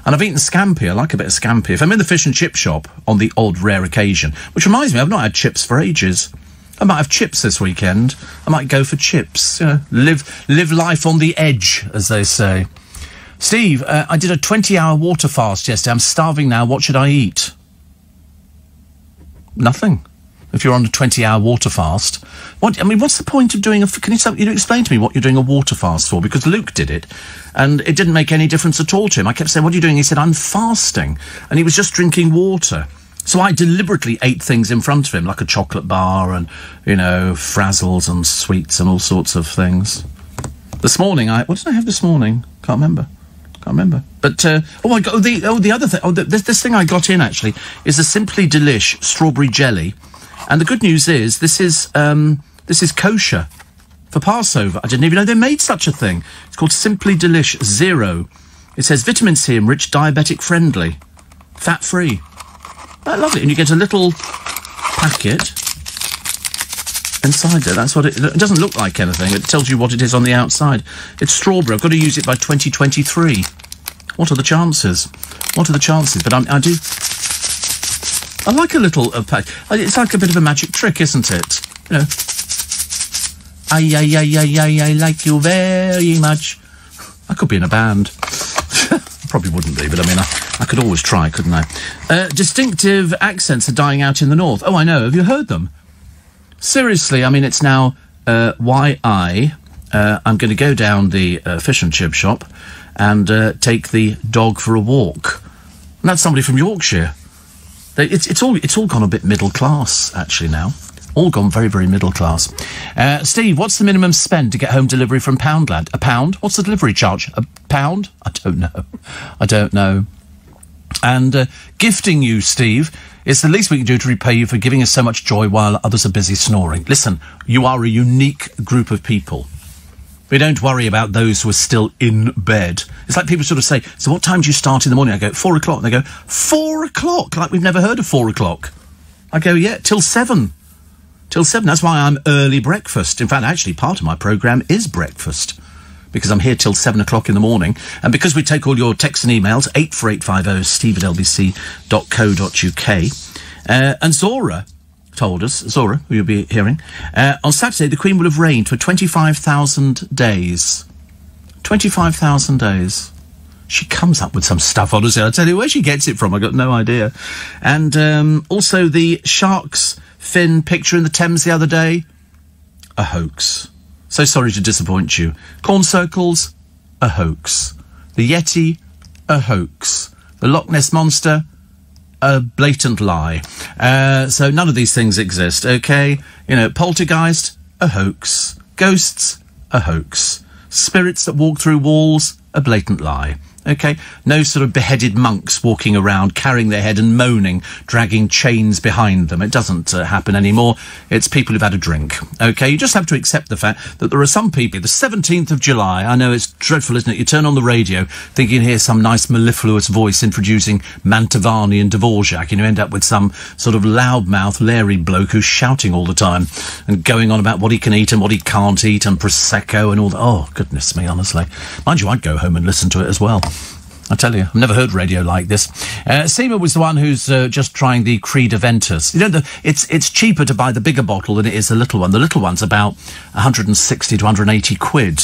And I've eaten scampi. I like a bit of scampi. If I'm in the fish and chip shop on the odd rare occasion, which reminds me, I've not had chips for ages. I might have chips this weekend. I might go for chips. You know, live life on the edge, as they say. Steve, I did a 20-hour water fast yesterday. I'm starving now. What should I eat? Nothing. If you're on a 20-hour water fast. What's the point of doing can you explain to me what you're doing a water fast for? Because Luke did it, and it didn't make any difference at all to him. I kept saying, what are you doing? He said, I'm fasting. And he was just drinking water. So I deliberately ate things in front of him, like a chocolate bar and, frazzles and sweets and all sorts of things. This morning, what did I have this morning? Can't remember. But, the other thing, this thing I got in, actually, is a Simply Delish strawberry jelly. And the good news is, this is kosher for Passover. I didn't even know they made such a thing. It's called Simply Delish Zero. It says vitamin C enriched, diabetic friendly, fat free. I love it. And you get a little packet inside there. That's what it doesn't look like anything. It tells you what it is on the outside. It's strawberry. I've got to use it by 2023. What are the chances? But I like a little pack. It's like a bit of a magic trick, isn't it? I like you very much. I could be in a band. Probably wouldn't be, but I could always try, couldn't I? Distinctive accents are dying out in the north. Oh, I know. Have you heard them? Seriously, it's now I'm going to go down the fish and chip shop and take the dog for a walk. And that's somebody from Yorkshire. It's all gone a bit middle class, actually, now. All gone very, very middle class. Steve, what's the minimum spend to get home delivery from Poundland? A pound? What's the delivery charge? A pound? I don't know. And gifting you, Steve, is the least we can do to repay you for giving us so much joy while others are busy snoring. Listen, you are a unique group of people. We don't worry about those who are still in bed. It's like people sort of say, so what time do you start in the morning? I go, 4 o'clock. And they go, 4 o'clock? Like we've never heard of 4 o'clock. I go, yeah, till 7. Till 7. That's why I'm early breakfast. In fact, actually, part of my programme is breakfast, because I'm here till 7 o'clock in the morning. And because we take all your texts and emails, 84850 steve@lbc.co.uk. And Zora told us, Zora, who you'll be hearing, on Saturday, the Queen will have reigned for 25,000 days. 25,000 days. She comes up with some stuff, honestly. I'll tell you where she gets it from. I've got no idea. And also the shark's fin picture in the Thames the other day, a hoax. So sorry to disappoint you. Corn circles, a hoax. The Yeti, a hoax. The Loch Ness Monster, a blatant lie. So none of these things exist, okay? Poltergeist, a hoax. Ghosts, a hoax. Spirits that walk through walls, a blatant lie. Okay? No sort of beheaded monks walking around, carrying their head and moaning, dragging chains behind them. It doesn't happen anymore. It's people who've had a drink. Okay? You just have to accept the fact that there are some people, the 17th of July, I know it's dreadful, isn't it? You turn on the radio, thinking you hear some nice mellifluous voice introducing Mantovani and Dvorak, and you end up with some sort of loudmouth, leery bloke who's shouting all the time and going on about what he can eat and what he can't eat and Prosecco and all that. Oh, goodness me, honestly. Mind you, I'd go home and listen to it as well. I tell you, I've never heard radio like this. Seema was the one who's just trying the Creed Aventus. It's cheaper to buy the bigger bottle than it is the little one. The little one's about 160 to 180 quid,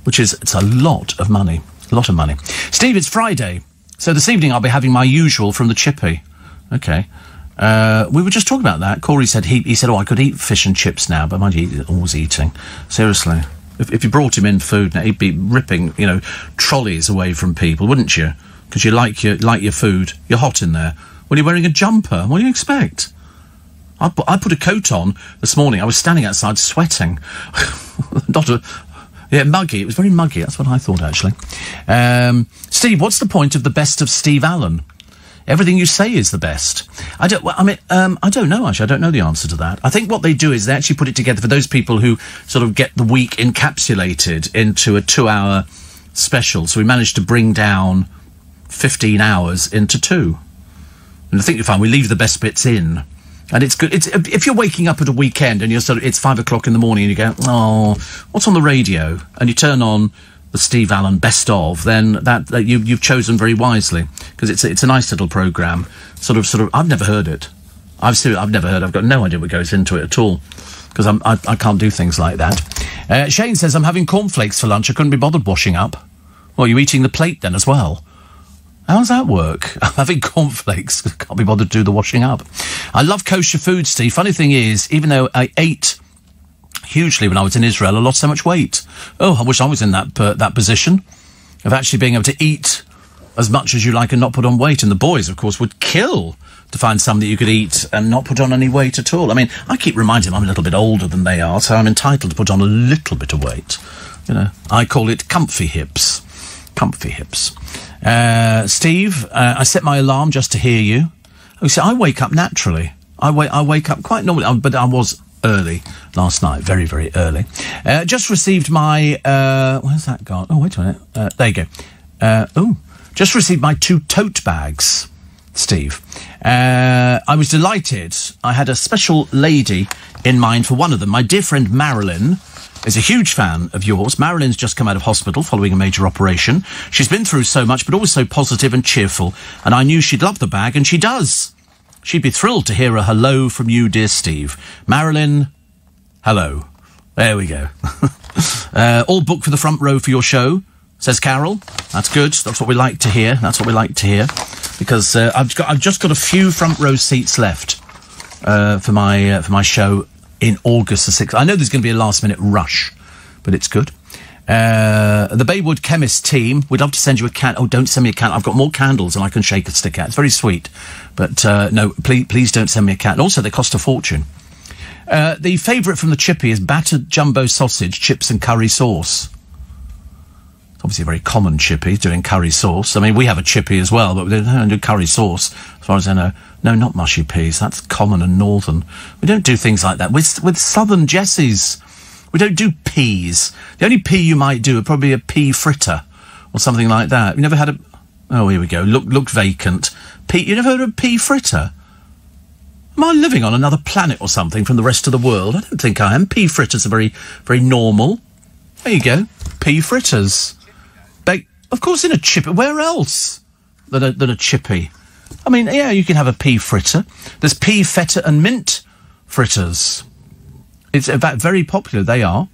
which is, it's a lot of money. A lot of money. Steve, it's Friday, so this evening I'll be having my usual from the Chippy. Okay. We were just talking about that. Corey said, he said, I could eat fish and chips now, but mind you, he's always eating. Seriously. If you brought him in food now, he'd be ripping, trolleys away from people, wouldn't you? Because you like your food. You're hot in there. Well, you're wearing a jumper. What do you expect? I put a coat on this morning. I was standing outside sweating. Muggy. It was very muggy. That's what I thought, actually. Steve, what's the point of the best of Steve Allen? Everything you say is the best. I don't know, actually. I don't know the answer to that. I think what they do is they actually put it together for those people who sort of get the week encapsulated into a 2-hour special. So we managed to bring down 15 hours into 2. And I think you'll find we leave the best bits in. And it's good. If you're waking up at a weekend and it's 5 o'clock in the morning and you go, oh, what's on the radio? And you turn on the Steve Allen best of, then that you've chosen very wisely, because it's a nice little programme. Sort of. I've never heard it. I've never heard. I've got no idea what goes into it at all, because I can't do things like that. Shane says, I'm having cornflakes for lunch. I couldn't be bothered washing up. Well, you're eating the plate then as well. How does that work? I'm having cornflakes. Can't be bothered to do the washing up. I love kosher food, Steve. Funny thing is, even though I ate hugely when I was in Israel, I lost so much weight. Oh, I wish I was in that position of actually being able to eat as much as you like and not put on weight. And the boys, of course, would kill to find something you could eat and not put on any weight at all. I mean, I keep reminding them I'm a little bit older than they are, so I'm entitled to put on a little bit of weight. You know, I call it comfy hips. Comfy hips. Steve, I set my alarm just to hear you. Oh, see, I wake up naturally. I wake up quite normally, but I was early last night, very, very early. Just received my... where's that gone? Oh, wait a minute. There you go. Just received my 2 tote bags, Steve. I was delighted. I had a special lady in mind for one of them. My dear friend Marilyn is a huge fan of yours. Marilyn's just come out of hospital following a major operation. She's been through so much, but always so positive and cheerful. And I knew she'd love the bag, and she does. She'd be thrilled to hear a hello from you, dear Steve. Marilyn, hello. There we go. All booked for the front row for your show, says Carol. That's good. That's what we like to hear. That's what we like to hear. Because I've just got a few front row seats left for my show in August the 6th. I know there's going to be a last-minute rush, but it's good. The Baywood Chemist team, we'd love to send you a candle. Oh, don't send me a candle. I've got more candles than I can shake a stick at. It's very sweet. But, no, please don't send me a candle. Also, they cost a fortune. The favourite from the chippy is battered jumbo sausage, chips and curry sauce. It's obviously a very common chippy, doing curry sauce. I mean, we have a chippy as well, but we don't do curry sauce, as far as I know. No, not mushy peas. That's common and northern. We don't do things like that. With southern Jessies, we don't do peas. The only pea you might do would probably be a pea fritter or something like that. You never had a... Oh, here we go. Looked vacant. You never heard of a pea fritter? Am I living on another planet or something from the rest of the world? I don't think I am. Pea fritters are very, very normal. There you go. Pea fritters. Of course, in a chippy. Where else than a chippy? I mean, yeah, you can have a pea fritter. There's pea, feta and mint fritters. It's, in fact, very popular, they are.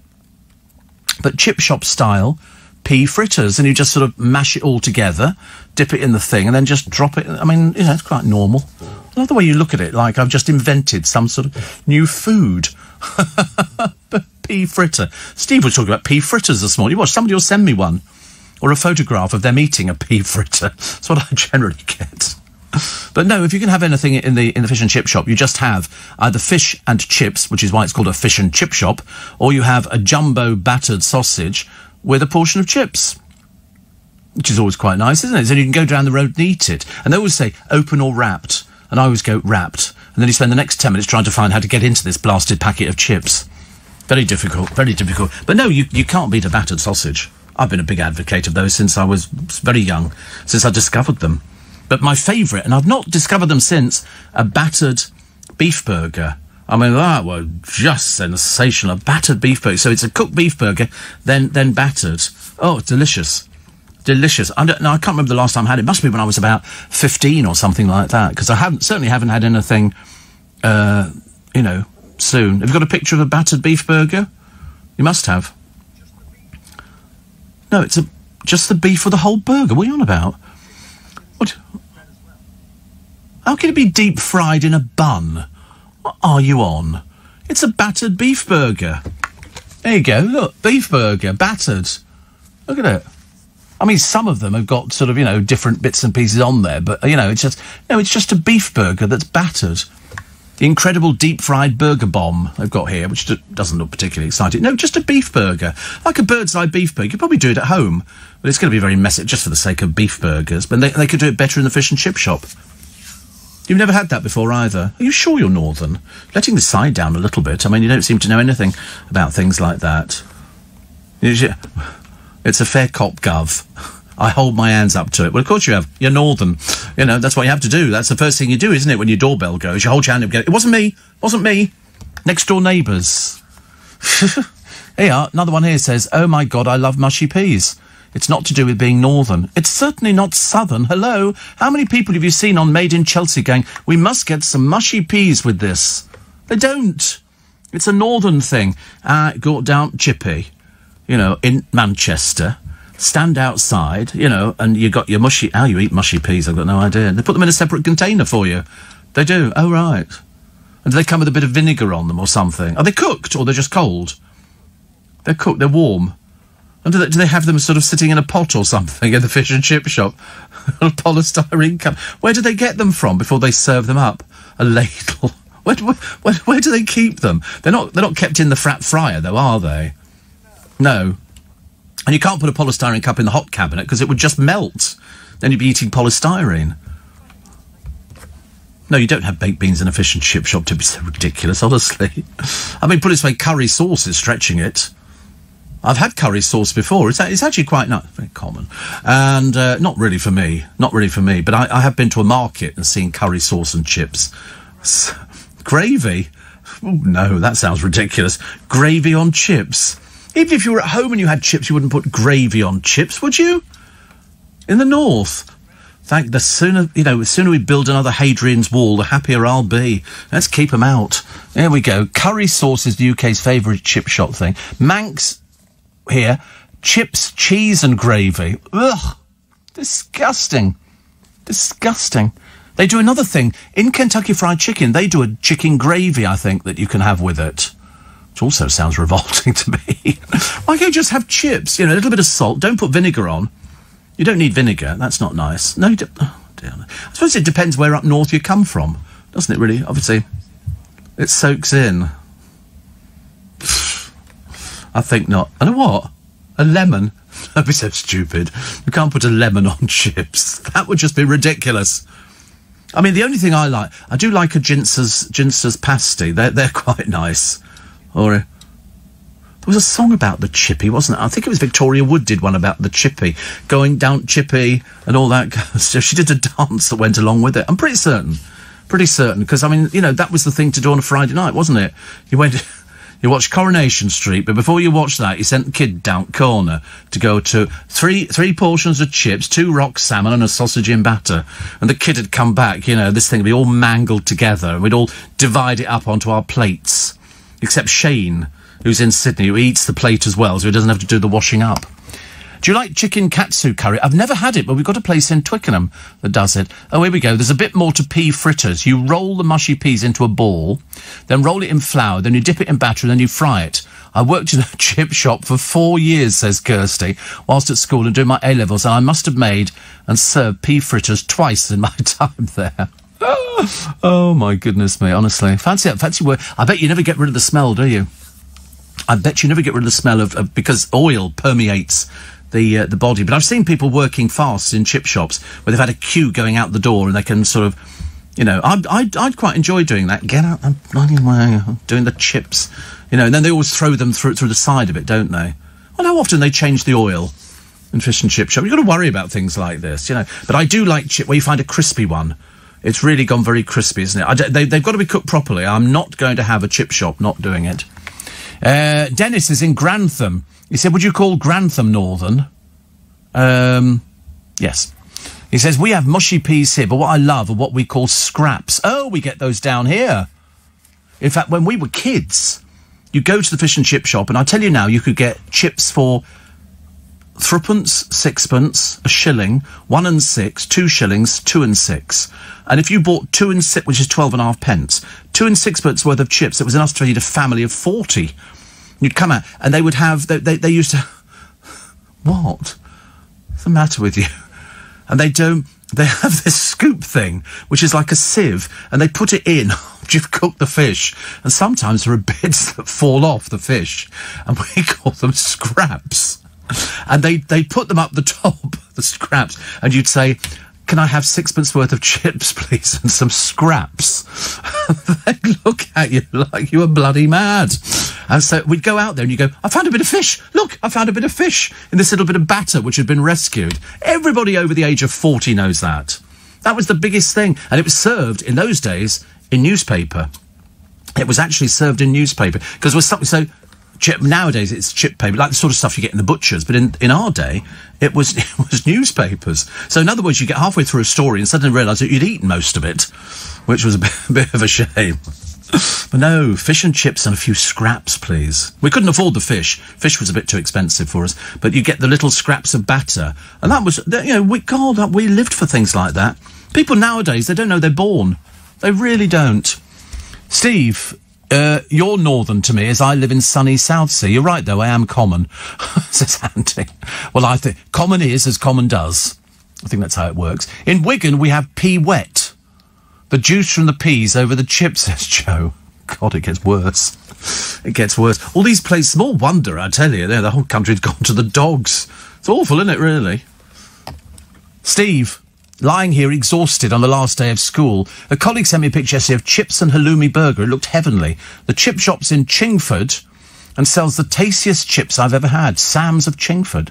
But chip shop style pea fritters. And you just sort of mash it all together, dip it in the thing, and then just drop it. I mean, you know, it's quite normal. I love the way you look at it, like I've just invented some sort of new food. Pea fritter. Steve was talking about pea fritters this morning. Watch, somebody will send me one. Or a photograph of them eating a pea fritter. That's what I generally get. But no, if you can have anything in the fish and chip shop, you just have either fish and chips, which is why it's called a fish and chip shop, or you have a jumbo battered sausage with a portion of chips, which is always quite nice, isn't it? So you can go down the road and eat it. And they always say open or wrapped, and I always go wrapped. And then you spend the next 10 minutes trying to find how to get into this blasted packet of chips. Very difficult, very difficult. But no, you can't beat a battered sausage. I've been a big advocate of those since I was very young, since I discovered them. But my favourite, and I've not discovered them since, a battered beef burger. I mean, that was just sensational. A battered beef burger. So it's a cooked beef burger, then battered. Oh, it's delicious. Delicious. I can't remember the last time I had it. It must be when I was about 15 or something like that, because I certainly haven't had anything, soon. Have you got a picture of a battered beef burger? You must have. No, it's just the beef or the whole burger. What are you on about? What? How can it be deep fried in a bun? What are you on? It's a battered beef burger. There you go. Look, beef burger, battered. Look at it. I mean, some of them have got sort of, different bits and pieces on there, but, it's just a beef burger that's battered. The incredible deep-fried burger bomb they've got here, which doesn't look particularly exciting. No, just a beef burger. Like a bird's-eye beef burger. You could probably do it at home, but it's going to be very messy, just for the sake of beef burgers. But they could do it better in the fish and chip shop. You've never had that before either. Are you sure you're northern? Letting the side down a little bit. I mean, you don't seem to know anything about things like that. It's a fair cop, Gov. I hold my hands up to it. Well, of course you have. You're northern. That's what you have to do. That's the first thing you do, isn't it, when your doorbell goes? You hold your hand up and go, it wasn't me. Wasn't me. Next door neighbours. Here you are. Another one here says, oh, my God, I love mushy peas. It's not to do with being northern. It's certainly not southern. Hello? How many people have you seen on Made in Chelsea going, we must get some mushy peas with this? They don't. It's a northern thing. Go down Chippy, in Manchester. Stand outside, and you got your mushy... How you eat mushy peas, I've got no idea. They put them in a separate container for you. They do. Oh, right. And do they come with a bit of vinegar on them or something? Are they cooked or they're just cold? They're cooked. They're warm. And do they have them sort of sitting in a pot or something in the fish and chip shop? A polystyrene cup. Where do they get them from before they serve them up? A ladle. Where do they keep them? They're not kept in the fryer, though, are they? No. And you can't put a polystyrene cup in the hot cabinet because it would just melt. Then you'd be eating polystyrene. No, you don't have baked beans in a fish and chip shop. To be so ridiculous, honestly. I mean, put it this way, curry sauce is stretching it. I've had curry sauce before. It's actually quite nice, very common, and not really for me. Not really for me. But I have been to a market and seen curry sauce and chips. Gravy? Oh, no, that sounds ridiculous. Gravy on chips. Even if you were at home and you had chips, you wouldn't put gravy on chips, would you? In the north. The sooner we build another Hadrian's Wall, the happier I'll be. Let's keep them out. There we go. Curry sauce is the UK's favourite chip shop thing. Manx here, chips, cheese and gravy. Ugh. Disgusting. Disgusting. They do another thing. In Kentucky Fried Chicken, they do a chicken gravy, I think, that you can have with it. Which also sounds revolting to me. Why can't you just have chips? You know, a little bit of salt. Don't put vinegar on. You don't need vinegar. That's not nice. No, you don't. Oh, dear. I suppose it depends where up north you come from, doesn't it, really? Obviously, it soaks in. I think not. And what? A lemon? Don't be so stupid. You can't put a lemon on chips. That would just be ridiculous. I mean, the only thing I do like a Ginster's pasty. They're quite nice. Or there was a song about the chippy, wasn't it? I think it was Victoria Wood did one about the chippy, going down chippy and all that. So she did a dance that went along with it. I'm pretty certain, because I mean, you know, that was the thing to do on a Friday night, wasn't it? You watched Coronation Street, but before you watched that, you sent the kid down corner to go to three portions of chips, 2 rock salmon and a sausage in batter. And the kid had come back, you know, this thing would be all mangled together, and we'd all divide it up onto our plates. Except Shane, who's in Sydney, who eats the plate as well, so he doesn't have to do the washing up. Do you like chicken katsu curry? I've never had it, but we've got a place in Twickenham that does it. Oh, here we go. There's a bit more to pea fritters. You roll the mushy peas into a ball, then roll it in flour, then you dip it in batter, and then you fry it. I worked in a chip shop for 4 years, says Kirsty, whilst at school and doing my A-levels, and I must have made and served pea fritters twice in my time there. Oh, my goodness me, honestly. Fancy work. I bet you never get rid of the smell, do you? I bet you never get rid of the smell of because oil permeates the body. But I've seen people working fast in chip shops where they've had a queue going out the door and they can sort of, you know, I'd quite enjoy doing that. Get out the bloody way, doing the chips, you know, and then they always throw them through the side of it, don't they? I know how often they change the oil in fish and chip shop. You've got to worry about things like this, you know. But I do like chip where you find a crispy one. It's really gone very crispy, isn't it? They've got to be cooked properly. I'm not going to have a chip shop not doing it. Dennis is in Grantham. He said, would you call Grantham Northern? Yes. He says, we have mushy peas here, but what I love are what we call scraps. Oh, we get those down here. In fact, when we were kids, you go to the fish and chip shop, and I tell you now, you could get chips for 3pence, 6pence, a shilling, 1 and 6, 2 shillings, 2 and 6. And if you bought 2 and 6, which is 12.5 pence, 2 and 6pence worth of chips, it was enough to feed a family of 40. You'd come out, and they would have, they used to, what? What's the matter with you? And they have this scoop thing, which is like a sieve, and they put it in after you've cooked the fish. And sometimes there are bits that fall off the fish, and we call them scraps. And they put them up the top, the scraps, and you'd say, can I have 6pence worth of chips, please, and some scraps? They'd look at you like you were bloody mad. And so we'd go out there and you go, I found a bit of fish. Look, I found a bit of fish in this little bit of batter which had been rescued. Everybody over the age of 40 knows that. That was the biggest thing. And it was served in those days in newspaper. It was actually served in newspaper because it was something so... nowadays it's chip paper, like the sort of stuff you get in the butchers, but in our day it was newspapers. So in other words, you get halfway through a story and suddenly realise that you'd eaten most of it, which was a bit of a shame. But no, fish and chips and a few scraps, please. We couldn't afford the fish. Fish was a bit too expensive for us, but you get the little scraps of batter, and that was, you know, we lived for things like that. People nowadays, they don't know they're born. They really don't. Steve You're northern to me as I live in sunny Southsea. You're right, though, I am common, says Andy. Well, I think common is as common does. I think that's how it works. In Wigan, we have pea wet. The juice from the peas over the chips, says Joe. God, it gets worse. It gets worse. All these places, small wonder, I tell you, the whole country's gone to the dogs. It's awful, isn't it, really? Steve, lying here exhausted on the last day of school. A colleague sent me a picture yesterday of chips and halloumi burger. It looked heavenly. The chip shop's in Chingford and sells the tastiest chips I've ever had. Sam's of Chingford.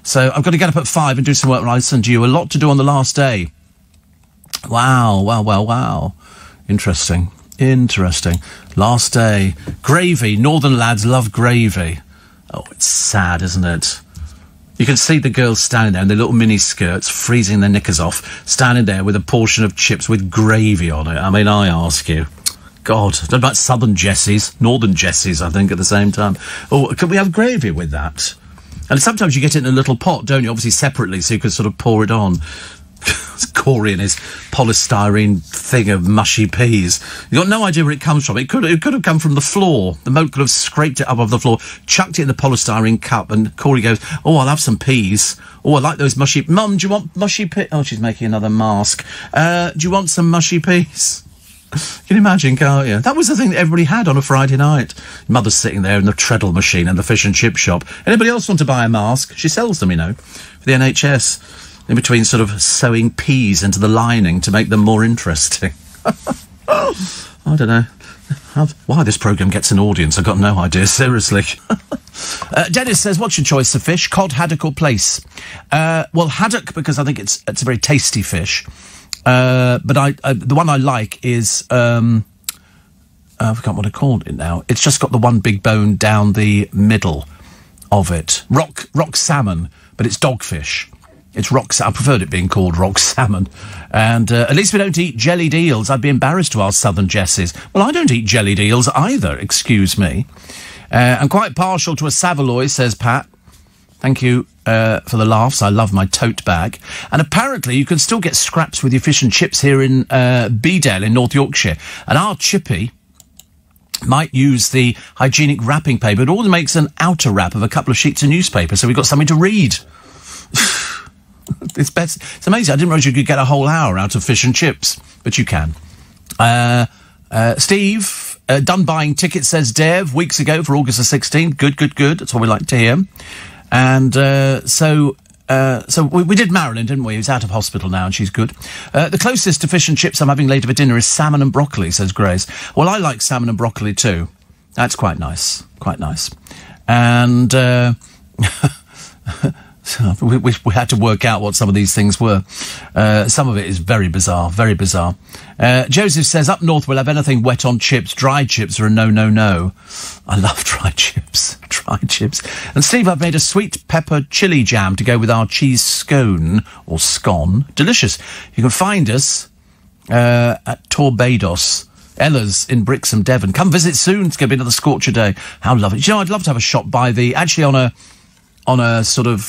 So I've got to get up at 5 and do some work when I listen to you. A lot to do on the last day. Wow. Interesting. Last day. Gravy. Northern lads love gravy. Oh, it's sad, isn't it? You can see the girls standing there in their little mini skirts, freezing their knickers off, standing there with a portion of chips with gravy on it. I mean, I ask you. God, what about southern Jessies? Northern Jessies, I think, at the same time. Oh, can we have gravy with that? And sometimes you get it in a little pot, don't you? Obviously separately, so you can sort of pour it on. It's Corey and his polystyrene thing of mushy peas. You've got no idea where it comes from. It could have come from the floor. The moat could have scraped it up off the floor, chucked it in the polystyrene cup, and Corey goes, "Oh, I'll have some peas. Oh, I like those mushy... Mum, do you want mushy peas?" Oh, she's making another mask. Do you want some mushy peas? Can you imagine, can't you? That was the thing that everybody had on a Friday night. Mother's sitting there in the treadle machine in the fish and chip shop. Anybody else want to buy a mask? She sells them, you know, for the NHS. In between sort of sewing peas into the lining to make them more interesting. I don't know. Why this programme gets an audience, I've got no idea, seriously. Dennis says, what's your choice of fish? Cod, haddock or plaice? Well, haddock, because I think it's a very tasty fish. But the one I like is... I forgot what I called it now. It's just got the one big bone down the middle of it. Rock salmon, but it's dogfish. It's I preferred it being called rock salmon. And at least we don't eat jellied eels. I'd be embarrassed to ask southern Jessies. Well, I don't eat jellied eels either, excuse me. I'm quite partial to a Saveloy, says Pat. Thank you for the laughs. I love my tote bag. And apparently you can still get scraps with your fish and chips here in Bedale in North Yorkshire. And our chippy might use the hygienic wrapping paper. It all makes an outer wrap of a couple of sheets of newspaper, so we've got something to read. It's best. It's amazing. I didn't realise you could get a whole hour out of fish and chips, but you can. Steve, done buying tickets, says Dev, weeks ago for August the 16th. Good. That's what we like to hear. And so we did Marilyn, didn't we? Who's out of hospital now, and she's good. The closest to fish and chips I'm having later for dinner is salmon and broccoli, says Grace. Well, I like salmon and broccoli too. That's quite nice. And we had to work out what some of these things were. Some of it is very bizarre. Joseph says, up north we'll have anything wet on chips. Dried chips are a no. I love dried chips. And Steve, I've made a sweet pepper chili jam to go with our cheese scone, or scone. Delicious. You can find us at Torbados. Ella's in Brixham, Devon. Come visit soon. It's going to be another scorcher day. How lovely. You know, I'd love to have a shop by actually on a sort of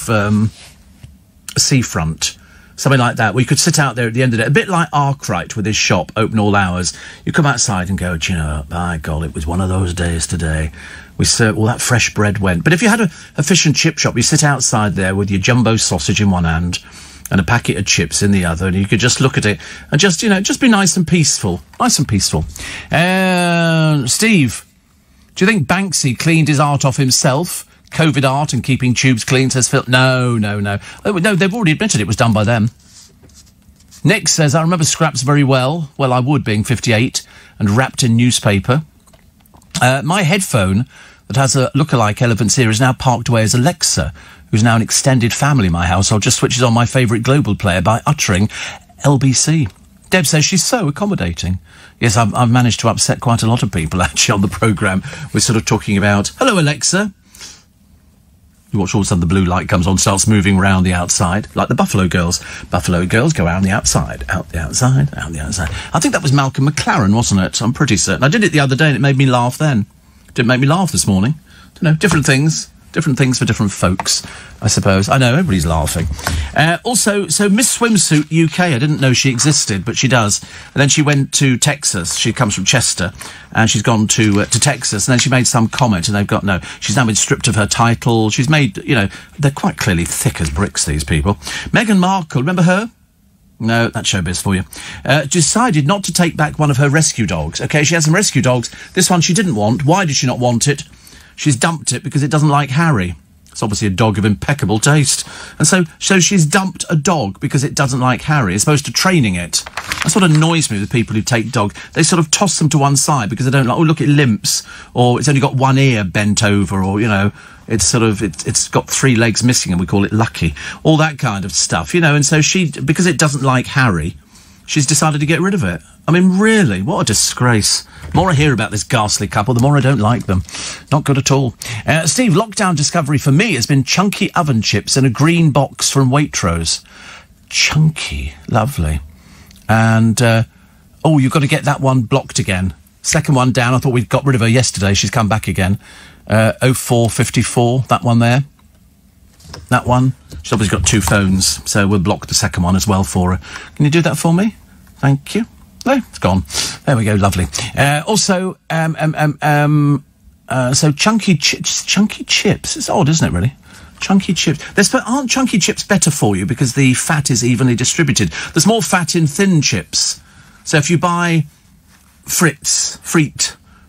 seafront, something like that, where you could sit out there at the end of the day, a bit like Arkwright with his shop, open all hours. You come outside and go, do you know, by God, it was one of those days today. We served all that fresh bread went. But if you had a fish and chip shop, you sit outside there with your jumbo sausage in one hand and a packet of chips in the other, and you could just look at it and just be nice and peaceful. Steve, do you think Banksy cleaned his art off himself? COVID art and keeping tubes clean, says Phil. No. No, they've already admitted it was done by them. Nick says, I remember scraps very well. Well, I would, being 58, and wrapped in newspaper. My headphone that has a lookalike elephant's ear is now parked away as Alexa, who's now an extended family in my household, just switches on my favourite global player by uttering LBC. Deb says she's so accommodating. Yes, I've managed to upset quite a lot of people, actually, on the programme. We're sort of talking about, hello, Alexa. You watch all of a sudden the blue light comes on, starts moving around the outside, like the Buffalo Girls. Buffalo Girls go out the outside. I think that was Malcolm McLaren, wasn't it? I'm pretty certain. I did it the other day and it made me laugh then. Didn't make me laugh this morning. Don't know, different things. Different things for different folks, I suppose. I know, everybody's laughing. Also, so Miss Swimsuit UK, I didn't know she existed, but she does. And then she went to Texas. She comes from Chester, and she's gone to Texas, and then she made some comment, and they've got, no, she's now been stripped of her title. She's made, you know, they're quite clearly thick as bricks, these people. Meghan Markle, remember her? No, that's showbiz for you. Decided not to take back one of her rescue dogs. OK, she has some rescue dogs. This one she didn't want. Why did she not want it? She's dumped it because it doesn't like Harry. It's obviously a dog of impeccable taste. And so she's dumped a dog because it doesn't like Harry, as opposed to training it. That's what annoys me with people who take dogs. They sort of toss them to one side because they don't like, oh, look, it limps, or it's only got one ear bent over, or, you know, it's sort of, it's got 3 legs missing and we call it lucky. All that kind of stuff, you know, and so because it doesn't like Harry, she's decided to get rid of it. I mean, really, what a disgrace. The more I hear about this ghastly couple, the more I don't like them. Not good at all. Steve, lockdown discovery for me has been chunky oven chips in a green box from Waitrose. Chunky. Lovely. And, you've got to get that one blocked again. Second one down. I thought we'd got rid of her yesterday. She's come back again. 0454, that one there. That one. She's obviously got 2 phones, so we'll block the second one as well for her. Can you do that for me? Thank you. No, it's gone. There we go, lovely. So chunky chips. It's odd, isn't it, really? Chunky chips. Aren't chunky chips better for you because the fat is evenly distributed? There's more fat in thin chips. So if you buy Frites,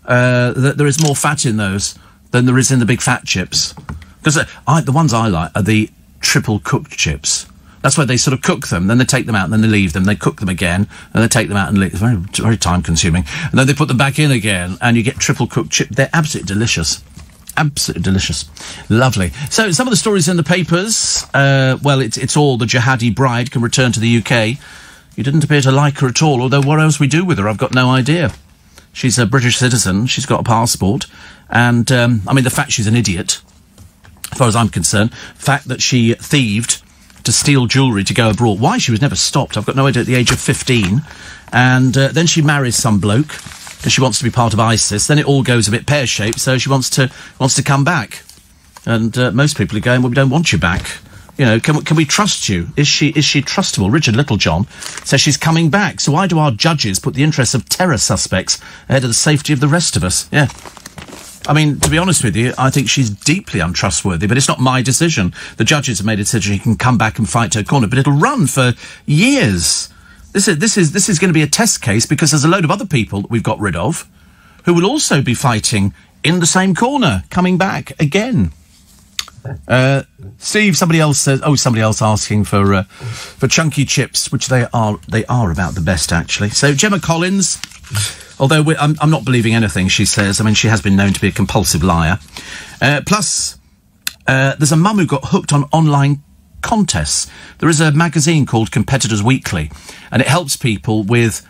there is more fat in those than there is in the big fat chips. Because the ones I like are the triple cooked chips. That's where they sort of cook them, then they take them out, and then they leave them. They cook them again, and they take them out and leave. It's very, very time-consuming. And then they put them back in again, and you get triple-cooked chips. They're absolutely delicious. Absolutely delicious. Lovely. So, some of the stories in the papers, it's all the jihadi bride can return to the UK. You didn't appear to like her at all, although what else we do with her, I've got no idea. She's a British citizen, she's got a passport, and, the fact she's an idiot, as far as I'm concerned, fact that she thieved to steal jewellery to go abroad. Why she was never stopped, I've got no idea, at the age of 15. And then she marries some bloke, because she wants to be part of ISIS. Then it all goes a bit pear-shaped, so she wants to come back. And most people are going, well, we don't want you back. You know, can we trust you? Is she trustable? Richard Littlejohn says she's coming back. So why do our judges put the interests of terror suspects ahead of the safety of the rest of us? Yeah. I mean, to be honest with you, I think she's deeply untrustworthy, but it's not my decision. The judges have made a decision. She can come back and fight her corner, but it'll run for years. This is going to be a test case because there's a load of other people that we've got rid of who will also be fighting in the same corner, coming back again. Steve, somebody else asking for chunky chips, which they are about the best, actually. So Gemma Collins, although I'm not believing anything she says. I mean, she has been known to be a compulsive liar. Plus, there's a mum who got hooked on online contests. There is a magazine called Competitors Weekly, and it helps people with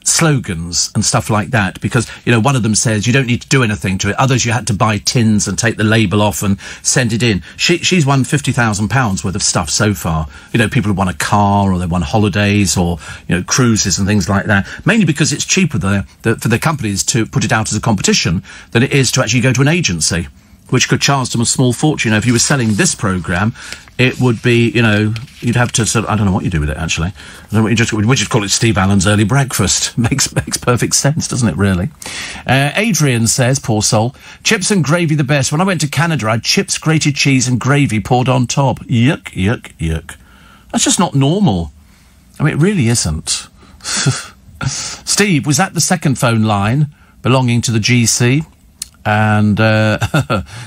slogans and stuff like that, because, you know, one of them says you don't need to do anything to it. Others, you had to buy tins and take the label off and send it in. She's won £50,000 worth of stuff so far. You know, people have won a car, or they've won holidays, or, you know, cruises and things like that. Mainly because it's cheaper for the companies to put it out as a competition than it is to actually go to an agency, which could charge them a small fortune. You know, if you were selling this programme, it would be, you know, you'd have to sort of, I don't know what you do with it, actually. I don't know what you just, we just call it Steve Allen's early breakfast. Makes perfect sense, doesn't it, really? Adrian says, poor soul, chips and gravy the best. When I went to Canada, I had chips, grated cheese and gravy poured on top. Yuck, yuck, yuck. That's just not normal. I mean, it really isn't. Steve, was that the second phone line belonging to the GC? And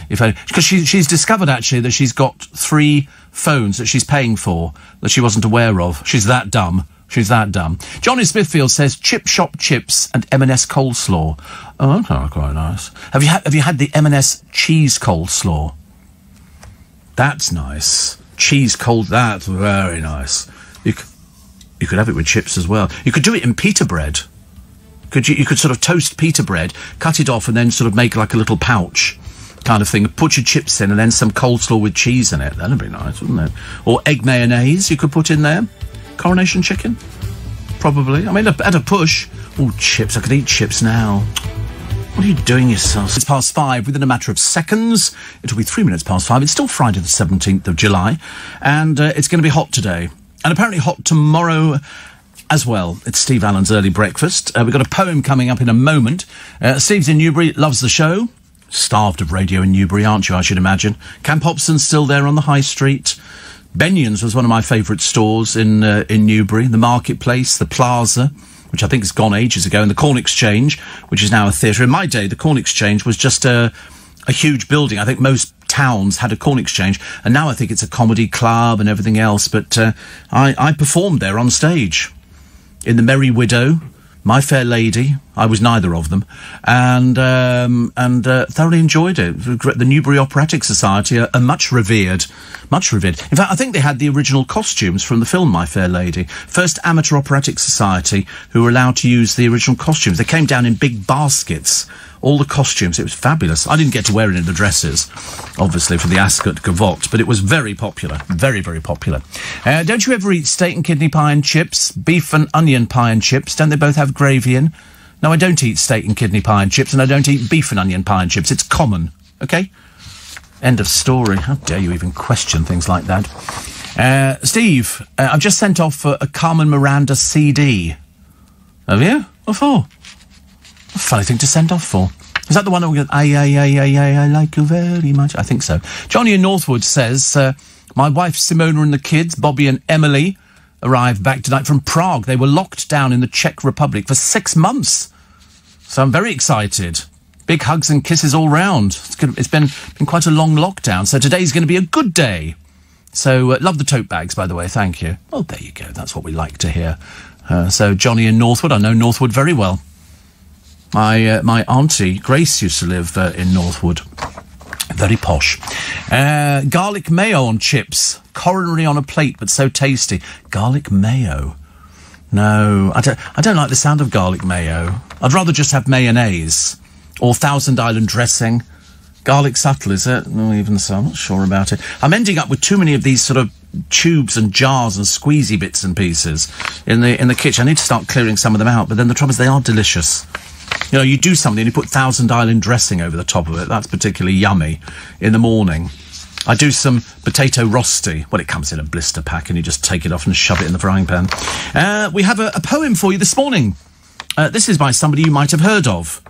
because she's discovered actually that she's got 3 phones that she's paying for that she wasn't aware of. She's that dumb. Johnny Smithfield says chip shop chips and M&S coleslaw. Oh, that's quite nice. Have you had the M&S cheese coleslaw? That's nice. Cheese cold. That's very nice. You could have it with chips as well. You could do it in pita bread. You could sort of toast pita bread, cut it off, and then sort of make like a little pouch kind of thing. Put your chips in, and then some coleslaw with cheese in it. That'd be nice, wouldn't it? Or egg mayonnaise you could put in there. Coronation chicken, probably. I mean, at a push. Oh, chips! I could eat chips now. What are you doing yourself? It's past 5. Within a matter of seconds, it'll be 3 minutes past 5. It's still Friday the 17th of July, and it's going to be hot today. And apparently hot tomorrow as well. It's Steve Allen's Early Breakfast. We've got a poem coming up in a moment. Steve's in Newbury, loves the show. Starved of radio in Newbury, aren't you, I should imagine. Camp Hobson's still there on the high street. Bennions was one of my favourite stores in Newbury. The Marketplace, the Plaza, which I think has gone ages ago, and the Corn Exchange, which is now a theatre. In my day, the Corn Exchange was just a huge building. I think most towns had a Corn Exchange, and now I think it's a comedy club and everything else. But I performed there on stage in The Merry Widow, My Fair Lady. I was neither of them, and thoroughly enjoyed it. The Newbury Operatic Society are much revered. Much revered. In fact, I think they had the original costumes from the film My Fair Lady. First amateur operatic society who were allowed to use the original costumes. They came down in big baskets, all the costumes. It was fabulous. I didn't get to wear any of the dresses, obviously, for the Ascot Gavotte, but it was very popular. Very, very popular. Don't you ever eat steak and kidney pie and chips? Beef and onion pie and chips? Don't they both have gravy in? No, I don't eat steak and kidney pie and chips, and I don't eat beef and onion pie and chips. It's common, OK? End of story. How dare you even question things like that? Steve, I've just sent off a Carmen Miranda CD. Have you? What for? A funny thing to send off for. Is that the one that we go, I like you very much? I think so. Johnny in Northwood says, my wife Simona and the kids, Bobby and Emily, arrived back tonight from Prague. They were locked down in the Czech Republic for 6 months. So I'm very excited. Big hugs and kisses all round. It's been quite a long lockdown, so today's going to be a good day. So, love the tote bags, by the way, thank you. Well, there you go, that's what we like to hear. So, Johnny in Northwood, I know Northwood very well. My auntie, Grace, used to live in Northwood. Very posh. Garlic mayo on chips. Coronary on a plate, but so tasty. Garlic mayo. No, I don't like the sound of garlic mayo. I'd rather just have mayonnaise. Or Thousand Island dressing. Garlic subtle, is it? No, even so, I'm not sure about it. I'm ending up with too many of these sort of tubes and jars and squeezy bits and pieces in the kitchen. I need to start clearing some of them out, but then the trouble is they are delicious. You know, you do something and you put Thousand Island dressing over the top of it. That's particularly yummy in the morning. I do some potato rosti. Well, it comes in a blister pack and you just take it off and shove it in the frying pan. We have a poem for you this morning. This is by somebody you might have heard of.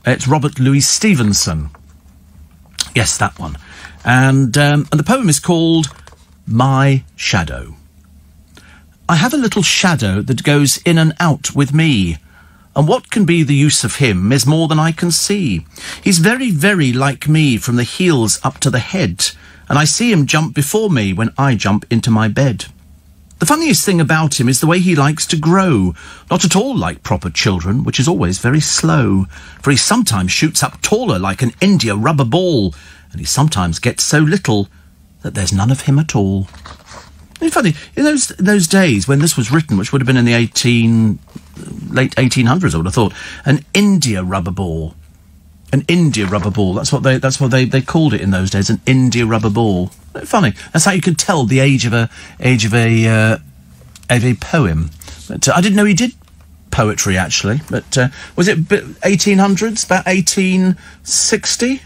It's Robert Louis Stevenson. Yes, that one. And the poem is called My Shadow. I have a little shadow that goes in and out with me, and what can be the use of him is more than I can see. He's very, very like me from the heels up to the head, and I see him jump before me when I jump into my bed. The funniest thing about him is the way he likes to grow, not at all like proper children, which is always very slow, for he sometimes shoots up taller like an India rubber ball, and he sometimes gets so little that there's none of him at all. It's funny, in those days when this was written, which would have been in the late 1800s, I would have thought, an India rubber ball. An India rubber ball. That's what they called it in those days. An India rubber ball. Funny. That's how you could tell the age of a poem. But I didn't know he did poetry actually. But was it 1800s? About 1860?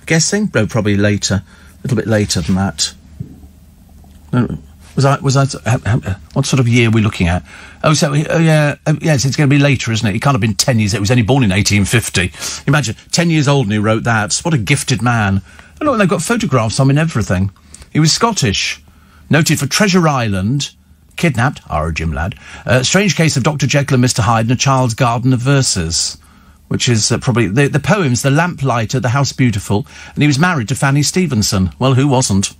Guessing. No, probably later. A little bit later than that. Was I? What sort of year are we looking at? Oh, so yes, it's going to be later, isn't it? He can't have been 10 years. He was only born in 1850. Imagine 10 years old and he wrote that. What a gifted man! Oh, look, they've got photographs of him and everything. He was Scottish, noted for Treasure Island, Kidnapped, Jim Lad, Strange Case of Dr. Jekyll and Mr. Hyde, and A Child's Garden of Verses, which is probably the poems, The Lamplighter, The House Beautiful, and he was married to Fanny Stevenson. Well, who wasn't?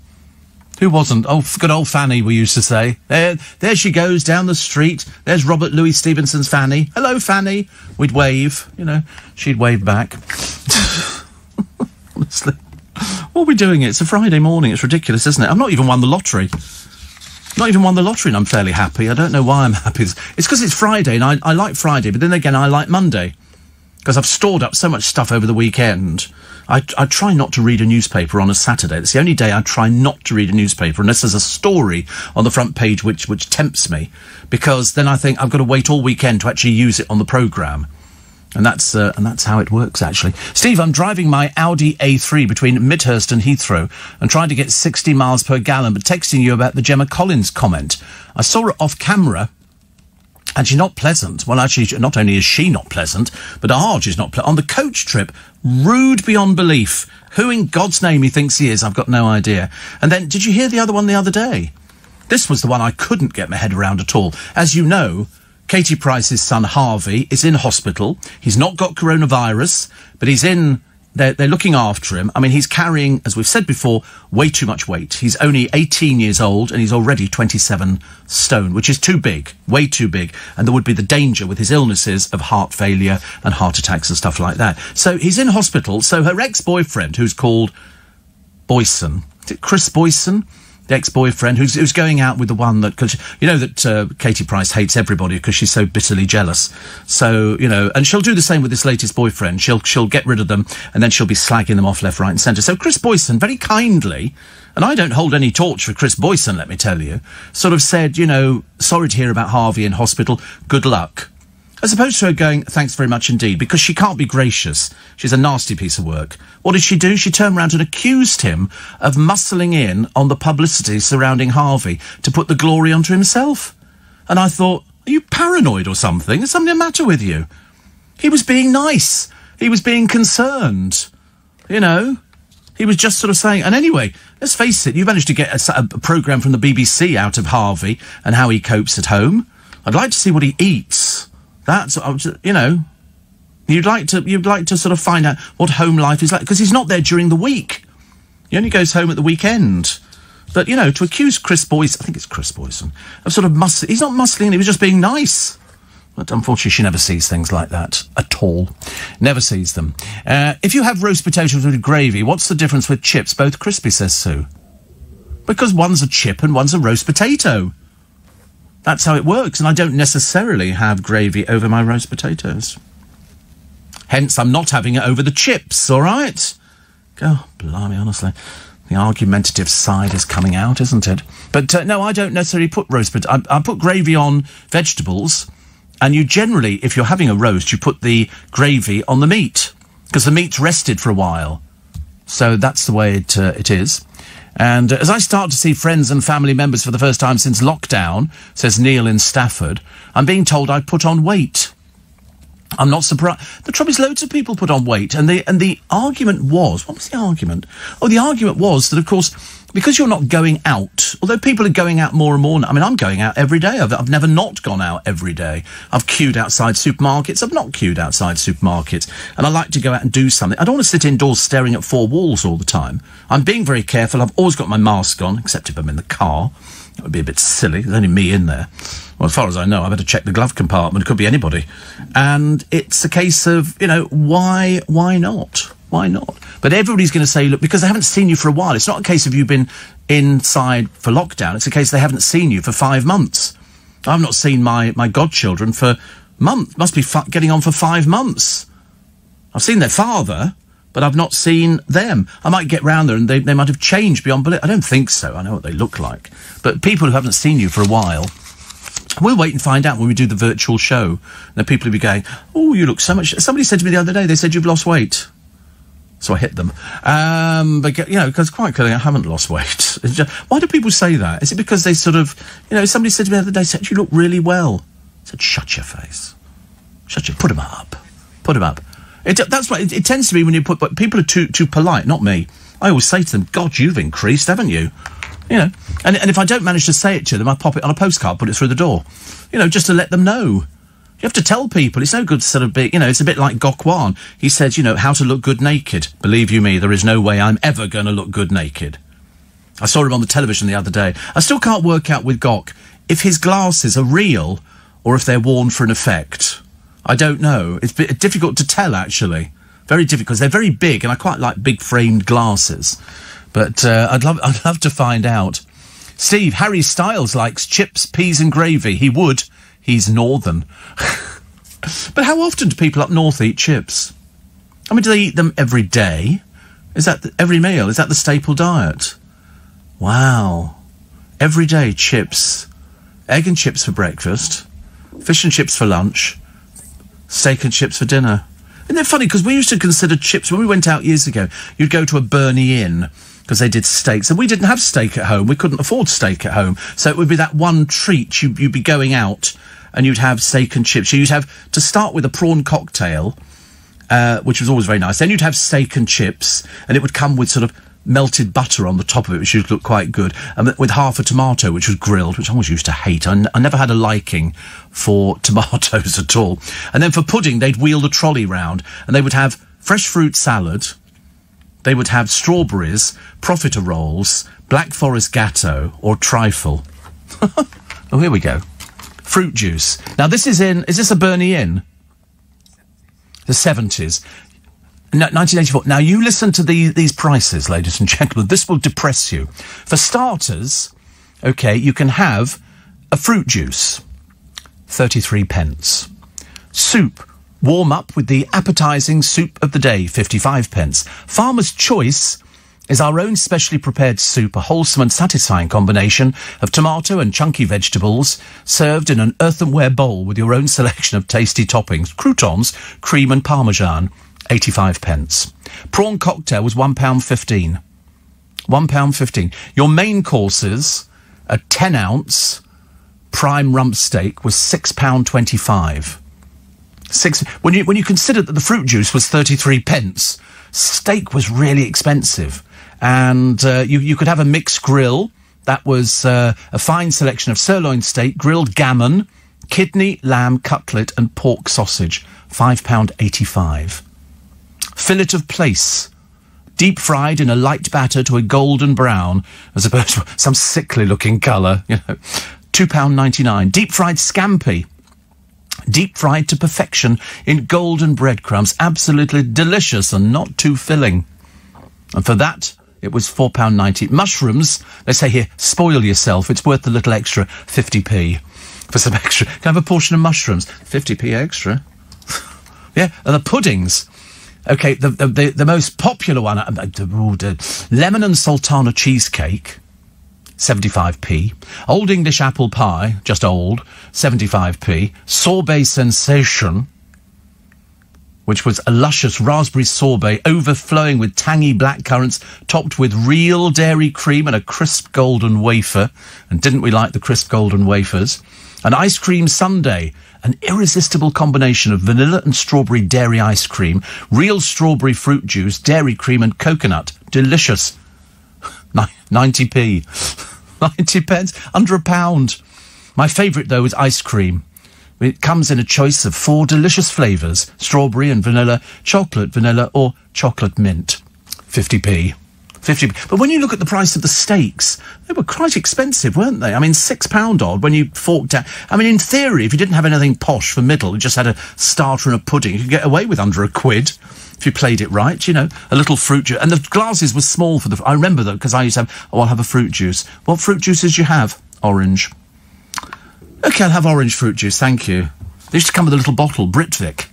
Who wasn't? Oh, good old Fanny, we used to say. There she goes down the street. There's Robert Louis Stevenson's Fanny. Hello, Fanny. We'd wave, she'd wave back. Honestly. What are we doing? It's a Friday morning. It's ridiculous, isn't it? I've not even won the lottery. Not even won the lottery and I'm fairly happy. I don't know why I'm happy. It's because it's Friday and I like Friday, but then again, I like Monday. Because I've stored up so much stuff over the weekend. I try not to read a newspaper on a Saturday. It's the only day I try not to read a newspaper unless there's a story on the front page which tempts me. Because then I think I've got to wait all weekend to actually use it on the programme. And that's how it works, actually. Steve, I'm driving my Audi A3 between Midhurst and Heathrow and trying to get 60 miles per gallon, but texting you about the Gemma Collins comment. I saw her off camera, and she's not pleasant. Well, actually, not only is she not pleasant, but Arj is not pleasant. On the coach trip, rude beyond belief. Who in God's name he thinks he is, I've got no idea. And then, did you hear the other one the other day? This was the one I couldn't get my head around at all. As you know, Katie Price's son Harvey is in hospital. He's not got coronavirus, but he's in... They're looking after him. I mean, he's carrying, as we've said before, way too much weight. He's only 18 years old and he's already 27 stone, which is too big, way too big. And there would be the danger with his illnesses of heart failure and heart attacks and stuff like that. So he's in hospital. So her ex-boyfriend, who's called Boyson, is it Chris Boyson? The ex-boyfriend who's going out with the one that... Cause you know that Katie Price hates everybody because she's so bitterly jealous. So, you know, and she'll do the same with this latest boyfriend. She'll get rid of them and then she'll be slagging them off left, right and centre. So Chris Boyson, very kindly, and I don't hold any torch for Chris Boyson, let me tell you, sort of said, you know, sorry to hear about Harvey in hospital, good luck. As opposed to her going, thanks very much indeed, because she can't be gracious. She's a nasty piece of work. What did she do? She turned around and accused him of muscling in on the publicity surrounding Harvey to put the glory onto himself. And I thought, are you paranoid or something? Is something the matter with you? He was being nice. He was being concerned. You know? He was just sort of saying... And anyway, let's face it, you managed to get a programme from the BBC out of Harvey and how he copes at home. I'd like to see what he eats. That's, you know, you'd like to sort of find out what home life is like, because he's not there during the week. He only goes home at the weekend. But, you know, to accuse Chris Boyson, I think it's Chris Boyson, of sort of he's not muscling, he was just being nice. But unfortunately, she never sees things like that at all. Never sees them. If you have roast potatoes with gravy, what's the difference with chips? Both crispy, says Sue. Because one's a chip and one's a roast potato. That's how it works, and I don't necessarily have gravy over my roast potatoes. Hence, I'm not having it over the chips, all right? Oh, blimey, honestly. The argumentative side is coming out, isn't it? But, no, I don't necessarily put roast potatoes. I put gravy on vegetables, and you generally, if you're having a roast, you put the gravy on the meat, because the meat's rested for a while. So that's the way it is. And as I start to see friends and family members for the first time since lockdown, says Neil in Stafford, I'm being told I put on weight. I'm not surprised. The trouble is, loads of people put on weight, and the argument was... What was the argument? Oh, the argument was that, of course, because you're not going out, although people are going out more and more... I mean, I'm going out every day. I've never not gone out every day. I've queued outside supermarkets. I've not queued outside supermarkets. And I like to go out and do something. I don't want to sit indoors staring at four walls all the time. I'm being very careful. I've always got my mask on, except if I'm in the car. That would be a bit silly. There's only me in there. Well, as far as I know, I better check the glove compartment. It could be anybody. And it's a case of, you know, why not? Why not? But everybody's going to say, look, because they haven't seen you for a while. It's not a case of you've been inside for lockdown. It's a case they haven't seen you for 5 months. I've not seen my godchildren for months. Must be getting on for 5 months. I've seen their father, but I've not seen them. I might get round there and they might have changed beyond belief. I don't think so. I know what they look like. But people who haven't seen you for a while... We'll wait and find out when we do the virtual show. Then people will be going, oh, you look so much... Somebody said to me the other day, they said you've lost weight. So I hit them. But, you know, because quite clearly I haven't lost weight. It's just, why do people say that? Is it because they sort of... You know, somebody said to me the other day, said, you look really well. I said, shut your face. Put them up. Put them up. That's what it tends to be when you put... But people are too polite, not me. I always say to them, God, you've increased, haven't you? You know, and if I don't manage to say it to them, I pop it on a postcard, put it through the door. You know, just to let them know. You have to tell people. It's no good to sort of be, you know, it's a bit like Gok Wan. He says, you know, how to look good naked. Believe you me, there is no way I'm ever going to look good naked. I saw him on the television the other day. I still can't work out with Gok if his glasses are real or if they're worn for an effect. I don't know. It's difficult to tell, actually. Very difficult, because they're very big, and I quite like big framed glasses. But I'd love to find out. Steve, Harry Styles likes chips, peas and gravy. He would. He's northern. But how often do people up north eat chips? I mean, do they eat them every day? Is that every meal? Is that the staple diet? Wow. Every day, chips. Egg and chips for breakfast. Fish and chips for lunch. Steak and chips for dinner. Isn't it funny? Because we used to consider chips, when we went out years ago, you'd go to a Burney Inn, because they did steaks, and we didn't have steak at home. We couldn't afford steak at home. So it would be that one treat. You'd be going out, and you'd have steak and chips. So you'd have, to start with, a prawn cocktail, which was always very nice. Then you'd have steak and chips, and it would come with sort of melted butter on the top of it, which used to look quite good, and with half a tomato, which was grilled, which I always used to hate. I never had a liking for tomatoes at all. And then for pudding, they'd wheel the trolley round, and they would have fresh fruit salad, they would have strawberries, profiteroles, Black Forest gatto, or trifle. Oh, here we go. Fruit juice. Now, is this a Burney Inn? The 70s. 1984. Now, you listen to these prices, ladies and gentlemen. This will depress you. For starters, OK, you can have a fruit juice, 33 pence. Soup, warm up with the appetising soup of the day, 55 pence. Farmer's Choice is our own specially prepared soup, a wholesome and satisfying combination of tomato and chunky vegetables, served in an earthenware bowl with your own selection of tasty toppings, croutons, cream and parmesan. 85 pence. Prawn cocktail was £1.15. £1.15. Your main courses, a 10-ounce prime rump steak, was £6.25. When you consider that the fruit juice was 33 pence, steak was really expensive. And you could have a mixed grill. That was a fine selection of sirloin steak, grilled gammon, kidney, lamb, cutlet and pork sausage. £5.85. Fillet of plaice, deep fried in a light batter to a golden brown, as opposed to some sickly-looking colour, £2.99. Deep fried scampi, deep fried to perfection in golden breadcrumbs, absolutely delicious and not too filling. And for that, it was £4.90. Mushrooms, they say here, spoil yourself. It's worth a little extra, 50p. For some extra. Can I have a portion of mushrooms? 50p extra. Yeah, and the puddings. OK, the most popular one, lemon and sultana cheesecake, 75p. Old English apple pie, just old, 75p. Sorbet sensation, which was a luscious raspberry sorbet overflowing with tangy blackcurrants, topped with real dairy cream and a crisp golden wafer. And didn't we like the crisp golden wafers? An ice cream sundae, an irresistible combination of vanilla and strawberry dairy ice cream, real strawberry fruit juice, dairy cream and coconut. Delicious. 90p. 90 pence. Under £1. My favourite, though, is ice cream. It comes in a choice of 4 delicious flavours: strawberry and vanilla, chocolate vanilla or chocolate mint. 50p. 50p. But when you look at the price of the steaks, they were quite expensive, weren't they? I mean, £6 odd when you forked out. I mean, in theory, if you didn't have anything posh for middle, you just had a starter and a pudding, you could get away with under £1 if you played it right, a little fruit juice. And the glasses were small for I remember that, because I used to have, I'll have a fruit juice. What fruit juices do you have? Orange. OK, I'll have orange fruit juice, thank you. They used to come with a little bottle, Britvic.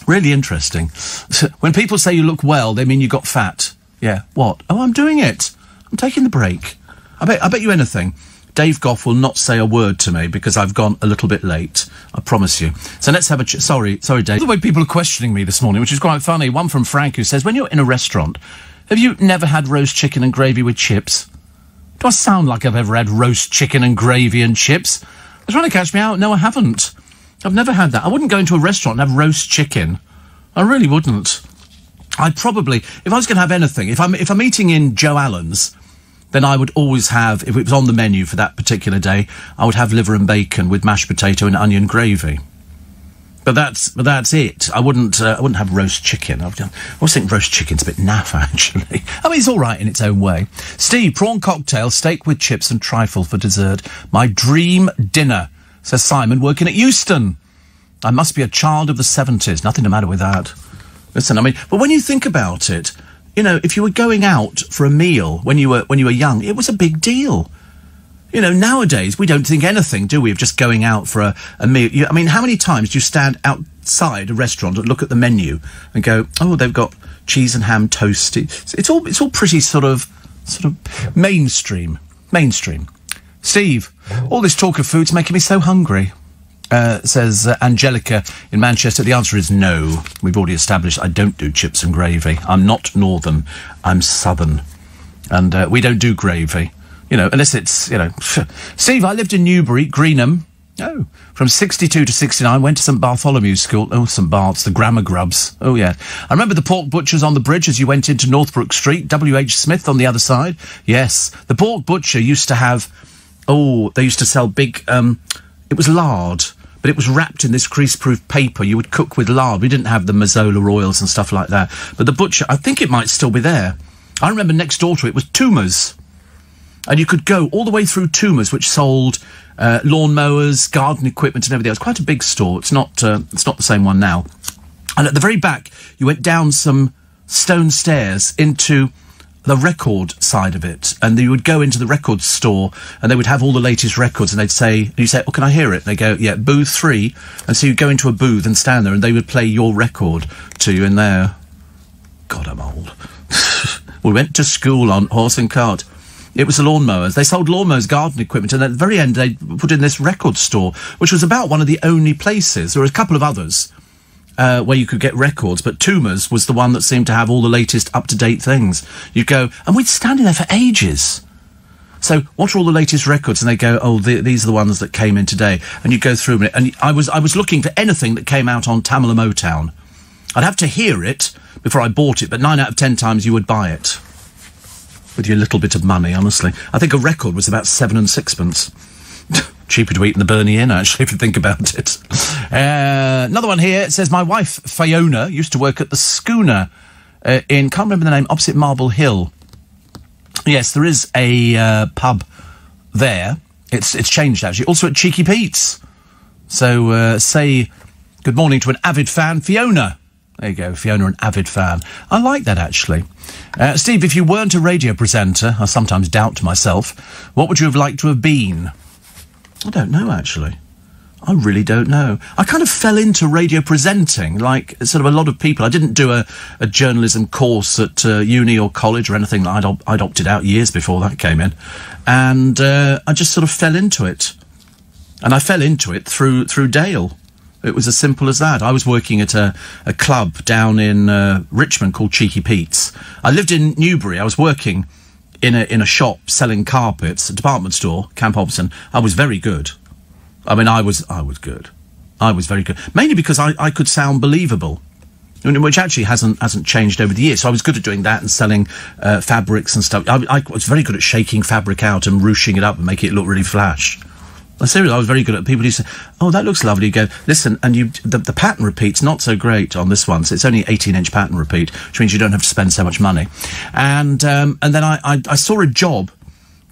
Really interesting. So, when people say you look well, they mean you got fat. Yeah, what? Oh, I'm doing it. I'm taking the break. I bet you anything. Dave Goff will not say a word to me because I've gone a little bit late. I promise you. So let's have a... Sorry, Dave. The way people are questioning me this morning, which is quite funny. One from Frank who says, when you're in a restaurant, have you never had roast chicken and gravy with chips? Do I sound like I've ever had roast chicken and gravy and chips? They're trying to catch me out. No, I haven't. I've never had that. I wouldn't go into a restaurant and have roast chicken. I really wouldn't. I'd probably, if I was going to have anything, if I'm eating in Joe Allen's, then I would always have, if it was on the menu for that particular day, I would have liver and bacon with mashed potato and onion gravy. But that's it. I wouldn't have roast chicken. I always think roast chicken's a bit naff, actually. I mean, it's all right in its own way. Steve, prawn cocktail, steak with chips and trifle for dessert. My dream dinner, says Simon, working at Euston. I must be a child of the 70s. Nothing the matter with that. Listen, I mean, but when you think about it, if you were going out for a meal when you were young, it was a big deal. Nowadays, we don't think anything, do we, of just going out for a meal. I mean, how many times do you stand outside a restaurant and look at the menu and go, oh, they've got cheese and ham toast. It's all pretty sort of mainstream. Steve, all this talk of food's making me so hungry. Says Angelica in Manchester. The answer is no. We've already established I don't do chips and gravy. I'm not northern. I'm southern. And we don't do gravy. You know, unless it's, you know... Steve, I lived in Newbury, Greenham. Oh, from 62 to 69, went to St Bartholomew's School. Oh, St Bart's, the grammar grubs. Oh, yeah. I remember the pork butchers on the bridge as you went into Northbrook Street. W.H. Smith on the other side. Yes. The pork butcher used to have... Oh, they used to sell big... it was lard, but it was wrapped in this grease-proof paper. You would cook with lard. We didn't have the Mazola oils and stuff like that. But the butcher, I think it might still be there. I remember next door to it was Toomer's. And you could go all the way through Toomer's, which sold lawnmowers, garden equipment and everything. It was quite a big store. It's not the same one now. And at the very back, you went down some stone stairs into the record side of it. And you would go into the record store and they would have all the latest records and they'd say, and you say, oh, can I hear it? And they go, yeah, booth 3. And so you go into a booth and stand there and they would play your record to you in there. God, I'm old. We went to school on horse and cart. It was the lawnmowers. They sold lawnmowers, garden equipment, and at the very end they put in this record store, which was about one of the only places. There were a couple of others where you could get records, but Toomer's was the one that seemed to have all the latest up-to-date things. You'd go, and we'd stand in there for ages. So, what are all the latest records? And they go, oh, these are the ones that came in today. And you'd go through them, and I was looking for anything that came out on Tamil Motown. I'd have to hear it before I bought it, but 9 out of 10 times you would buy it. With your little bit of money, honestly. I think a record was about 7 and 6pence. Cheaper to eat in the Burnley Inn, actually, if you think about it. Another one here. It says, my wife, Fiona, used to work at the Schooner in, can't remember the name, opposite Marble Hill. Yes, there is a pub there. It's changed, actually. Also at Cheeky Pete's. So, say good morning to an avid fan, Fiona. There you go, Fiona, an avid fan. I like that, actually. Steve, if you weren't a radio presenter, I sometimes doubt myself, what would you have liked to have been? I don't know, actually. I really don't know. I kind of fell into radio presenting, like sort of a lot of people. I didn't do a journalism course at uni or college or anything. I'd opted out years before that came in. And I just sort of fell into it. And I fell into it through Dale. It was as simple as that. I was working at a club down in Richmond called Cheeky Pete's. I lived in Newbury. I was working in a shop selling carpets, a department store, Camp Hobson. I was very good. I mean, I was good. I was very good. Mainly because I could sound believable, which actually hasn't changed over the years. So I was good at doing that and selling fabrics and stuff. I was very good at shaking fabric out and ruching it up and making it look really flash. Seriously, I was very good at people who say, oh, that looks lovely. You go, listen, and the pattern repeat's not so great on this one. So it's only 18-inch pattern repeat, which means you don't have to spend so much money. And then I saw a job,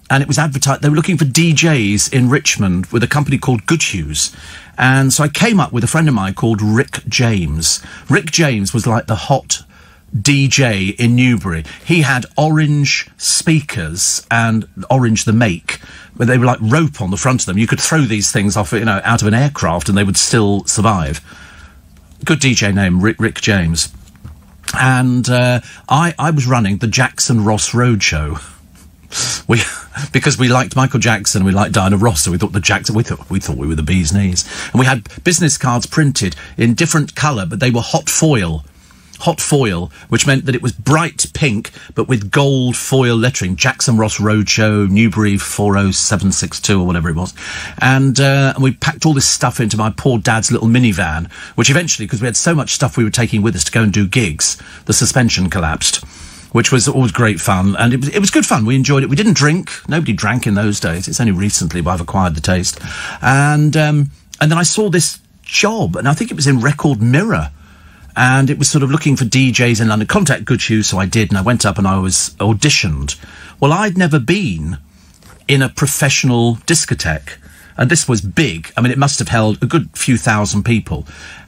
and it was advertised. They were looking for DJs in Richmond with a company called Goodhues. And so I came up with a friend of mine called Rick James. Rick James was like the hot DJ in Newbury. He had Orange speakers and Orange the make, where they were like rope on the front of them. You could throw these things off, out of an aircraft and they would still survive. Good DJ name, Rick James. And I was running the Jackson Ross Roadshow. Because we liked Michael Jackson, we liked Diana Ross, so we thought we were the bee's knees. And we had business cards printed in different colour, but they were hot foil, which meant that it was bright pink, but with gold foil lettering, Jackson Ross Roadshow, Newbury 40762 or whatever it was. And we packed all this stuff into my poor dad's little minivan, which eventually, because we had so much stuff we were taking with us to go and do gigs, the suspension collapsed, which was always great fun. And it was good fun. We enjoyed it. We didn't drink. Nobody drank in those days. It's only recently I've acquired the taste. And then I saw this job, and I think it was in Record Mirror. And it was sort of looking for DJs in London. Contact Goodhues, so I did, and I went up and I was auditioned. Well, I'd never been in a professional discotheque, and this was big. I mean, it must have held a good few thousand people.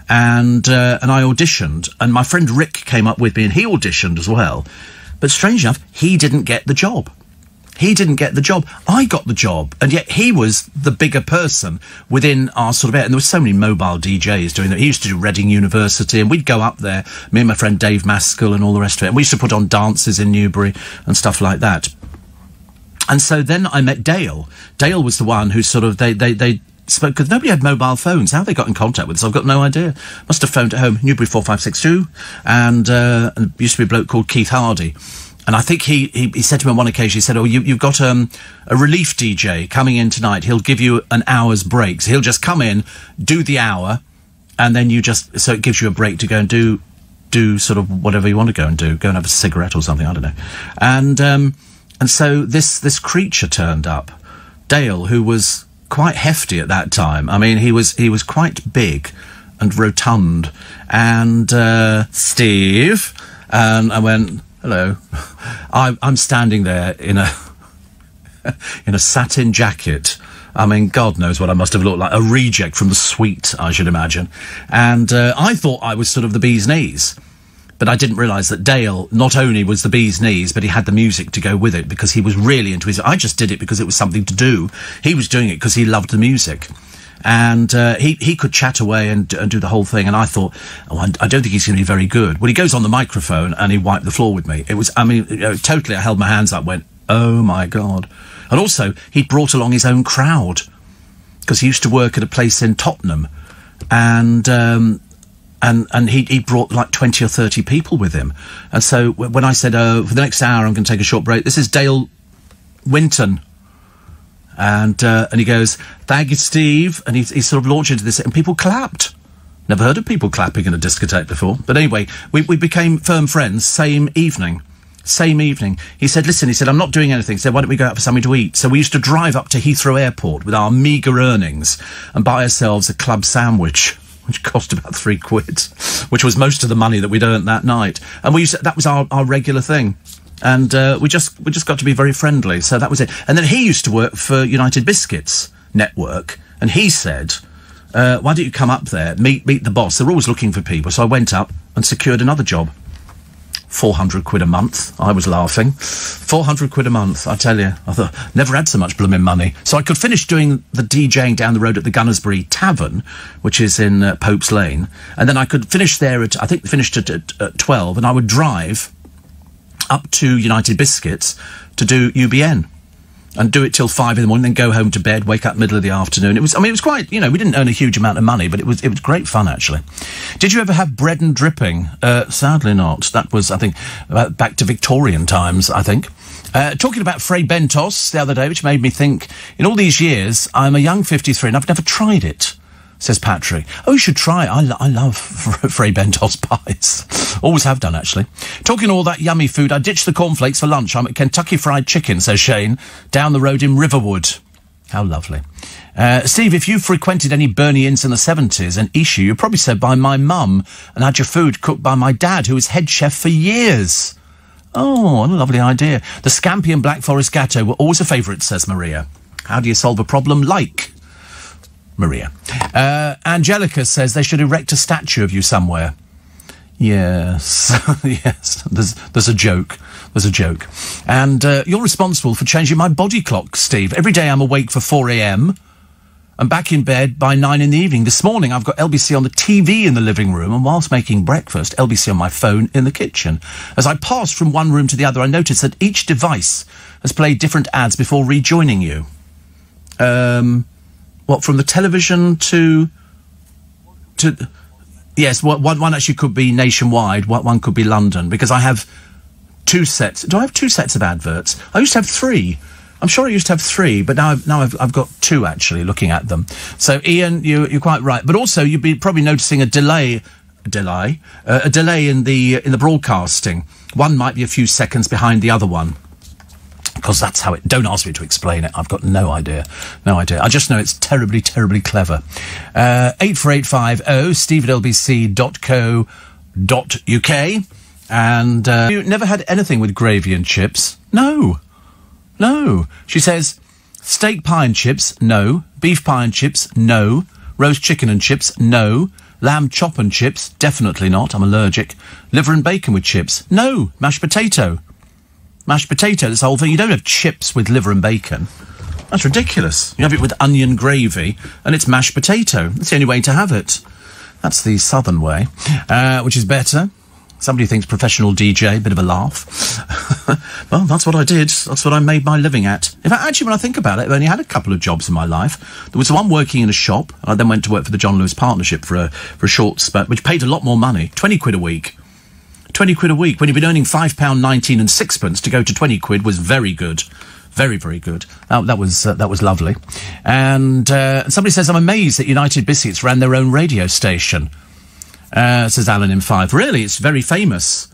And I auditioned, and my friend Rick came up with me, and he auditioned as well. But strange enough, he didn't get the job. I got the job, and yet he was the bigger person within our sort of area. And there were so many mobile DJs doing that. He used to do Reading University, and we'd go up there, me and my friend Dave Maskell and all the rest of it. And we used to put on dances in Newbury and stuff like that. And so then I met Dale. Dale was the one who sort of, they spoke, because nobody had mobile phones. How they got in contact with us, I've got no idea. Must have phoned at home, Newbury 4562, and used to be a bloke called Keith Hardy. And I think he said to me on one occasion, he said, oh, you've got a relief DJ coming in tonight. He'll give you an hour's break. So he'll just come in, do the hour, and then so it gives you a break to go and do sort of whatever you want to go and do. Go and have a cigarette or something, I don't know. And so this creature turned up, Dale, who was quite hefty at that time. I mean, he was quite big and rotund. And Steve, and I went, hello. I'm standing there in a satin jacket. I mean, God knows what I must have looked like. A reject from the suite, I should imagine. And I thought I was sort of the bee's knees. But I didn't realise that Dale not only was the bee's knees, but he had the music to go with it, because he was really into his... I just did it because it was something to do. He was doing it because he loved the music. And he could chat away and do the whole thing. And I thought, I don't think he's going to be very good. Well, he goes on the microphone and he wiped the floor with me. It was, I mean, totally, I held my hands up, went, oh, my God. And also, he'd brought along his own crowd, because he used to work at a place in Tottenham. And he brought like 20 or 30 people with him. And so when I said, for the next hour, I'm going to take a short break, this is Dale Winton. And he goes, thank you, Steve. And he sort of launched into this, and people clapped. Never heard of people clapping in a discotheque before. But anyway, we became firm friends same evening. He said, listen, I'm not doing anything. He said, why don't we go out for something to eat? So we used to drive up to Heathrow Airport with our meagre earnings and buy ourselves a club sandwich, which cost about £3, which was most of the money that we'd earned that night. And that was our regular thing. And we just got to be very friendly. So that was it. And then he used to work for United Biscuits Network. And he said, why don't you come up there, meet the boss? They're always looking for people. So I went up and secured another job. £400 a month. I was laughing. £400 a month, I tell you. I thought, never had so much blooming money. So I could finish doing the DJing down the road at the Gunnersbury Tavern, which is in Pope's Lane. And then I could finish there finished at 12, and I would drive up to United Biscuits to do UBN. And do it till 5 in the morning, then go home to bed, wake up middle of the afternoon. It was quite, we didn't earn a huge amount of money, but it was great fun, actually. Did you ever have bread and dripping? Sadly not. That was, I think, back to Victorian times, I think. Talking about Fray Bentos the other day, which made me think, in all these years, I'm a young 53 and I've never tried it, says Patrick. Oh, you should try it. I love Fray Bentos pies. Always have done, actually. Talking all that yummy food, I ditched the cornflakes for lunch. I'm at Kentucky Fried Chicken, says Shane, down the road in Riverwood. How lovely. Steve, if you frequented any Bernie Inns in the 70s and Ishu, you're probably said by my mum and had your food cooked by my dad, who was head chef for years. Oh, what a lovely idea. The scampi and Black Forest Gatto were always a favourite, says Maria. How do you solve a problem like Maria? Angelica says they should erect a statue of you somewhere. Yes, yes, there's a joke. There's a joke. And you're responsible for changing my body clock, Steve. Every day I'm awake for 4 a.m. and back in bed by 9 in the evening. This morning I've got LBC on the TV in the living room, and whilst making breakfast, LBC on my phone in the kitchen. As I passed from one room to the other, I noticed that each device has played different ads before rejoining you. What, from the television to... Yes, one actually could be nationwide, one could be London, because I have 2 sets. Do I have 2 sets of adverts? I used to have 3. I'm sure I used to have 3, but now I've got 2, actually, looking at them. So, Ian, you're quite right. But also, you'd be probably noticing a delay in the broadcasting. One might be a few seconds behind the other one. Because that's how it... Don't ask me to explain it. I've got no idea. No idea. I just know it's terribly, terribly clever. 84850 steve@lbc.co.uk. And you never had anything with gravy and chips? No. No. She says, steak pie and chips? No. Beef pie and chips? No. Roast chicken and chips? No. Lamb chop and chips? Definitely not. I'm allergic. Liver and bacon with chips? No. Mashed potato? Mashed potato, this whole thing. You don't have chips with liver and bacon. That's ridiculous. You have it with onion gravy, and it's mashed potato. That's the only way to have it. That's the southern way, which is better. Somebody thinks professional DJ, bit of a laugh. Well, that's what I did. That's what I made my living at. In fact, actually, when I think about it, I've only had a couple of jobs in my life. There was one working in a shop. I then went to work for the John Lewis Partnership for a short spurt, which paid a lot more money, 20 quid a week. 20 quid a week. When you've been earning £5.19 and sixpence, to go to 20 quid was very good. Very, very good. That was lovely. And somebody says, I'm amazed that United Biscuits ran their own radio station. Says Alan in Five. Really, it's very famous.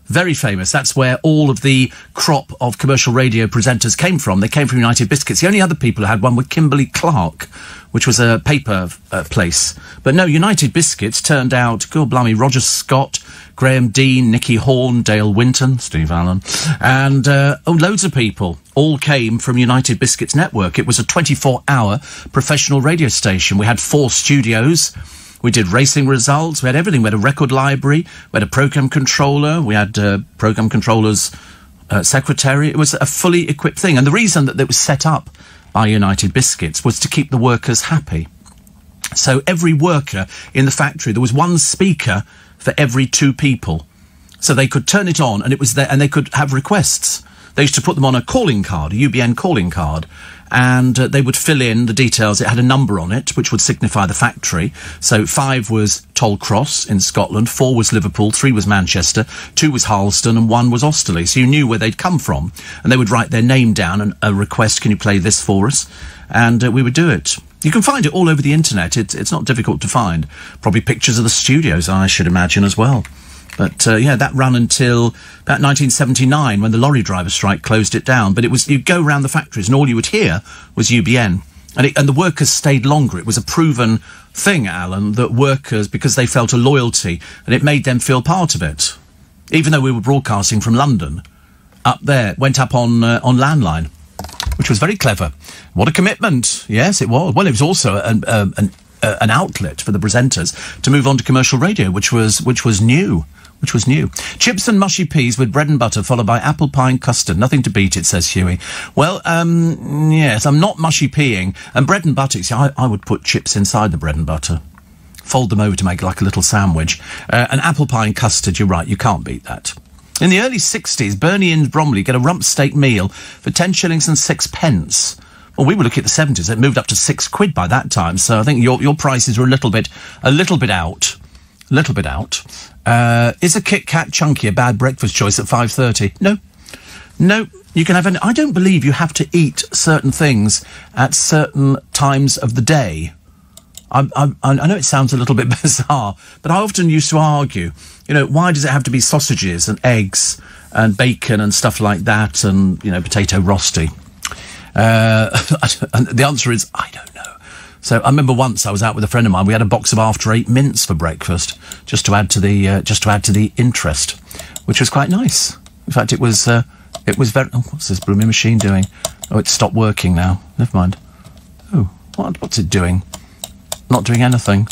Very famous. That's where all of the crop of commercial radio presenters came from. They came from United Biscuits. The only other people who had one were Kimberly Clark, which was a paper place. But no, United Biscuits turned out, God blimey, Roger Scott, Graham Dean, Nicky Horn, Dale Winton, Steve Allen, and loads of people all came from United Biscuits Network. It was a 24-hour professional radio station. We had 4 studios. We did racing results. We had everything. We had a record library. We had a program controller. We had program controller's secretary. It was a fully equipped thing. And the reason that it was set up by United Biscuits was to keep the workers happy. So every worker in the factory, there was one speaker for every 2 people. So they could turn it on and it was there, and they could have requests. They used to put them on a calling card, a UBN calling card, and they would fill in the details. It had a number on it, which would signify the factory. So 5 was Tollcross in Scotland, 4 was Liverpool, 3 was Manchester, 2 was Harleston, and 1 was Osterley. So you knew where they'd come from, and they would write their name down and a request, can you play this for us? And we would do it. You can find it all over the internet. It's not difficult to find. Probably pictures of the studios, I should imagine, as well. But, yeah, that ran until about 1979 when the lorry driver strike closed it down. But it was, you'd go around the factories and all you would hear was UBN. And the workers stayed longer. It was a proven thing, Alan, that workers, because they felt a loyalty, and it made them feel part of it. Even though we were broadcasting from London, up there, went up on landline, which was very clever. What a commitment. Yes, it was. Well, it was also an outlet for the presenters to move on to commercial radio, which was new. Chips and mushy peas with bread and butter, followed by apple pie and custard. Nothing to beat it, says Huey. Well, yes, I'm not mushy peeing. And bread and butter, see, I would put chips inside the bread and butter. Fold them over to make like a little sandwich. And apple pie and custard, you're right, you can't beat that. In the early 60s, Bernie in Bromley get a rump steak meal for 10 shillings and 6 pence. Well, we were looking at the 70s. It moved up to 6 quid by that time. So I think your prices were a little bit out. Is a Kit Kat Chunky a bad breakfast choice at 5:30? No. You can have I don't believe you have to eat certain things at certain times of the day. I know it sounds a little bit bizarre, but I often used to argue, why does it have to be sausages and eggs and bacon and stuff like that and, potato rosti? And the answer is, I don't know. So I remember once I was out with a friend of mine. We had a box of After 8 mints for breakfast, just to add to the interest, which was quite nice. In fact, it was very. Oh, what's this blooming machine doing? Oh, it's stopped working now. Never mind. Oh, what's it doing? Not doing anything.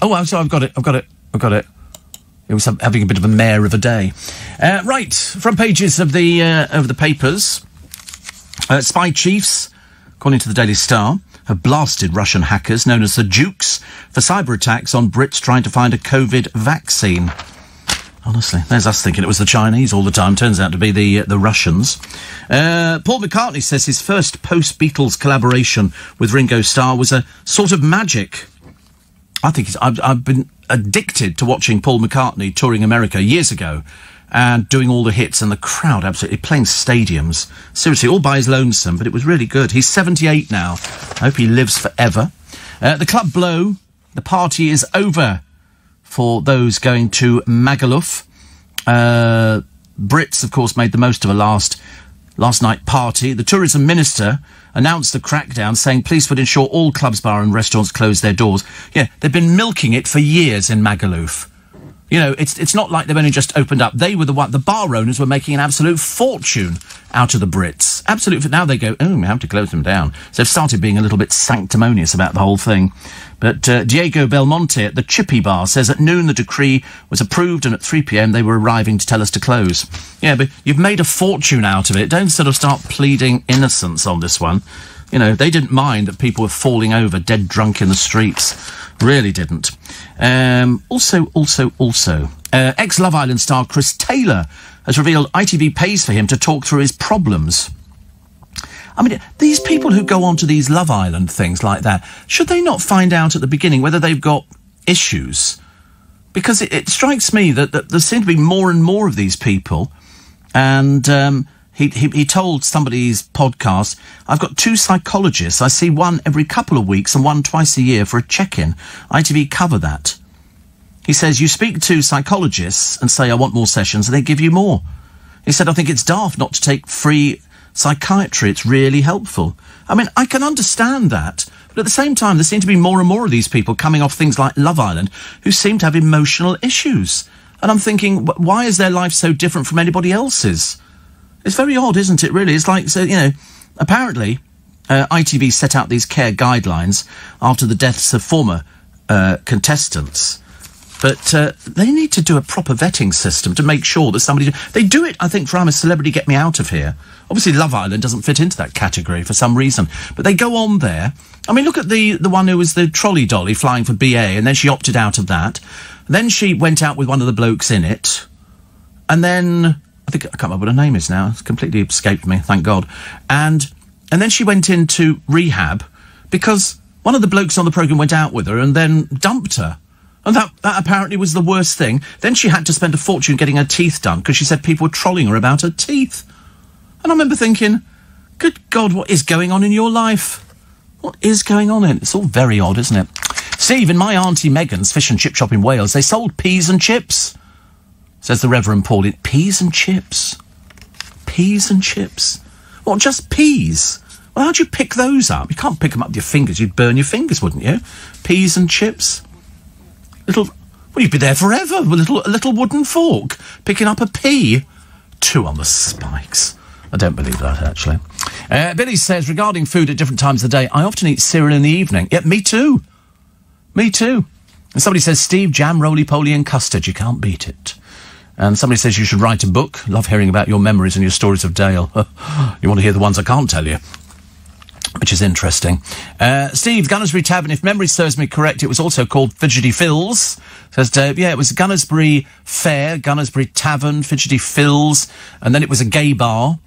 Oh, I'm sorry. I've got it. It was having a bit of a mare of a day. Right, front pages of the papers. Spy chiefs, according to the Daily Star, have blasted Russian hackers known as the Dukes for cyber attacks on Brits trying to find a COVID vaccine. Honestly, there's us thinking it was the Chinese all the time. Turns out to be the Russians. Paul McCartney says his first post-Beatles collaboration with Ringo Starr was a sort of magic. I think I've been addicted to watching Paul McCartney touring America years ago and doing all the hits, and the crowd absolutely playing stadiums. Seriously, all by his lonesome, but it was really good. He's 78 now. I hope he lives forever. The club blow. The party is over for those going to Magaluf. Brits, of course, made the most of a last night party. The tourism minister announced the crackdown, saying police would ensure all clubs, bar and restaurants close their doors. Yeah, they've been milking it for years in Magaluf. It's not like they've only just opened up. They were the bar owners were making an absolute fortune out of the Brits. Absolutely. Now they go, we have to close them down. So they've started being a little bit sanctimonious about the whole thing. But Diego Belmonte at the Chippy Bar says at noon the decree was approved and at 3 p.m. they were arriving to tell us to close. Yeah, but you've made a fortune out of it. Don't sort of start pleading innocence on this one. They didn't mind that people were falling over dead drunk in the streets. Really didn't. Also, Ex-Love Island star Chris Taylor has revealed ITV pays for him to talk through his problems. I mean, these people who go on to these Love Island things like that, should they not find out at the beginning whether they've got issues? Because it strikes me that there seem to be more and more of these people. And he told somebody's podcast, I've got 2 psychologists. I see one every couple of weeks and one twice a year for a check-in. ITV cover that. He says, you speak to psychologists and say, I want more sessions, and they give you more. He said, I think it's daft not to take free psychiatry. It's really helpful. I mean, I can understand that. But at the same time, there seem to be more and more of these people coming off things like Love Island who seem to have emotional issues. And I'm thinking, why is their life so different from anybody else's? It's very odd, isn't it, really? It's like, so, you know, apparently ITV set out these care guidelines after the deaths of former contestants. But they need to do a proper vetting system to make sure that somebody... They do it, I think, for I'm a Celebrity, Get Me Out of Here. Obviously, Love Island doesn't fit into that category for some reason. But they go on there. I mean, look at the one who was the trolley dolly flying for BA, and then she opted out of that. Then she went out with one of the blokes in it. And then... I can't remember what her name is now. It's completely escaped me, thank God. And then she went into rehab because one of the blokes on the programme went out with her and then dumped her. And that apparently was the worst thing. Then she had to spend a fortune getting her teeth done because she said people were trolling her about her teeth. And I remember thinking, good God, what is going on in your life? What is going on? It's all very odd, isn't it? Steve, in my Auntie Megan's fish and chip shop in Wales, they sold peas and chips. Says the Reverend Paul. Peas and chips? Peas and chips? What, just peas? Well, how'd you pick those up? You can't pick them up with your fingers. You'd burn your fingers, wouldn't you? Peas and chips? Well, you'd be there forever with a little wooden fork, picking up a pea. 2 on the spikes. I don't believe that, actually. Billy says, regarding food at different times of the day, I often eat cereal in the evening. Yeah, me too. Me too. And somebody says, Steve, jam, roly-poly and custard. You can't beat it. And somebody says you should write a book. Love hearing about your memories and your stories of Dale. You want to hear the ones I can't tell you, which is interesting. Steve, Gunnersbury Tavern, if memory serves me correct, it was also called Fidgety Phil's. Says Dave, yeah, it was Gunnersbury Fair, Gunnersbury Tavern, Fidgety Phil's, and then it was a gay bar,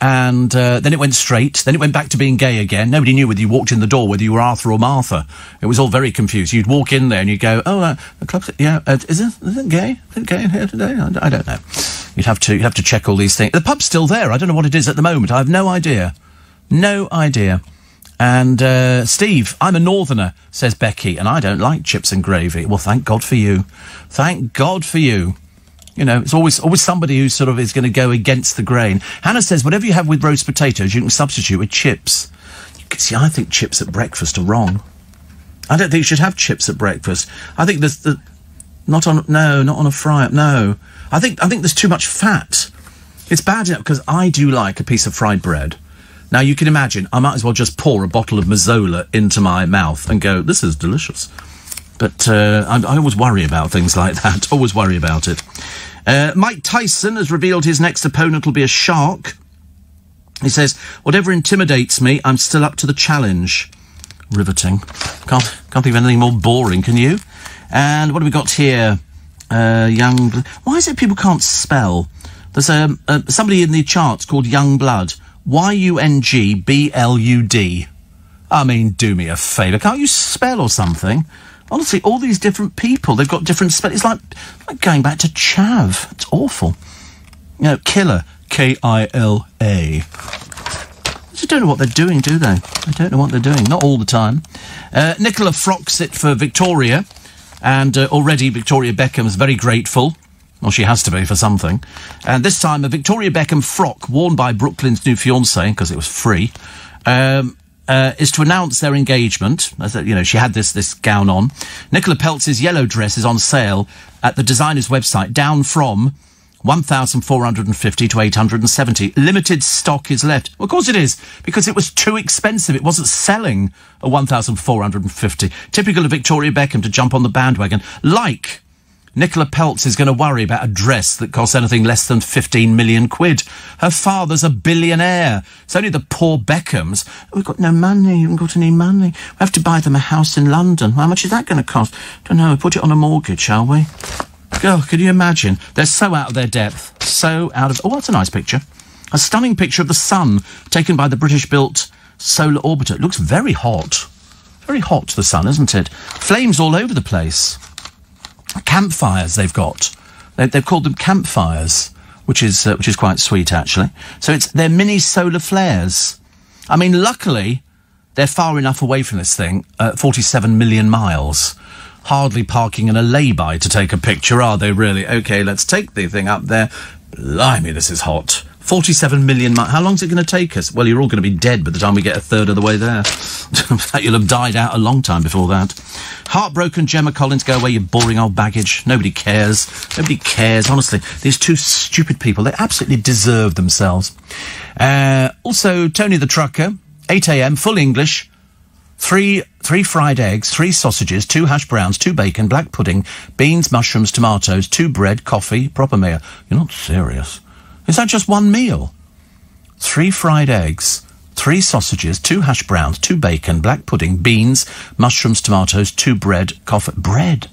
and then it went straight, then it went back to being gay again. Nobody knew whether you walked in the door, whether you were Arthur or Martha. It was all very confused. You'd walk in there and you'd go, oh, the club's, yeah, is it gay? Is it gay in here today? I don't know. You'd have to check all these things. The pub's still there. I don't know what it is at the moment. I have no idea. No idea. And, Steve, I'm a northerner, says Becky, and I don't like chips and gravy. Well, thank God for you. Thank God for you. You know, it's always somebody who sort of is going to go against the grain. Hannah says, whatever you have with roast potatoes, you can substitute with chips. See, I think chips at breakfast are wrong. I don't think you should have chips at breakfast. I think not on a fry-up, no. I think there's too much fat. It's bad enough because I do like a piece of fried bread. Now, you can imagine, I might as well just pour a bottle of Mazola into my mouth and go, this is delicious. But I always worry about things like that. Always worry about it. Mike Tyson has revealed his next opponent will be a shark. He says, whatever intimidates me, I'm still up to the challenge. Riveting. Can't think of anything more boring, can you? And what have we got here? Why is it people can't spell? There's somebody in the charts called Youngblood. Youngblood. I mean, do me a favour. Can't you spell or something? Honestly, all these different people, they've got different spell. It's like going back to chav. It's awful. You know, killer. Killa. They just don't know what they're doing, do they? They don't know what they're doing. Not all the time. Nicola frocks it for Victoria. And already Victoria Beckham is very grateful. Well, she has to be for something. And this time, a Victoria Beckham frock worn by Brooklyn's new fiancé, because it was free, is to announce their engagement. As you know, she had this gown on. Nicola Peltz's yellow dress is on sale at the designer's website, down from 1,450 to 870. Limited stock is left. Well, of course it is, because it was too expensive. It wasn't selling at 1,450. Typical of Victoria Beckham to jump on the bandwagon. Like Nicola Peltz is going to worry about a dress that costs anything less than 15 million quid. Her father's a billionaire. It's only the poor Beckhams. We've got no money. We haven't got any money. We have to buy them a house in London. How much is that going to cost? Don't know. Put it on a mortgage, shall we? Oh, can you imagine? They're so out of their depth. So out of... Oh, that's a nice picture. A stunning picture of the sun taken by the British-built solar orbiter. It looks very hot. Very hot, the sun, isn't it? Flames all over the place. Campfires they've got. They've called them campfires, which is quite sweet, actually. So they're mini solar flares. I mean, luckily, they're far enough away from this thing, 47 million miles. Hardly parking in a lay-by to take a picture, are they, really? OK, let's take the thing up there. Blimey, this is hot. 47 million miles. How long's it going to take us? Well, you're all going to be dead by the time we get a third of the way there. In fact, you'll have died out a long time before that. Heartbroken Gemma Collins, go away, you boring old baggage. Nobody cares. Nobody cares, honestly. These two stupid people, they absolutely deserve themselves. Also, Tony the Trucker, 8 a.m, full English. Three fried eggs, 3 sausages, 2 hash browns, 2 bacon, black pudding, beans, mushrooms, tomatoes, 2 bread, coffee, proper meal. You're not serious. Is that just one meal? 3 fried eggs, 3 sausages, 2 hash browns, 2 bacon, black pudding, beans, mushrooms, tomatoes, 2 bread, coffee. Bread?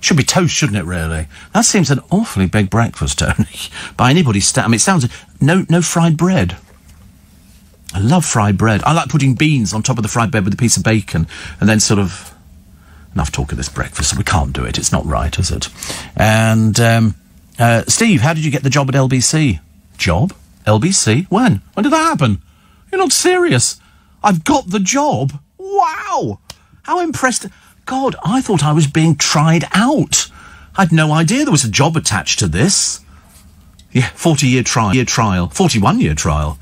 Should be toast, shouldn't it, really? That seems an awfully big breakfast, Tony. By anybody's standard. I mean, it sounds... No fried bread. I love fried bread. I like putting beans on top of the fried bread with a piece of bacon and then sort of... Enough talk of this breakfast. We can't do it. It's not right, is it? And, Steve, how did you get the job at LBC? Job? LBC? When? When did that happen? You're not serious. I've got the job. Wow! How impressed... God, I thought I was being tried out. I'd no idea there was a job attached to this. Yeah, 41-year trial. 41-year trial.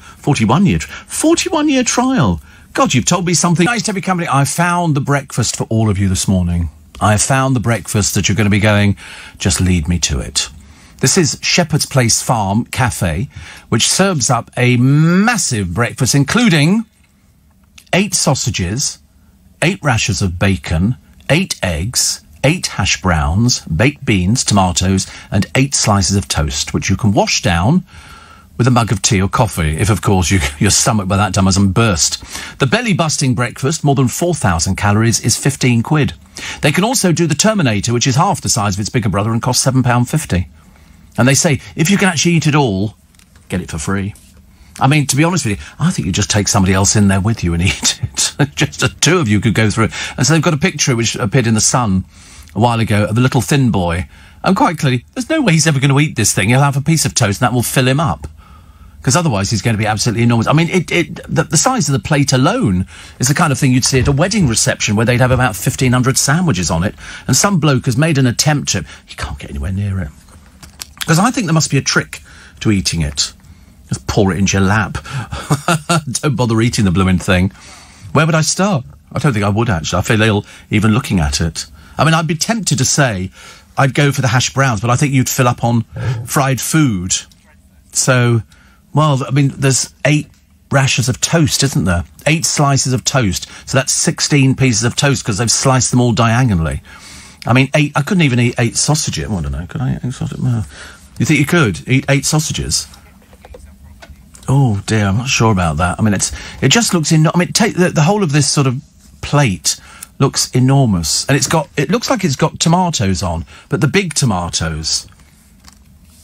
God, you've told me something. Nice to have you company. I found the breakfast for all of you this morning. I found the breakfast that you're going to be going, just lead me to it. This is Shepherd's Place Farm Cafe, which serves up a massive breakfast, including 8 sausages, 8 rashers of bacon, 8 eggs, 8 hash browns, baked beans, tomatoes, and 8 slices of toast, which you can wash down with a mug of tea or coffee, if, of course, your stomach by that time hasn't burst. The belly-busting breakfast, more than 4,000 calories, is 15 quid. They can also do the Terminator, which is half the size of its bigger brother and costs £7.50. And they say, if you can actually eat it all, get it for free. I mean, to be honest with you, I think you just take somebody else in there with you and eat it. Just the 2 of you could go through it. And so they've got a picture which appeared in The Sun a while ago of a little thin boy. And quite clearly, there's no way he's ever going to eat this thing. He'll have a piece of toast and that will fill him up. Because otherwise he's going to be absolutely enormous. I mean, the size of the plate alone is the kind of thing you'd see at a wedding reception where they'd have about 1,500 sandwiches on it. And some bloke has made an attempt to... You can't get anywhere near it. Because I think there must be a trick to eating it. Just pour it into your lap. Don't bother eating the blooming thing. Where would I start? I don't think I would, actually. I feel ill even looking at it. I mean, I'd be tempted to say I'd go for the hash browns, but I think you'd fill up on fried food. So, well, I mean, there's 8 rashers of toast, isn't there? 8 slices of toast. So that's 16 pieces of toast because they've sliced them all diagonally. I mean, 8... I couldn't even eat 8 sausages. Well, I don't know. Could I eat 8 sausages? Well, you think you could eat 8 sausages? Oh, dear, I'm not sure about that. I mean, it just looks... I mean, take the whole of this sort of plate looks enormous. And it looks like it's got tomatoes on, but the big tomatoes.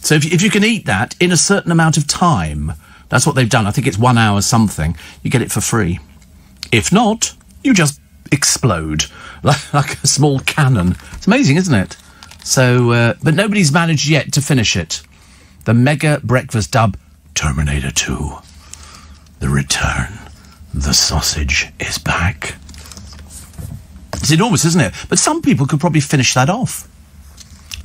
So if you can eat that in a certain amount of time, that's what they've done. I think it's 1 hour something. You get it for free. If not, you just explode like a small cannon. It's amazing, isn't it? So, but nobody's managed yet to finish it. The mega breakfast dub, Terminator 2. The return. The sausage is back. It's enormous, isn't it? But some people could probably finish that off.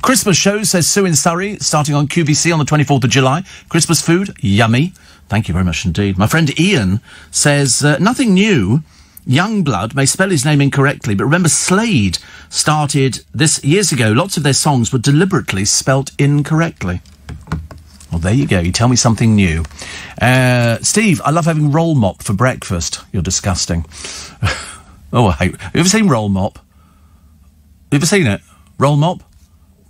Christmas show, says Sue in Surrey, starting on QVC on the 24th of July. Christmas food, yummy. Thank you very much indeed. My friend Ian says, nothing new. Youngblood may spell his name incorrectly, but remember Slade started this years ago. Lots of their songs were deliberately spelt incorrectly. Well, there you go. You tell me something new. Steve, I love having roll mop for breakfast. You're disgusting. Oh, I hate... Have you ever seen roll mop? You ever seen it? Roll mop?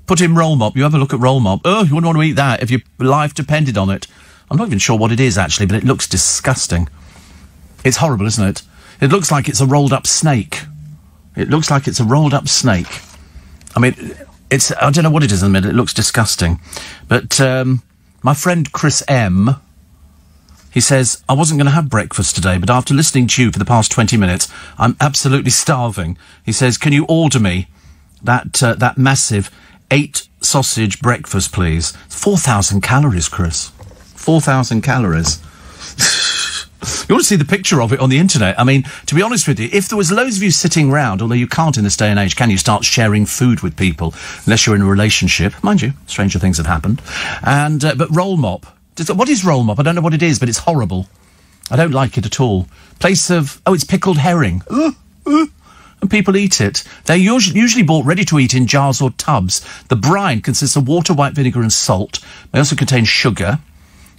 Put in roll mop. You have a look at roll mop. Oh, you wouldn't want to eat that if your life depended on it. I'm not even sure what it is, actually, but it looks disgusting. It's horrible, isn't it? It looks like it's a rolled-up snake. It looks like it's a rolled-up snake. I mean, I don't know what it is in the middle. It looks disgusting. But my friend Chris M, he says, I wasn't going to have breakfast today, but after listening to you for the past 20 minutes, I'm absolutely starving. He says, can you order me that massive 8 sausage breakfast, please? 4,000 calories, Chris. 4,000 calories. You want to see the picture of it on the internet? I mean, to be honest with you, if there was loads of you sitting round, although you can't in this day and age, can you start sharing food with people, unless you're in a relationship? Mind you, stranger things have happened. And, but roll mop. What is roll mop? I don't know what it is, but it's horrible. I don't like it at all. Place of, it's pickled herring. And people eat it. They're usually bought ready to eat in jars or tubs. The brine consists of water, white vinegar and salt. They also contain sugar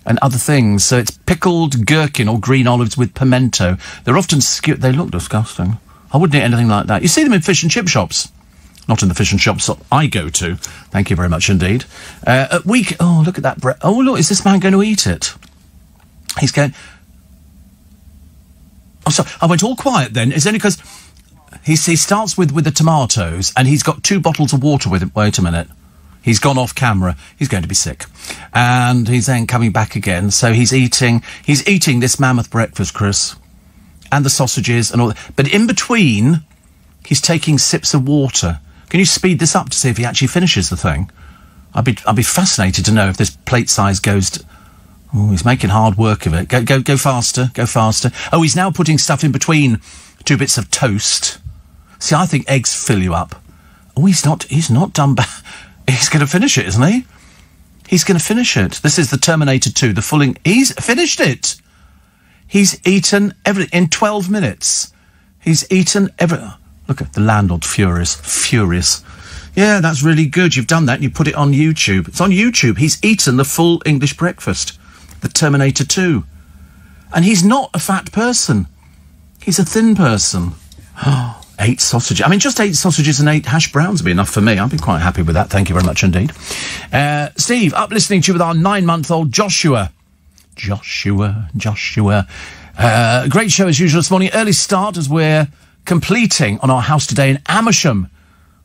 and other things. So it's pickled gherkin or green olives with pimento. They're often they look disgusting. I wouldn't eat anything like that. You see them in fish and chip shops. Not in the fish and shops that I go to. Thank you very much indeed. Look at that bread. Oh, look, is this man going to eat it? He's going... I'm sorry, I went all quiet then. It's only because he starts with the tomatoes and he's got 2 bottles of water with him. Wait a minute. He's gone off camera. He's going to be sick. And he's then coming back again. So he's eating this mammoth breakfast, Chris. And the sausages and all that. But in between, he's taking sips of water. Can you speed this up to see if he actually finishes the thing? I'd be fascinated to know if this plate size goes to... Oh, he's making hard work of it. Go faster, go faster. Oh, he's now putting stuff in between 2 bits of toast. See, I think eggs fill you up. Oh, he's not done bad. He's going to finish it, isn't he? He's going to finish it. This is the Terminator 2, the fulling... He's finished it! He's eaten everything in 12 minutes. He's eaten everything. Look at the landlord, furious. Yeah, that's really good. You've done that and you put it on YouTube. It's on YouTube. He's eaten the full English breakfast. The Terminator 2. And he's not a fat person. He's a thin person. 8 sausages. I mean, just 8 sausages and 8 hash browns would be enough for me. I'd be quite happy with that. Thank you very much indeed. Steve, up listening to you with our 9-month-old Joshua. Great show as usual this morning. Early start as we're completing on our house today in Amersham.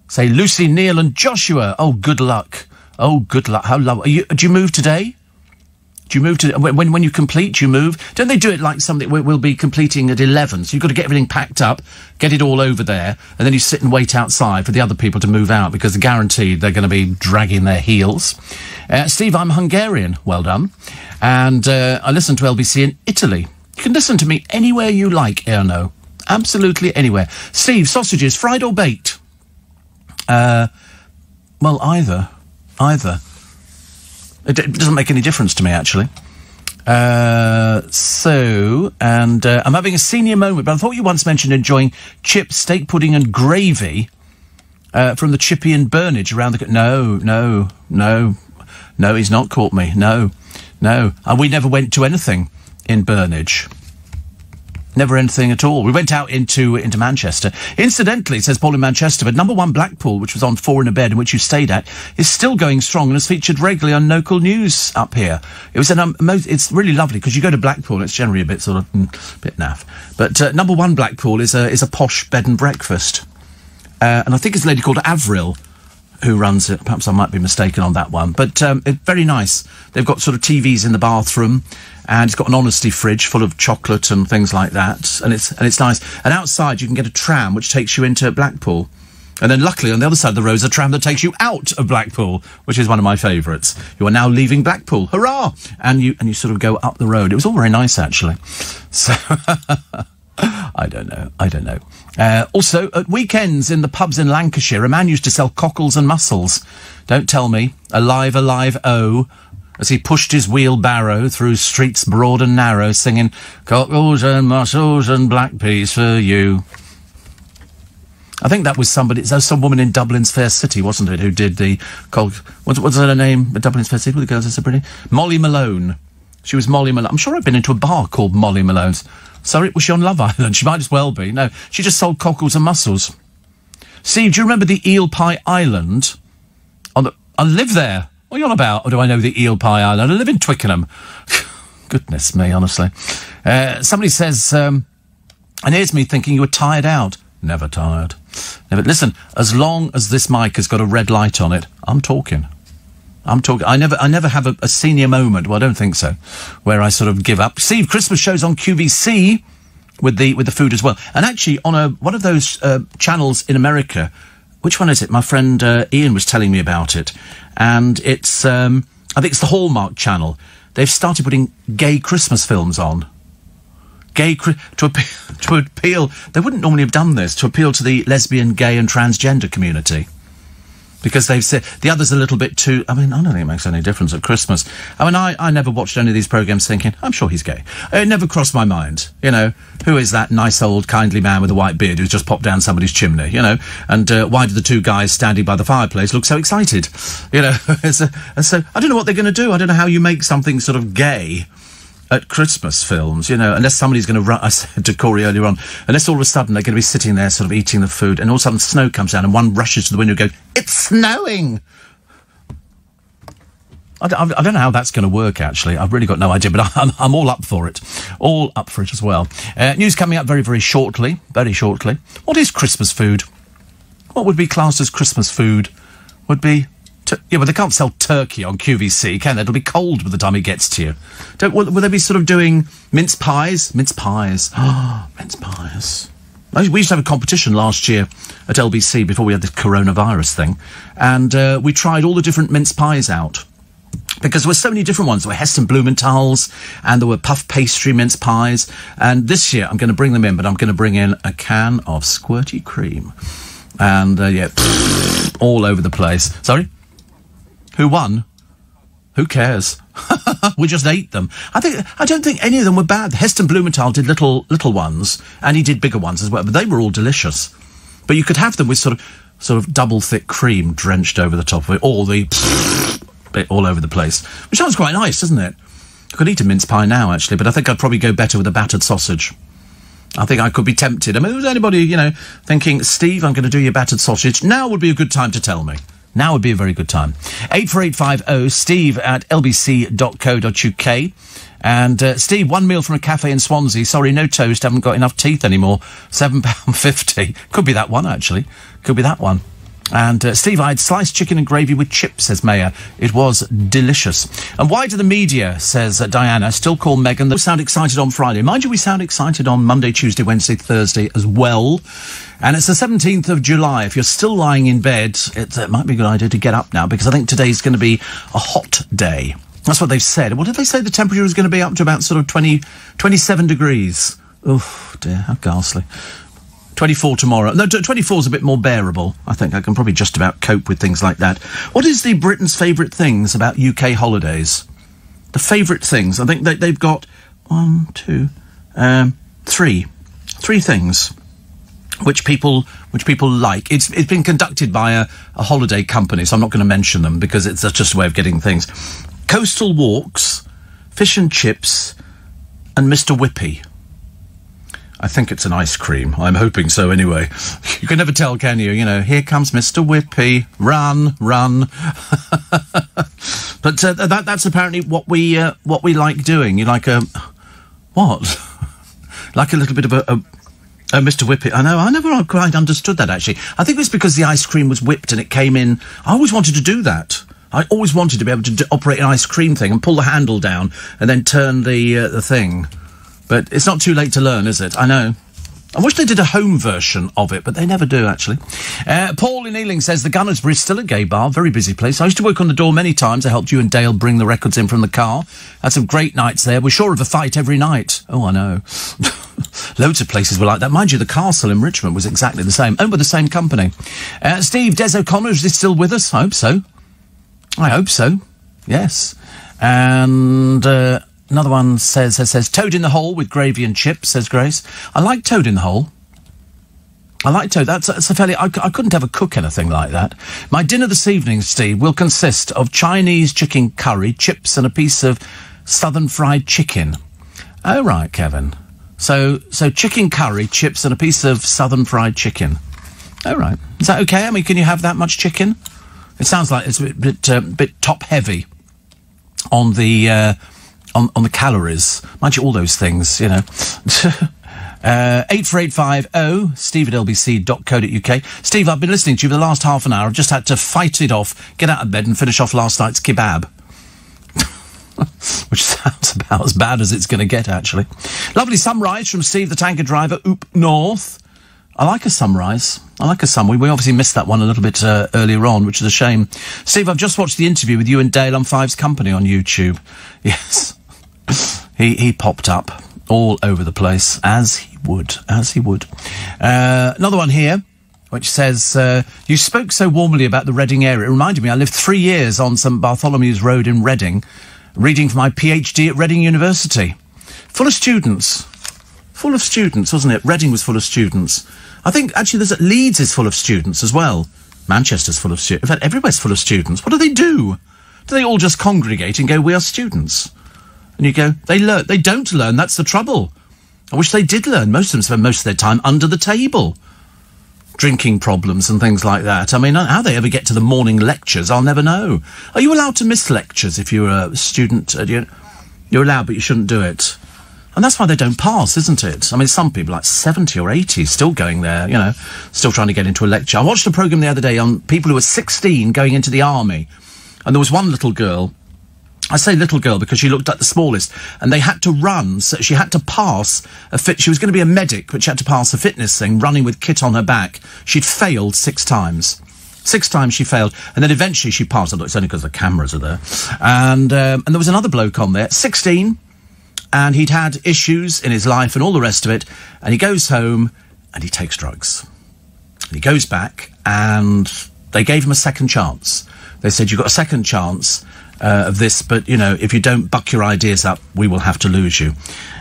Say Lucy, Neil and Joshua. Oh, good luck. How lovely. Do you move today? Do you move to... When you complete, do you move? Don't they do it like something we'll be completing at 11? So you've got to get everything packed up, get it all over there, and then you sit and wait outside for the other people to move out, because guaranteed they're going to be dragging their heels. Steve, I'm Hungarian. Well done. And I listen to LBC in Italy. You can listen to me anywhere you like, Erno. Absolutely anywhere. Steve, sausages, fried or baked? Well, either. It doesn't make any difference to me, actually. I'm having a senior moment, but I thought you once mentioned enjoying chips, steak pudding and gravy from the Chippy and Burnage around the... No, he's not caught me. No. We never went to anything in Burnage. Never anything at all. We went out into Manchester. Incidentally, says Paul in Manchester, but number 1 Blackpool, which was on 4 in a bed and which you stayed at, is still going strong and is featured regularly on local news up here. It was it's really lovely because you go to Blackpool, it's generally a bit sort of bit naff. But number 1 Blackpool is a posh bed and breakfast, and I think it's a lady called Avril who runs it. Perhaps I might be mistaken on that one, but it's very nice. They've got sort of TVs in the bathroom. And it's got an honesty fridge full of chocolate and things like that. And it's nice. And outside you can get a tram which takes you into Blackpool. And then luckily on the other side of the road is a tram that takes you out of Blackpool, which is one of my favourites. You are now leaving Blackpool. Hurrah! And you sort of go up the road. It was all very nice, actually. So, I don't know. Also, at weekends in the pubs in Lancashire, a man used to sell cockles and mussels. Don't tell me. Alive, oh... as he pushed his wheelbarrow through streets broad and narrow, singing, cockles and mussels and black peas for you. I think that was some woman in Dublin's Fair City, wasn't it, who did the... What's her name? Dublin's Fair City, the girls are so pretty. Molly Malone. She was Molly Malone. I'm sure I've been into a bar called Molly Malone's. Sorry, was she on Love Island? She might as well be. No, she just sold cockles and mussels. Steve, do you remember the Eel Pie Island? I live there. What are you on about? Or do I know the Eel Pie Island? I live in Twickenham. Goodness me, honestly. Somebody says, and here's me thinking you were tired out. Never tired. Never. Listen, as long as this mic has got a red light on it, I'm talking. I never have a senior moment. Well, I don't think so, where I sort of give up. Steve, Christmas shows on QVC with the food as well, and actually on one of those channels in America. Which one is it? My friend Ian was telling me about it, and it's I think it's the Hallmark Channel. They've started putting gay Christmas films on. To appeal. They wouldn't normally have done this to appeal to the lesbian, gay, and transgender community. Because they've said the other's a little bit too... I mean, I don't think it makes any difference at Christmas. I mean, I never watched any of these programmes thinking, I'm sure he's gay. It never crossed my mind, you know. Who is that nice old kindly man with a white beard who's just popped down somebody's chimney, you know? And why do the two guys standing by the fireplace look so excited? You know, and so I don't know what they're going to do. I don't know how you make something sort of gay at Christmas films, you know, unless somebody's going to run, I said to Corey earlier on, unless all of a sudden they're going to be sitting there sort of eating the food and all of a sudden snow comes down and one rushes to the window and goes, it's snowing! I don't know how that's going to work, actually. I've really got no idea, but I'm all up for it. All up for it as well. News coming up very, very shortly. Very shortly. What is Christmas food? What would be classed as Christmas food? Would be... yeah, but they can't sell turkey on QVC, can they? It'll be cold by the time it gets to you. Will they be sort of doing mince pies? Mince pies. Oh, mince pies. We used to have a competition last year at LBC before we had the coronavirus thing, and we tried all the different mince pies out. Because there were so many different ones. There were Heston Blumenthal's, and there were puff pastry mince pies. And this year, I'm going to bring them in, but I'm going to bring in a can of squirty cream. And, yeah, all over the place. Sorry? Who won? Who cares? We just ate them. I don't think any of them were bad. Heston Blumenthal did little ones, and he did bigger ones as well, but they were all delicious. But you could have them with sort of double thick cream drenched over the top of it, or the bit all over the place, which sounds quite nice, doesn't it? I could eat a mince pie now, actually, but I think I'd probably go better with a battered sausage. I think I could be tempted. I mean, was anybody, you know, thinking, Steve, I'm going to do your battered sausage? Now would be a good time to tell me. Now would be a very good time. 84850 steve@lbc.co.uk. And, Steve, one meal from a cafe in Swansea. Sorry, no toast, haven't got enough teeth anymore. £7.50. Could be that one, actually. Could be that one. And, Steve, I had sliced chicken and gravy with chips, says Maya. It was delicious. And why do the media, says Diana, still call Meghan, we sound excited on Friday? Mind you, we sound excited on Monday, Tuesday, Wednesday, Thursday as well. And it's the 17th of July. If you're still lying in bed, it might be a good idea to get up now, because I think today's going to be a hot day. That's what they've said. What did they say the temperature was going to be up to? About sort of 27 degrees. Oh, dear, how ghastly. 24 tomorrow. No, 24 is a bit more bearable. I think I can probably just about cope with things like that. What is the Britain's favourite things about UK holidays? The favourite things. I think they've got 3 things which people like. It's been conducted by a holiday company, so I'm not going to mention them because it's just a way of getting things. Coastal walks, fish and chips, and Mr. Whippy. I think it's an ice cream. I'm hoping so anyway. You can never tell, can you? You know, here comes Mr. Whippy. Run, run. But that's apparently what we like doing. You like what? Like a little bit of a Mr. Whippy. I know. I never quite understood that, actually. I think it was because the ice cream was whipped and it came in. I always wanted to do that. I always wanted to be able to operate an ice cream thing and pull the handle down and then turn the thing. But it's not too late to learn, is it? I know. I wish they did a home version of it, but they never do, actually. Paul in Ealing says, the Gunnersbury is still a gay bar, very busy place. I used to work on the door many times. I helped you and Dale bring the records in from the car. Had some great nights there. We're sure of a fight every night. Oh, I know. Loads of places were like that. Mind you, the Castle in Richmond was exactly the same, owned by the same company. Steve, Des O'Connor, is this still with us? I hope so. I hope so. Yes. And... another one says, Toad in the Hole with gravy and chips, says Grace. I like Toad in the Hole. I like Toad. That's a fairly... I couldn't ever cook anything like that. My dinner this evening, Steve, will consist of Chinese chicken curry, chips and a piece of southern fried chicken. Oh, right, Kevin. So chicken curry, chips and a piece of southern fried chicken. Oh, right. Is that okay? I mean, can you have that much chicken? It sounds like it's a bit top-heavy on the... on the calories. Mind you, all those things, you know. 84850 steve@lbc.co.uk. Steve, I've been listening to you for the last half an hour. I've just had to fight it off, get out of bed and finish off last night's kebab. Which sounds about as bad as it's going to get, actually. Lovely sunrise from Steve, the tanker driver, Oop North. I like a sunrise. I like a sun. We obviously missed that one a little bit earlier on, which is a shame. Steve, I've just watched the interview with you and Dale on Five's Company on YouTube. Yes. He popped up all over the place, as he would. Another one here, which says, you spoke so warmly about the Reading area. It reminded me, I lived 3 years on St Bartholomew's Road in Reading, reading for my PhD at Reading University. Full of students, wasn't it? Reading was full of students. I think, actually, Leeds is full of students as well. Manchester's full of students. In fact, everywhere's full of students. What do? Do they all just congregate and go, we are students? And you go, they learn. They don't learn, that's the trouble. I wish they did learn. Most of them spend most of their time under the table. Drinking problems and things like that. I mean, how they ever get to the morning lectures, I'll never know. Are you allowed to miss lectures if you're a student? You're allowed, but you shouldn't do it. And that's why they don't pass, isn't it? I mean, some people, like 70 or 80, still going there, still trying to get into a lecture. I watched a programme the other day on people who were 16 going into the army. And there was one little girl. I say little girl because she looked like the smallest. And they had to run, so she had to pass she was going to be a medic, but she had to pass a fitness thing, running with kit on her back. She'd failed 6 times. 6 times she failed, and then eventually she passed. I thought it's only because the cameras are there. And there was another bloke on there, 16, and he'd had issues in his life and all the rest of it, and he goes home and he takes drugs. And he goes back, and they gave him a second chance. They said, you've got a second chance of this, but, if you don't buck your ideas up, we will have to lose you.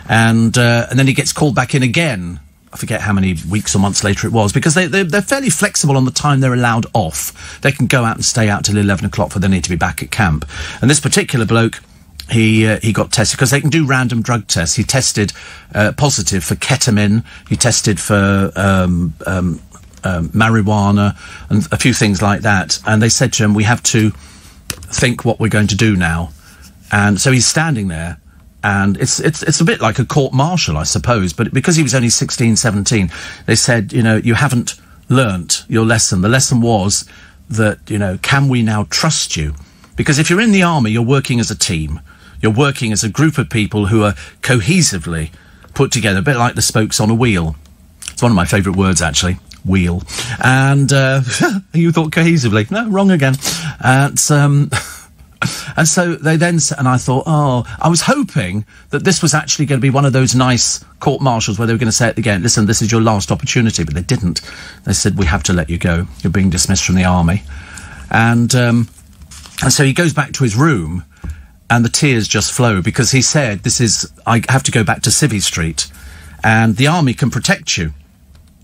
And then he gets called back in again. I forget how many weeks or months later it was, because they're fairly flexible on the time they're allowed off. They can go out and stay out till 11 o'clock, for they need to be back at camp. And this particular bloke, he got tested, because they can do random drug tests. He tested positive for ketamine. He tested for marijuana and a few things like that. And they said to him, we have to think what we're going to do now. And so he's standing there, and it's a bit like a court-martial, I suppose, but because he was only 16, 17, they said, you haven't learnt your lesson. The lesson was that, can we now trust you? Because if you're in the army, you're working as a team. You're working as a group of people who are cohesively put together, a bit like the spokes on a wheel. It's one of my favourite words, actually. Wheel. And you thought cohesively. No, wrong again. And so they then said, and I thought, I was hoping that this was actually going to be one of those nice court-martials where they were going to say it again, listen, this is your last opportunity, but they didn't. They said, we have to let you go. You're being dismissed from the army. And so he goes back to his room, and the tears just flow, because he said, I have to go back to Civvy Street, and the army can protect you.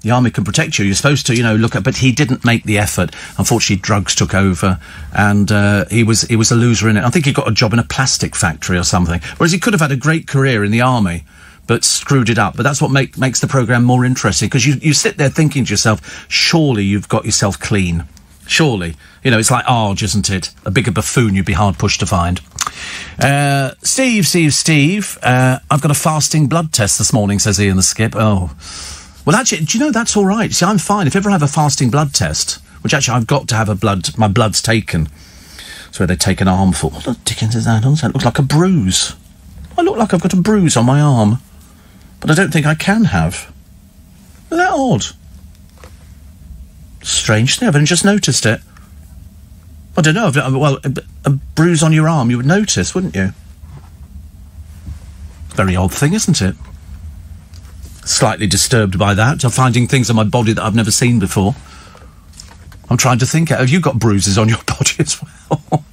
The army can protect you. You're supposed to, look at... But he didn't make the effort. Unfortunately, drugs took over, and he was a loser in it. I think he got a job in a plastic factory or something. Whereas he could have had a great career in the army, but screwed it up. But that's what makes the programme more interesting, because you sit there thinking to yourself, surely you've got yourself clean. Surely. It's like Arge, isn't it? A bigger buffoon you'd be hard-pushed to find. Steve, I've got a fasting blood test this morning, says Ian the Skip. Oh... Well, actually, do you know, that's all right. See, I'm fine. If you ever have a fasting blood test, which actually I've got to have my blood's taken. It's where they take an armful. What the dickens is that? It looks like a bruise. I look like I've got a bruise on my arm. But I don't think I can have. Isn't that odd? Strange thing. I haven't just noticed it. I don't know. Well, a bruise on your arm, you would notice, wouldn't you? Very odd thing, isn't it? Slightly disturbed by that. I'm finding things on my body that I've never seen before. I'm trying to think. Have you got bruises on your body as well?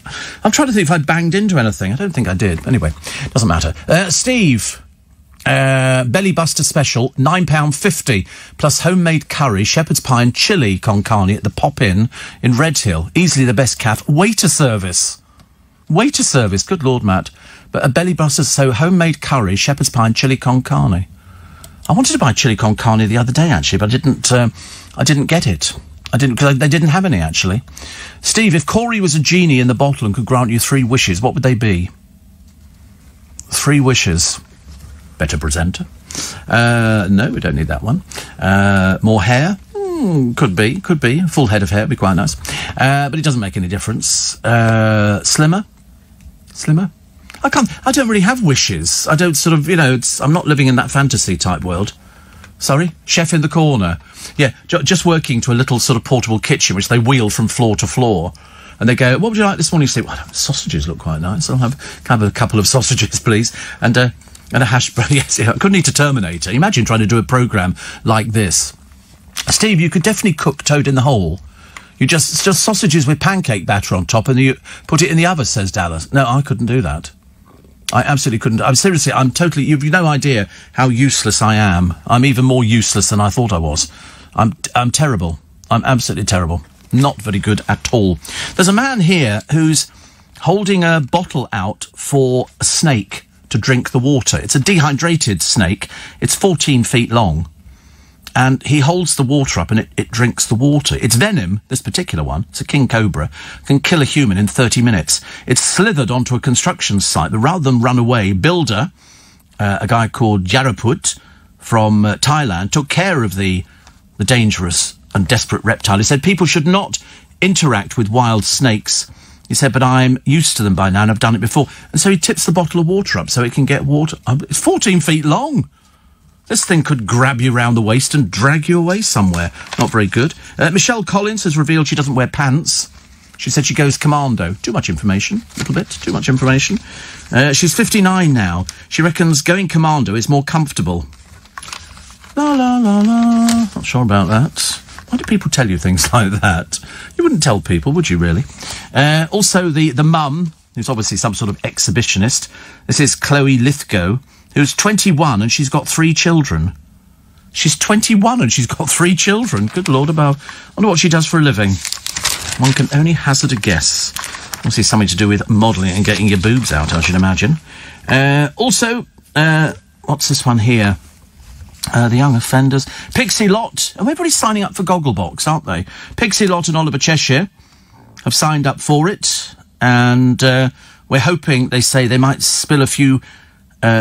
I'm trying to think if I banged into anything. I don't think I did. Anyway, doesn't matter. Steve, Belly Buster Special, £9.50, plus homemade curry, shepherd's pie and chilli con carne at the Pop Inn in Redhill. Easily the best cafe. Waiter service. Good Lord, Matt. But a Belly Buster, so homemade curry, shepherd's pie and chilli con carne. I wanted to buy chili con carne the other day, actually, but I didn't get it. Because they didn't have any, actually. Steve, if Corey was a genie in the bottle and could grant you 3 wishes, what would they be? 3 wishes. Better presenter. No, we don't need that one. More hair? Could be. A full head of hair would be quite nice. But it doesn't make any difference. Slimmer? I don't really have wishes. I don't sort of, I'm not living in that fantasy type world. Sorry? Chef in the corner. Yeah, just working to a little sort of portable kitchen, which they wheel from floor to floor. And they go, what would you like this morning? You say, well, sausages look quite nice. I'll have a couple of sausages, please. And a hash brown. Yes, I couldn't eat a Terminator. Imagine trying to do a programme like this. Steve, you could definitely cook toad in the hole. You just sausages with pancake batter on top and you put it in the oven, says Dallas. No, I couldn't do that. I absolutely couldn't. I'm totally... You've no idea how useless I am. I'm even more useless than I thought I was. I'm terrible. I'm absolutely terrible. Not very good at all. There's a man here who's holding a bottle out for a snake to drink the water. It's a dehydrated snake. It's 14 feet long. And he holds the water up and it drinks the water. Its venom, this particular one, it's a king cobra, can kill a human in 30 minutes. It's slithered onto a construction site, but rather than run away, Builder, a guy called Jaraput from Thailand, took care of the dangerous and desperate reptile. He said people should not interact with wild snakes. He said, but I'm used to them by now and I've done it before. And so he tips the bottle of water up so it can get water. It's 14 feet long. This thing could grab you round the waist and drag you away somewhere. Not very good. Michelle Collins has revealed she doesn't wear pants. She said she goes commando. Too much information. A little bit. Too much information. She's 59 now. She reckons going commando is more comfortable. La, la, la, la. Not sure about that. Why do people tell you things like that? You wouldn't tell people, would you, really? Also, the mum, who's obviously some sort of exhibitionist. This is Chloe Lithgow, who's 21 and she's got 3 children. She's 21 and she's got 3 children. Good Lord above. I wonder what she does for a living. One can only hazard a guess. Obviously something to do with modelling and getting your boobs out, I should imagine. Also, what's this one here? The young offenders. Pixie Lott. Oh, everybody's signing up for Gogglebox, aren't they? Pixie Lott and Oliver Cheshire have signed up for it. And we're hoping, they say, they might spill a few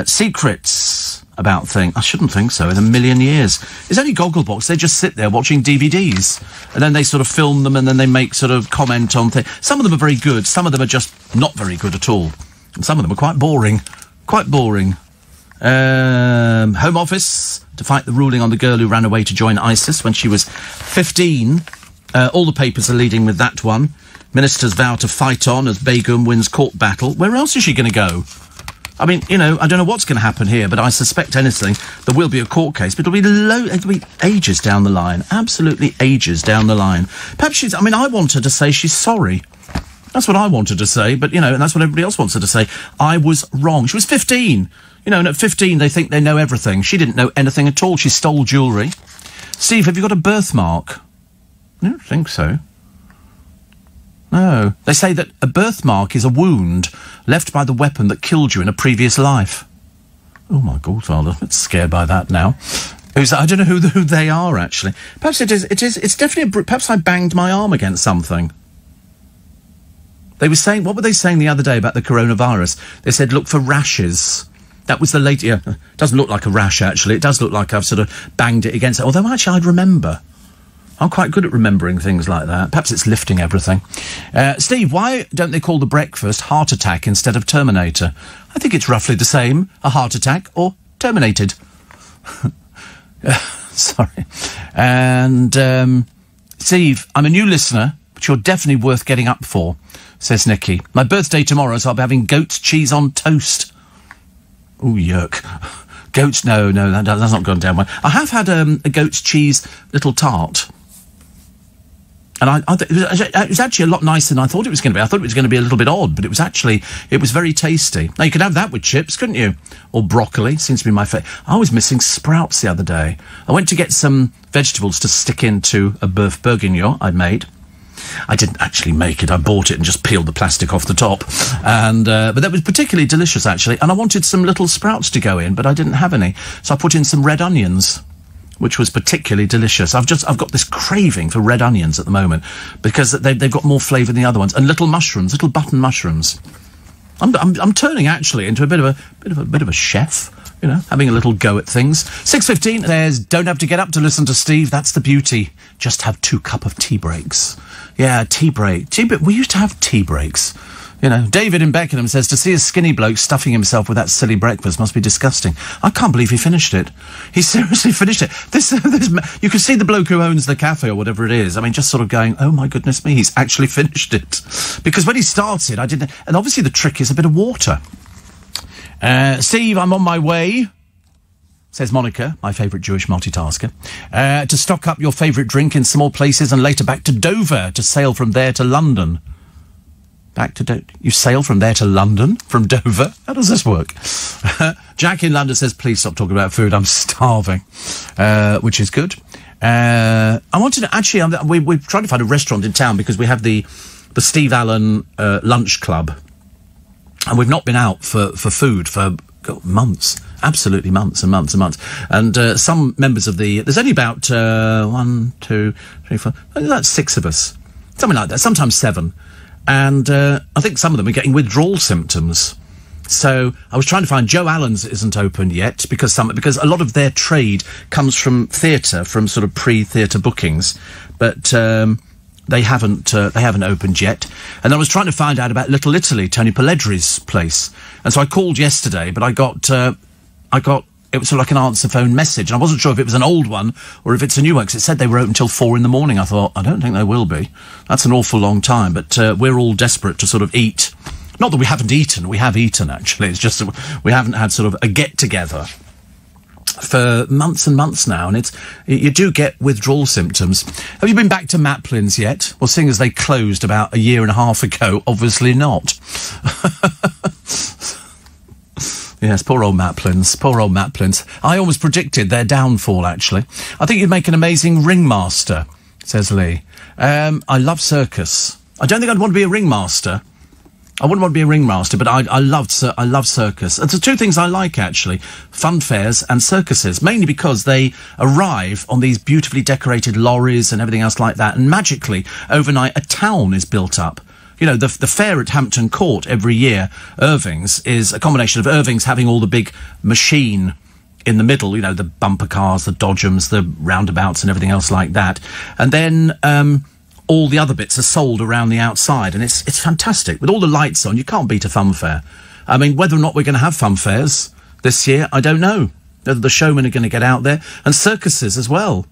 secrets about things. I shouldn't think so in a million years. It's only Gogglebox. They just sit there watching DVDs and then they sort of film them and then they make sort of comment on things. Some of them are very good. Some of them are just not very good at all. And some of them are quite boring. Quite boring. Home Office to fight the ruling on the girl who ran away to join ISIS when she was 15. All the papers are leading with that one. Ministers vow to fight on as Begum wins court battle. Where else is she going to go? I mean, I don't know what's going to happen here, but I suspect anything. There will be a court case, but it'll be ages down the line. Absolutely ages down the line. Perhaps I want her to say she's sorry. That's what I wanted to say, but, and that's what everybody else wants her to say. I was wrong. She was 15. And at 15 they think they know everything. She didn't know anything at all. She stole jewellery. Steve, have you got a birthmark? I don't think so. No. They say that a birthmark is a wound left by the weapon that killed you in a previous life. Oh, my God, I'm a bit scared by that now. I don't know who they are, actually. Perhaps it's definitely... Perhaps I banged my arm against something. They were saying... What were they saying the other day about the coronavirus? They said, look for rashes. That was the late... Yeah, it doesn't look like a rash, actually. It does look like I've sort of banged it against it. Although, actually, I'd remember. I'm quite good at remembering things like that. Perhaps it's lifting everything. Steve, why don't they call the breakfast Heart Attack instead of Terminator? I think it's roughly the same, a heart attack or terminated. Sorry. And, Steve, I'm a new listener, but you're definitely worth getting up for, says Nikki. My birthday tomorrow, so I'll be having goat's cheese on toast. Ooh, yuck. Goat's, no, that's not gone down well. I have had a goat's cheese little tart. And it was actually a lot nicer than I thought it was going to be. I thought it was going to be a little bit odd, but it was very tasty. Now, you could have that with chips, couldn't you? Or broccoli, seems to be my favourite. I was missing sprouts the other day. I went to get some vegetables to stick into a boeuf bourguignon I'd made. I didn't actually make it. I bought it and just peeled the plastic off the top. And but that was particularly delicious, actually. And I wanted some little sprouts to go in, but I didn't have any. So I put in some red onions, which was particularly delicious. I've got this craving for red onions at the moment because they've got more flavour than the other ones. And little mushrooms, little button mushrooms. I'm turning actually into a bit of a chef. You know, having a little go at things. 6:15 says, don't have to get up to listen to Steve. That's the beauty. Just have 2 cup of tea breaks. Yeah, tea break. We used to have tea breaks. You know, David in Beckenham says, to see a skinny bloke stuffing himself with that silly breakfast must be disgusting. I can't believe he finished it. He seriously finished it. This, you can see the bloke who owns the cafe or whatever it is. I mean, just sort of going, oh my goodness me, he's actually finished it. Because when he started, I didn't... And obviously the trick is a bit of water. Steve, I'm on my way, says Monica, my favourite Jewish multitasker, to stock up your favourite drink in small places and later back to Dover to sail from there to London. You sail from there to London? From Dover? How does this work? Jack in London says, please stop talking about food. I'm starving. Which is good. I wanted to... Actually, we're trying to find a restaurant in town because we have the Steve Allen Lunch Club. And we've not been out for food for months. Absolutely months and months and months. And some members of the... There's only about 1, 2, 3, 4... About 6 of us. Something like that. Sometimes 7. And I think some of them are getting withdrawal symptoms. So I was trying to find... Joe Allen's isn't open yet because a lot of their trade comes from theatre, from sort of pre-theatre bookings. But... They haven't opened yet. And I was trying to find out about Little Italy, Tony Pelledri's place. And so I called yesterday, but I got, it was sort of like an answer phone message. And I wasn't sure if it was an old one or if it's a new one, because it said they were open till 4 in the morning. I thought, I don't think they will be. That's an awful long time, but we're all desperate to sort of eat. Not that we haven't eaten. We have eaten, actually. It's just that we haven't had sort of a get-together for months and months now, and you do get withdrawal symptoms. Have you been back to Maplin's yet? Well, seeing as they closed about a year and a half ago, obviously not. Yes, poor old Maplin's. Poor old Maplin's. I always predicted their downfall, actually. I think you'd make an amazing ringmaster, says Lee. I love circus. I don't think I'd want to be a ringmaster. I wouldn't want to be a ringmaster, but I love circus. It's the 2 things I like, actually. Fun fairs and circuses, mainly because they arrive on these beautifully decorated lorries and everything else like that, and magically, overnight, a town is built up. You know, the fair at Hampton Court every year, Irving's, is a combination of Irving's having all the big machine in the middle, you know, the bumper cars, the dodgems, the roundabouts and everything else like that. And then... all the other bits are sold around the outside, and it's fantastic. With all the lights on, you can't beat a fun fair. I mean, whether or not we're going to have fun fairs this year, I don't know. Whether the showmen are going to get out there. And circuses as well.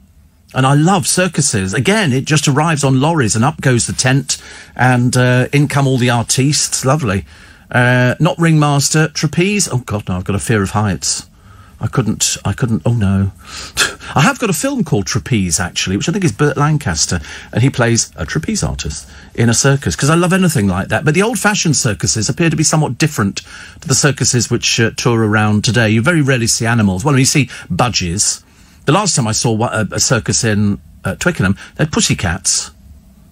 And I love circuses. Again, it just arrives on lorries, and up goes the tent, and in come all the artistes. Lovely. Not ringmaster, trapeze. Oh, God, no, I've got a fear of heights. I couldn't, oh no. I have got a film called Trapeze, actually, which I think is Burt Lancaster, and he plays a trapeze artist in a circus, because I love anything like that. But the old-fashioned circuses appear to be somewhat different to the circuses which tour around today. You very rarely see animals. Well, you see budgies. The last time I saw a circus in Twickenham, they had pussycats.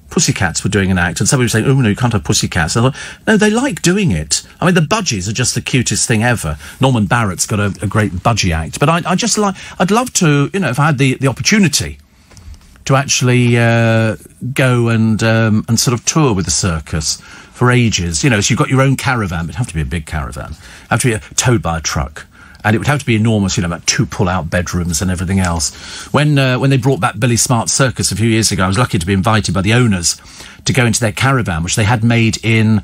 Pussycats were doing an act, and somebody was saying, oh, no, you can't have pussycats. And I thought, no, they like doing it. I mean, the budgies are just the cutest thing ever. Norman Barrett's got a great budgie act. But I'd love to, you know, if I had the opportunity to actually go and sort of tour with the circus for ages. You know, so you've got your own caravan, but it'd have to be a big caravan. It'd have to be towed by a truck. And it would have to be enormous, you know, about 2 pull-out bedrooms and everything else. When they brought back Billy Smart's circus a few years ago, I was lucky to be invited by the owners to go into their caravan, which they had made in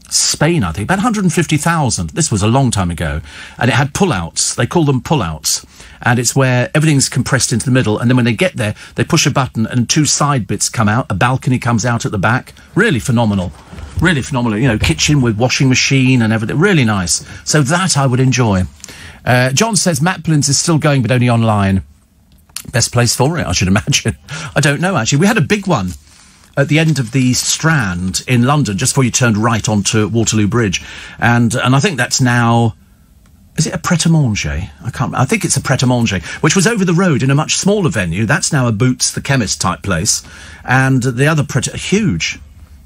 Spain, I think, about 150,000. This was a long time ago. And it had pull-outs. They call them pull-outs. And it's where everything's compressed into the middle, and then when they get there, they push a button and 2 side bits come out. A balcony comes out at the back. Really phenomenal. Really phenomenal. You know, kitchen with washing machine and everything. Really nice. So that I would enjoy. John says Maplin's is still going, but only online. Best place for it, I should imagine. I don't know, actually. We had a big one at the end of the Strand in London, just before you turned right onto Waterloo Bridge. And I think that's now... Is it a Pret-a-Manger? I think it's a Pret-a-Manger, which was over the road in a much smaller venue. That's now a Boots the Chemist type place. And the other huge.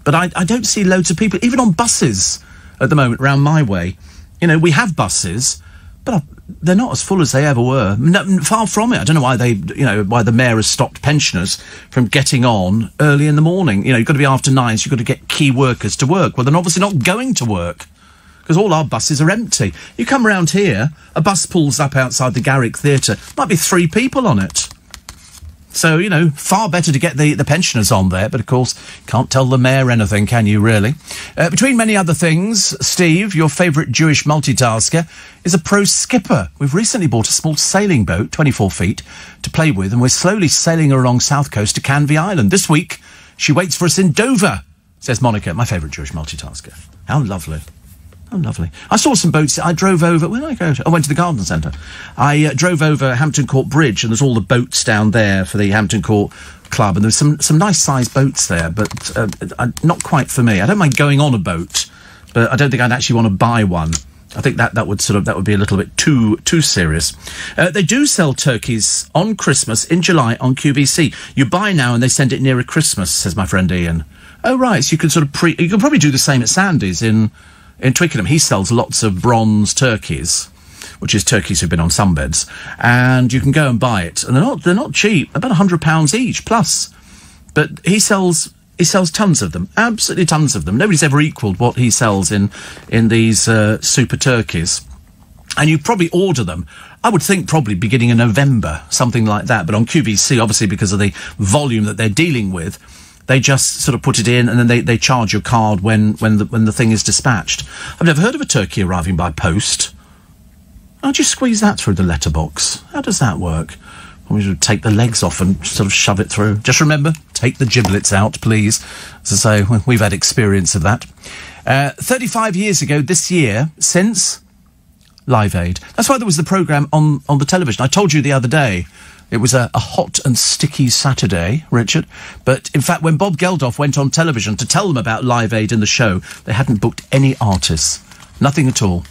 But I don't see loads of people, even on buses at the moment, round my way. You know, we have buses... But they're not as full as they ever were. No, far from it. I don't know why why the mayor has stopped pensioners from getting on early in the morning. You know, you've got to be after 9, so you've got to get key workers to work. Well, they're obviously not going to work. because all our buses are empty. You come round here, a bus pulls up outside the Garrick Theatre, might be 3 people on it. So, you know, far better to get the pensioners on there, but of course, can't tell the mayor anything, can you, really? Between many other things, Steve, your favourite Jewish multitasker, is a pro skipper. We've recently bought a small sailing boat, 24 feet, to play with, and we're slowly sailing her along south coast to Canvey Island. This week, she waits for us in Dover, says Monica, my favourite Jewish multitasker. How lovely. Oh, lovely. I saw some boats. I drove over... Where did I go to? I went to the garden centre. I drove over Hampton Court Bridge, and there's all the boats down there for the Hampton Court Club, and there's some nice-sized boats there, but not quite for me. I don't mind going on a boat, but I don't think I'd actually want to buy one. I think that would be a little bit too serious. They do sell turkeys on Christmas in July on QVC. You buy now and they send it nearer Christmas, says my friend Ian. Oh, right, so you can sort of you can probably do the same at Sandy's in Twickenham. He sells lots of bronze turkeys, which is turkeys who've been on sunbeds, and you can go and buy it. And they're not cheap, about £100 each plus. But he sells tons of them, absolutely tons of them. Nobody's ever equalled what he sells in these super turkeys. And you probably order them, I would think probably beginning in November, something like that. But on QVC, obviously because of the volume that they're dealing with, they just sort of put it in, and then they charge your card when the thing is dispatched. I've never heard of a turkey arriving by post. How do you squeeze that through the letterbox? How does that work? We should take the legs off and sort of shove it through. Just remember, take the giblets out, please. As I say, we've had experience of that. 35 years ago this year, since Live Aid. That's why there was the programme on the television. I told you the other day, it was a hot and sticky Saturday, Richard. But, in fact, when Bob Geldof went on television to tell them about Live Aid in the show, they hadn't booked any artists. Nothing at all.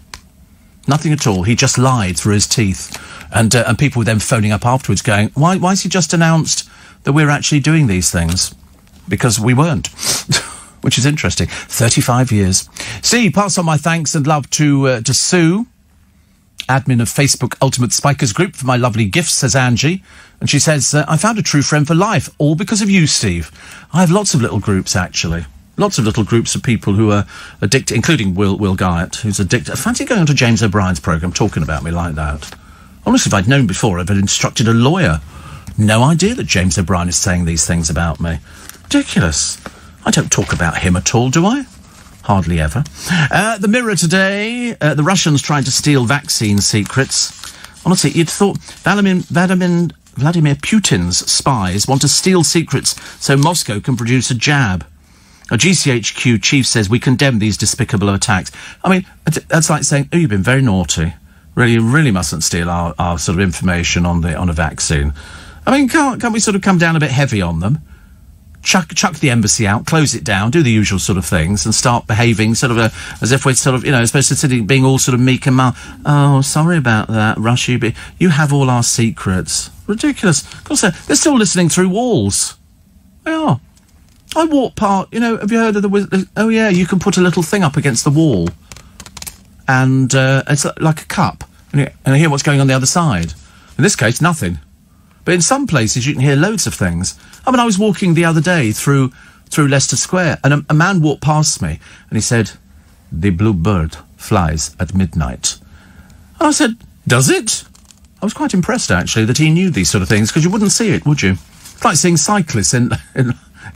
Nothing at all. He just lied through his teeth. And people were then phoning up afterwards going, why has he just announced that we're actually doing these things? Because we weren't. Which is interesting. 35 years. See, pass on my thanks and love to Sue, admin of Facebook Ultimate Spikers Group, for my lovely gifts, says Angie. And she says, I found a true friend for life, all because of you, Steve. I have lots of little groups, actually. Lots of little groups of people who are addicted, including Will Guyatt, who's addicted. I fancy going on to James O'Brien's programme talking about me like that. Honestly, if I'd known before, I'd have instructed a lawyer. No idea that James O'Brien is saying these things about me. Ridiculous. I don't talk about him at all, do I? Hardly ever. The Mirror today, the Russians trying to steal vaccine secrets. Honestly, you'd thought Vladimir Putin's spies want to steal secrets so Moscow can produce a jab. A GCHQ chief says we condemn these despicable attacks. I mean, that's like saying, oh, you've been very naughty. Really, you really mustn't steal our sort of information on a vaccine. I mean, can't we sort of come down a bit heavy on them? Chuck the embassy out, close it down, do the usual sort of things, and start behaving sort of as if we're sort of, supposed to being all sort of meek and mild. Oh, sorry about that, Russia. You have all our secrets. Ridiculous. Of course, they're still listening through walls. They are. I walk have you heard of oh yeah, you can put a little thing up against the wall, and it's like a cup, and I hear what's going on the other side. In this case, nothing. But in some places, you can hear loads of things. I mean, I was walking the other day through Leicester Square, and a man walked past me, and he said, "The blue bird flies at midnight." And I said, "Does it?" I was quite impressed, actually, that he knew these sort of things, because you wouldn't see it, would you? It's like seeing cyclists in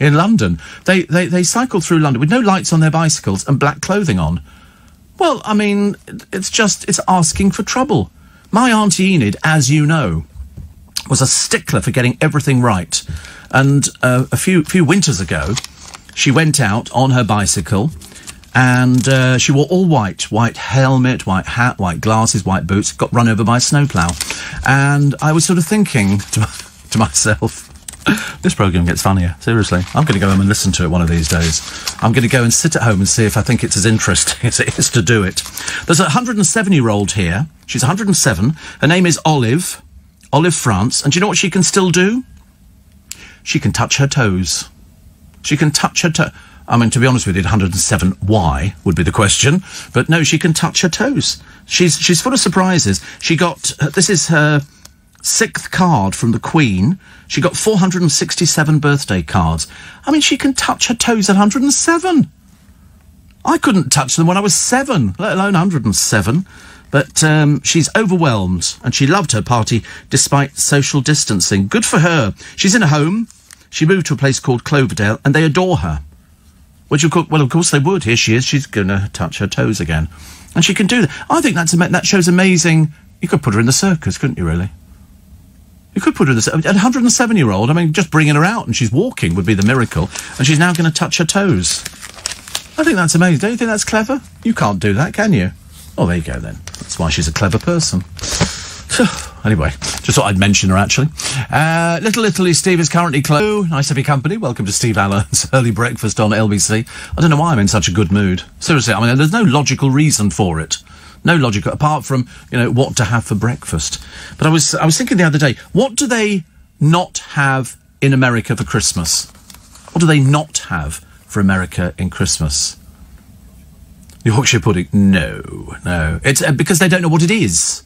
London. They cycle through London with no lights on their bicycles and black clothing on. Well, I mean, it's asking for trouble. My Auntie Enid, as you know, was a stickler for getting everything right. And a few winters ago, she went out on her bicycle, and she wore all white helmet, white hat, white glasses, white boots, got run over by a snowplow. And I was sort of thinking to myself, this programme gets funnier, seriously. I'm going to go home and listen to it one of these days. I'm going to go and sit at home and see if I think it's as interesting as it is to do it. There's a 107-year-old here. She's 107. Her name is Olive France. And do you know what she can still do? She can touch her toes. She can touch her toe. I mean, to be honest with you, 107, why, would be the question. But no, she can touch her toes. She's full of surprises. She got, this is her 6th card from the Queen. She got 467 birthday cards. I mean, she can touch her toes at 107. I couldn't touch them when I was 7, let alone 107. But she's overwhelmed, and she loved her party despite social distancing. Good for her. She's in a home. She moved to a place called Cloverdale, and they adore her. Which, of course they would. Here she is. She's going to touch her toes again. And she can do that. I think that shows amazing... You could put her in the circus, couldn't you, really? You could put her in the... A 107-year-old, I mean, just bringing her out and she's walking would be the miracle. And she's now going to touch her toes. I think that's amazing. Don't you think that's clever? You can't do that, can you? Oh, there you go, then. That's why she's a clever person. Anyway, just thought I'd mention her, actually. Little Italy Steve is currently closed. Nice to have your company. Welcome to Steve Allen's Early Breakfast on LBC. I don't know why I'm in such a good mood. Seriously, I mean, there's no logical reason for it. No logical, apart from, what to have for breakfast. But I was thinking the other day, what do they not have in America for Christmas? What do they not have for America in Christmas? Yorkshire pudding? No. It's because they don't know what it is.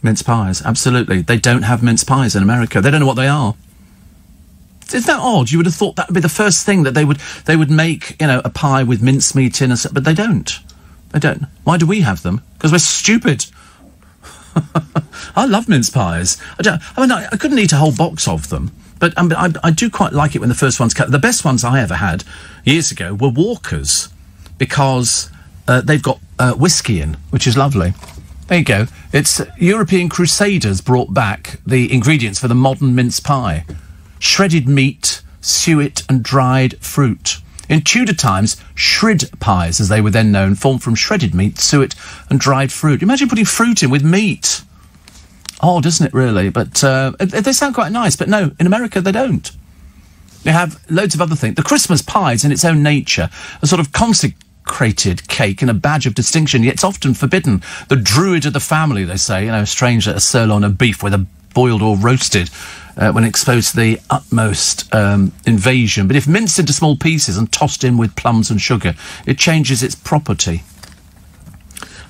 Mince pies, absolutely. They don't have mince pies in America. They don't know what they are. Isn't that odd? You would have thought that would be the first thing that they would make, a pie with mincemeat in, but they don't. They don't. Why do we have them? Because we're stupid. I love mince pies. I couldn't eat a whole box of them, but I do quite like it when the first ones come. The best ones I ever had years ago were Walkers, because they've got whiskey in, which is lovely. There you go. It's European Crusaders brought back the ingredients for the modern mince pie. Shredded meat, suet and dried fruit. In Tudor times, shrid pies, as they were then known, formed from shredded meat, suet and dried fruit. Imagine putting fruit in with meat. Odd, isn't it, really? But they sound quite nice, but no, in America they don't. They have loads of other things. The Christmas pie is in its own nature a sort of consecrated cake and a badge of distinction, yet it's often forbidden. The druid of the family, they say, strange that a sirloin of beef, whether boiled or roasted, when exposed to the utmost invasion. But if minced into small pieces and tossed in with plums and sugar, it changes its property.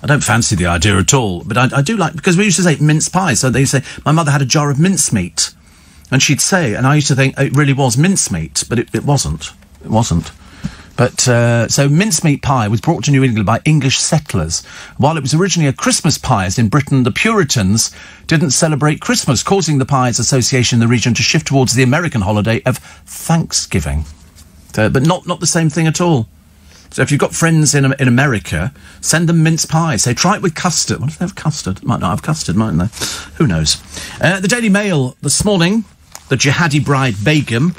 I don't fancy the idea at all, but I do like, because we used to say mince pie, so they say, my mother had a jar of mincemeat, and she'd say, and I used to think it really was mincemeat, but it wasn't. It wasn't. But, so mincemeat pie was brought to New England by English settlers. While it was originally a Christmas pie, as in Britain, the Puritans didn't celebrate Christmas, causing the Pies Association in the region to shift towards the American holiday of Thanksgiving. But not the same thing at all. So if you've got friends in America, send them mince pies. Say, try it with custard. What if they have custard? Might not have custard, mightn't they? Who knows? The Daily Mail this morning, the jihadi bride Begum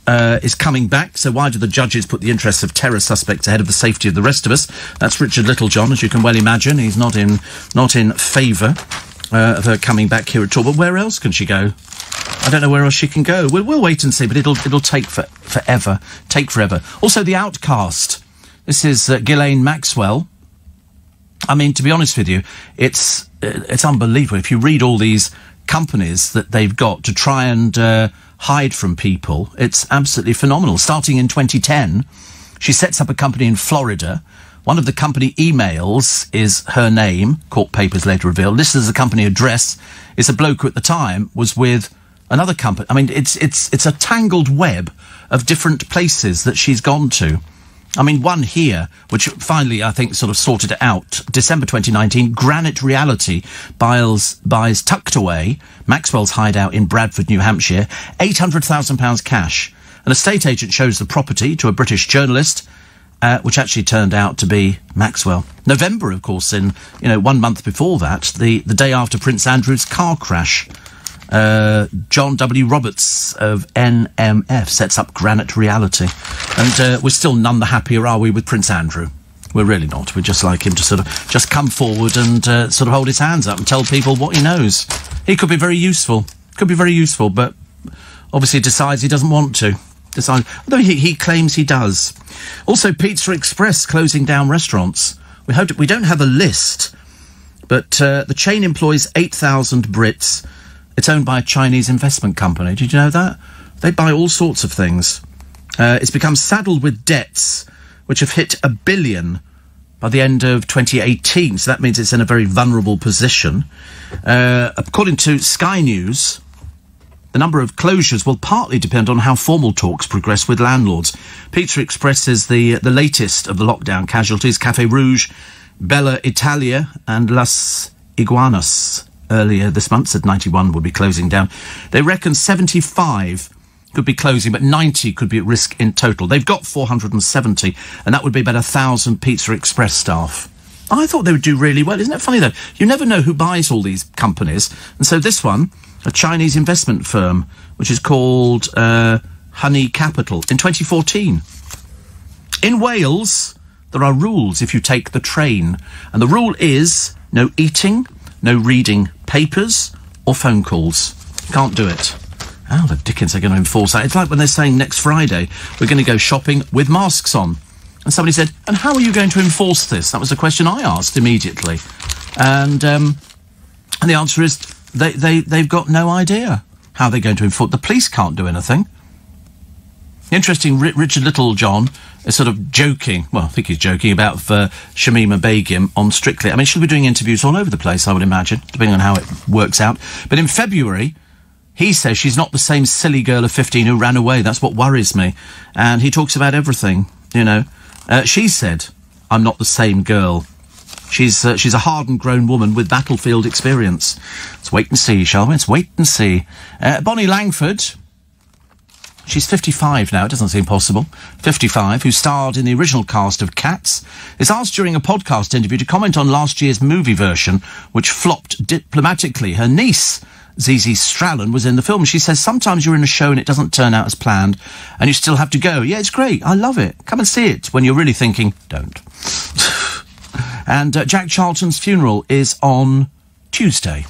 is coming back. So why do the judges put the interests of terror suspects ahead of the safety of the rest of us? That's Richard Littlejohn, as you can well imagine. He's not in favour of her coming back here at all. But where else can she go? I don't know where else she can go. We'll wait and see, but it'll take forever. Take forever. Also, The Outcast. This is Ghislaine Maxwell. I mean, to be honest with you, it's unbelievable. If you read all these companies that they've got to try and hide from people, it's absolutely phenomenal. Starting in 2010, she sets up a company in Florida. One of the company emails is her name, court papers later reveal. Listed as a company address is a bloke who at the time was with another company. I mean, it's a tangled web of different places that she's gone to. I mean, one here, which finally, I think, sort of sorted it out. December 2019, Granite Reality buys tucked away Maxwell's hideout in Bradford, New Hampshire, £800,000 cash. An estate agent shows the property to a British journalist, which actually turned out to be Maxwell. November, of course, 1 month before that, the day after Prince Andrew's car crash. John W. Roberts of NMF sets up Granite Reality. And we're still none the happier, are we, with Prince Andrew? We're really not. We'd just like him to sort of just come forward and sort of hold his hands up and tell people what he knows. He could be very useful. But obviously decides he doesn't want to. Although he claims he does. Also, Pizza Express closing down restaurants. We don't have a list, but the chain employs 8,000 Brits. It's owned by a Chinese investment company. Did you know that? They buy all sorts of things. It's become saddled with debts, which have hit $1 billion by the end of 2018. So that means it's in a very vulnerable position. According to Sky News, the number of closures will partly depend on how formal talks progress with landlords. Pizza Express is the latest of the lockdown casualties. Café Rouge, Bella Italia and Las Iguanas earlier this month said 91 would be closing down. They reckon 75 could be closing, but 90 could be at risk in total. They've got 470, and that would be about 1,000 Pizza Express staff. I thought they would do really well. Isn't it funny, though? You never know who buys all these companies. And so this one, a Chinese investment firm, which is called Honey Capital, in 2014. In Wales, there are rules if you take the train. And the rule is no eating, no reading papers or phone calls. You can't do it. How the dickens are going to enforce that? It's like when they're saying next Friday we're going to go shopping with masks on. And somebody said, and how are you going to enforce this? That was a question I asked immediately. And the answer is they've got no idea how they're going to enforce. The police can't do anything. Interesting, Richard Littlejohn is sort of joking, well, I think he's joking, about Shamima Begum on Strictly. I mean, she'll be doing interviews all over the place, I would imagine, depending on how it works out. But in February, he says she's not the same silly girl of 15 who ran away. That's what worries me. And he talks about everything, you know. She said, I'm not the same girl. She's a hardened grown woman with battlefield experience. Let's wait and see, shall we? Let's wait and see. Bonnie Langford, she's 55 now, it doesn't seem possible. 55, who starred in the original cast of Cats, is asked during a podcast interview to comment on last year's movie version, which flopped diplomatically. Her niece, Zizi Strallen, was in the film. She says, sometimes you're in a show and it doesn't turn out as planned, and you still have to go. Yeah, it's great. I love it. Come and see it when you're really thinking, don't. And Jack Charlton's funeral is on Tuesday.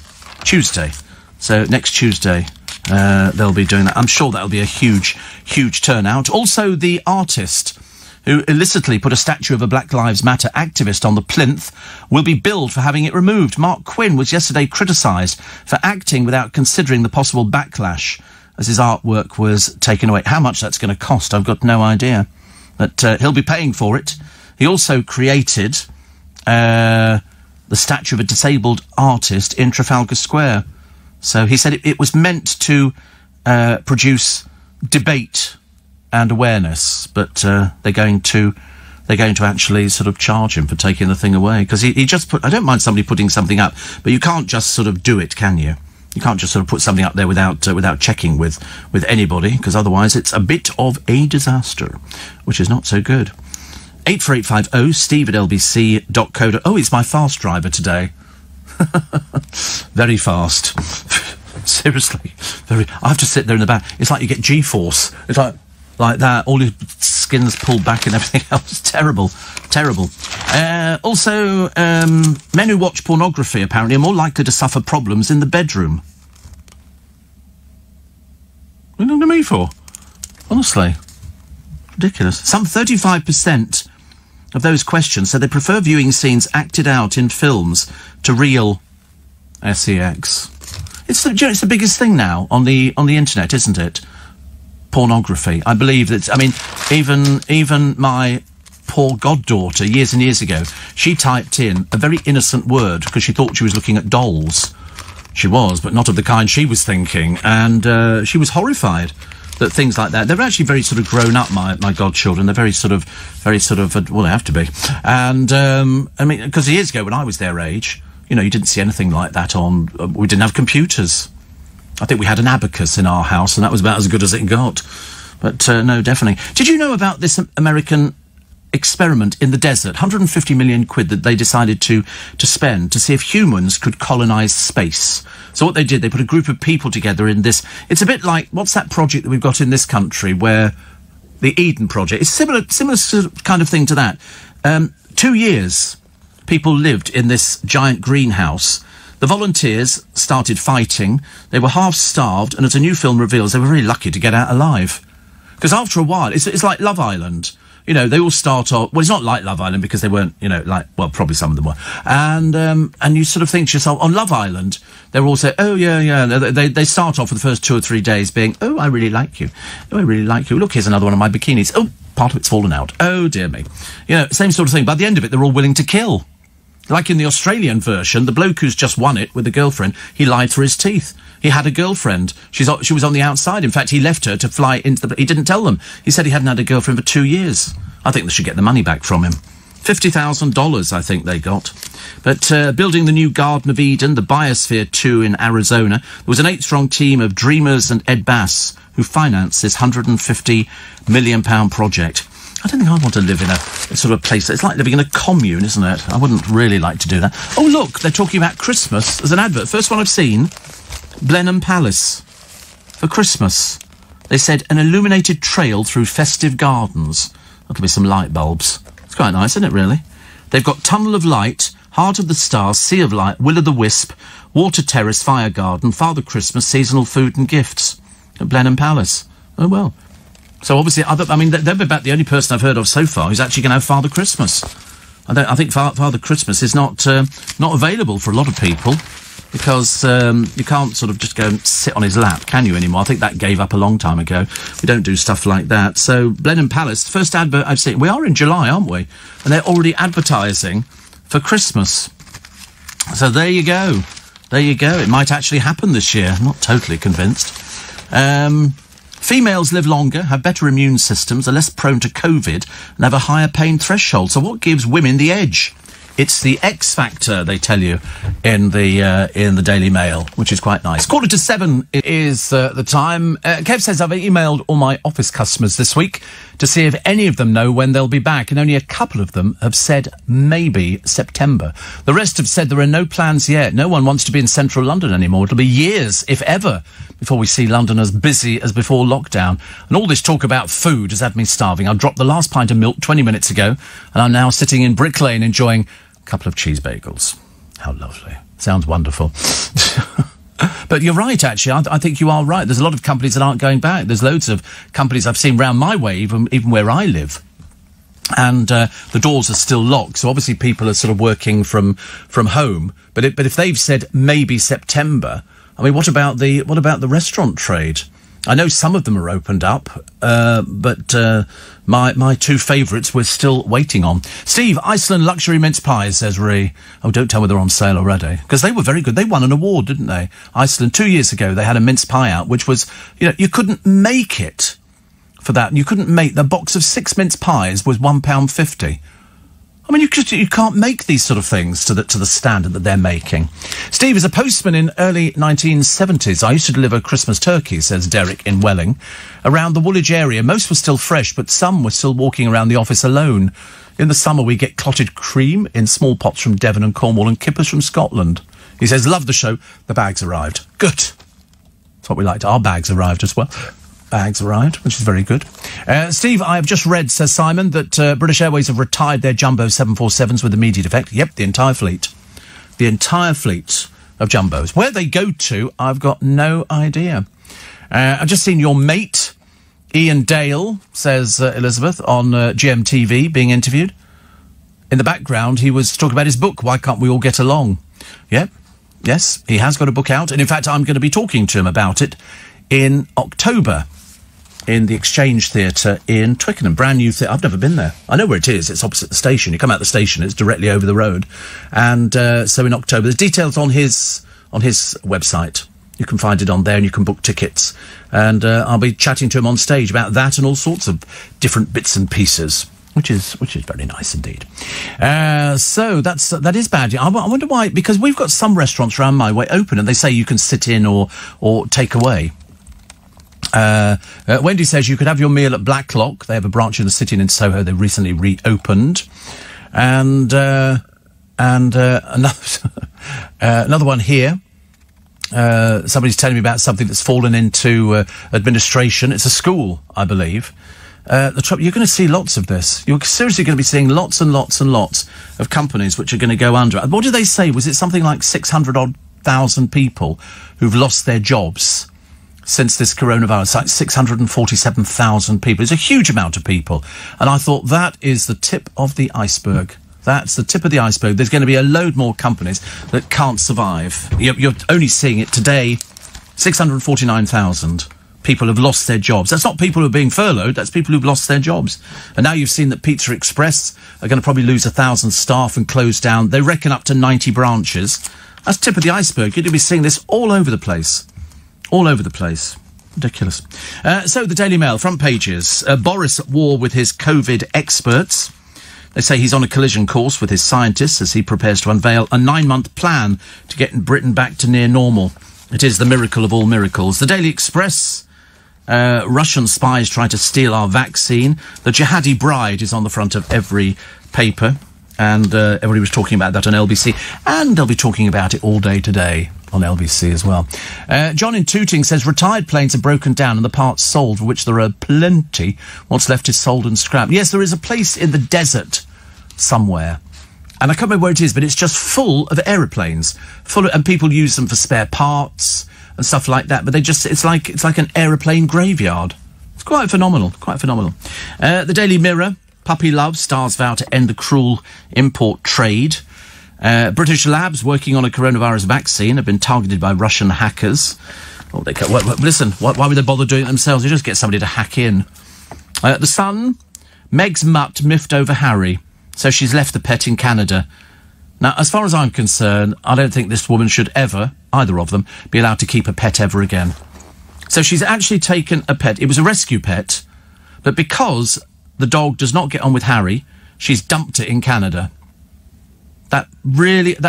So next Tuesday, they'll be doing that. I'm sure that'll be a huge, huge turnout. Also, the artist who illicitly put a statue of a Black Lives Matter activist on the plinth will be billed for having it removed. Mark Quinn was yesterday criticised for acting without considering the possible backlash as his artwork was taken away. How much that's going to cost, I've got no idea. But he'll be paying for it. He also created the statue of a disabled artist in Trafalgar Square. So he said it was meant to produce debate and awareness, but they're going to actually sort of charge him for taking the thing away, because he just put. I don't mind somebody putting something up, but you can't just sort of do it, can you? You can't just sort of put something up there without checking with anybody, because otherwise it's a bit of a disaster, which is not so good. 84850 steve@lbc.co. Oh, it's my fast driver today. Very fast. Seriously, very. I have to sit there in the back. It's like you get G-force. It's like that. All your skin's pulled back and everything else. Terrible. Also, men who watch pornography apparently are more likely to suffer problems in the bedroom. What are you looking at me for? Honestly, ridiculous. Some 35% of those questions said they prefer viewing scenes acted out in films to real sex. It's the biggest thing now on the internet, isn't it? Pornography. I believe that. I mean, even my poor goddaughter years and years ago, she typed in a very innocent word because she thought she was looking at dolls. She was, but not of the kind she was thinking, and she was horrified that things like that. They're actually very sort of grown up, my godchildren. They're very sort of, well, they have to be. And, I mean, because years ago when I was their age, you know, you didn't see anything like that on, we didn't have computers. I think we had an abacus in our house, and that was about as good as it got. But, no, definitely. Did you know about this American experiment in the desert? 150 million quid that they decided to spend to see if humans could colonise space. So what they did, they put a group of people together in this. It's a bit like, what's that project that we've got in this country where the Eden Project? It's similar sort of kind of thing to that. 2 years, people lived in this giant greenhouse. The volunteers started fighting. They were half-starved, and as a new film reveals, they were very lucky to get out alive. Because after a while, it's like Love Island. You know, they all start off. Well, it's not like Love Island because they weren't, you know, like, well, probably some of them were. And you sort of think to yourself, on Love Island, they're all say, oh yeah. They start off for the first 2 or 3 days being, oh, I really like you. Oh, I really like you. Look, here's another one of my bikinis. Oh, part of it's fallen out. Oh dear me. You know, same sort of thing. By the end of it, they're all willing to kill. Like in the Australian version, the bloke who's just won it with the girlfriend, he lied through his teeth. He had a girlfriend. She was on the outside. In fact, he left her to fly into he didn't tell them. He said he hadn't had a girlfriend for 2 years. I think they should get the money back from him. $50,000, I think they got. But building the new Garden of Eden, the Biosphere 2 in Arizona, there was an 8-strong team of dreamers and Ed Bass who financed this £150 million project. I don't think I want to live in a sort of place. It's like living in a commune, isn't it? I wouldn't really like to do that. Oh, look, they're talking about Christmas. There's an advert. First one I've seen. Blenheim Palace. For Christmas. They said an illuminated trail through festive gardens. That'll be some light bulbs. It's quite nice, isn't it, really? They've got Tunnel of Light, Heart of the Stars, Sea of Light, Will-o'-the-Wisp, Water Terrace, Fire Garden, Father Christmas, seasonal food and gifts at Blenheim Palace. Oh, well. So obviously, they're about the only person I've heard of so far who's actually going to have Father Christmas. I think Father Christmas is not available for a lot of people because you can't sort of just go and sit on his lap, can you, anymore? I think that gave up a long time ago. We don't do stuff like that. So Blenheim Palace, first advert I've seen. We are in July, aren't we? And they're already advertising for Christmas. So there you go. There you go. It might actually happen this year. I'm not totally convinced. Females live longer, have better immune systems, are less prone to COVID, and have a higher pain threshold. So what gives women the edge? It's the X factor, they tell you, in the Daily Mail, which is quite nice. 7:15 is the time. Kev says, I've emailed all my office customers this week to see if any of them know when they'll be back, and only a couple of them have said maybe September. The rest have said there are no plans yet. No one wants to be in central London anymore. It'll be years, if ever, before we see London as busy as before lockdown. And all this talk about food has had me starving. I dropped the last pint of milk 20 minutes ago, and I'm now sitting in Brick Lane enjoying couple of cheese bagels. How lovely. Sounds wonderful. But you're right, actually. I think you are right. There's a lot of companies that aren't going back. There's loads of companies I've seen round my way, even where I live. And the doors are still locked. So obviously people are sort of working from home. But if they've said maybe September, I mean, what about the restaurant trade? I know some of them are opened up, but my two favourites we're still waiting on. Steve, Iceland luxury mince pies, says Ree. Oh, don't tell me they're on sale already. Because they were very good. They won an award, didn't they? Iceland, 2 years ago, they had a mince pie out, which was, you couldn't make it for that. You couldn't make, the box of 6 mince pies was £1.50. I mean, you can't make these sort of things to the standard that they're making. Steve, as a postman in early 1970s, I used to deliver Christmas turkeys, says Derek in Welling, around the Woolwich area. Most were still fresh, but some were still walking around the office alone. In the summer, we get clotted cream in small pots from Devon and Cornwall and kippers from Scotland. He says, love the show. The bags arrived. Good. That's what we liked. Our bags arrived as well. Bags arrived, which is very good. Steve, I have just read, says Simon, that British Airways have retired their Jumbo 747s with immediate effect. Yep, the entire fleet. The entire fleet of Jumbos. Where they go to, I've got no idea. I've just seen your mate, Ian Dale, says Elizabeth, on GMTV being interviewed. In the background, he was talking about his book, Why Can't We All Get Along? Yep, yes, he has got a book out. And in fact, I'm going to be talking to him about it in October in the Exchange Theatre in Twickenham. Brand new theatre. I've never been there. I know where it is. It's opposite the station. You come out the station, it's directly over the road. And so in October, there's details on his website. You can find it on there and you can book tickets. And I'll be chatting to him on stage about that and all sorts of different bits and pieces, which is very nice indeed. So that is bad. I wonder why, because we've got some restaurants around my way open and they say you can sit in or take away. Wendy says you could have your meal at Blacklock. They have a branch in the city and in Soho. They recently reopened. And another one here. Somebody's telling me about something that's fallen into administration. It's a school, I believe. The trouble, you're going to see lots of this. You're seriously going to be seeing lots and lots and lots of companies which are going to go under. What did they say? Was it something like 600,000 people who've lost their jobs since this coronavirus? Like 647,000 people. It's a huge amount of people. And I thought that is the tip of the iceberg. That's the tip of the iceberg. There's going to be a load more companies that can't survive. You're only seeing it today. 649,000 people have lost their jobs. That's not people who are being furloughed, that's people who've lost their jobs. And now you've seen that Pizza Express are going to probably lose 1,000 staff and close down. They reckon up to 90 branches. That's tip of the iceberg. You're going to be seeing this all over the place. All over the place. Ridiculous. So, the Daily Mail, front pages. Boris at war with his COVID experts. They say he's on a collision course with his scientists as he prepares to unveil a 9-month plan to get Britain back to near normal. It is the miracle of all miracles. The Daily Express. Russian spies try to steal our vaccine. The jihadi bride is on the front of every paper. And everybody was talking about that on LBC. And they'll be talking about it all day today on LBC as well. John in Tooting says retired planes are broken down and the parts sold, for which there are plenty. What's left is sold and scrapped. Yes, there is a place in the desert somewhere. And I can't remember where it is, but it's just full of aeroplanes. And people use them for spare parts and stuff like that. But it's like an aeroplane graveyard. It's quite phenomenal, quite phenomenal. The Daily Mirror. Puppy love, stars vow to end the cruel import trade. British labs working on a coronavirus vaccine have been targeted by Russian hackers. Oh, listen, why would they bother doing it themselves? You just get somebody to hack in. The Sun, Meg's mutt miffed over Harry, so she's left the pet in Canada. Now, as far as I'm concerned, I don't think this woman should ever, either of them, be allowed to keep a pet ever again. So she's actually taken a pet. It was a rescue pet, but because the dog does not get on with Harry, she's dumped it in Canada. That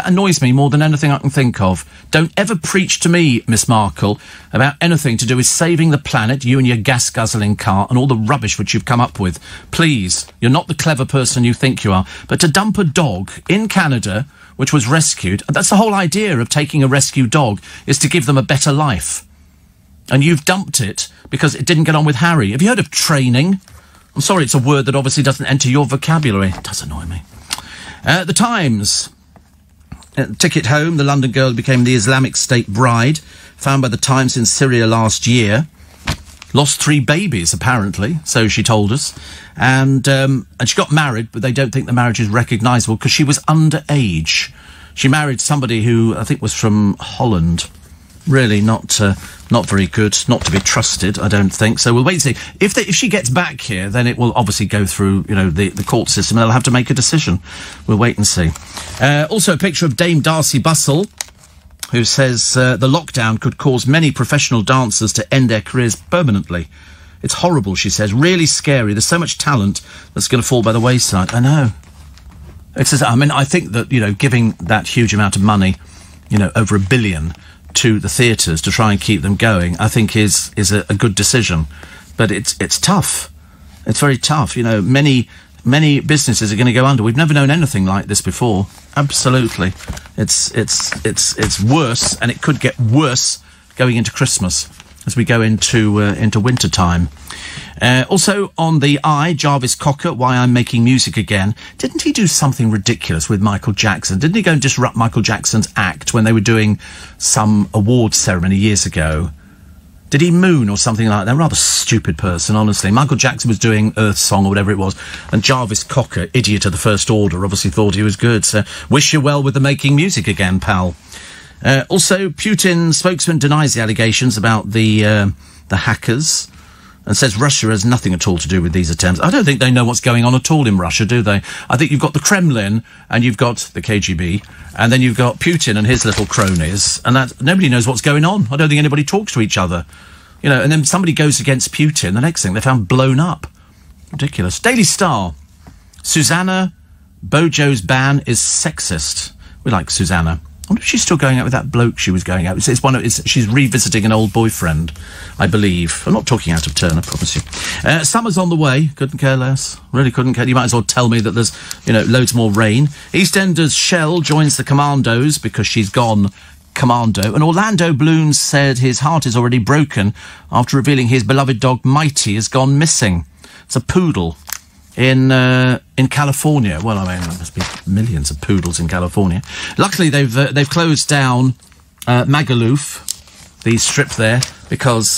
annoys me more than anything I can think of. Don't ever preach to me, Miss Markle, about anything to do with saving the planet, you and your gas-guzzling car, and all the rubbish which you've come up with. Please, you're not the clever person you think you are. But to dump a dog in Canada, which was rescued, and that's the whole idea of taking a rescue dog, is to give them a better life. And you've dumped it because it didn't get on with Harry. Have you heard of training? I'm sorry, it's a word that obviously doesn't enter your vocabulary. It does annoy me. The Times. Ticket home. The London girl became the Islamic State bride, found by the Times in Syria last year. Lost 3 babies, apparently, so she told us. And she got married, but they don't think the marriage is recognisable because she was underage. She married somebody who I think was from Holland. Really not very good, not to be trusted, I don't think. So we'll wait and see. If she gets back here, then it will obviously go through, the court system, and they'll have to make a decision. We'll wait and see. Also a picture of Dame Darcy Bussell, who says the lockdown could cause many professional dancers to end their careers permanently. It's horrible, she says, really scary. There's so much talent that's going to fall by the wayside. I know. It says, I think that, giving that huge amount of money, over $1 billion to the theatres to try and keep them going, I think is a good decision. But it's tough. It's very tough. Many businesses are going to go under. We've never known anything like this before. Absolutely. It's worse, and it could get worse going into Christmas as we go into winter time. Also on the Eye, Jarvis Cocker, Why I'm Making Music Again. Didn't he do something ridiculous with Michael Jackson? Didn't he go and disrupt Michael Jackson's act when they were doing some awards ceremony years ago? Did he moon or something like that? Rather stupid person, honestly. Michael Jackson was doing Earth Song or whatever it was, and Jarvis Cocker, idiot of the First Order, obviously thought he was good. So wish you well with the Making Music Again, pal. Also, Putin spokesman denies the allegations about the hackers and says Russia has nothing at all to do with these attempts. I don't think they know what's going on at all in Russia, do they? I think you've got the Kremlin and you've got the KGB and then you've got Putin and his little cronies, and that nobody knows what's going on. I don't think anybody talks to each other. And then somebody goes against Putin, the next thing they're found blown up. Ridiculous. Daily Star. Susanna Bojo's ban is sexist. We like Susanna. I wonder if she's still going out with that bloke she was going out with. She's revisiting an old boyfriend, I believe. I'm not talking out of turn, I promise you. Summer's on the way. Couldn't care less. Really couldn't care. You might as well tell me that there's, loads more rain. EastEnders Shell joins the Commandos because she's gone commando. And Orlando Bloom said his heart is already broken after revealing his beloved dog Mighty has gone missing. It's a poodle. In California. Well, there must be millions of poodles in California. Luckily, they've closed down Magaluf, the strip there, because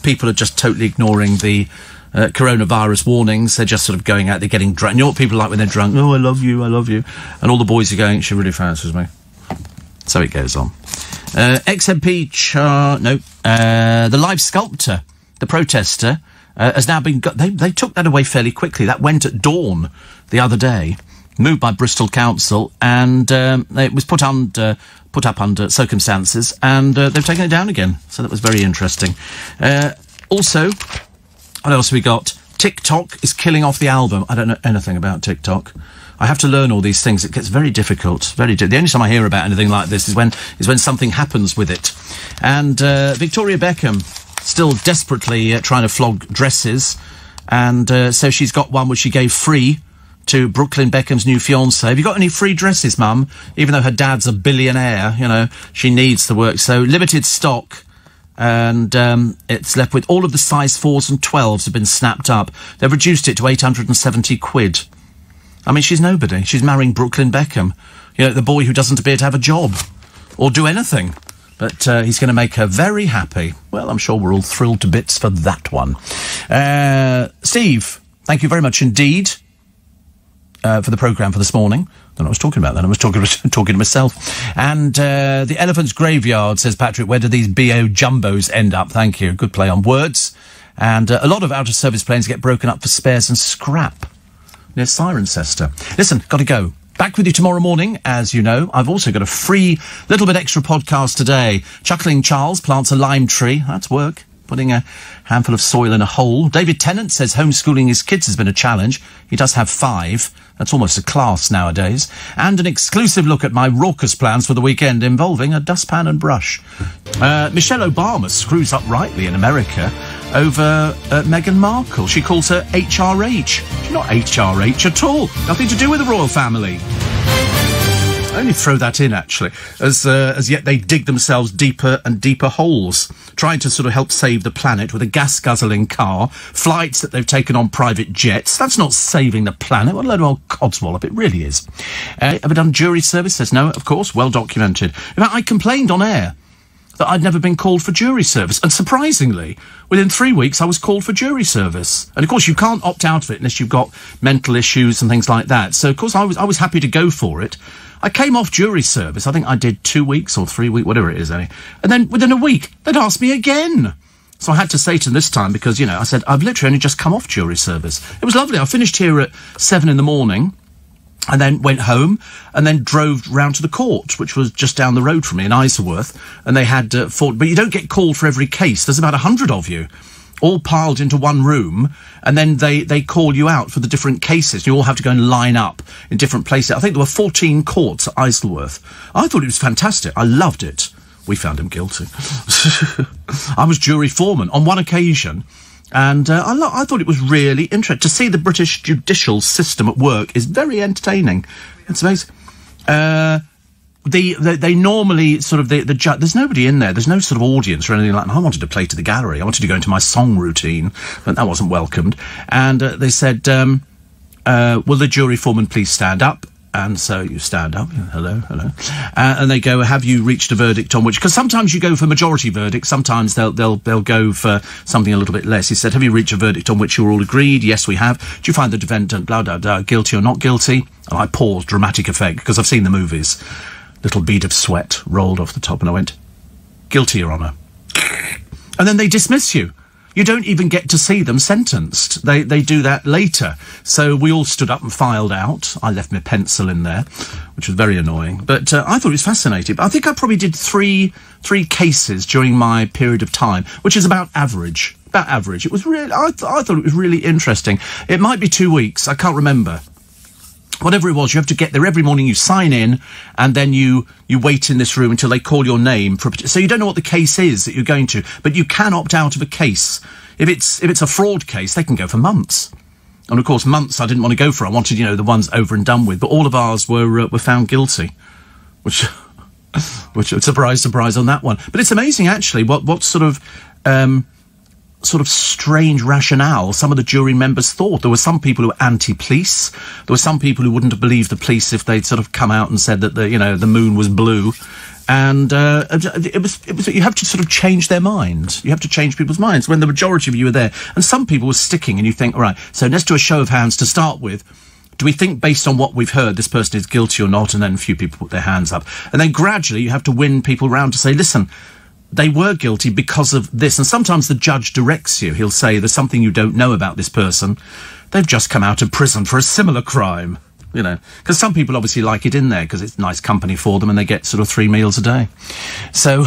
people are just totally ignoring the coronavirus warnings. They're just sort of going out, they're getting drunk. You know what people are like when they're drunk? Oh, I love you. And all the boys are going, she really fancies me. So it goes on. XMP, the live sculptor the protester, has now been... They took that away fairly quickly. That went at dawn the other day, moved by Bristol Council, and it was put up under circumstances, and they've taken it down again. So that was very interesting. Also, what else have we got? TikTok is killing off the album. I don't know anything about TikTok. I have to learn all these things. It gets very difficult. The only time I hear about anything like this is when something happens with it. And Victoria Beckham still desperately trying to flog dresses, and so she's got one which she gave free to Brooklyn Beckham's new fiancé. Have you got any free dresses, Mum? Even though her dad's a billionaire, you know, she needs the work. So limited stock. And it's left with all of the size 4s and 12s have been snapped up. They've reduced it to 870 quid. I mean, she's nobody. She's marrying Brooklyn Beckham. You know, the boy who doesn't appear to have a job or do anything. But he's going to make her very happy. Well, I'm sure we're all thrilled to bits for that one. Steve, thank you very much indeed for the programme for this morning. I don't know what I was talking about then. I was talking to myself. And the Elephant's Graveyard, says Patrick, where do these BO jumbos end up? Thank you. Good play on words. And a lot of out-of-service planes get broken up for spares and scrap near Cirencester. Listen, got to go. Back with you tomorrow morning, as you know. I've also got a free little bit extra podcast today. Chuckling Charles plants a lime tree. That's work. Putting a handful of soil in a hole. David Tennant says homeschooling his kids has been a challenge. He does have 5. That's almost a class nowadays. And an exclusive look at my raucous plans for the weekend involving a dustpan and brush. Michelle Obama screws up rightly in America over Meghan Markle. She calls her HRH. She's not HRH at all. Nothing to do with the royal family. I only throw that in, actually, as yet they dig themselves deeper and deeper holes, trying to sort of help save the planet with a gas-guzzling car, flights that they've taken on private jets. That's not saving the planet. What a load of old codswallop. It really is. Ever done jury service? Says no, of course, well documented. In fact, I complained on air that I'd never been called for jury service. And surprisingly, within 3 weeks, I was called for jury service. And, of course, you can't opt out of it unless you've got mental issues and things like that. So, of course, I was happy to go for it. I came off jury service. I think I did 2 weeks or 3 weeks, whatever it is, eh? And then within a week, they'd asked me again. So I had to say to them this time, because, you know, I said, I've literally only just come off jury service. It was lovely. I finished here at 7 in the morning. And then went home and then drove round to the court, which was just down the road from me in Isleworth. And they had but you don't get called for every case. There's about 100 of you, all piled into one room. And then they call you out for the different cases. You all have to go and line up in different places. I think there were 14 courts at Isleworth. I thought it was fantastic. I loved it. We found him guilty. I was jury foreman on one occasion. And I thought it was really interesting. To see the British judicial system at work is very entertaining. It's amazing. They normally sort of, the judge, there's nobody in there. There's no sort of audience or anything like that. I wanted to play to the gallery. I wanted to go into my song routine, but that wasn't welcomed. And they said, will the jury foreman please stand up? And so you stand up, hello. And they go, have you reached a verdict on which... Because sometimes you go for majority verdict, sometimes they'll go for something a little bit less. He said, have you reached a verdict on which you're all agreed? Yes, we have. Do you find the defendant, blah, blah, blah, guilty or not guilty? And I paused, dramatic effect, because I've seen the movies. Little bead of sweat rolled off the top, and I went, guilty, Your Honour. And then they dismiss you. You don't even get to see them sentenced. They do that later. So we all stood up and filed out. I left my pencil in there, which was very annoying. But I thought it was fascinating. I think I probably did three cases during my period of time, which is about average. About average. It was really... I thought it was really interesting. It might be 2 weeks. I can't remember. Whatever it was, you have to get there every morning, you sign in, and then you wait in this room until they call your name. So you don't know what the case is that you're going to, but you can opt out of a case. If it's a fraud case, they can go for months. And, of course, months I didn't want to go for. I wanted, the ones over and done with. But all of ours were found guilty, which surprise on that one. But it's amazing, actually, what sort of strange rationale some of the jury members thought. There were some people who were anti-police. There were some people who wouldn't have believed the police if they'd sort of come out and said that the moon was blue. And it was you have to sort of change their minds. You have to change people's minds when the majority of you are there. And some people were sticking, and you think, all right, so let's do a show of hands to start with. Do we think, based on what we've heard, this person is guilty or not? And then a few people put their hands up. And then gradually you have to win people round to say, listen, they were guilty because of this. And sometimes the judge directs you. He'll say, there's something you don't know about this person. They've just come out of prison for a similar crime. You know, because some people obviously like it in there because it's nice company for them and they get sort of 3 meals a day. So,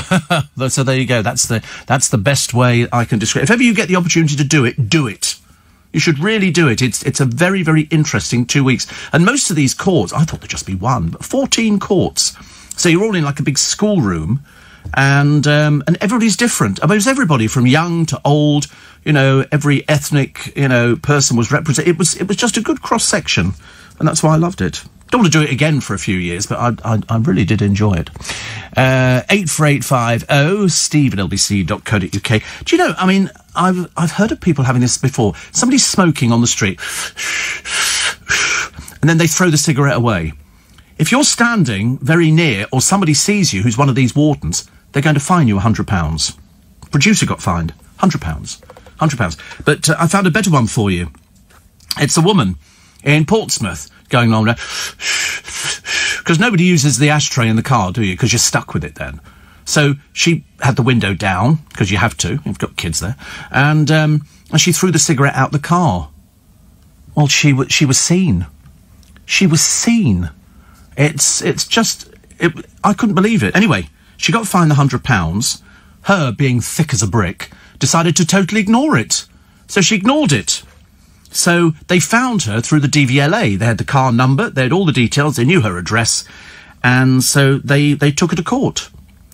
so there you go. That's the best way I can describe it. If ever you get the opportunity to do it, do it. You should really do it. It's a very, very interesting 2 weeks. And most of these courts, I thought there'd just be one, but 14 courts. So you're all in like a big schoolroom and everybody's different. I mean, it was everybody from young to old, you know, every ethnic, you know, person was represented. It was just a good cross-section. And that's why I loved it. Don't want to do it again for a few years, but I really did enjoy it. 84850 steve@lbc.co.uk. Do you know, I mean, I've heard of people having this before. Somebody's smoking on the street, and then they throw the cigarette away. If you're standing very near, or somebody sees you who's one of these wardens, they're going to fine you £100. Producer got fined £100. £100. But I found a better one for you. It's a woman in Portsmouth going along there, because nobody uses the ashtray in the car, do you? Because you're stuck with it then. So she had the window down, because you have to, you've got kids there, and she threw the cigarette out the car. Well, she was seen. She was seen. It's just, I couldn't believe it. Anyway, she got fined £100. Her, being thick as a brick, decided to totally ignore it. So she ignored it. So they found her through the DVLA. They had the car number, they had all the details, they knew her address, and so they took her to court.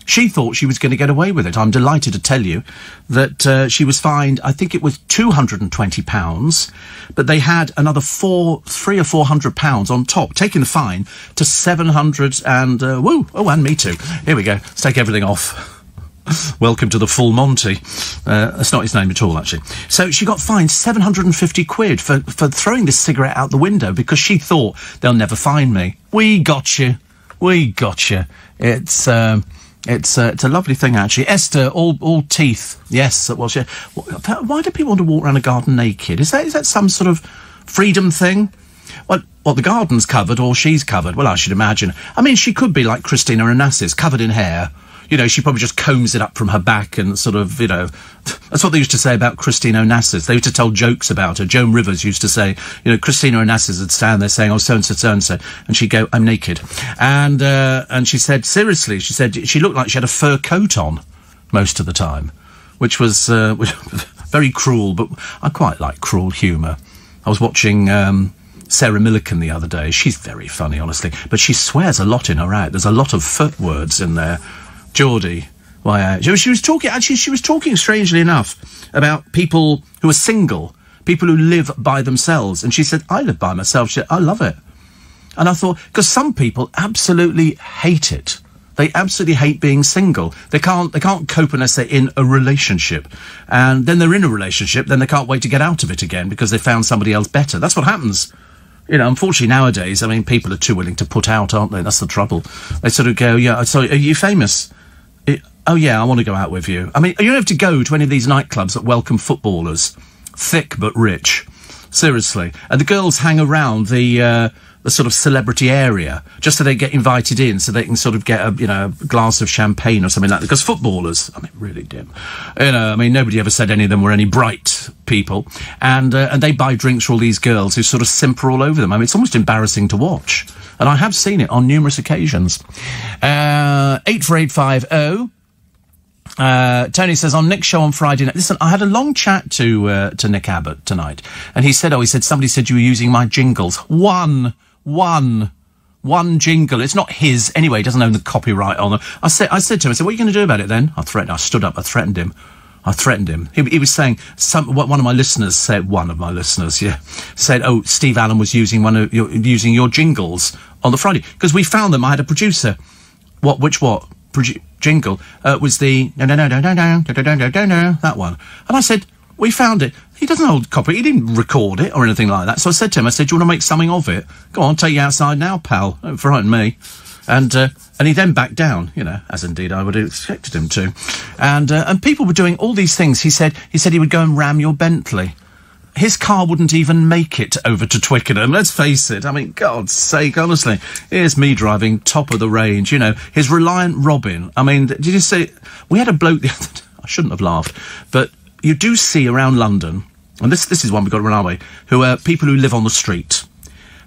She thought she was going to get away with it. I'm delighted to tell you that she was fined, I think it was £220, but they had another £300 or £400 on top, taking the fine to 700 and, and me too. Here we go. Let's take everything off. Welcome to the full Monty. That's not his name at all, actually. So she got fined 750 quid for throwing this cigarette out the window because she thought they'll never find me. We got you. We got you. It's a lovely thing, actually. Esther, all teeth. Yes, well, why do people want to walk around a garden naked? Is that some sort of freedom thing? Well, the garden's covered or she's covered. Well, I should imagine. I mean, she could be like Christina Onassis, covered in hair. You know, she probably just combs it up from her back and sort of, you know, that's what they used to say about Christina Onassis. They used to tell jokes about her. Joan Rivers used to say, you know, Christina Onassis would stand there saying, oh, so-and-so, so-and-so, and she'd go, I'm naked. And she said, seriously, she said she looked like she had a fur coat on most of the time, which was very cruel, but I quite like cruel humour. I was watching Sarah Millican the other day. She's very funny, honestly, but she swears a lot in her act. There's a lot of foot words in there. Geordie, she was talking strangely enough about people who are single, people who live by themselves, and she said, I live by myself. She said, I love it. And I thought, because some people absolutely hate it. They absolutely hate being single. They can't cope unless they're in a relationship. And then they're in a relationship, then they can't wait to get out of it again because they found somebody else better. That's what happens. You know, unfortunately nowadays, I mean, people are too willing to put out, aren't they? That's the trouble. They sort of go, yeah, sorry, are you famous? Oh, yeah, I want to go out with you. I mean, you don't have to go to any of these nightclubs that welcome footballers. Thick but rich. Seriously. And the girls hang around the sort of celebrity area, just so they get invited in, so they can sort of get a glass of champagne or something like that. Because footballers, I mean, really dim. You know, I mean, nobody ever said any of them were any bright people. And they buy drinks for all these girls who sort of simper all over them. I mean, it's almost embarrassing to watch. And I have seen it on numerous occasions. 84850. Tony says, on Nick's show on Friday night, listen, I had a long chat to Nick Abbott tonight, and he said, somebody said you were using my jingles. One jingle. It's not his anyway. He doesn't own the copyright on them. I said to him, what are you going to do about it then? I stood up. I threatened him. He was saying, one of my listeners said, oh, Steve Allen was using using your jingles on the Friday, because we found them. I had a producer. Jingle was the no, that one. And I said, we found it. He doesn't hold copy. He didn't record it or anything like that. So I said to him, do you want to make something of it? Go on, take you outside now, pal. Don't frighten me. And he then backed down, as indeed I would have expected him to. And people were doing all these things. He said he would go and ram your Bentley. his car wouldn't even make it over to Twickenham, let's face it. I mean, God's sake, honestly. Here's me driving top of the range, you know, his Reliant Robin. I mean, did you see... We had a bloke the other day, I shouldn't have laughed, but you do see around London, and this is one we've got to run our way, who are people who live on the street.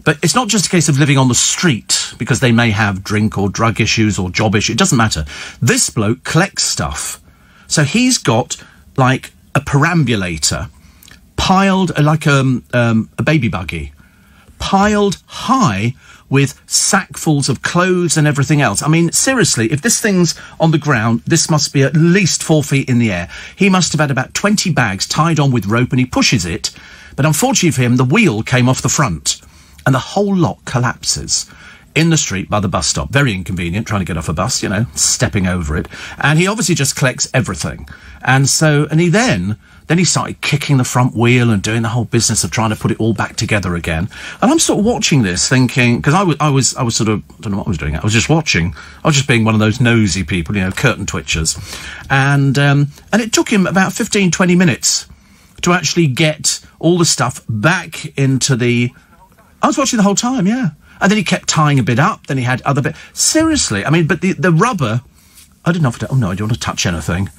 But it's not just a case of living on the street, because they may have drink or drug issues or job issues. It doesn't matter. This bloke collects stuff. So he's got, like, a perambulator piled, like a baby buggy, piled high with sackfuls of clothes and everything else. I mean, seriously, if this thing's on the ground, this must be at least 4 feet in the air. He must have had about 20 bags tied on with rope, and he pushes it. But unfortunately for him, the wheel came off the front, and the whole lot collapses in the street by the bus stop. Very inconvenient, trying to get off a bus, you know, stepping over it. And he obviously just collects everything. And he then he started kicking the front wheel and doing the whole business of trying to put it all back together again. And I'm sort of watching this thinking, because I was sort of, I don't know what I was doing. I was just watching. I was just being one of those nosy people, you know, curtain twitchers. And it took him about 15, 20 minutes to actually get all the stuff back into the... I was watching the whole time, yeah. And then he kept tying a bit up, then he had other bit. Seriously, I mean, but the rubber, I didn't know if oh no, I don't want to touch anything.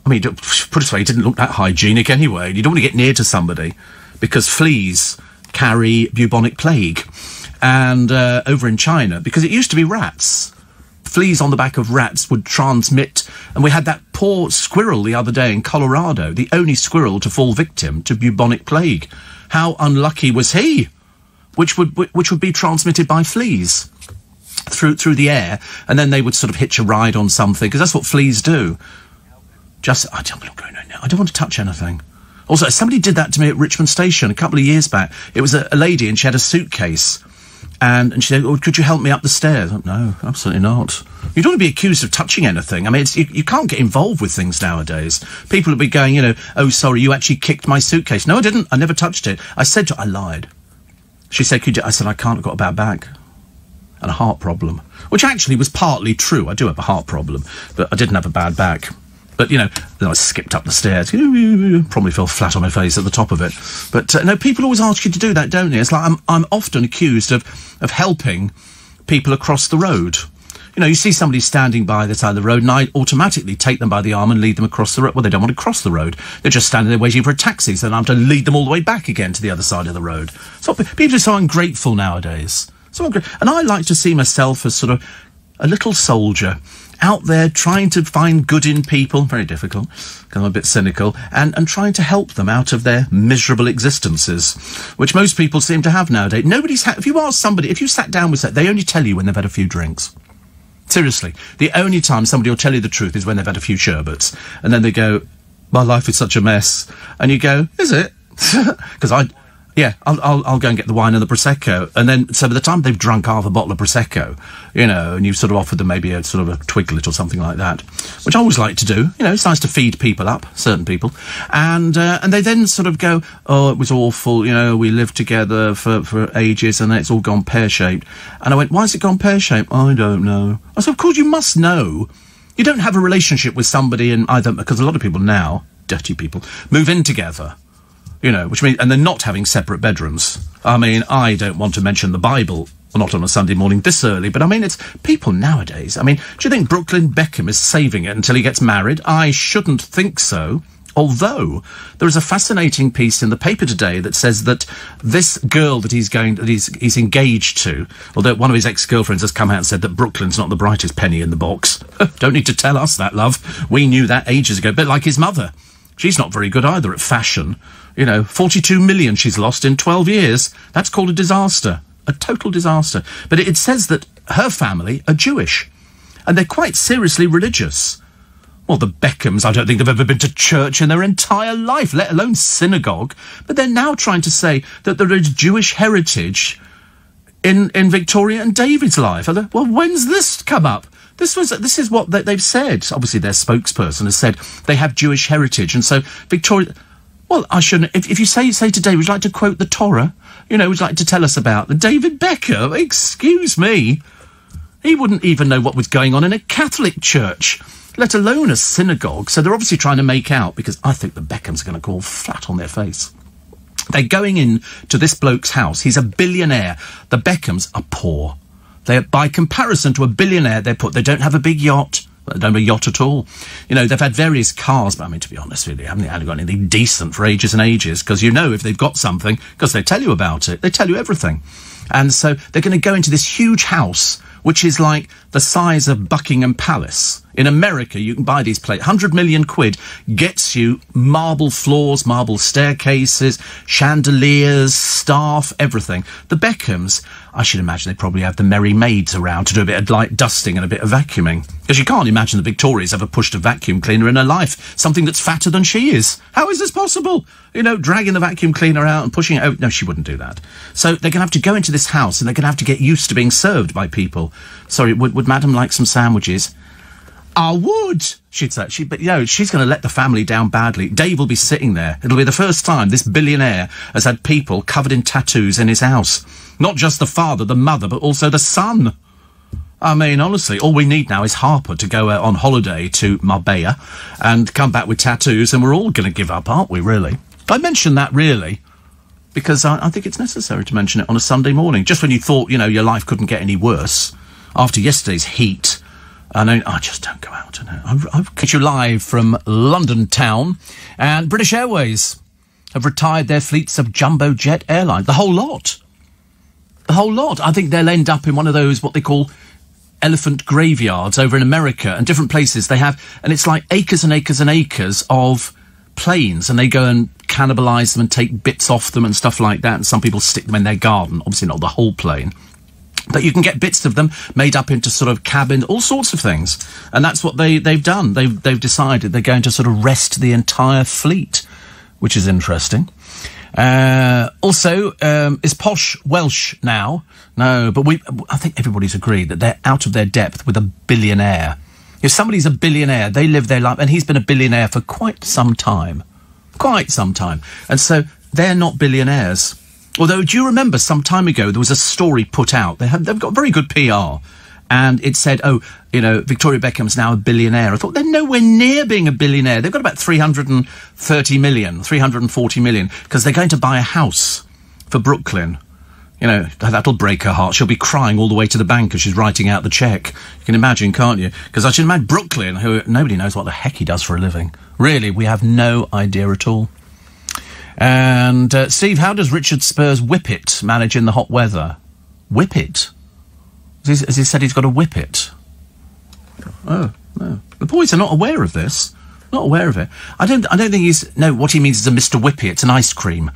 I mean, put it this way, it didn't look that hygienic anyway. You don't want to get near to somebody, because fleas carry bubonic plague. And over in China, because it used to be rats, fleas on the back of rats would transmit, and we had that poor squirrel the other day in Colorado, the only squirrel to fall victim to bubonic plague. How unlucky was he? Which would be transmitted by fleas through the air, and then they would sort of hitch a ride on something, because that's what fleas do. I don't want to touch anything. Also, somebody did that to me at Richmond Station a couple of years back. It was a lady, and she had a suitcase, and she said, "Oh, could you help me up the stairs?" Oh, no, absolutely not. You don't want to be accused of touching anything. I mean, you can't get involved with things nowadays. People would be going, you know, "Oh, sorry, you actually kicked my suitcase." No, I didn't. I never touched it. I said to her, I lied. She said, I said, "I can't, I've got a bad back and a heart problem," which actually was partly true. I do have a heart problem, but I didn't have a bad back. But, you know, then I skipped up the stairs. Probably fell flat on my face at the top of it. But, no, people always ask you to do that, don't they? It's like I'm often accused of helping people across the road. You know, you see somebody standing by the side of the road, and I automatically take them by the arm and lead them across the road. Well, they don't want to cross the road. They're just standing there waiting for a taxi, so then I have to lead them all the way back again to the other side of the road. So people are so ungrateful nowadays. And I like to see myself as sort of a little soldier out there trying to find good in people. Very difficult, because I'm a bit cynical, and trying to help them out of their miserable existences, which most people seem to have nowadays. If you ask somebody, if you sat down with that, they only tell you when they've had a few drinks. Seriously, the only time somebody will tell you the truth is when they've had a few sherbets, and then they go, "My life is such a mess," and you go, "Is it?" Because I'll go and get the wine and the Prosecco, and then, so by the time they've drunk half a bottle of Prosecco, you know, and you've sort of offered them maybe a sort of a twiglet or something like that, which I always like to do, you know, it's nice to feed people up, certain people, and they then sort of go, "Oh, it was awful, you know, we lived together for ages, and it's all gone pear-shaped," and I went, "Why has it gone pear-shaped?" "I don't know." I said, "Of course you must know. You don't have a relationship with somebody, and either, because a lot of people now, dirty people, move in together. You know, which means, and they're not having separate bedrooms. I mean, I don't want to mention the Bible, not on a Sunday morning this early, but I mean, it's people nowadays. I mean, do you think Brooklyn Beckham is saving it until he gets married? I shouldn't think so. Although, there is a fascinating piece in the paper today that says that this girl that he's engaged to, although one of his ex-girlfriends has come out and said that Brooklyn's not the brightest penny in the box. Don't need to tell us that, love. We knew that ages ago, but like his mother. She's not very good either at fashion. You know, 42 million she's lost in 12 years. That's called a disaster. A total disaster. But it says that her family are Jewish. And they're quite seriously religious. Well, the Beckhams, I don't think they've ever been to church in their entire life, let alone synagogue. But they're now trying to say that there is Jewish heritage in Victoria and David's life. Well, when's this come up? This is what they've said. Obviously, their spokesperson has said they have Jewish heritage. And so Victoria... Well, I shouldn't... If you say today, would you like to quote the Torah? You know, would you like to tell us about the David Beckham? Excuse me. He wouldn't even know what was going on in a Catholic church, let alone a synagogue. So they're obviously trying to make out, because I think the Beckhams are going to fall flat on their face. They're going in to this bloke's house. He's a billionaire. The Beckhams are poor. They're, by comparison to a billionaire, they don't have a big yacht. They don't have a yacht at all. You know, they've had various cars, but I mean, to be honest with you, they haven't got anything decent for ages and ages, because you know if they've got something, because they tell you about it. They tell you everything. And so they're going to go into this huge house, which is like the size of Buckingham Palace. In America, you can buy these places. 100 million quid gets you marble floors, marble staircases, chandeliers, staff, everything. The Beckhams, I should imagine they probably have the merry maids around to do a bit of light dusting and a bit of vacuuming. Because you can't imagine the Victoria's ever pushed a vacuum cleaner in her life. Something that's fatter than she is. How is this possible? You know, dragging the vacuum cleaner out and pushing it out. No, she wouldn't do that. So they're going to have to go into this house and they're going to have to get used to being served by people. Sorry, would Madam like some sandwiches? I would, she'd say. But, you know, she's going to let the family down badly. Dave will be sitting there. It'll be the first time this billionaire has had people covered in tattoos in his house. Not just the father, the mother, but also the son. I mean, honestly, all we need now is Harper to go on holiday to Marbella and come back with tattoos, and we're all going to give up, aren't we, really? I mention that, really, because I think it's necessary to mention it on a Sunday morning, just when you thought, you know, your life couldn't get any worse. After yesterday's heat, I just don't go out. I've got you live from London town, and British Airways have retired their fleets of jumbo jet airlines. The whole lot. The whole lot. I think they'll end up in one of those, what they call elephant graveyards over in America and different places they have. And it's like acres and acres and acres of planes, and they go and cannibalise them and take bits off them and stuff like that. And some people stick them in their garden. Obviously not the whole plane. But you can get bits of them made up into sort of cabin, all sorts of things. And that's what they've done. They've decided they're going to sort of rest the entire fleet, which is interesting. Also, is Posh Welsh now? No, but I think everybody's agreed that they're out of their depth with a billionaire. If somebody's a billionaire, they live their life, and he's been a billionaire for quite some time. Quite some time. And so they're not billionaires. Although, do you remember some time ago there was a story put out? They've got very good PR, and it said, oh, you know, Victoria Beckham's now a billionaire. I thought, they're nowhere near being a billionaire. They've got about 340 million, because they're going to buy a house for Brooklyn. You know, that'll break her heart. She'll be crying all the way to the bank as she's writing out the cheque. You can imagine, can't you? Because I should imagine Brooklyn, who nobody knows what the heck he does for a living. Really, we have no idea at all. And, Steve, how does Richard Spurs Whippet manage in the hot weather? Whippet? Has he said he's got a whippet? Oh, no. The boys are not aware of this. Not aware of it. I don't think he's... No, what he means is a Mr. Whippy. It's an ice cream.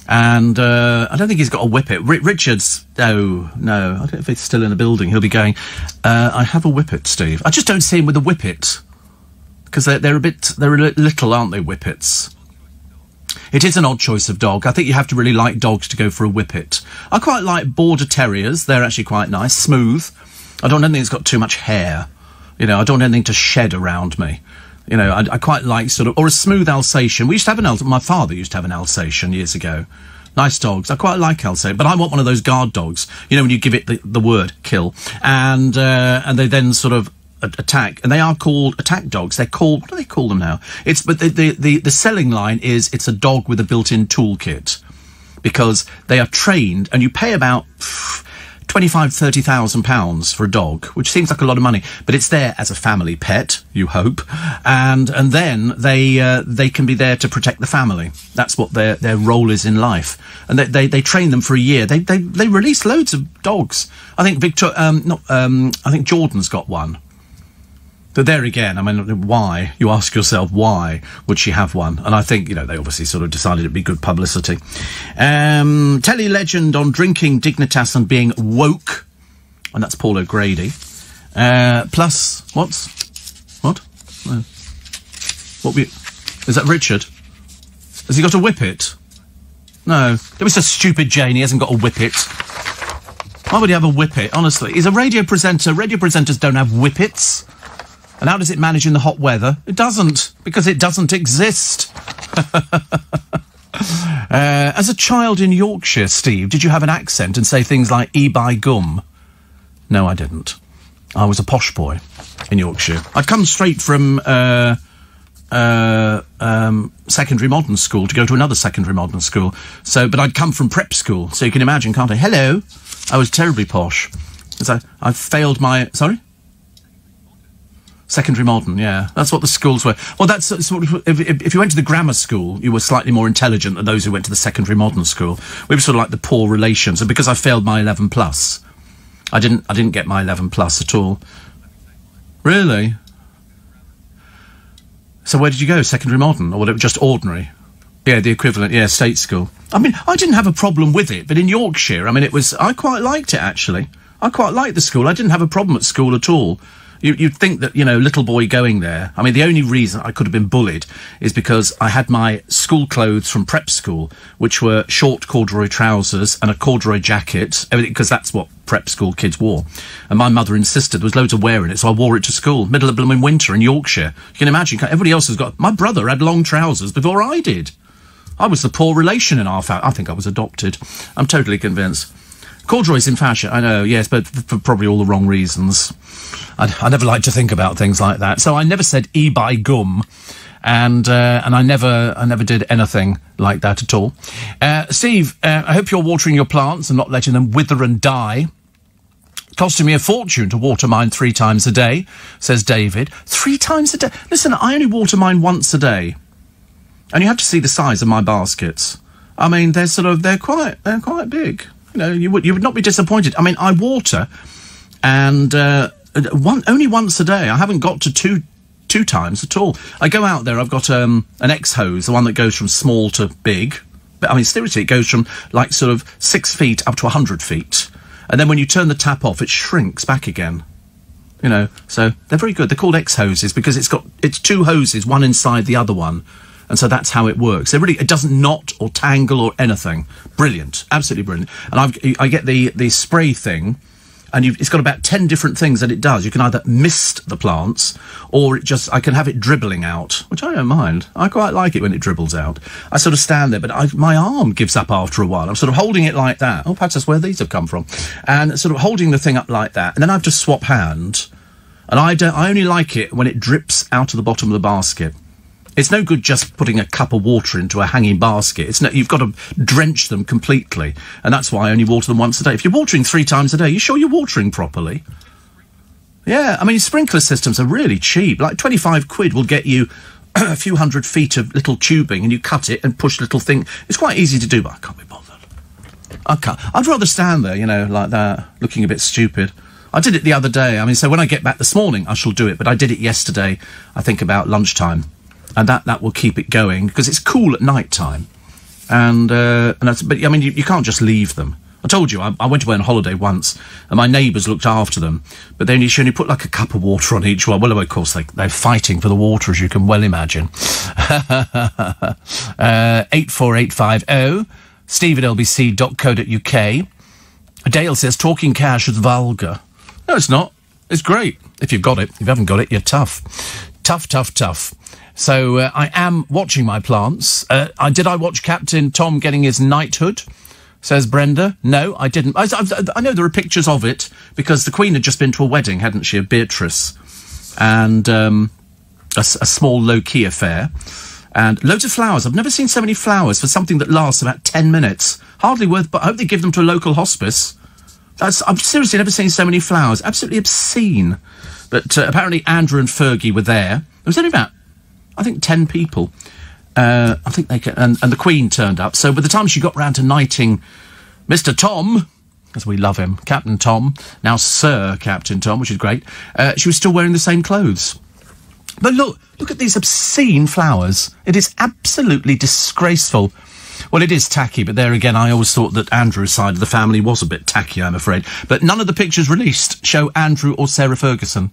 And, I don't think he's got a whippet. Richard's... Oh, no. I don't know if he's still in the building. He'll be going, I have a whippet, Steve. I just don't see him with a whippet. Because they're a little, aren't they, whippets? It is an odd choice of dog. I think you have to really like dogs to go for a whippet. I quite like border terriers. They're actually quite nice, smooth. I don't want anything that's got too much hair. You know, I don't want anything to shed around me. You know, I quite like sort of... Or a smooth Alsatian. We used to have my father used to have an Alsatian years ago. Nice dogs. I quite like Alsatian. But I want one of those guard dogs. You know, when you give it the word, kill. And they then sort of attack, and they are called attack dogs. They're called, what do they call them now? But the selling line is it's a dog with a built-in toolkit, because they are trained, and you pay about £25,000-30,000 for a dog, which seems like a lot of money, but it's there as a family pet, you hope, and then they can be there to protect the family. That's what their role is in life, and they train them for a year. They release loads of dogs. I think I think Jordan's got one. But there again, I mean, why? You ask yourself, why would she have one? And I think, you know, they obviously sort of decided it'd be good publicity. Telly legend on drinking Dignitas and being woke. And that's Paul O'Grady. Plus, what? Is that Richard? Has he got a whippet? No. It was a stupid Jane, he hasn't got a whippet. Why would he have a whippet? Honestly, he's a radio presenter. Radio presenters don't have whippets. And how does it manage in the hot weather? It doesn't, because it doesn't exist. As a child in Yorkshire, Steve, did you have an accent and say things like "e-by gum"? No, I didn't. I was a posh boy in Yorkshire. I'd come straight from secondary modern school to go to another secondary modern school. So, but I'd come from prep school, so you can imagine, can't I? Hello, I was terribly posh. So I failed my... Sorry? Secondary modern, yeah. That's what the schools were. Well, that's sort of... If you went to the grammar school, you were slightly more intelligent than those who went to the secondary modern school. We were sort of like the poor relations. And because I failed my 11 plus, I didn't get my 11 plus at all. Really? So where did you go? Secondary modern? Or was it just ordinary? Yeah, the equivalent, yeah, state school. I mean, I didn't have a problem with it, but in Yorkshire, I mean, I quite liked it, actually. I quite liked the school. I didn't have a problem at school at all. You'd think that, little boy going there... I mean, the only reason I could have been bullied is because I had my school clothes from prep school, which were short corduroy trousers and a corduroy jacket, because that's what prep school kids wore. And my mother insisted there was loads of wear in it, so I wore it to school, middle of blooming winter in Yorkshire. You can imagine, everybody else has got... My brother had long trousers before I did. I was the poor relation in our family. I think I was adopted. I'm totally convinced. Corduroy's in fashion, I know, yes, but for probably all the wrong reasons. I never like to think about things like that. So I never said by gum, and I never did anything like that at all. Steve, I hope you're watering your plants and not letting them wither and die. Costing me a fortune to water mine 3 times a day, says David. 3 times a day? Listen, I only water mine once a day. And you have to see the size of my baskets. I mean, they're quite big. You would not be disappointed. I mean, I water, and only once a day. I haven't got to two times at all. I go out there. I've got an X hose, the one that goes from small to big. But I mean, seriously, it goes from like sort of 6 feet up to 100 feet, and then when you turn the tap off, it shrinks back again. So they're very good. They're called X hoses because it's 2 hoses, one inside the other one. And so that's how it works. It doesn't knot or tangle or anything. Brilliant. Absolutely brilliant. And I get the spray thing, and it's got about 10 different things that it does. You can either mist the plants, or I can have it dribbling out, which I don't mind. I quite like it when it dribbles out. I sort of stand there, but my arm gives up after a while. I'm sort of holding it like that. Oh, perhaps that's where these have come from. And sort of holding the thing up like that. And then I have to swap hand. And I only like it when it drips out of the bottom of the basket. It's no good just putting a cup of water into a hanging basket. You've got to drench them completely. And that's why I only water them once a day. If you're watering 3 times a day, you sure you're watering properly? Yeah, I mean, sprinkler systems are really cheap. Like 25 quid will get you a few 100 feet of little tubing, and you cut it and push little thing. It's quite easy to do, but I can't be bothered. I'd rather stand there, like that, looking a bit stupid. I did it the other day. I mean, so when I get back this morning, I shall do it. But I did it yesterday, I think about lunchtime. And that will keep it going, because it's cool at night time. But I mean, you can't just leave them. I told you, I went away on holiday once, and my neighbours looked after them, but they only put like a cup of water on each one. Well, of course, they're fighting for the water, as you can well imagine. 84850, steve@lbc.co.uk. Dale says, talking cash is vulgar. No, it's not. It's great. If you've got it. If you haven't got it, you're tough. Tough. So I am watching my plants. Did I watch Captain Tom getting his knighthood? Says Brenda. No, I didn't. I know there are pictures of it, because the Queen had just been to a wedding, hadn't she, of Beatrice, and a small low-key affair, and loads of flowers. I've never seen so many flowers for something that lasts about 10 minutes. Hardly worth, but I hope they give them to a local hospice. I've seriously never seen so many flowers. Absolutely obscene. But apparently Andrew and Fergie were there. There was only about, I think, 10 people. I think and the Queen turned up. So by the time she got round to knighting Mr. Tom, as we love him, Captain Tom, now Sir Captain Tom, which is great, she was still wearing the same clothes. But look at these obscene flowers. It is absolutely disgraceful. Well, it is tacky, but there again, I always thought that Andrew's side of the family was a bit tacky, I'm afraid. But none of the pictures released show Andrew or Sarah Ferguson.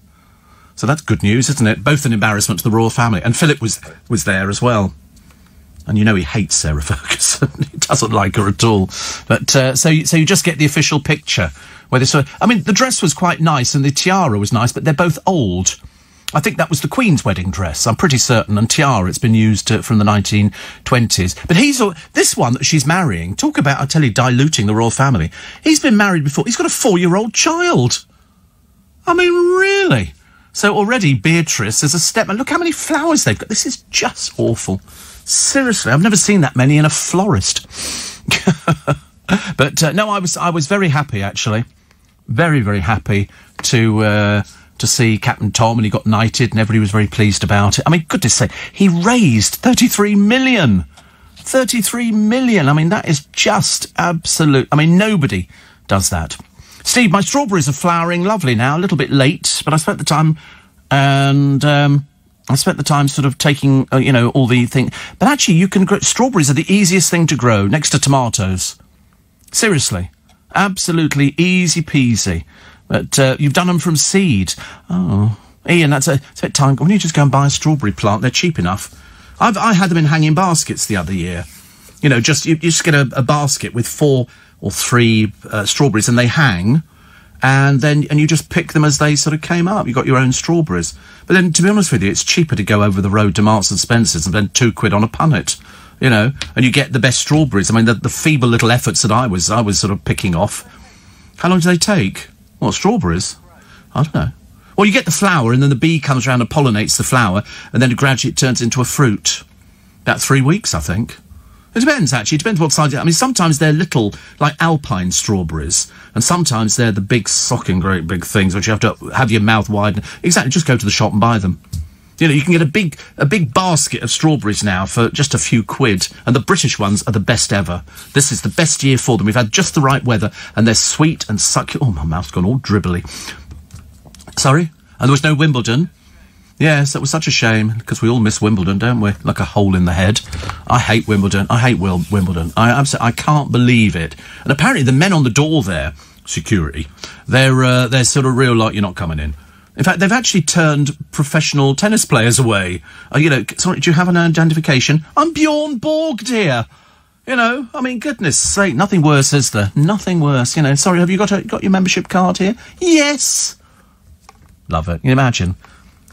So that's good news, isn't it? Both an embarrassment to the royal family. And Philip was there as well. And he hates Sarah Ferguson. He doesn't like her at all. But so you just get the official picture where I mean, the dress was quite nice and the tiara was nice, but they're both old. I think that was the Queen's wedding dress, I'm pretty certain, and tiara, it's been used from the 1920s. But this one that she's marrying, talk about, I tell you, diluting the royal family. He's been married before. He's got a 4-year-old child. I mean, really? So already Beatrice is a step. And look how many flowers they've got. This is just awful. Seriously, I've never seen that many in a florist. But no, I was very happy, actually. Very, very happy to see Captain Tom, and he got knighted, and everybody was very pleased about it. I mean, goodness sake, he raised 33 million. 33 million. I mean, that is just absolute. I mean, nobody does that. Steve, my strawberries are flowering lovely now, a little bit late, but I spent the time sort of taking, all the thing. But actually, you can grow. Strawberries are the easiest thing to grow next to tomatoes. Seriously. Absolutely easy peasy. But you've done them from seed. Oh. Ian, it's a bit time. Why don't you just go and buy a strawberry plant? They're cheap enough. I had them in hanging baskets the other year. You just get a basket with 4 or 3 strawberries, and they hang, and you just pick them as they sort of came up. You got your own strawberries. But then, to be honest with you, it's cheaper to go over the road to Marks and Spencer's and spend £2 on a punnet, and you get the best strawberries. I mean, the feeble little efforts that I was sort of picking off. How long do they take? What, strawberries? I don't know. Well, you get the flower, and then the bee comes around and pollinates the flower, and then gradually it turns into a fruit. About 3 weeks, I think. It depends, actually. It depends what size. I mean, sometimes they're little, like alpine strawberries, and sometimes they're the big, socking great big things, which you have to have your mouth wide. Exactly, just go to the shop and buy them. You can get a big basket of strawberries now for just a few quid, and the British ones are the best ever. This is the best year for them. We've had just the right weather, and they're sweet and succulent. Oh, my mouth's gone all dribbly. Sorry? And there was no Wimbledon? Yes, that was such a shame, because we all miss Wimbledon, don't we? Like a hole in the head. I hate Wimbledon. I hate Wimbledon. I can't believe it. And apparently the men on the door there, security, they're sort of real like you're not coming in. In fact, they've actually turned professional tennis players away. Sorry, do you have an identification? I'm Bjorn Borg, dear. I mean, goodness sake, nothing worse, is there? Nothing worse, Sorry, have you got your membership card here? Yes. Love it. Can you imagine?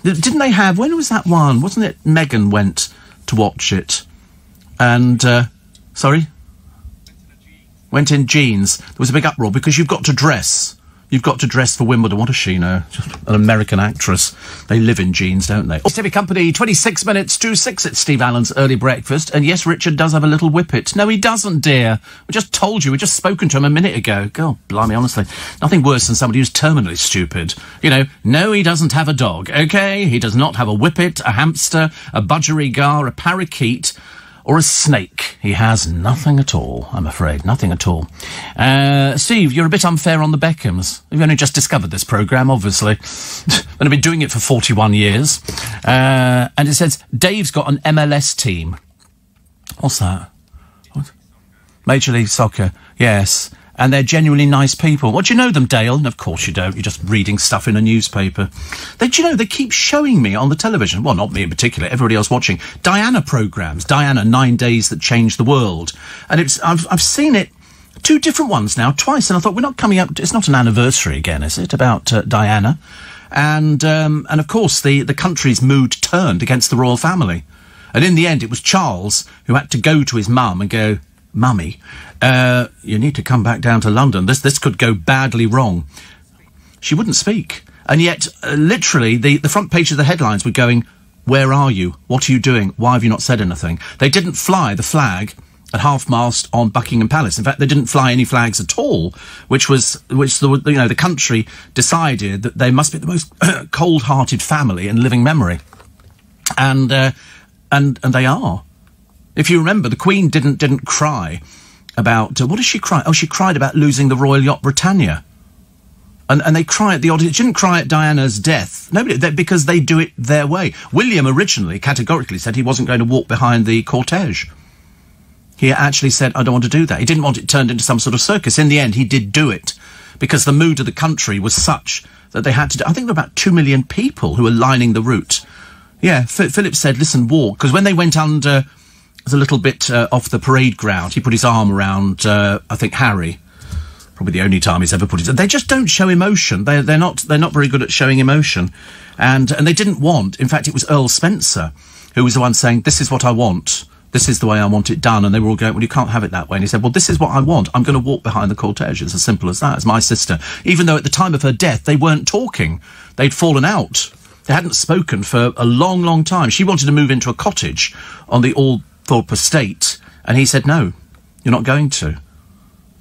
Didn't they have... When was that one? Wasn't it Meghan went to watch it? And, sorry? Went in jeans. There was a big uproar because you've got to dress. You've got to dress for Wimbledon. What does she know? Just an American actress. They live in jeans, don't they? Stevie Company, 26 minutes to 6 at Steve Allen's Early Breakfast. And yes, Richard does have a little whippet. No, he doesn't, dear. We just told you. We just spoken to him a minute ago. God, blimey, honestly. Nothing worse than somebody who's terminally stupid. No, he doesn't have a dog, OK? He does not have a whippet, a hamster, a budgerigar, a parakeet, or a snake. He has nothing at all, I'm afraid. Nothing at all. Steve, you're a bit unfair on the Beckhams. You've only just discovered this programme, obviously. And I've been doing it for 41 years. And it says, Dave's got an MLS team. What's that? What? Major League Soccer. Yes. And they're genuinely nice people. What, do you know them, Dale? No, of course you don't. You're just reading stuff in a newspaper. They keep showing me on the television. Well, not me in particular. Everybody else watching. Diana programmes. Diana, 9 Days That Changed the World. And I've seen it, 2 different ones now, twice. And I thought, we're not coming up... It's not an anniversary again, is it, about Diana? And of course, the country's mood turned against the royal family. And in the end, it was Charles who had to go to his mum and go, Mummy, you need to come back down to London. This could go badly wrong. She wouldn't speak. And yet, literally, the front page of the headlines were going, where are you? What are you doing? Why have you not said anything? They didn't fly the flag at half-mast on Buckingham Palace. In fact, they didn't fly any flags at all, which the country decided that they must be the most cold-hearted family in living memory. And they are. If you remember, the Queen didn't cry about... what did she cry? Oh, she cried about losing the Royal Yacht Britannia. And they cry at the audience. She didn't cry at Diana's death. Because they do it their way. William originally categorically said he wasn't going to walk behind the cortege. He actually said, I don't want to do that. He didn't want it turned into some sort of circus. In the end, he did do it. Because the mood of the country was such that they had to do... I think there were about 2 million people who were lining the route. Yeah, Philip said, listen, walk. Because when they went under... a little bit off the parade ground. He put his arm around, I think, Harry. Probably the only time he's ever put it. They just don't show emotion. They're not very good at showing emotion, and they didn't want. In fact, it was Earl Spencer who was the one saying, "This is what I want. This is the way I want it done." And they were all going, "Well, you can't have it that way." And he said, "Well, this is what I want. I'm going to walk behind the cortege. It's as simple as that. It's my sister." Even though at the time of her death they weren't talking, they'd fallen out. They hadn't spoken for a long, long time. She wanted to move into a cottage on the Althorpe estate, and he said, no, you're not going to.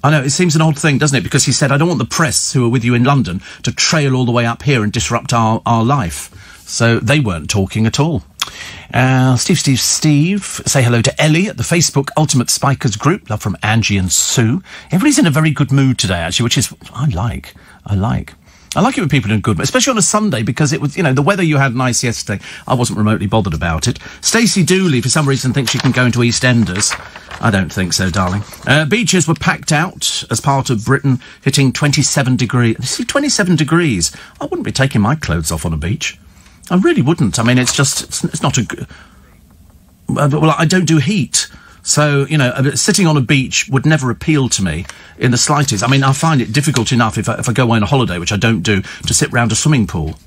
I know, it seems an odd thing, doesn't it? Because he said, I don't want the press who are with you in London to trail all the way up here and disrupt our life. So they weren't talking at all. Steve, say hello to Ellie at the Facebook Ultimate Spikers group. Love from Angie and Sue. Everybody's in a very good mood today, actually, which is, I like it when people are in good mood, especially on a Sunday, because it was, the weather you had nice yesterday. I wasn't remotely bothered about it. Stacey Dooley, for some reason, thinks she can go into EastEnders. I don't think so, darling. Beaches were packed out as part of Britain hitting 27 degrees. See, 27 degrees. I wouldn't be taking my clothes off on a beach. I really wouldn't. I mean, it's not a... Well, I don't do heat. So, sitting on a beach would never appeal to me in the slightest. I mean, I find it difficult enough if I go away on a holiday, which I don't do, to sit round a swimming pool.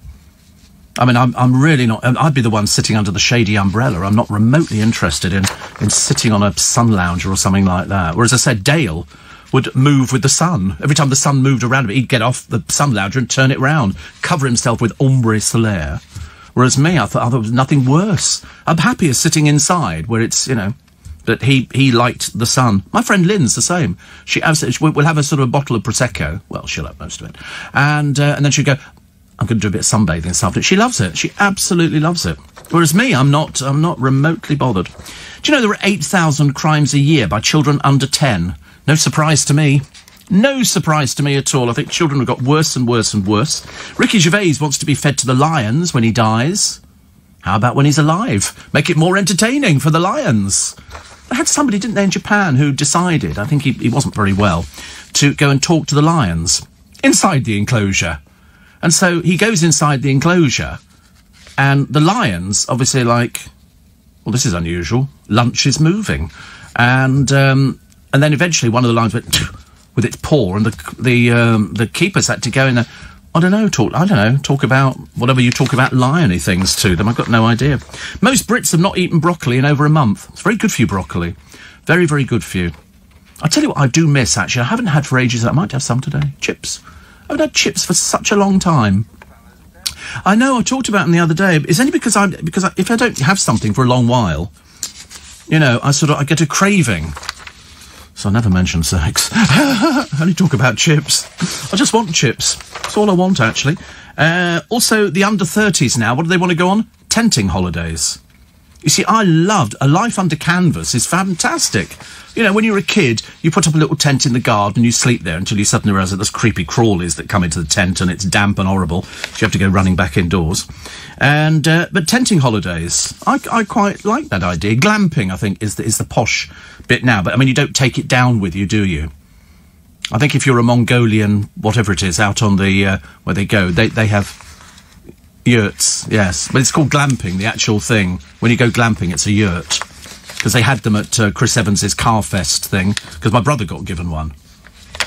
I mean, I'm really not... I'd be the one sitting under the shady umbrella. I'm not remotely interested in sitting on a sun lounger or something like that. Whereas I said, Dale would move with the sun. Every time the sun moved around him, he'd get off the sun lounger and turn it round, cover himself with ombre solaire. Whereas me, I thought there was nothing worse. I'm happier sitting inside, where it's, that he liked the sun. My friend Lynn's the same. We'll have a sort of a bottle of Prosecco. Well, she'll have most of it. And then she'll go, I'm going to do a bit of sunbathing this afternoon. She loves it. She absolutely loves it. Whereas me, I'm not remotely bothered. Do you know there are 8,000 crimes a year by children under 10? No surprise to me. No surprise to me at all. I think children have got worse and worse and worse. Ricky Gervais wants to be fed to the lions when he dies. How about when he's alive? Make it more entertaining for the lions. They had somebody, didn't they, in Japan who decided, I think he wasn't very well, to go and talk to the lions inside the enclosure. And so he goes inside the enclosure, and the lions obviously like, well, this is unusual. Lunch is moving. And then eventually one of the lions went with its paw, and the keepers had to go in there. Talk about whatever you talk about lion-y things to them. I've got no idea. Most Brits have not eaten broccoli in over a month. It's very good for you, broccoli. Very, very good for you. I'll tell you what I do miss, actually. I haven't had for ages. I might have some today. Chips. I haven't had chips for such a long time. I know, I talked about them the other day. It's only because if I don't have something for a long while, I get a craving. So I never mention sex. I only talk about chips. I just want chips. That's all I want, actually. Also, the under-30s now, what do they want to go on? Tenting holidays. You see, I loved... A life under canvas is fantastic. When you're a kid, you put up a little tent in the garden and you sleep there until you suddenly realise that there's creepy crawlies that come into the tent and it's damp and horrible, so you have to go running back indoors. But tenting holidays, I quite like that idea. Glamping, I think, is the posh bit now. But, I mean, you don't take it down with you, do you? I think if you're a Mongolian, whatever it is, out on the... where they go, they have... Yurts, yes. But it's called glamping, the actual thing. When you go glamping, it's a yurt. Because they had them at Chris Evans's Carfest thing, because my brother got given one,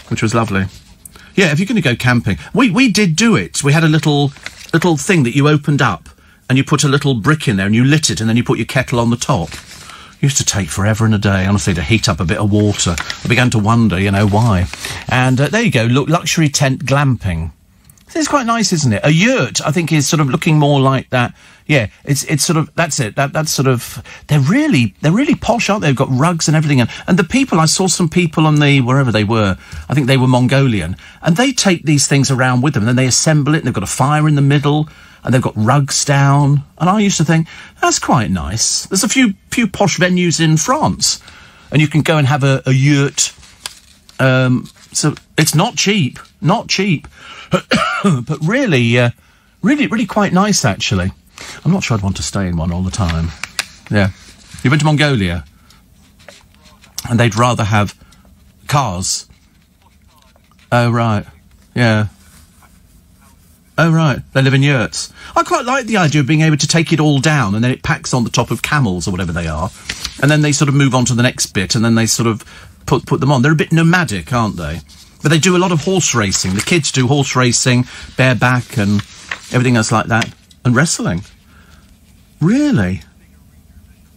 which was lovely. Yeah, if you're going to go camping... We did do it. We had a little thing that you opened up, and you put a little brick in there, and you lit it, and then you put your kettle on the top. It used to take forever and a day, honestly, to heat up a bit of water. I began to wonder, why. And there you go, look, luxury tent glamping. It's quite nice, isn't it? A yurt, I think, is sort of looking more like that. Yeah, it's sort of, that's it. That's sort of, they're really posh, aren't they? They've got rugs and everything. And the people, I saw some people on wherever they were, I think they were Mongolian, and they take these things around with them, and then they assemble it, and they've got a fire in the middle, and they've got rugs down. And I used to think, that's quite nice. There's a few posh venues in France, and you can go and have a yurt. So it's not cheap. But really quite nice, actually. I'm not sure I'd want to stay in one all the time. Yeah. You went to Mongolia, and they'd rather have cars. Oh, right. Yeah. Oh, right. They live in yurts. I quite like the idea of being able to take it all down, and then it packs on the top of camels or whatever they are, and then they sort of move on to the next bit, and then they sort of put them on. They're a bit nomadic, aren't they? But they do a lot of horse racing. The kids do horse racing, bareback and everything else like that. And wrestling. Really?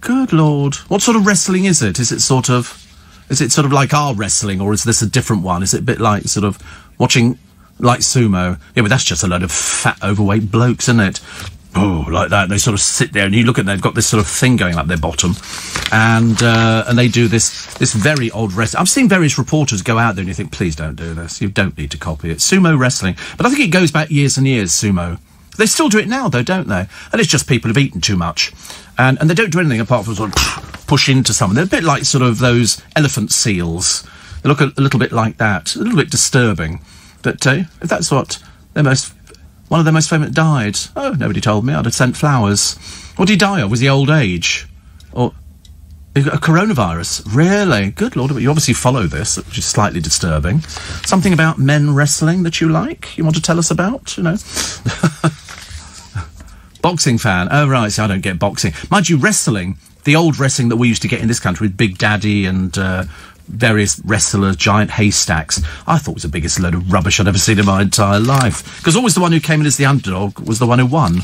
Good Lord. What sort of wrestling is it? Is it sort of like our wrestling, or is this a different one? Is it a bit like sort of watching like sumo? Yeah, but that's just a load of fat, overweight blokes, isn't it? oh, like that. They sort of sit there, and you look at them, they've got this sort of thing going up their bottom, and they do this very odd wrestling. I've seen various reporters go out there, and you think, please don't do this. You don't need to copy it. Sumo wrestling. But I think it goes back years and years, sumo. They still do it now, though, don't they? And it's just people who've eaten too much. And they don't do anything apart from sort of push into someone. They're a bit like sort of those elephant seals. They look a little bit like that. A little bit disturbing. But if that's what one of their most famous died. Oh, nobody told me. I'd have sent flowers. What did he die of? Was he old age? Or a coronavirus? Really? Good Lord. You obviously follow this, which is slightly disturbing. Something about men wrestling that you like? You want to tell us about? You know? Boxing fan. Oh, right. See, I don't get boxing. Mind you, wrestling, the old wrestling that we used to get in this country with Big Daddy and various wrestlers, giant haystacks, I thought was the biggest load of rubbish I'd ever seen in my entire life. Because always the one who came in as the underdog was the one who won.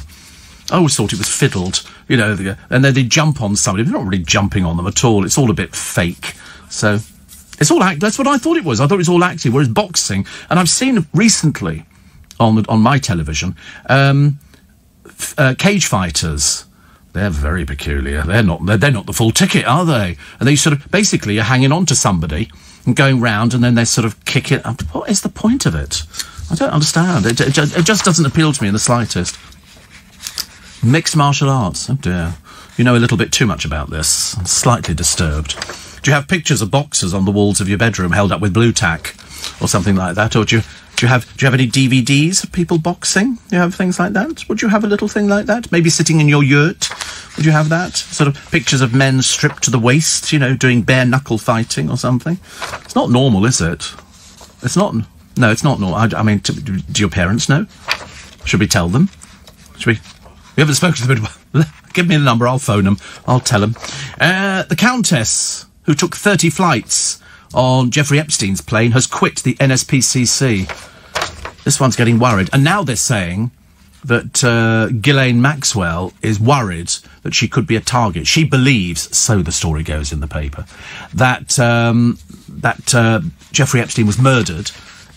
I always thought it was fiddled, you know, and then they jump on somebody. They're not really jumping on them at all. It's all a bit fake. So it's all act. That's what I thought it was. I thought it was all acting. Whereas boxing, and I've seen recently on my television, cage fighters. They're very peculiar. They're not the full ticket, are they? And they sort of basically are hanging on to somebody and going round, and then they sort of kick it up. What is the point of it? I don't understand. It just doesn't appeal to me in the slightest. Mixed martial arts. Oh dear. You know a little bit too much about this. I'm slightly disturbed. Do you have pictures of boxers on the walls of your bedroom held up with blue tack or something like that? Or do you have any DVDs of people boxing? Do you have things like that? Would you have a little thing like that? Maybe sitting in your yurt? Would you have that? Sort of pictures of men stripped to the waist, you know, doing bare knuckle fighting or something? It's not normal, is it? It's not. No, it's not normal. I mean, do your parents know? Should we tell them? Should we? We haven't spoken to them. Give me the number, I'll phone them. I'll tell them. The Countess, who took 30 flights on Jeffrey Epstein's plane, has quit the NSPCC. This one's getting worried. And now they're saying that Ghislaine Maxwell is worried that she could be a target. She believes, so the story goes in the paper, that Jeffrey Epstein was murdered.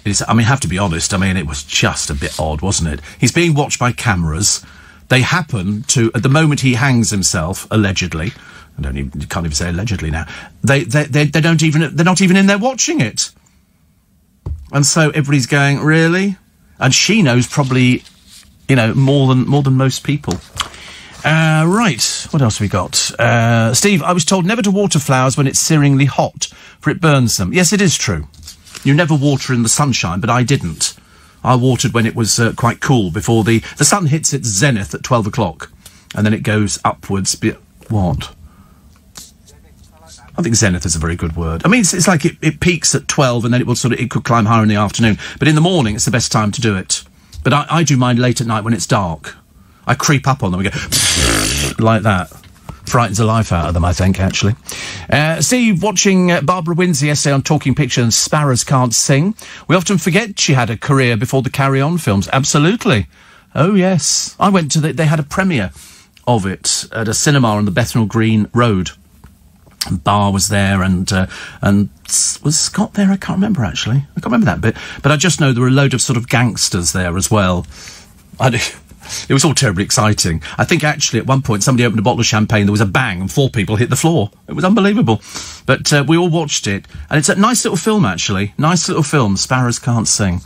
I mean, I have to be honest, I mean, it was just a bit odd, wasn't it? He's being watched by cameras. They happen to, at the moment he hangs himself, allegedly, you can't even say allegedly now, they're not even in there watching it. And so everybody's going, really? And she knows probably, you know, more than most people. Right, what else have we got? Steve, I was told never to water flowers when it's searingly hot, for it burns them. Yes, it is true. You never water in the sunshine, but I didn't. I watered when it was quite cool, before the sun hits its zenith at 12 o'clock, and then it goes upwards. What? I think zenith is a very good word. I mean, it's like it peaks at 12, and then it could climb higher in the afternoon. But in the morning, it's the best time to do it. But I do mine late at night when it's dark. I creep up on them and go like that. Frightens the life out of them, I think, actually. Steve, watching Barbara Windsor yesterday on Talking Picture and Sparrows Can't Sing. We often forget she had a career before the Carry On films. Absolutely. Oh, yes. I went to they had a premiere of it at a cinema on the Bethnal Green Road. Bar was there and was Scott there? I can't remember, actually. I can't remember that bit. But I just know there were a load of sort of gangsters there as well. It was all terribly exciting. I think, actually, at one point, somebody opened a bottle of champagne, there was a bang, and 4 people hit the floor. It was unbelievable. But we all watched it. And it's a nice little film, actually. Nice little film, Sparrows Can't Sing.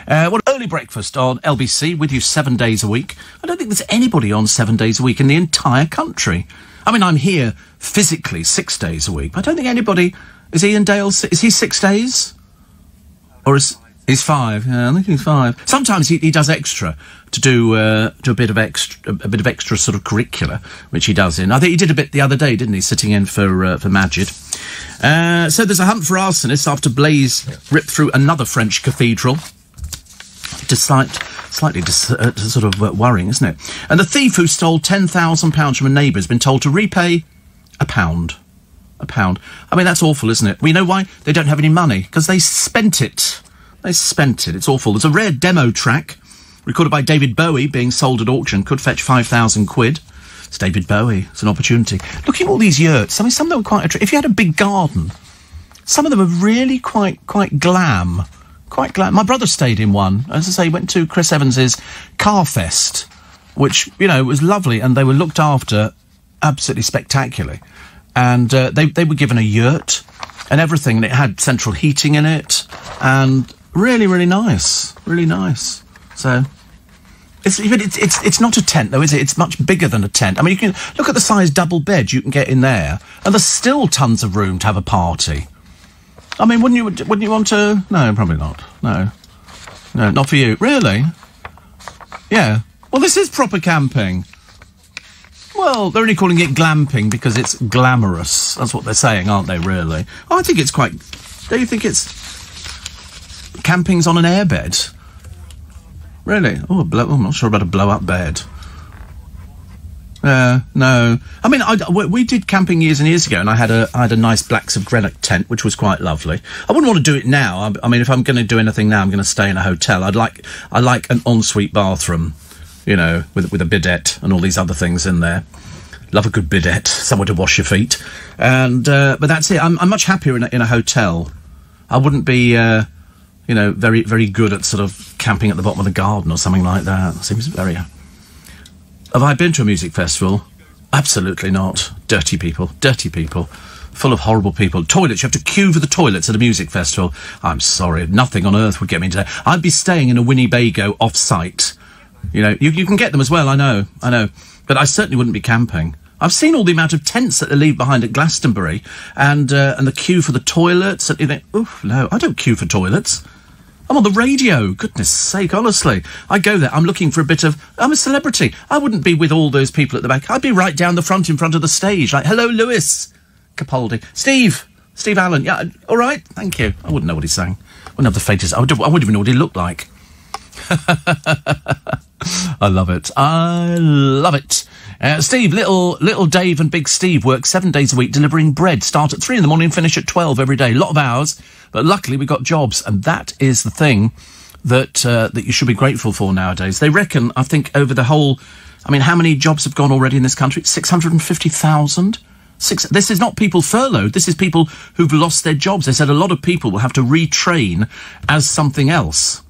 Early breakfast on LBC, with you 7 days a week. I don't think there's anybody on 7 days a week in the entire country. I mean, I'm here physically 6 days a week, but I don't think anybody... Is Ian Dale... Is he 6 days? Or is... He's 5. Yeah, I think he's 5. Sometimes he does extra to do a bit of extra sort of curricula, which he does in. I think he did a bit the other day, didn't he? Sitting in for Majid. So there's a hunt for arsonists after blaze ripped through another French cathedral. Slightly sort of worrying, isn't it? And the thief who stole £10,000 from a neighbour has been told to repay £1. £1. I mean, that's awful, isn't it? We know why they don't have any money, because they spent it. They spent it. It's awful. There's a rare demo track recorded by David Bowie being sold at auction. Could fetch 5,000 quid. It's David Bowie. It's an opportunity. Look at all these yurts. I mean, some of them are quite... If you had a big garden, some of them are really quite glam. Quite glam. My brother stayed in one. As I say, he went to Chris Evans's Car Fest which, you know, was lovely, and they were looked after absolutely spectacularly. And they were given a yurt and everything, and it had central heating in it, and really, really nice. Really nice. So... It's not a tent, though, is it? It's much bigger than a tent. I mean, you can look at the size double bed you can get in there, and there's still tons of room to have a party. I mean, wouldn't you want to? No, probably not. No, not for you. Really? Yeah. Well, this is proper camping. Well, they're only calling it glamping because it's glamorous. That's what they're saying, aren't they? Really? I think it's quite. Do you think it's camping's on an airbed? Really? Oh, I'm not sure about a blow-up bed. No. I mean, we did camping years and years ago, and I had a nice Blacks of Greenock tent, which was quite lovely. I wouldn't want to do it now. I mean, if I'm going to do anything now, I'm going to stay in a hotel. I like an ensuite bathroom, you know, with a bidet and all these other things in there. Love a good bidet, somewhere to wash your feet. And but that's it. I'm much happier in a hotel. I wouldn't be. You know, very, very good at sort of camping at the bottom of the garden or something like that. Seems very... Have I been to a music festival? Absolutely not. Dirty people. Full of horrible people. Toilets, you have to queue for the toilets at a music festival. I'm sorry, nothing on earth would get me into that. I'd be staying in a Winnebago off-site. You know, you can get them as well, I know. But I certainly wouldn't be camping. I've seen all the amount of tents that they leave behind at Glastonbury, and the queue for the toilets, and you think, oof, no, I don't queue for toilets. I'm on the radio, goodness sake, honestly. I go there, I'm looking for a bit of... I'm a celebrity. I wouldn't be with all those people at the back. I'd be right down the front, in front of the stage, like, hello, Lewis Capaldi. Steve Allen, yeah, all right, thank you. I wouldn't know what he's saying. I wouldn't have the faintest... I wouldn't even know what he looked like. I love it. Steve, little Dave and Big Steve work 7 days a week delivering bread. Start at 3 a.m, finish at 12 every day. A lot of hours, but luckily we got jobs, and that is the thing that you should be grateful for nowadays. They reckon, I think, over the whole... I mean, how many jobs have gone already in this country? 650,000? This is not people furloughed. This is people who've lost their jobs. They said a lot of people will have to retrain as something else.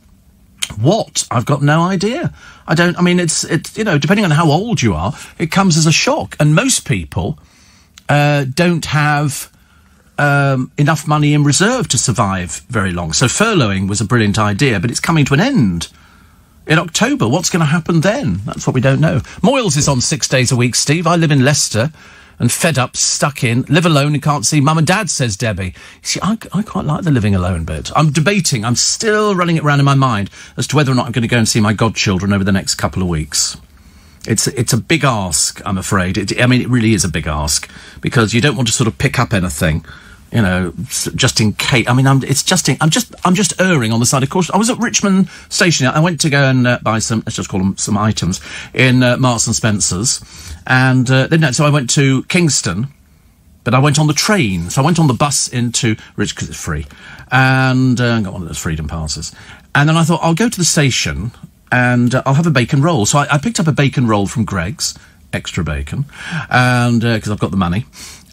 What? I've got no idea. I mean, it's you know, depending on how old you are, it comes as a shock. And most people don't have enough money in reserve to survive very long. So furloughing was a brilliant idea, but it's coming to an end in October. What's going to happen then? That's what we don't know. Moyles is on 6 days a week, Steve. I live in Leicester and fed up, stuck in, live alone and can't see mum and dad, says Debbie. See, I quite like the living alone bit. I'm still running it around in my mind as to whether or not I'm going to go and see my godchildren over the next couple of weeks. It's a big ask, I'm afraid. It really is a big ask, because you don't want to sort of pick up anything, you know, just in case. I mean, I'm just erring on the side of caution. I was at Richmond Station. I went to go and buy some, let's just call them some items, in Marks and Spencer's. And so I went to Kingston, but I went on the train. So I went on the bus into Rich, because it's free, and got one of those freedom passes. And then I thought, I'll go to the station and I'll have a bacon roll. So I picked up a bacon roll from Greggs, extra bacon, and because I've got the money.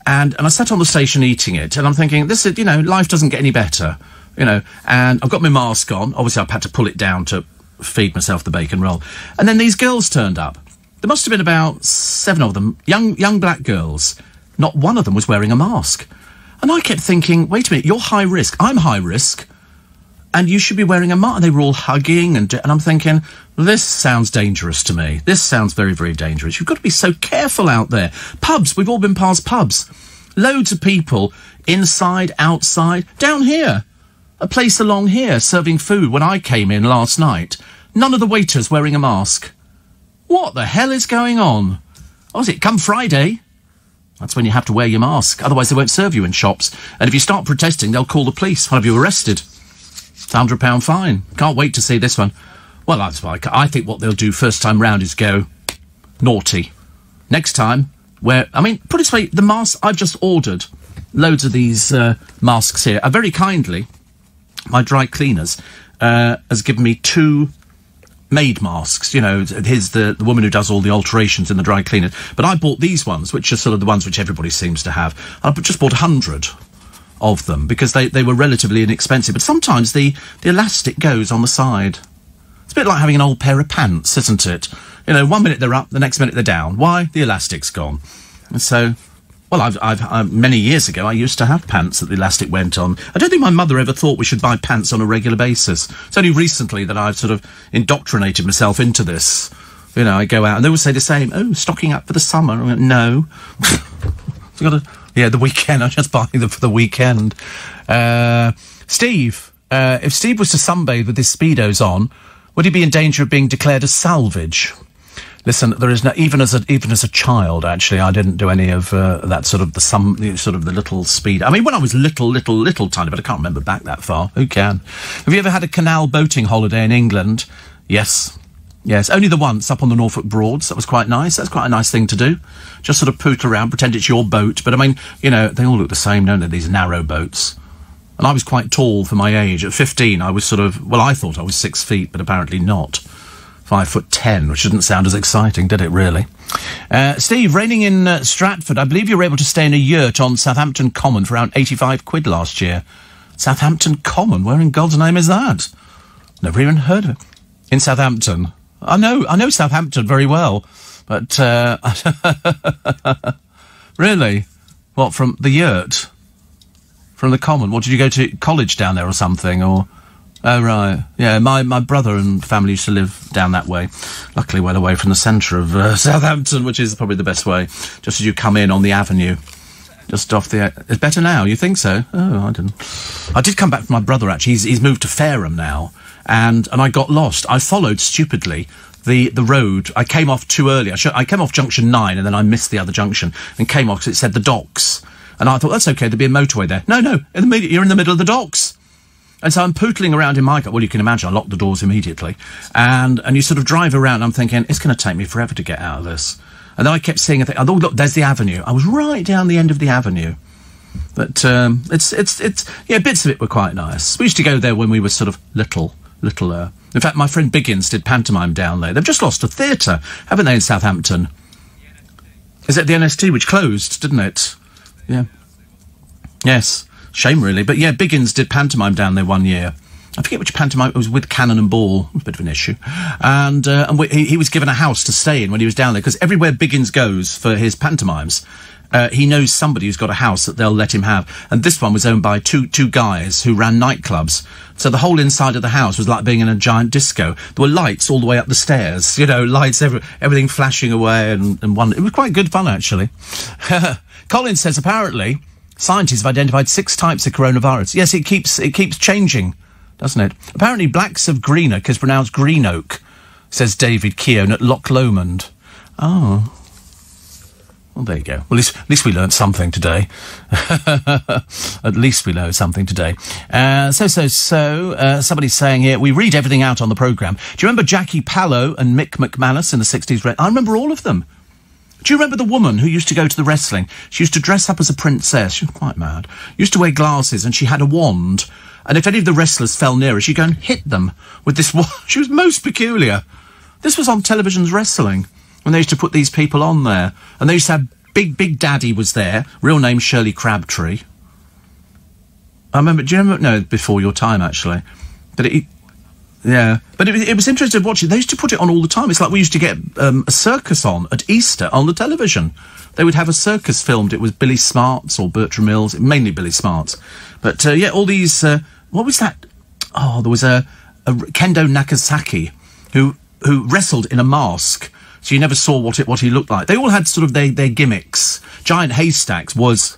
And I sat on the station eating it, and I'm thinking, this is, you know, life doesn't get any better, you know. And I've got my mask on. Obviously, I've had to pull it down to feed myself the bacon roll. And then these girls turned up. There must have been about 7 of them, young black girls. Not one of them was wearing a mask. And I kept thinking, wait a minute, you're high risk, I'm high risk, and you should be wearing a mask. And they were all hugging, and I'm thinking, this sounds dangerous to me. This sounds very, very dangerous. You've got to be so careful out there. Pubs, we've all been past pubs. Loads of people, inside, outside, down here. A place along here, serving food when I came in last night. None of the waiters wearing a mask. What the hell is going on? Oh, is it come Friday? That's when you have to wear your mask. Otherwise, they won't serve you in shops. And if you start protesting, they'll call the police. I'll have you arrested. It's a £100 fine. Can't wait to see this one. Well, that's why I think what they'll do first time round is go naughty. Next time, put it this way, the masks I've just ordered, loads of these masks here, are very kindly, my dry cleaners has given me 2 made masks. You know, here's the woman who does all the alterations in the dry cleaner. But I bought these ones, which are sort of the ones which everybody seems to have. I just bought 100 of them because they were relatively inexpensive. But sometimes the elastic goes on the side. It's a bit like having an old pair of pants, isn't it? You know, 1 minute they're up, the next minute they're down. Why? The elastic's gone. And so, well, I've many years ago, I used to have pants that the elastic went on. I don't think my mother ever thought we should buy pants on a regular basis. It's only recently that I've sort of indoctrinated myself into this. You know, I go out and they will say the same, oh, stocking up for the summer. I went, no. I've got to, yeah, the weekend. I just buy them for the weekend. Steve, if Steve was to sunbathe with his Speedos on, would he be in danger of being declared a salvage? Listen, there is no, even as a child, actually, I didn't do any of that sort of the little speed. I mean, when I was little tiny, but I can't remember back that far. Who can? Have you ever had a canal boating holiday in England? Yes. Yes, only the once up on the Norfolk Broads. That was quite nice. That's quite a nice thing to do. Just sort of poot around, pretend it's your boat. But I mean, you know, they all look the same, don't they? These narrow boats. And I was quite tall for my age. At 15, I was sort of, well, I thought I was 6 feet, but apparently not. 5'10", which didn't sound as exciting, did it, really? Steve, raining in Stratford, I believe you were able to stay in a yurt on Southampton Common for around 85 quid last year. Southampton Common? Where in God's name is that? Never even heard of it. In Southampton. I know Southampton very well, but, really? What, from the yurt? From the Common? What, did you go to college down there or something, or... Oh, right. Yeah, my brother and family used to live down that way. Luckily well away from the centre of Southampton, which is probably the best way. Just as you come in on the avenue. Just off the... It's better now, you think so? Oh, I didn't. I did come back with my brother, actually. He's moved to Fareham now. And I got lost. I followed, stupidly, the road. I came off too early. I came off junction 9, and then I missed the other junction, and came off because it said the docks. And I thought, that's okay, there'd be a motorway there. No, you're in the middle of the docks. And so I'm pootling around in my car. Well, you can imagine, I locked the doors immediately. And you sort of drive around, and I'm thinking, it's going to take me forever to get out of this. And then I kept seeing a thing. Oh, look, there's the avenue. I was right down the end of the avenue. But yeah, bits of it were quite nice. We used to go there when we were sort of little. In fact, my friend Biggins did pantomime down there. They've just lost a theatre, haven't they, in Southampton? Is it the NST, which closed, didn't it? Yeah. Yes. Shame, really. But yeah, Biggins did pantomime down there one year. I forget which pantomime. It was with Cannon and Ball. It was a bit of an issue. And he was given a house to stay in when he was down there, because everywhere Biggins goes for his pantomimes, he knows somebody who's got a house that they'll let him have. And this one was owned by two guys who ran nightclubs. So the whole inside of the house was like being in a giant disco. There were lights all the way up the stairs, you know, lights, everything flashing away and one. It was quite good fun, actually. Colin says, apparently, scientists have identified 6 types of coronavirus. Yes, it keeps changing, doesn't it? Apparently, Blacks of Greenock is pronounced Greenock, says David Keown at Loch Lomond. Oh. Well, there you go. Well, at least we learned something today. At least we learned something today. Somebody's saying here, we read everything out on the programme. Do you remember Jackie Pallow and Mick McManus in the 60s? I remember all of them. Do you remember the woman who used to go to the wrestling? She used to dress up as a princess. She was quite mad. Used to wear glasses, and she had a wand. And if any of the wrestlers fell near her, she'd go and hit them with this wand. She was most peculiar. This was on television's wrestling, when they used to put these people on there. And they used to have Big Daddy was there, real name Shirley Crabtree. I remember, do you remember? No, before your time, actually. But it was interesting to watch it. They used to put it on all the time. It's like we used to get a circus on at Easter on the television. They would have a circus filmed. It was Billy Smarts or Bertram Mills, mainly Billy Smarts. But, all these... what was that? Oh, there was a Kendo Nagasaki who wrestled in a mask. So you never saw what he looked like. They all had sort of their gimmicks. Giant Haystacks was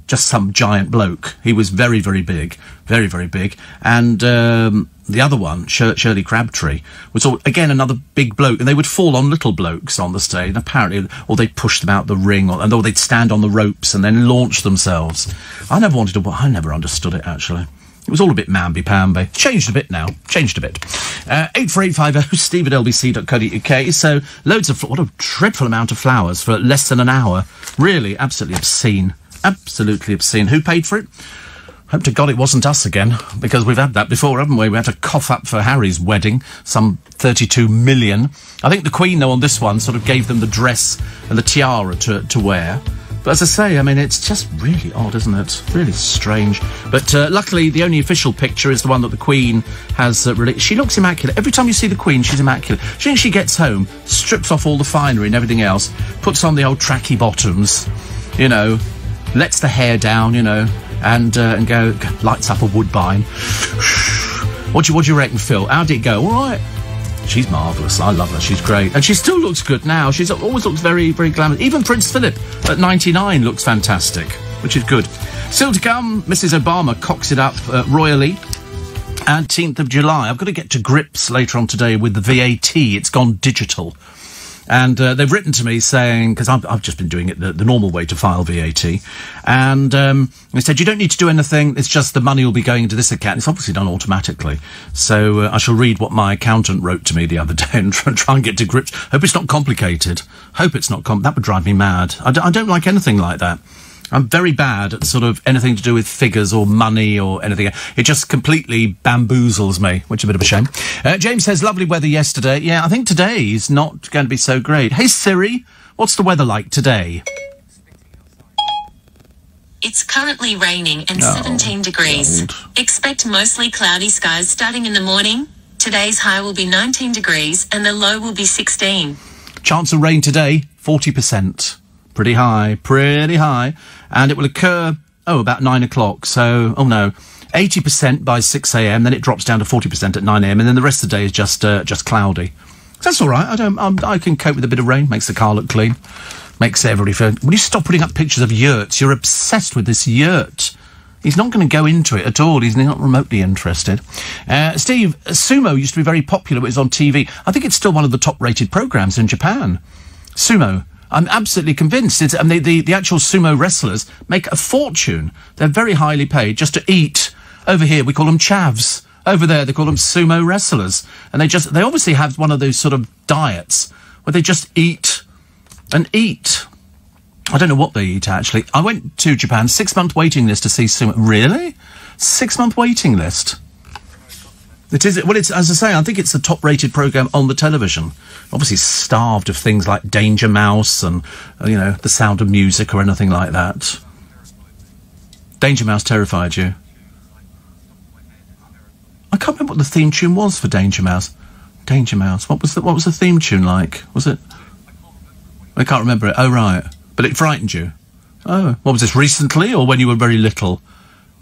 just some giant bloke. He was very, very big. Very, very big. And the other one, Shirley Crabtree, was, again, another big bloke. And they would fall on little blokes on the stage. And apparently, or they'd push them out the ring, or they'd stand on the ropes and then launch themselves. I never understood it, actually. It was all a bit mamby-pamby. Changed a bit now. 84850 steve at lbc.co.uk. So, what a dreadful amount of flowers for less than an hour. Really, absolutely obscene. Absolutely obscene. Who paid for it? Hope to God it wasn't us again, because we've had that before, haven't we? We had to cough up for Harry's wedding, some 32 million. I think the Queen, though, on this one, sort of gave them the dress and the tiara to wear. But as I say, I mean, it's just really odd, isn't it? Really strange. But luckily, the only official picture is the one that the Queen has released. She looks immaculate. Every time you see the Queen, she's immaculate. She gets home, strips off all the finery and everything else, puts on the old tracky bottoms, you know, lets the hair down, you know, and lights up a Woodbine. What do you reckon, Phil? How did it go? All right. She's marvellous. I love her. She's great. And she still looks good now. She's always looks very, very glamorous. Even Prince Philip at 99 looks fantastic, which is good. Still to come, Mrs. Obama cocks it up royally. 18th of July. I've got to get to grips later on today with the VAT. It's gone digital. And they've written to me saying, because I've just been doing it the normal way to file VAT, and they said, you don't need to do anything, it's just the money will be going into this account. It's obviously done automatically. So I shall read what my accountant wrote to me the other day and try and get to grips. Hope it's not complicated. Hope it's not that would drive me mad. I don't like anything like that. I'm very bad at sort of anything to do with figures or money or anything. It just completely bamboozles me, which is a bit of a shame. James says, lovely weather yesterday. Yeah, I think today's not going to be so great. Hey, Siri, what's the weather like today? It's currently raining and 17 degrees. God. Expect mostly cloudy skies starting in the morning. Today's high will be 19 degrees and the low will be 16. Chance of rain today, 40%. Pretty high. And it will occur, about 9 o'clock. So, 80% by 6 a.m, then it drops down to 40% at 9 a.m, and then the rest of the day is just cloudy. That's all right. I can cope with a bit of rain. Makes the car look clean. Makes everybody feel... Will you stop putting up pictures of yurts? You're obsessed with this yurt. He's not going to go into it at all. He's not remotely interested. Steve, Sumo used to be very popular. It was on TV. I think it's still one of the top-rated programmes in Japan. Sumo. I'm absolutely convinced. The actual sumo wrestlers make a fortune. They're very highly paid just to eat. Over here, we call them chavs. Over there, they call them sumo wrestlers. And they obviously have one of those sort of diets where they just eat and eat. I don't know what they eat, actually. I went to Japan, 6-month waiting list to see sumo. Really? 6-month waiting list? It is. Well, it's, as I say, I think it's the top-rated programme on the television. Obviously starved of things like Danger Mouse and, The Sound of Music or anything like that. Danger Mouse terrified you? I can't remember what the theme tune was for Danger Mouse. Danger Mouse. What was the theme tune like? Was it? I can't remember it. Oh, right. But it frightened you? Oh. What was this, recently or when you were very little?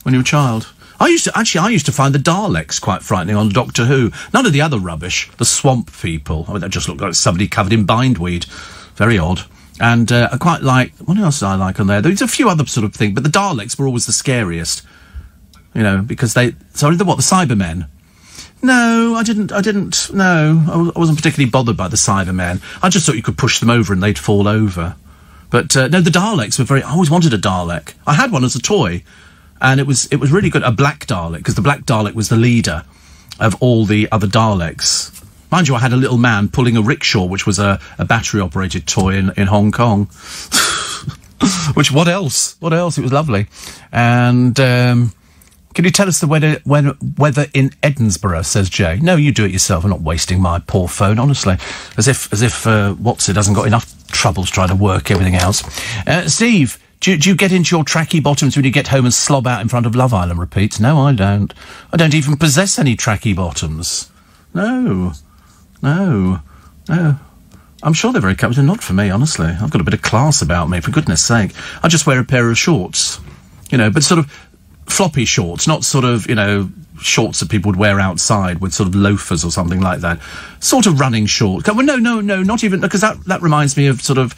When you were a child? I used to find the Daleks quite frightening on Doctor Who. None of the other rubbish. The swamp people. I mean, they just looked like somebody covered in bindweed. Very odd. And I quite like... What else did I like on there? There's a few other sort of things, but the Daleks were always the scariest. Because they... Sorry, the Cybermen? No, I didn't... No, I wasn't particularly bothered by the Cybermen. I just thought you could push them over and they'd fall over. But, no, the Daleks were very... I always wanted a Dalek. I had one as a toy. And it was really good, a black Dalek, because the black Dalek was the leader of all the other Daleks. Mind you, I had a little man pulling a rickshaw, which was a battery-operated toy in Hong Kong. Which, what else? What else? It was lovely. And, can you tell us the weather in Edinburgh, says Jay? No, you do it yourself. I'm not wasting my poor phone, honestly. As if Watson hasn't got enough troubles trying to work everything else. Steve... Do you get into your tracky bottoms when you get home and slob out in front of Love Island repeats? No, I don't. I don't even possess any tracky bottoms. No. I'm sure they're very comfortable. They're not for me, honestly. I've got a bit of class about me, for goodness sake. I just wear a pair of shorts. But sort of floppy shorts, not sort of, shorts that people would wear outside with sort of loafers or something like that. Sort of running shorts. Well, no, not even, because that reminds me of sort of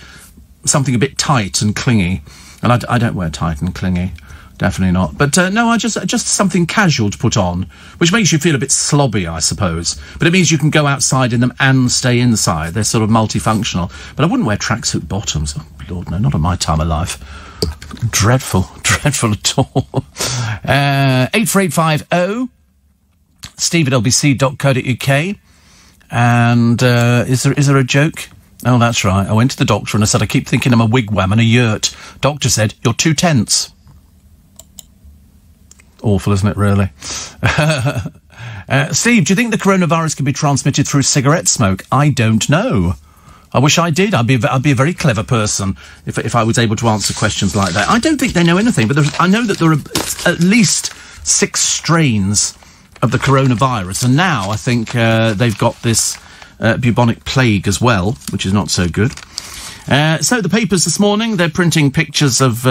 something a bit tight and clingy. And I don't wear tight and clingy. Definitely not. But, no, I just something casual to put on, which makes you feel a bit slobby, I suppose. But it means you can go outside in them and stay inside. They're sort of multifunctional. But I wouldn't wear tracksuit bottoms. Oh, Lord, no, not at my time of life. Dreadful at all. 84850 steve@lbc.co.uk. And, is there a joke? Oh, that's right. I went to the doctor and I said, I keep thinking I'm a wigwam and a yurt. Doctor said, you're 2 tenths. Awful, isn't it, really? Steve, do you think the coronavirus can be transmitted through cigarette smoke? I don't know. I wish I did. I'd be a very clever person if I was able to answer questions like that. I don't think they know anything, but I know that there are at least 6 strains of the coronavirus, and now I think they've got this bubonic plague as well, which is not so good. So the papers this morning, they're printing pictures of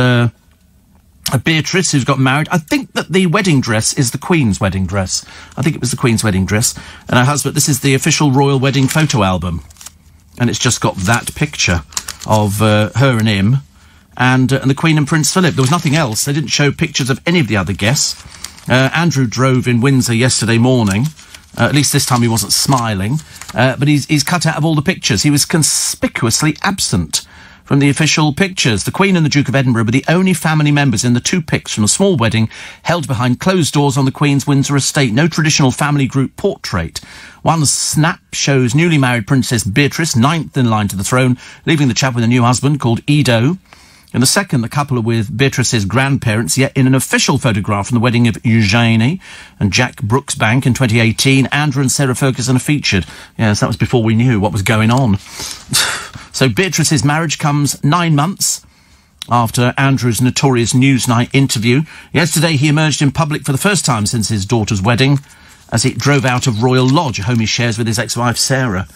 Beatrice, who's got married. I think that the wedding dress is the Queen's wedding dress. I think it was the Queen's wedding dress. And her husband, this is the official royal wedding photo album. And it's just got that picture of her and him and the Queen and Prince Philip. There was nothing else. They didn't show pictures of any of the other guests. Andrew drove in Windsor yesterday morning. At least this time he wasn't smiling. But he's cut out of all the pictures. He was conspicuously absent from the official pictures. The Queen and the Duke of Edinburgh were the only family members in the 2 pics from a small wedding held behind closed doors on the Queen's Windsor estate. No traditional family group portrait. One snap shows newly married Princess Beatrice, 9th in line to the throne, leaving the chap with a new husband called Edo. In the second, the couple are with Beatrice's grandparents, yet in an official photograph from the wedding of Eugenie and Jack Brooksbank in 2018, Andrew and Sarah Ferguson are featured. Yes, that was before we knew what was going on. So Beatrice's marriage comes 9 months after Andrew's notorious Newsnight interview. Yesterday, he emerged in public for the first time since his daughter's wedding as he drove out of Royal Lodge, a home he shares with his ex-wife, Sarah.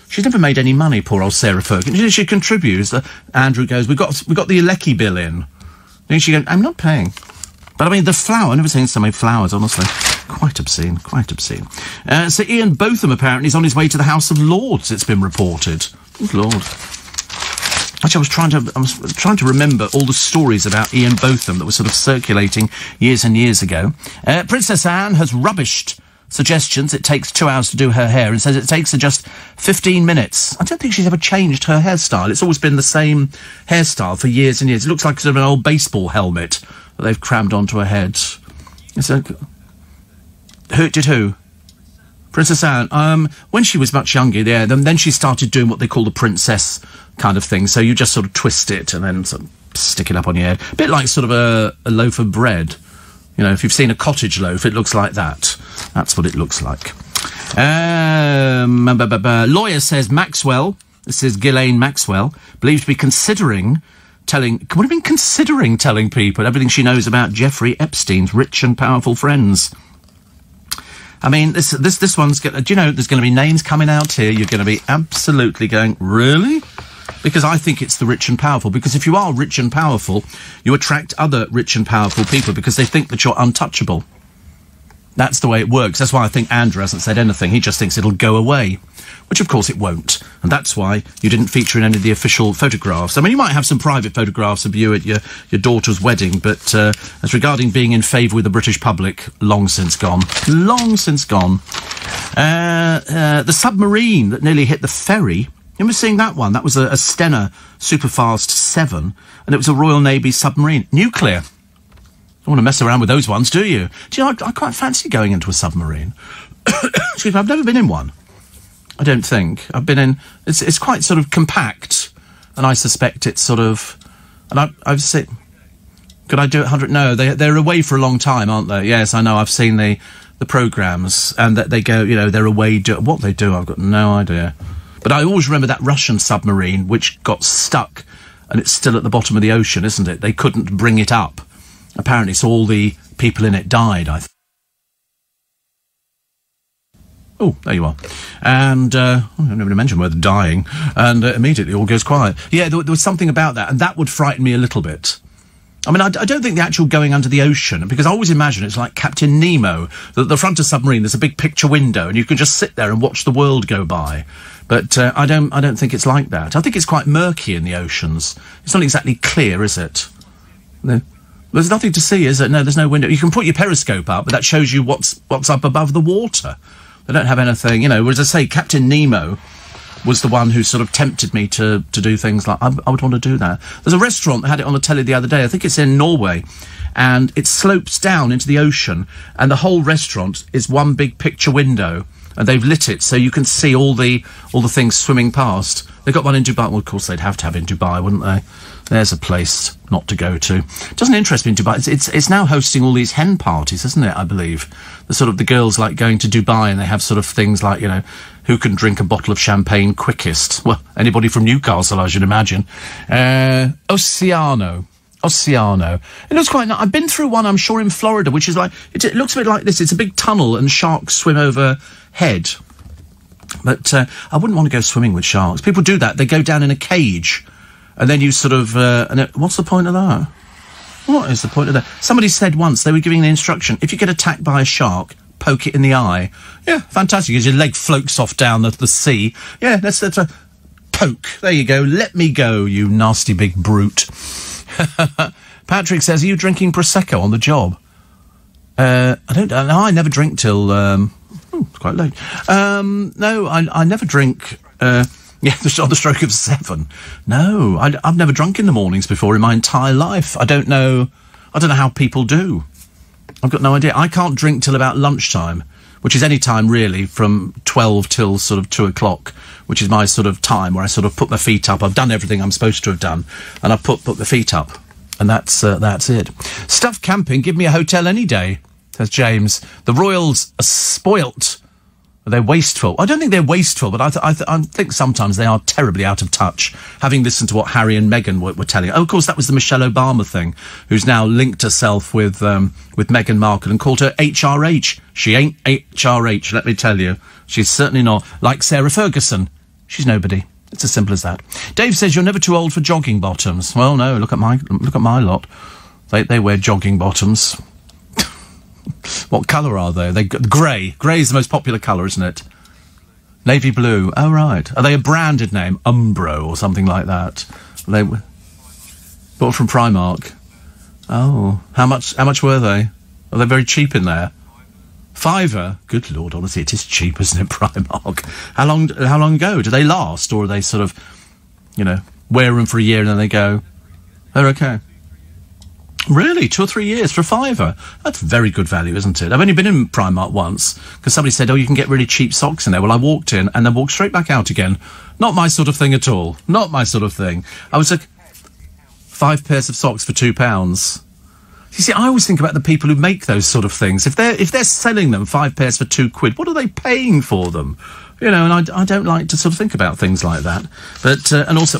She's never made any money, poor old Sarah Ferguson. She contributes. Andrew goes, we've got the Alecki bill in. And she goes, I'm not paying. But I mean, the flower, I've never seen so many flowers, honestly. Quite obscene, quite obscene. So Ian Botham apparently is on his way to the House of Lords, it's been reported. Good Lord. Actually, I was trying to remember all the stories about Ian Botham that were sort of circulating years and years ago. Princess Anne has rubbished suggestions it takes 2 hours to do her hair and says it takes her just 15 minutes. I don't think she's ever changed her hairstyle. It's always been the same hairstyle for years and years. It looks like sort of an old baseball helmet that they've crammed onto her head. Who? Princess Anne. When she was much younger, yeah, then she started doing what they call the princess kind of thing. So you just sort of twist it and then sort of stick it up on your head. A bit like sort of a loaf of bread. You know, if you've seen a cottage loaf, it looks like that. That's what it looks like. Lawyer says Maxwell, this is Ghislaine Maxwell, believed to be considering telling people everything she knows about Jeffrey Epstein's rich and powerful friends. I mean, this one's going to... Do you know, there's going to be names coming out here. You're going to be absolutely going, really? Because I think it's the rich and powerful. Because if you are rich and powerful, you attract other rich and powerful people because they think that you're untouchable. That's the way it works. That's why I think Andrew hasn't said anything. He just thinks it'll go away, which of course it won't. And that's why you didn't feature in any of the official photographs. I mean, you might have some private photographs of you at your daughter's wedding, but as regarding being in favour with the British public, long since gone. Long since gone. The submarine that nearly hit the ferry... You remember seeing that one? That was a Stena Superfast 7, and it was a Royal Navy submarine. Nuclear. Don't want to mess around with those ones, do you? Do you know, I quite fancy going into a submarine. Excuse me, I've never been in one. I don't think. I've been in... It's quite sort of compact, and I suspect it's sort of... And I've seen... Could I do it 100? No, they're away for a long time, aren't they? Yes, I know, I've seen the programmes, and that they go, you know, they're away... What they do, I've got no idea. But I always remember that Russian submarine which got stuck, and it's still at the bottom of the ocean, isn't it? They couldn't bring it up. Apparently, so all the people in it died, I think. Oh, there you are. And, I don't even mention the word dying, and immediately all goes quiet. Yeah, there was something about that, and that would frighten me a little bit. I mean, I don't think the actual going under the ocean, because I always imagine it's like Captain Nemo. The front of a submarine, there's a big picture window, and you can just sit there and watch the world go by. But I don't think it's like that. I think it's quite murky in the oceans. It's not exactly clear, is it? There's nothing to see, is it? No, there's no window. You can put your periscope up, but that shows you what's up above the water. They don't have anything, you know. Whereas I say, Captain Nemo was the one who sort of tempted me to do things like... I would want to do that. There's a restaurant that had it on the telly the other day. I think it's in Norway. And it slopes down into the ocean, and the whole restaurant is one big picture window and they've lit it so you can see all the things swimming past. They've got one in Dubai. Well, of course, they'd have to have it in Dubai, wouldn't they? There's a place not to go to. Doesn't interest me in Dubai. It's now hosting all these hen parties, isn't it, I believe? The girls like going to Dubai and they have sort of things like, you know, who can drink a bottle of champagne quickest? Well, anybody from Newcastle, I should imagine. Oceano. It looks quite nice. I've been through one, I'm sure, in Florida, which is like... It looks a bit like this. It's a big tunnel and sharks swim overhead. But I wouldn't want to go swimming with sharks. People do that. They go down in a cage, and then you sort of... what's the point of that? What is the point of that? Somebody said once, they were giving the instruction, if you get attacked by a shark, poke it in the eye. Yeah, fantastic, as your leg floats off down the sea. Yeah, that's a poke. There you go. Let me go, you nasty big brute. Patrick says, are you drinking Prosecco on the job? I don't know. I never drink till... it's quite late. No, I never drink... on the stroke of 7. No, I've never drunk in the mornings before in my entire life. I don't know how people do. I've got no idea. I can't drink till about lunchtime, which is any time really from 12 till sort of 2 o'clock, which is my sort of time where I sort of put my feet up. I've done everything I'm supposed to have done, and I put my feet up, and that's it. Stuff camping. Give me a hotel any day, says James. The Royals are spoilt. They're wasteful. I don't think they're wasteful, but I think sometimes they are terribly out of touch, having listened to what Harry and Meghan were telling. Oh, of course, that was the Michelle Obama thing, who's now linked herself with Meghan Markle and called her HRH. She ain't HRH, let me tell you. She's certainly not. Like Sarah Ferguson. She's nobody. It's as simple as that. Dave says you're never too old for jogging bottoms. Well, no, look at my lot. They wear jogging bottoms. What colour are they? Grey. Grey is the most popular colour, isn't it? Navy blue. Oh, right. Are they a branded name? Umbro or something like that? They bought from Primark. Oh. How much were they? Are they very cheap in there? £5. Good Lord, honestly, it is cheap, isn't it, Primark? How long ago? Do they last? Or are they sort of, you know, wear them for a year and then they go? They're okay. Really? 2 or 3 years for £5? That's very good value, isn't it? I've only been in Primark once, because somebody said, oh, you can get really cheap socks in there. Well, I walked in, and then walked straight back out again. Not my sort of thing at all. Not my sort of thing. I was like, 5 pairs of socks for £2. You see, I always think about the people who make those sort of things. If they're selling them 5 pairs for £2, what are they paying for them? You know, and I don't like to sort of think about things like that. But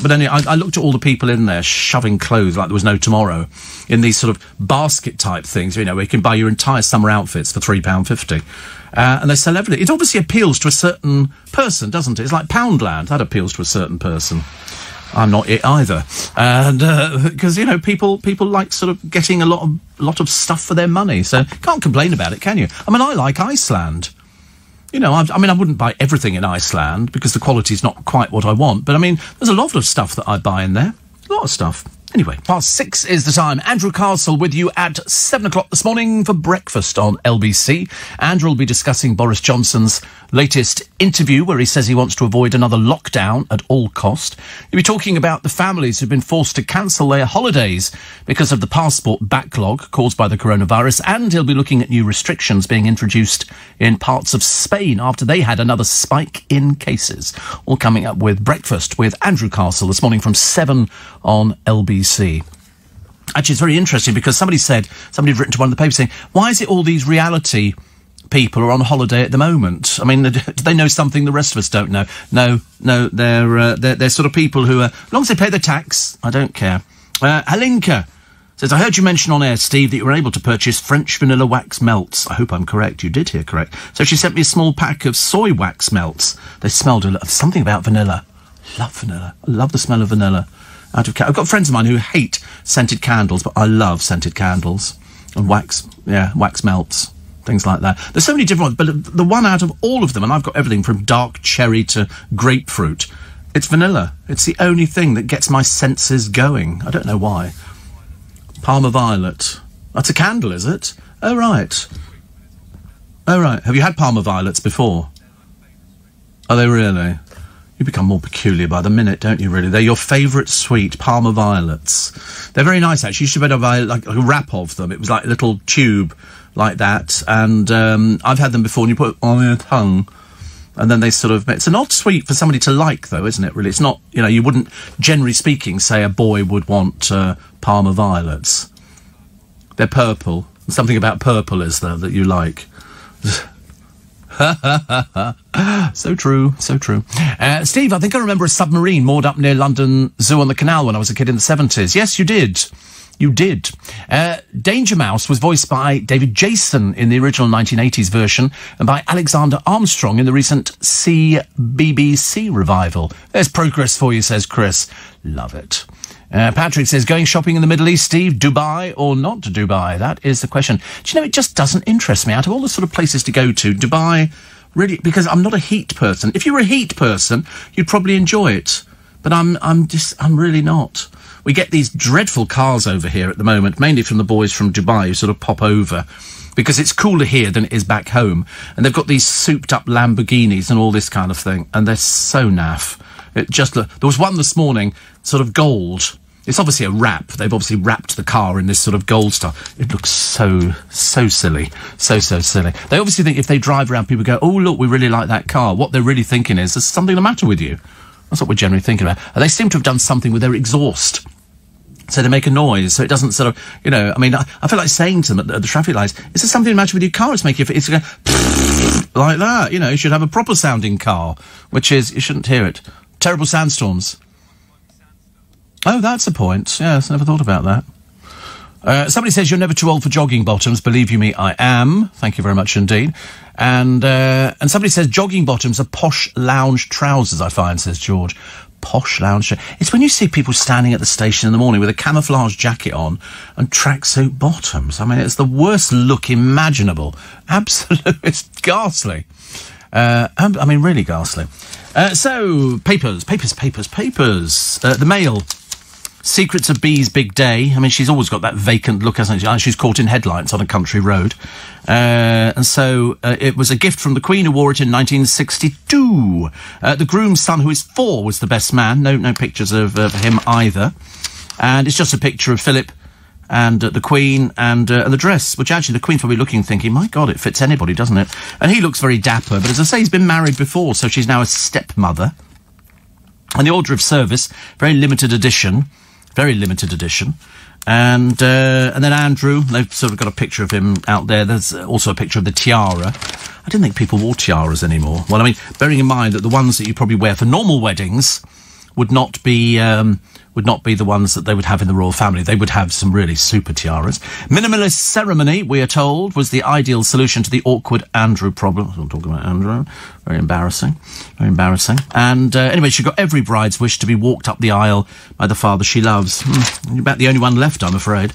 anyway, I looked at all the people in there shoving clothes like there was no tomorrow in these sort of basket type things, you know, where you can buy your entire summer outfits for £3.50. And they sell everything. It obviously appeals to a certain person, doesn't it? It's like Poundland. That appeals to a certain person. I'm not it either. And, because, you know, people like sort of getting a lot of stuff for their money. So can't complain about it, can you? I mean, I like Iceland. You know, I mean, I wouldn't buy everything in Iceland because the quality's not quite what I want. But, I mean, there's a lot of stuff that I buy in there. A lot of stuff. Anyway, 6:30 is the time. Andrew Castle with you at 7 o'clock this morning for breakfast on LBC. Andrew will be discussing Boris Johnson's latest interview where he says he wants to avoid another lockdown at all cost. He'll be talking about the families who've been forced to cancel their holidays because of the passport backlog caused by the coronavirus, and he'll be looking at new restrictions being introduced in parts of Spain after they had another spike in cases. All coming up with breakfast with Andrew Castle this morning from 7 on LBC. Actually, it's very interesting because somebody had written to one of the papers saying, why is it all these reality people are on holiday at the moment? I mean, do they know something the rest of us don't know? No, they're sort of people who are, as long as they pay their tax, I don't care. Halinka says, I heard you mention on air, Steve, that you were able to purchase French vanilla wax melts. I hope I'm correct. You did hear correct. So she sent me a small pack of soy wax melts. They smelled something about vanilla. Love vanilla. I love the smell of vanilla. I've got friends of mine who hate scented candles, but I love scented candles. And wax melts, things like that. There's so many different ones, but the one out of all of them, and I've got everything from dark cherry to grapefruit, it's vanilla. It's the only thing that gets my senses going. I don't know why. Parma Violet. That's a candle, is it? Oh, right. Oh, right. Have you had Parma Violets before? Are they really? You become more peculiar by the minute, don't you, really? They're your favourite sweet, Parma Violets. They're very nice, actually. You should better buy, like, a wrap of them. It was like a little tube like that. And I've had them before, and you put it on your tongue. And then they sort of... It's an odd sweet for somebody to like, though, isn't it, really? It's not... You know, you wouldn't, generally speaking, say a boy would want Parma violets. They're purple. Something about purple is there that you like. So true, so true. Steve, I think I remember a submarine moored up near London Zoo on the Canal when I was a kid in the 70s. Yes, you did. You did. Danger Mouse was voiced by David Jason in the original 1980s version and by Alexander Armstrong in the recent BBC revival. There's progress for you, says Chris. Love it. Patrick says, going shopping in the Middle East, Steve, Dubai or not to Dubai? That is the question. Do you know, it just doesn't interest me. Out of all the sort of places to go to, Dubai, really, because I'm not a heat person. If you were a heat person, you'd probably enjoy it. But I'm really not. We get these dreadful cars over here at the moment, mainly from the boys from Dubai who sort of pop over, because it's cooler here than it is back home. And they've got these souped-up Lamborghinis and all this kind of thing, and they're so naff. It just there was one this morning, sort of gold. It's obviously a wrap. They've obviously wrapped the car in this sort of gold stuff. It looks so silly. So silly. They obviously think if they drive around, people go, oh, look, we really like that car. What they're really thinking is, there's something the matter with you. That's what we're generally thinking about. And they seem to have done something with their exhaust. So they make a noise, so it doesn't sort of, you know, I mean, I feel like saying to them at the traffic lights, is there something the matter with your car? It's making it's going like that, you know, you should have a proper sounding car, which is, you shouldn't hear it. Terrible sandstorms. Oh, that's a point. Yes, I never thought about that. Somebody says, you're never too old for jogging bottoms. Believe you me, I am. Thank you very much indeed. And somebody says, jogging bottoms are posh lounge trousers, I find, says George. Posh lounge. It's when you see people standing at the station in the morning with a camouflage jacket on and tracksuit bottoms. I mean, it's the worst look imaginable. Absolutely. It's ghastly. I mean, really ghastly. So, papers. The Mail. Secrets of Bee's big day. I mean, she's always got that vacant look, hasn't she? She's caught in headlights on a country road. And so it was a gift from the Queen, who wore it in 1962. The groom's son, who is 4, was the best man. No pictures of him either. And it's just a picture of Philip and the Queen and the dress, which actually the Queen's probably looking, thinking, my God, it fits anybody, doesn't it? And he looks very dapper. But as I say, he's been married before, so she's now a stepmother. And the Order of Service, very limited edition. And then Andrew, they've sort of got a picture of him out there. There's also a picture of the tiara. I didn't think people wore tiaras anymore. Well, I mean, bearing in mind that the ones that you probably wear for normal weddings would not be the ones that they would have in the royal family. They would have some really super tiaras. Minimalist ceremony, we are told, was the ideal solution to the awkward Andrew problem. I'm talking about Andrew. Very embarrassing. And anyway, she got every bride's wish to be walked up the aisle by the father she loves. You're about the only one left, I'm afraid.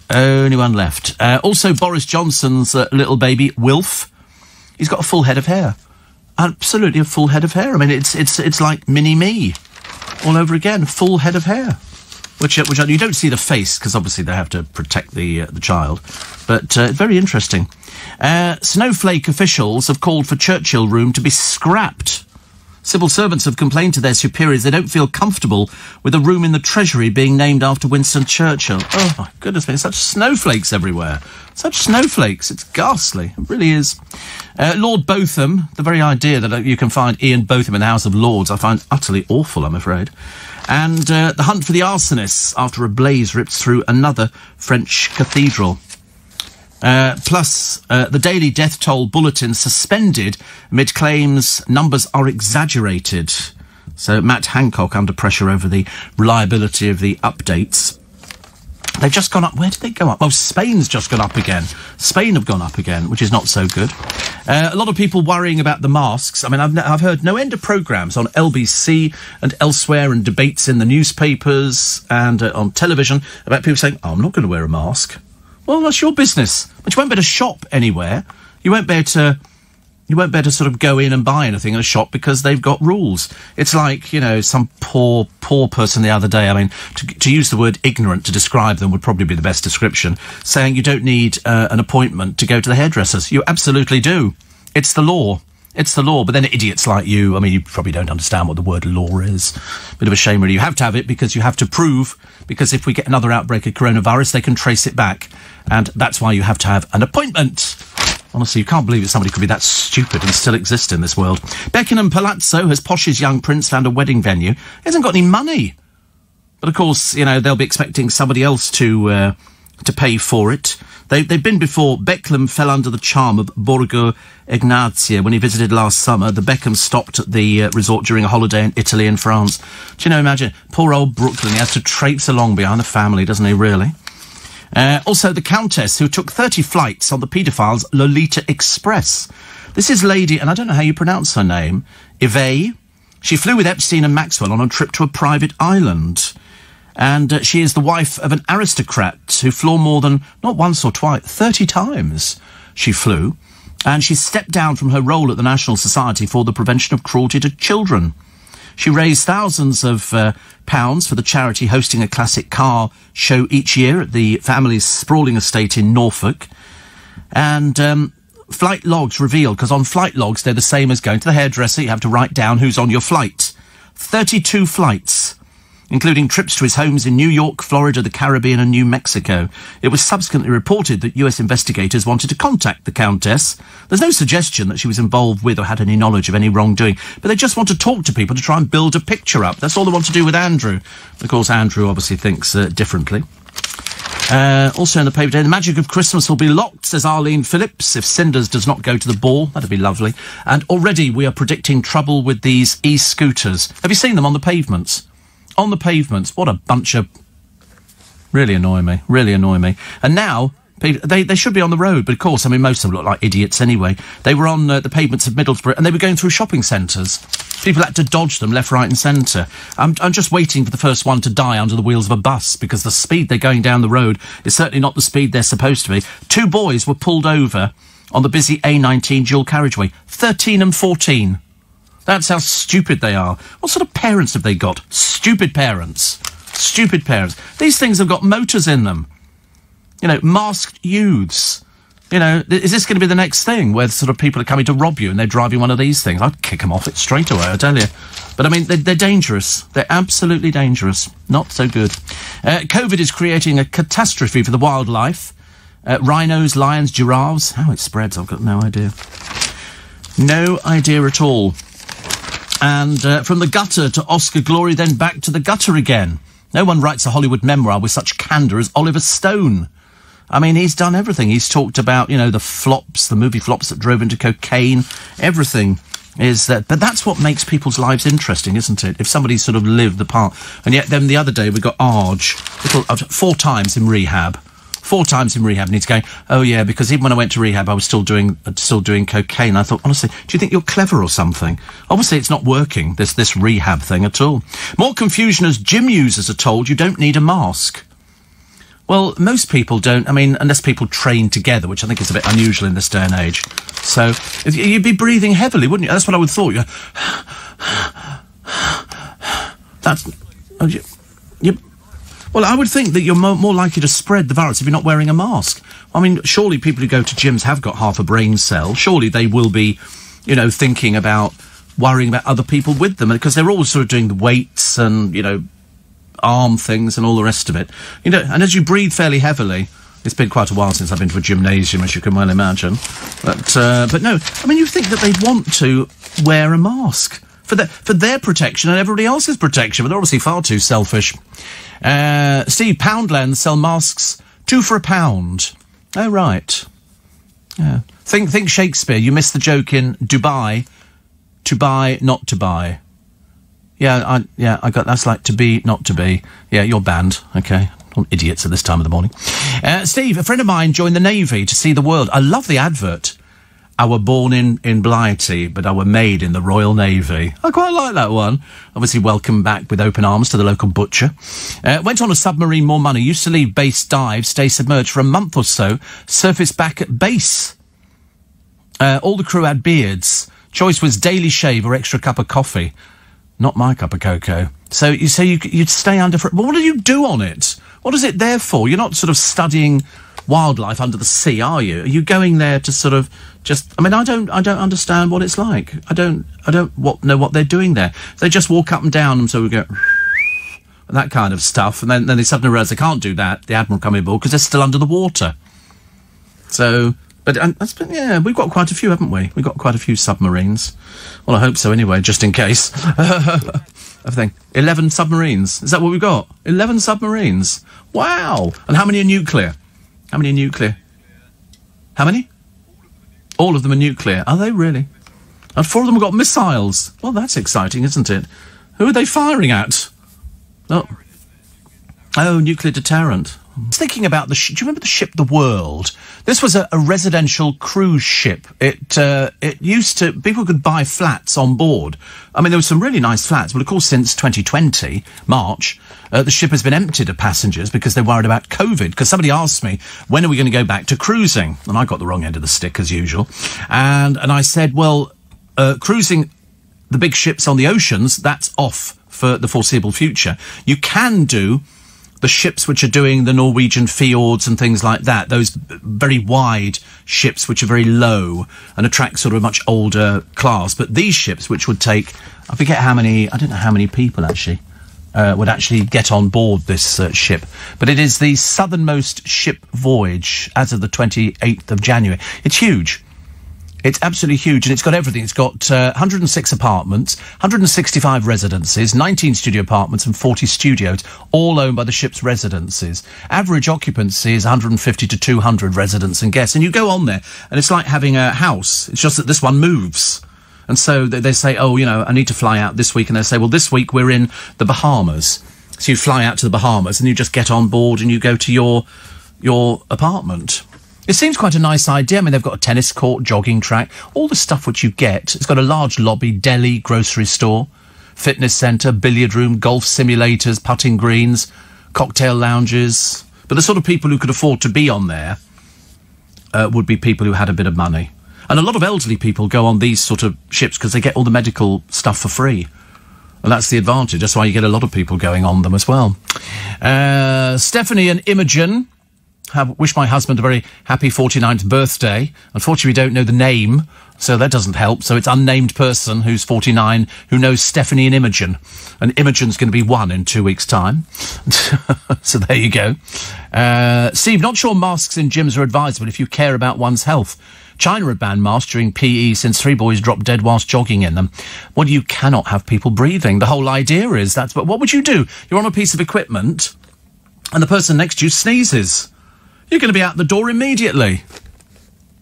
Only one left. Also, Boris Johnson's little baby, Wilf. He's got a full head of hair. Absolutely a full head of hair. I mean, it's like mini-me. All over again, full head of hair, which you don't see the face because obviously they have to protect the child, but very interesting. Snowflake officials have called for Churchill Room to be scrapped. Civil servants have complained to their superiors they don't feel comfortable with a room in the Treasury being named after Winston Churchill. Oh, my goodness me, such snowflakes everywhere. Such snowflakes. It's ghastly. It really is. Lord Botham, the very idea that you can find Ian Botham in the House of Lords, I find utterly awful, I'm afraid. And the hunt for the arsonists after a blaze rips through another French cathedral. Plus, the daily death toll bulletin suspended amid claims numbers are exaggerated. So Matt Hancock under pressure over the reliability of the updates. They've just gone up. Where did they go up? Oh, Spain's just gone up again. Spain have gone up again, which is not so good. A lot of people worrying about the masks. I mean, I've heard no end of programmes on LBC and elsewhere and debates in the newspapers and on television about people saying, oh, I'm not going to wear a mask. Well, that's your business. But you won't be able to shop anywhere. You won't be able to sort of go in and buy anything in a shop because they've got rules. It's like, you know, some poor person the other day, I mean, to use the word ignorant to describe them would probably be the best description, saying you don't need an appointment to go to the hairdressers. You absolutely do. It's the law. It's the law. But then idiots like you, I mean, you probably don't understand what the word law is. Bit of a shame, really. You have to have it because you have to prove, because if we get another outbreak of coronavirus, they can trace it back. And that's why you have to have an appointment. Honestly, you can't believe that somebody could be that stupid and still exist in this world. Beckenham Palazzo has Posh's young prince found a wedding venue. He hasn't got any money. But of course, you know, they'll be expecting somebody else to pay for it. They've been before. Beckham fell under the charm of Borgo Egnazia when he visited last summer. The Beckham stopped at the resort during a holiday in Italy and France. Do you know, imagine, poor old Brooklyn, he has to traipse along behind the family, doesn't he, really? Also, the Countess, who took 30 flights on the paedophile's Lolita Express. This is Lady, and I don't know how you pronounce her name, Yves. She flew with Epstein and Maxwell on a trip to a private island. And she is the wife of an aristocrat who flew more than, not once or twice, 30 times she flew. And she stepped down from her role at the National Society for the Prevention of Cruelty to Children. She raised thousands of pounds for the charity hosting a classic car show each year at the family's sprawling estate in Norfolk. And flight logs revealed, because on flight logs they're the same as going to the hairdresser. You have to write down who's on your flight. 32 flights, including trips to his homes in New York, Florida, the Caribbean and New Mexico. It was subsequently reported that US investigators wanted to contact the Countess. There's no suggestion that she was involved with or had any knowledge of any wrongdoing, but they just want to talk to people to try and build a picture up. That's all they want to do with Andrew. Of course, Andrew obviously thinks differently. Also in the paper today, the magic of Christmas will be locked, says Arlene Phillips, if Cinders does not go to the ball. That'd be lovely. And already we are predicting trouble with these e-scooters. Have you seen them on the pavements? On the pavements, what a bunch of... Really annoy me. And now, they should be on the road, but of course, I mean, most of them look like idiots anyway. They were on the pavements of Middlesbrough, and they were going through shopping centres. People had to dodge them left, right and centre. I'm just waiting for the first one to die under the wheels of a bus, because the speed they're going down the road is certainly not the speed they're supposed to be. 2 boys were pulled over on the busy A19 dual carriageway. 13 and 14. That's how stupid they are. What sort of parents have they got? Stupid parents. Stupid parents. These things have got motors in them. You know, masked youths. You know, is this going to be the next thing where sort of people are coming to rob you and they're driving one of these things? I'd kick them off it straight away, I tell you. But I mean, they're dangerous. They're absolutely dangerous. Not so good. COVID is creating a catastrophe for the wildlife. Rhinos, lions, giraffes. How it spreads, I've got no idea. No idea at all. And from the gutter to Oscar glory, then back to the gutter again. No one writes a Hollywood memoir with such candour as Oliver Stone. I mean, he's done everything. He's talked about, you know, the flops, the movie flops that drove into cocaine. Everything is that. But that's what makes people's lives interesting, isn't it? If somebody sort of lived the part. And yet then the other day we got Arge, 4 times in rehab. 4 times in rehab, and he's going, oh yeah, because even when I went to rehab, I was still doing cocaine. I thought, honestly, do you think you're clever or something? Obviously, it's not working, this rehab thing at all. More confusion as gym users are told you don't need a mask. Well, most people don't, I mean, unless people train together, which I think is a bit unusual in this day and age. So, you'd be breathing heavily, wouldn't you? That's what I would have thought. Well, I would think that you're more likely to spread the virus if you're not wearing a mask. I mean, surely people who go to gyms have got half a brain cell. Surely they will be, you know, thinking about worrying about other people with them, because they're all sort of doing the weights and, you know, arm things and all the rest of it. You know, and as you breathe fairly heavily, it's been quite a while since I've been to a gymnasium, as you can well imagine. But no, I mean, you think that they'd want to wear a mask for their protection and everybody else's protection, but they're obviously far too selfish. Steve, Poundland sell masks 2 for £1. Oh, right. Yeah. Think Shakespeare. You missed the joke in Dubai. To buy, not to buy. I got that's like to be, not to be. Yeah, you're banned. Okay. All idiots at this time of the morning. Steve, a friend of mine joined the Navy to see the world. I love the advert. I were born in Blighty, but I were made in the Royal Navy. I quite like that one. Obviously welcome back with open arms to the local butcher. Went on a submarine, more money. Used to leave base dive, stay submerged for a month or so, surface back at base. All the crew had beards. Choice was daily shave or extra cup of coffee. Not my cup of cocoa. So you say you'd stay under for... Well, what do you do on it? What is it there for? You're not sort of studying wildlife under the sea, are you? Are you going there to sort of just... I mean, I don't understand what it's like. I don't know what they're doing there. They just walk up and down, and so we go... that kind of stuff, and then they suddenly realise they can't do that. The Admiral coming aboard because they're still under the water. So But, yeah, we've got quite a few, haven't we? We've got quite a few submarines. Well, I hope so anyway, just in case. I think 11 submarines. Is that what we've got? 11 submarines. Wow. And how many are nuclear? How many are nuclear? How many? All of them are nuclear. Are they really? And 4 of them have got missiles. Well, that's exciting, isn't it? Who are they firing at? Oh, nuclear deterrent. I was thinking about do you remember the ship The World? This was a residential cruise ship. It used to, people could buy flats on board. I mean, there were some really nice flats, but of course since 2020, March, the ship has been emptied of passengers because they're worried about COVID. Because somebody asked me, when are we going to go back to cruising? And I got the wrong end of the stick as usual. And I said, well, cruising the big ships on the oceans, that's off for the foreseeable future. You can do the ships which are doing the Norwegian fjords and things like that, those very wide ships which are very low and attract sort of a much older class. But these ships, which would take, I forget how many, I don't know how many people actually, would actually get on board this ship. But it is the southernmost ship voyage as of the 28th of January. It's huge. It's absolutely huge, and it's got everything. It's got 106 apartments, 165 residences, 19 studio apartments and 40 studios, all owned by the ship's residences. Average occupancy is 150 to 200 residents and guests. And you go on there, and it's like having a house. It's just that this one moves. And so they say, oh, you know, I need to fly out this week. And they say, well, this week we're in the Bahamas. So you fly out to the Bahamas, and you just get on board and you go to your apartment. It seems quite a nice idea. I mean, they've got a tennis court, jogging track, all the stuff which you get. It's got a large lobby, deli, grocery store, fitness centre, billiard room, golf simulators, putting greens, cocktail lounges. But the sort of people who could afford to be on there would be people who had a bit of money. And a lot of elderly people go on these sort of ships because they get all the medical stuff for free. And that's the advantage. That's why you get a lot of people going on them as well. Stephanie and Imogen wish my husband a very happy 49th birthday. Unfortunately, we don't know the name, so that doesn't help. So it's unnamed person who's 49 who knows Stephanie and Imogen. And Imogen's going to be 1 in 2 weeks' time. So there you go. Steve, not sure masks in gyms are advisable if you care about one's health. China had banned masks during PE since 3 boys dropped dead whilst jogging in them. Well, you cannot have people breathing. The whole idea is but what would you do? You're on a piece of equipment and the person next to you sneezes. You're going to be out the door immediately.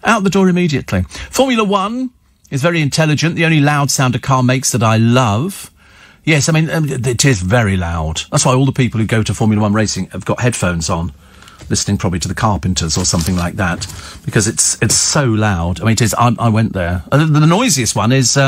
Out the door immediately. Formula One is very intelligent. The only loud sound a car makes that I love. Yes, I mean, it is very loud. That's why all the people who go to Formula One racing have got headphones on, listening probably to the Carpenters or something like that, because it's so loud. I mean, it is. I went there. The noisiest one is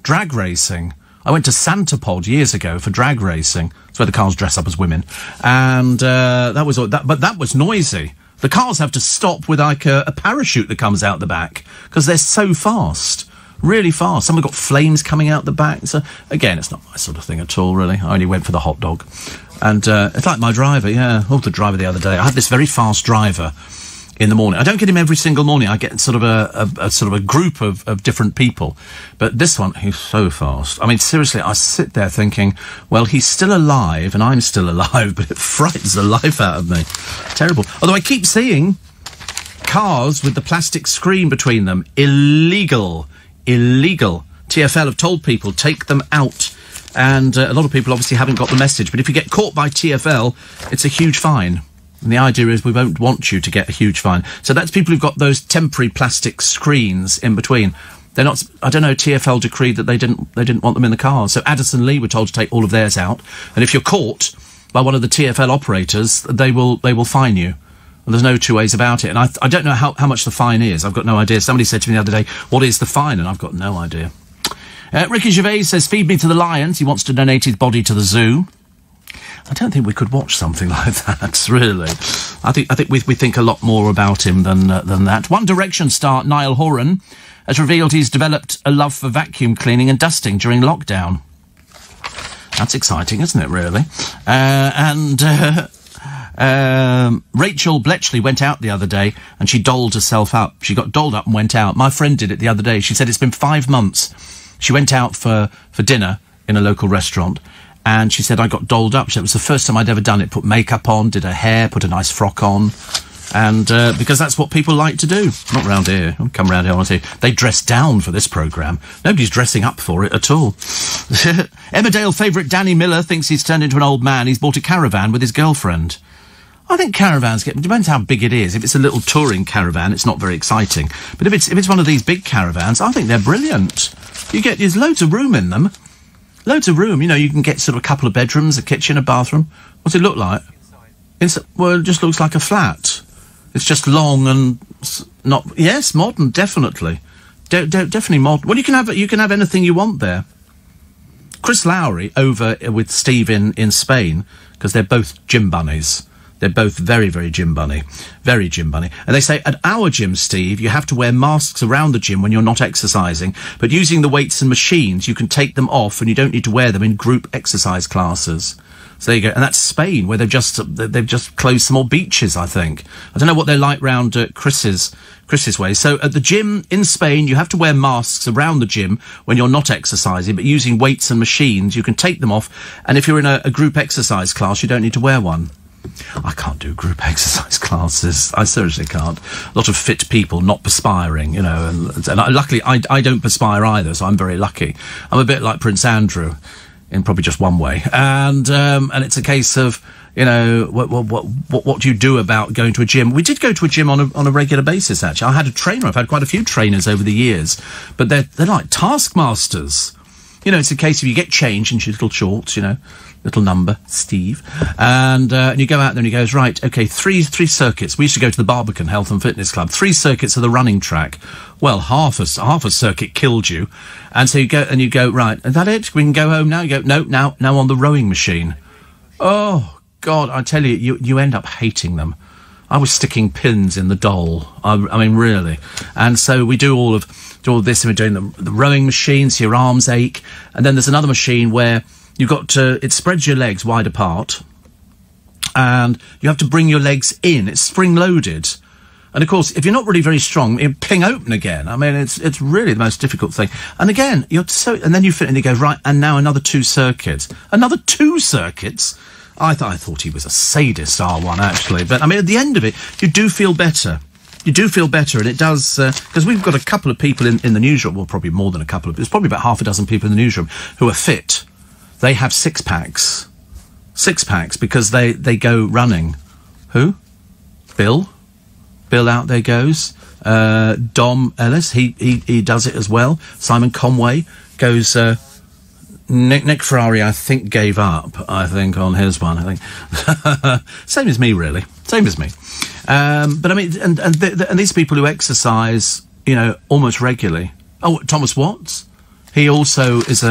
drag racing. I went to Santa Pod years ago for drag racing. It's where the cars dress up as women, and that was noisy. The cars have to stop with like a parachute that comes out the back because they're so fast, really fast. Some have got flames coming out the back. So again, it's not my sort of thing at all, really. I only went for the hot dog, and it's like my driver. Yeah, the driver the other day. I had this very fast driver in the morning. I don't get him every single morning. I get sort of a group of different people. But this one, he's so fast. I mean, seriously, I sit there thinking, well, he's still alive and I'm still alive, but it frightens the life out of me. Terrible. Although I keep seeing cars with the plastic screen between them. Illegal. TfL have told people, take them out. And a lot of people obviously haven't got the message. But if you get caught by TfL, it's a huge fine. And the idea is we won't want you to get a huge fine. So that's people who've got those temporary plastic screens in between. They're not. I don't know. TfL decreed that they didn't want them in the cars. So Addison Lee were told to take all of theirs out. And if you're caught by one of the TfL operators, they will fine you. And there's no two ways about it. And I don't know how much the fine is. I've got no idea. Somebody said to me the other day, "What is the fine?" And I've got no idea. Ricky Gervais says, "Feed me to the lions." He wants to donate his body to the zoo. I don't think we could watch something like that, really. I think we think a lot more about him than that. One Direction star Niall Horan has revealed he's developed a love for vacuum cleaning and dusting during lockdown. That's exciting, isn't it, really? Rachel Bletchley went out the other day and she dolled herself up. She got dolled up and went out. My friend did it the other day. She said it's been 5 months. She went out for dinner in a local restaurant. And she said, I got dolled up. She said, it was the first time I'd ever done it. Put makeup on, did her hair, put a nice frock on. And because that's what people like to do. Not round here. Don't come round here, honestly. They dress down for this programme. Nobody's dressing up for it at all. Emmerdale favourite Danny Miller thinks he's turned into an old man. He's bought a caravan with his girlfriend. I think caravans depends how big it is. If it's a little touring caravan, it's not very exciting. But if it's one of these big caravans, I think they're brilliant. There's loads of room in them. Loads of room. You can get sort of a couple of bedrooms, a kitchen, a bathroom. What's it look like? Well, it just looks like a flat. It's just long and not... Yes, modern, definitely. Definitely modern. Well, you can have anything you want there. Chris Lowry over with Steve in Spain, because they're both gym bunnies. They're both very, very gym bunny. Very gym bunny. And they say, at our gym, Steve, you have to wear masks around the gym when you're not exercising, but using the weights and machines, you can take them off and you don't need to wear them in group exercise classes. So there you go. And that's Spain, where they've just closed some more beaches, I think. I don't know what they're like round Chris's way. So at the gym in Spain, you have to wear masks around the gym when you're not exercising, but using weights and machines, you can take them off. And if you're in a group exercise class, you don't need to wear one. I can't do group exercise classes. I seriously can't. A lot of fit people not perspiring, and luckily I don't perspire either, so I'm very lucky. I'm a bit like Prince Andrew, in probably just one way. And it's a case of, what do you do about going to a gym? We did go to a gym on a regular basis, actually. I had a trainer. I've had quite a few trainers over the years, but they're like taskmasters. It's a case of you get changed into little shorts, little number, Steve, and you go out there and he goes, right, okay, three circuits. We used to go to the Barbican Health and Fitness Club. 3 circuits of the running track. Well, half a circuit killed you, and so you go, right, is that it? We can go home now. You go, no, now on the rowing machine. Oh God, I tell you end up hating them. I was sticking pins in the doll. I mean, really. And so we do all this, and we're doing the rowing machine, so your arms ache. And then there's another machine where you've got to, it spreads your legs wide apart, and you have to bring your legs in. It's spring-loaded. And, of course, if you're not really very strong, it'll ping open again. I mean, it's really the most difficult thing. And again, and then you fit, and you go, right, and now another 2 circuits. Another 2 circuits? I thought he was a sadist, R1, actually. But, I mean, at the end of it, you do feel better. You do feel better, and it does, because we've got a couple of people in the newsroom, well, probably more than a couple of, there's probably about half a dozen people in the newsroom who are fit. They have 6-packs. 6-packs, because they go running. Who? Bill out there goes. Dom Ellis, he does it as well. Simon Conway goes, Nick Ferrari, I think, gave up, on his one, I think. Same as me, really. Same as me. But I mean, and these people who exercise, almost regularly. Oh, Thomas Watts? He also is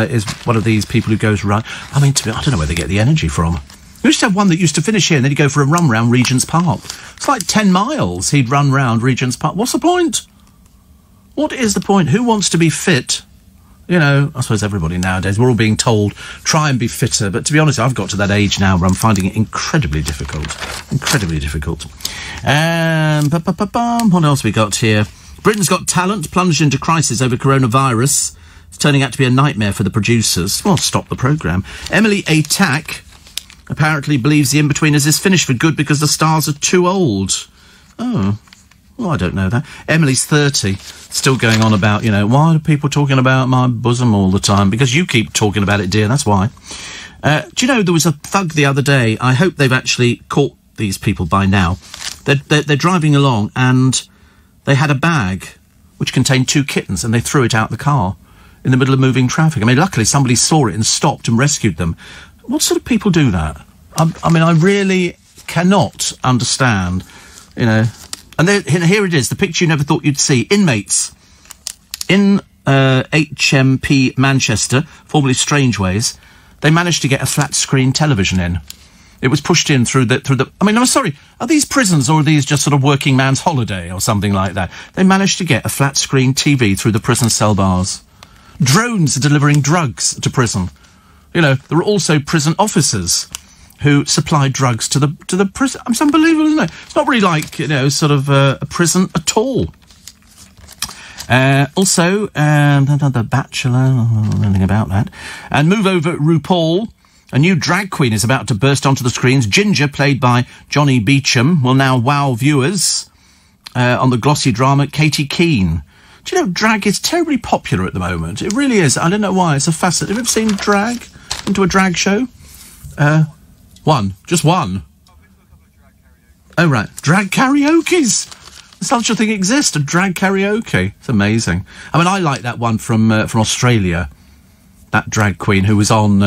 one of these people who goes run. I mean, I don't know where they get the energy from. We used to have one that used to finish here and then he'd go for a run round Regent's Park. It's like 10 miles he'd run round Regent's Park. What's the point? What is the point? Who wants to be fit? I suppose everybody nowadays, we're all being told, try and be fitter. But to be honest, I've got to that age now where I'm finding it incredibly difficult. Incredibly difficult. What else we got here? Britain's Got Talent plunged into crisis over coronavirus. It's turning out to be a nightmare for the producers. Well, stop the programme. Emily Atack apparently believes The Inbetweeners is finished for good because the stars are too old. Oh, well, I don't know that. Emily's 30, still going on about, why are people talking about my bosom all the time? Because you keep talking about it, dear, that's why. Do you know, there was a thug the other day, I hope they've actually caught these people by now. They're driving along and they had a bag which contained 2 kittens and they threw it out the car in the middle of moving traffic. I mean, luckily somebody saw it and stopped and rescued them. What sort of people do that? I mean, I really cannot understand, And here it is, the picture you never thought you'd see. Inmates in HMP Manchester, formerly Strangeways, they managed to get a flat-screen television in. It was pushed in through the... I mean, I'm sorry, are these prisons or are these just sort of working man's holiday or something like that? They managed to get a flat-screen TV through the prison cell bars. Drones are delivering drugs to prison. There are also prison officers who supply drugs to the prison. It's unbelievable, isn't it? It's not really like, sort of a prison at all. Also, The Bachelor, nothing about that. And move over RuPaul A new drag queen is about to burst onto the screens. Ginger, played by Johnny Beecham, will now wow viewers on the glossy drama Katie Keene. Do you know, drag is terribly popular at the moment? It really is. I don't know why. It's a fascinating... Have you ever seen drag? Into a drag show? One. Just one. Oh, right. Drag karaoke's. Such a thing exists, a drag karaoke. It's amazing. I mean, I like that one from Australia. That drag queen who was on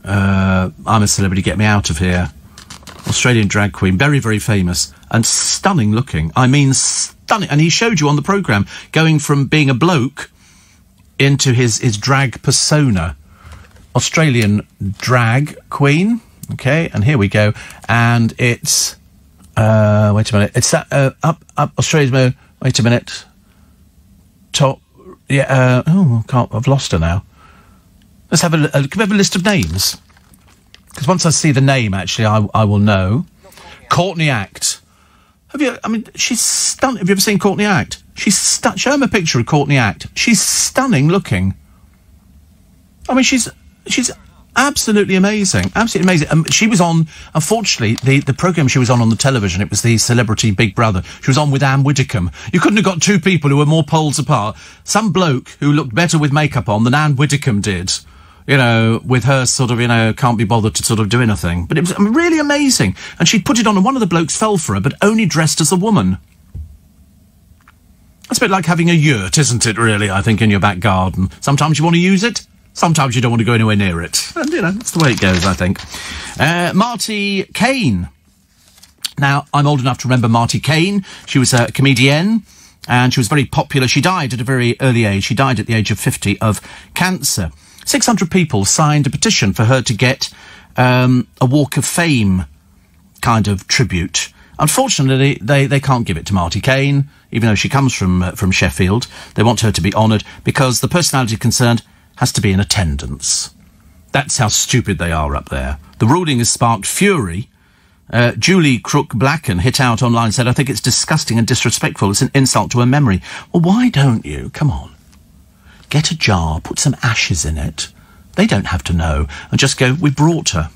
I'm a Celebrity, Get Me Out of Here. Australian drag queen. Very, very famous. And stunning looking. I mean, stunning. And he showed you on the programme going from being a bloke into his drag persona. Australian drag queen. Okay, and here we go. And it's... wait a minute. It's that, up Australia's... Wait a minute. Top... Yeah, I've lost her now. Let's have can we have a list of names? Because once I see the name, actually, I will know. Courtney Act. She's stunning. Have you ever seen Courtney Act? Show him a picture of Courtney Act. She's stunning looking. I mean, she's absolutely amazing. Absolutely amazing. She was on, unfortunately, the programme she was on the television, it was the Celebrity Big Brother. She was on with Anne Widdecombe. You couldn't have got two people who were more poles apart. Some bloke who looked better with makeup on than Anne Widdecombe did. You know, with her sort of, can't be bothered to sort of do anything. But it was really amazing. And she put it on, and one of the blokes fell for her, but only dressed as a woman. That's a bit like having a yurt, isn't it, really, I think, in your back garden. Sometimes you want to use it, sometimes you don't want to go anywhere near it. And, that's the way it goes, I think. Marty Kane. Now, I'm old enough to remember Marty Kane. She was a comedienne, and she was very popular. She died at a very early age. She died at the age of 50 of cancer. 600 people signed a petition for her to get a Walk of Fame kind of tribute. Unfortunately, they can't give it to Marty Kane, even though she comes from Sheffield. They want her to be honoured because the personality concerned has to be in attendance. That's how stupid they are up there. The ruling has sparked fury. Julie Crook-Blacken hit out online and said, I think it's disgusting and disrespectful. It's an insult to her memory. Well, why don't you? Come on. Get a jar, put some ashes in it. They don't have to know. And just go, we brought her.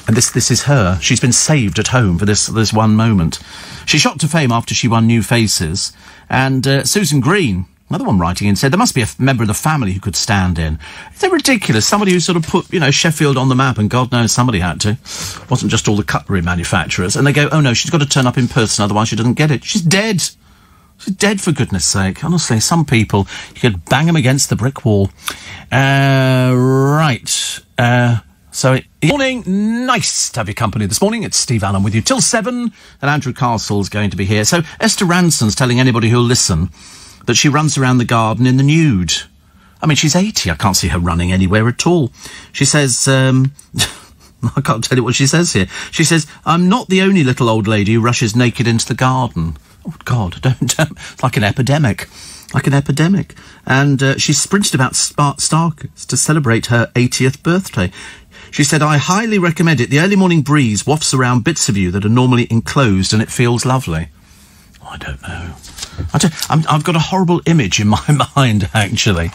And this is her. She's been saved at home for this one moment. She shot to fame after she won New Faces. And Susan Green, another one writing in, said there must be a member of the family who could stand in. They're ridiculous. Somebody who sort of put, Sheffield on the map, and God knows somebody had to. It wasn't just all the cutlery manufacturers. And they go, oh no, she's got to turn up in person, otherwise she doesn't get it. She's dead. She's dead, for goodness sake. Honestly, some people, you could bang them against the brick wall. Right. Morning. Nice to have your company this morning. It's Steve Allen with you till 7, and Andrew Castle's going to be here. So Esther Ranson's telling anybody who'll listen that she runs around the garden in the nude. I mean, she's 80. I can't see her running anywhere at all. She says... I can't tell you what she says here. She says, I'm not the only little old lady who rushes naked into the garden. Oh, God, don't. It's like an epidemic. Like an epidemic. And she sprinted about Starkers to celebrate her 80th birthday. She said, I highly recommend it. The early morning breeze wafts around bits of you that are normally enclosed and it feels lovely. Oh, I don't know. I've got a horrible image in my mind, actually,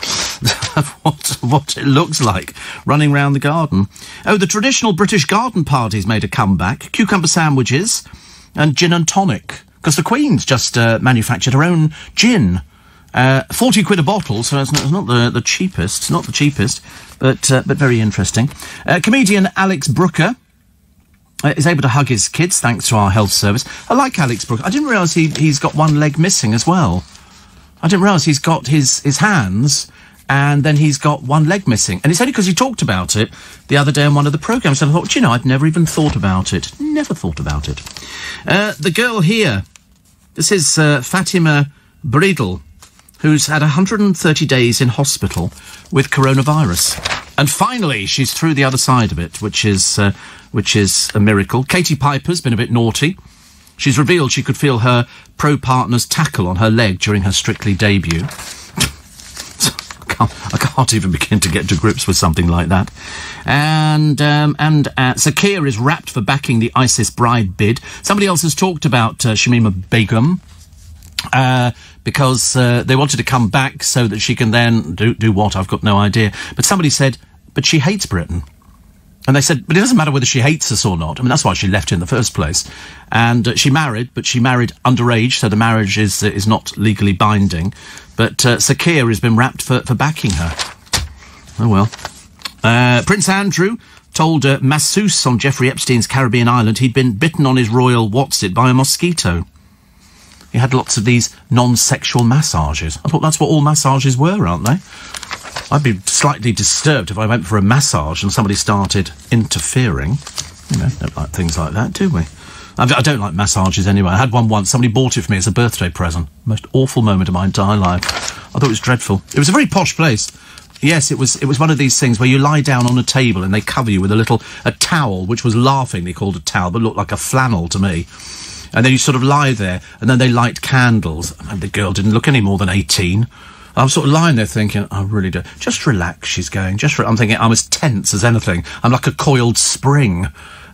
of what it looks like running round the garden. Oh, the traditional British garden party's made a comeback. Cucumber sandwiches and gin and tonic. Because the Queen's just manufactured her own gin. 40 quid a bottle, so it's not the cheapest. It's not the cheapest, but very interesting. Comedian Alex Brooker is able to hug his kids thanks to our health service. I like Alex Brooker. I didn't realise he's got one leg missing as well. I didn't realise he's got his hands and then he's got one leg missing. And it's only because he talked about it the other day on one of the programmes. And I thought, I'd never even thought about it. Never thought about it. The girl here, this is Fatima Bridle, who's had 130 days in hospital with coronavirus. And finally, she's through the other side of it, which is a miracle. Katie Piper's been a bit naughty. She's revealed she could feel her pro-partner's tackle on her leg during her Strictly debut. I can't even begin to get to grips with something like that. And Sakir is wrapped for backing the ISIS bride bid. Somebody else has talked about Shamima Begum. Because they wanted to come back so that she can then do what? I've got no idea. But somebody said, but she hates Britain. And they said, but it doesn't matter whether she hates us or not. I mean, that's why she left in the first place. And she married, but she married underage, so the marriage is not legally binding. But Sir Keir has been wrapped for backing her. Oh, well. Prince Andrew told masseuse on Jeffrey Epstein's Caribbean island he'd been bitten on his royal what's-it by a mosquito. He had lots of these non-sexual massages. I thought that's what all massages were, aren't they? I'd be slightly disturbed if I went for a massage and somebody started interfering. You know, don't like things like that, do we? I don't like massages anyway. I had one once. Somebody bought it for me as a birthday present. Most awful moment of my entire life. I thought it was dreadful. It was a very posh place. Yes, it was one of these things where you lie down on a table and they cover you with a towel, which was laughingly called a towel, but looked like a flannel to me. And then you sort of lie there, and then they light candles. And the girl didn't look any more than 18. I'm sort of lying there thinking, I really do. Just relax, she's going. I'm thinking I'm as tense as anything. I'm like a coiled spring.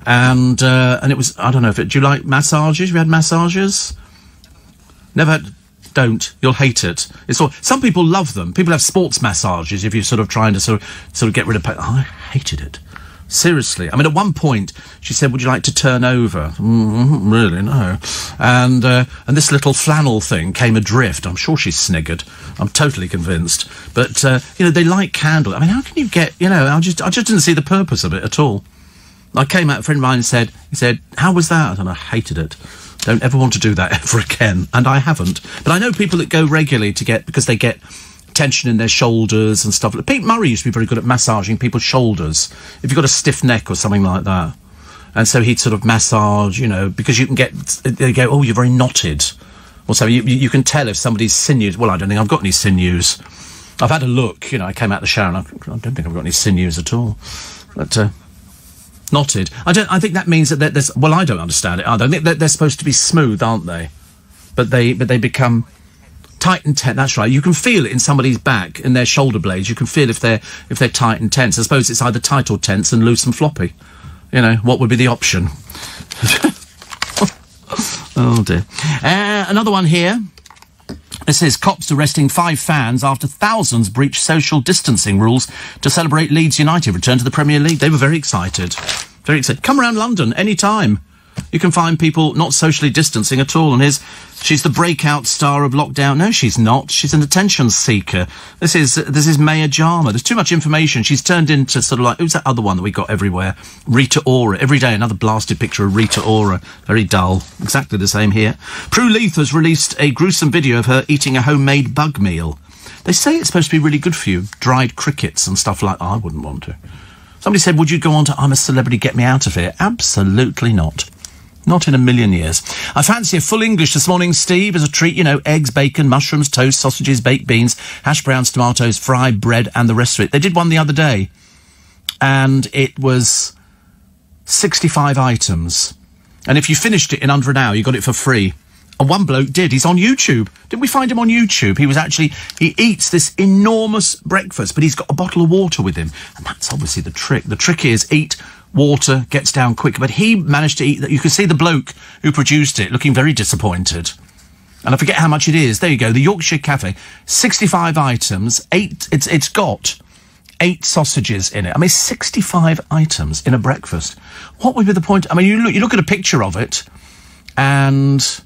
And it was, I don't know do you like massages? Have you had massages? Never had. Don't. You'll hate it. Some people love them. People have sports massages if you're sort of trying to sort of get rid of pain. I hated it. Seriously. I mean, at one point, she said, would you like to turn over? Really, no. And this little flannel thing came adrift. I'm sure she sniggered. I'm totally convinced. But, they light candles. I mean, how can you get, I just didn't see the purpose of it at all. I came out, a friend of mine he said, how was that? And I hated it. Don't ever want to do that ever again. And I haven't. But I know people that go regularly because they get tension in their shoulders and stuff. Pete Murray used to be very good at massaging people's shoulders if you've got a stiff neck or something like that. And so he'd sort of massage, because you can they go, oh, you're very knotted. Or so you can tell if somebody's sinews. Well, I don't think I've got any sinews. I've had a look, I came out of the shower and I don't think I've got any sinews at all. But, knotted. I think that means that there's, well, I don't understand it either. I think they're supposed to be smooth, aren't they? But they become tight and tense. That's right. You can feel it in somebody's back, in their shoulder blades. You can feel if they're tight and tense. I suppose it's either tight or tense and loose and floppy. What would be the option? Oh dear. Another one here. It says cops arresting 5 fans after thousands breached social distancing rules to celebrate Leeds United return to the Premier League. They were very excited. Very excited. Come around London any time. You can find people not socially distancing at all. And she's the breakout star of lockdown. No, she's not. She's an attention seeker. This is Maya Jama. There's too much information. She's turned into sort of like, who's that other one that we got everywhere? Rita Ora. Every day another blasted picture of Rita Ora. Very dull. Exactly the same here. Prue Leith has released a gruesome video of her eating a homemade bug meal. They say it's supposed to be really good for you. Dried crickets and stuff like that. I wouldn't want to. Somebody said, would you go on to I'm a Celebrity, Get Me Out of Here? Absolutely not. Not in a million years. I fancy a full English this morning, Steve, as a treat. Eggs, bacon, mushrooms, toast, sausages, baked beans, hash browns, tomatoes, fried bread, and the rest of it. They did one the other day, and it was 65 items. And if you finished it in under an hour, you got it for free. And one bloke did. He's on YouTube. Didn't we find him on YouTube? He eats this enormous breakfast, but he's got a bottle of water with him. And that's obviously the trick. The trick is eat water, gets down quicker. But he managed to eat that. You could see the bloke who produced it looking very disappointed. And I forget how much it is. There you go. The Yorkshire Cafe. 65 items. It's got 8 sausages in it. I mean, 65 items in a breakfast. What would be the point? I mean, you look at a picture of it, and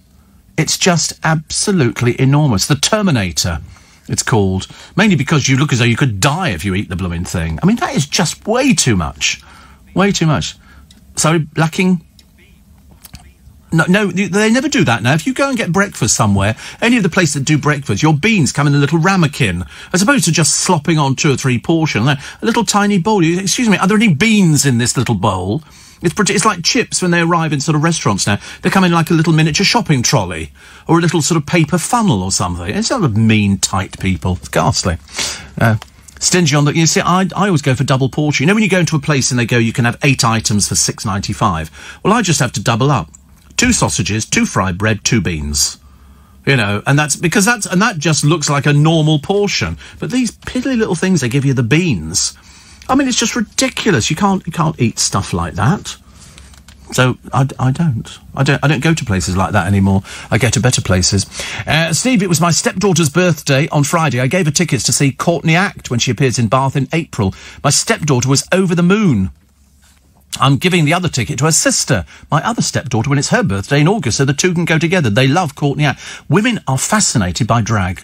it's just absolutely enormous. The Terminator, it's called. Mainly because you look as though you could die if you eat the blooming thing. I mean, that is just way too much. Way too much. Sorry, lacking? No, they never do that now. If you go and get breakfast somewhere, any of the places that do breakfast, your beans come in a little ramekin, as opposed to just slopping on 2 or 3 portions. A little tiny bowl. Excuse me, are there any beans in this little bowl? It's like chips when they arrive in sort of restaurants now. They come in like a little miniature shopping trolley, or a little sort of paper funnel or something. It's sort of mean, tight people. It's ghastly. Stingy on the... You see, I always go for double portion. When you go into a place and they go, you can have 8 items for $6.95. Well, I just have to double up. 2 sausages, 2 fried bread, 2 beans. And that's because that just looks like a normal portion. But these piddly little things they give you, the beans, I mean, it's just ridiculous. You can't eat stuff like that. So I don't go to places like that anymore. I go to better places. Steve, it was my stepdaughter's birthday on Friday. I gave her tickets to see Courtney Act when she appears in Bath in April. My stepdaughter was over the moon. I'm giving the other ticket to her sister, my other stepdaughter, when it's her birthday in August, so the two can go together. They love Courtney Act. Women are fascinated by drag.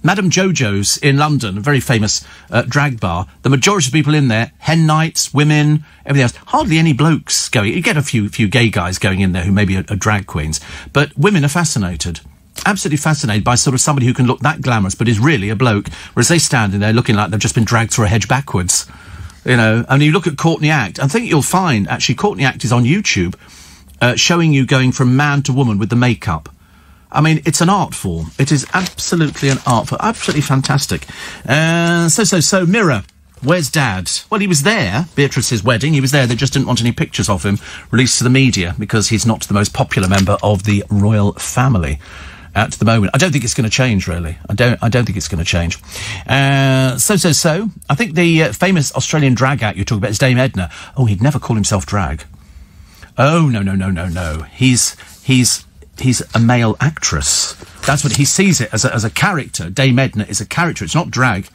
Madame Jojo's in London, a very famous drag bar. The majority of people in there, hen nights, women, everything else. Hardly any blokes going. You get a few gay guys going in there who maybe are drag queens. But women are fascinated. Absolutely fascinated by sort of somebody who can look that glamorous but is really a bloke. Whereas they stand in there looking like they've just been dragged through a hedge backwards. You know, and you look at Courtney Act, I think you'll find, actually, Courtney Act is on YouTube, showing you going from man to woman with the makeup. I mean, it's an art form. It is absolutely an art form. Absolutely fantastic. So, Mirror, where's Dad? Well, he was there, Beatrice's wedding. He was there. They just didn't want any pictures of him released to the media because he's not the most popular member of the royal family at the moment. I don't think it's going to change, really. I don't think it's going to change. So. I think the famous Australian drag act you're talking about is Dame Edna. Oh, he'd never call himself drag. Oh, no. He's a male actress. That's what he sees it as a character. Dame Edna is a character. It's not drag.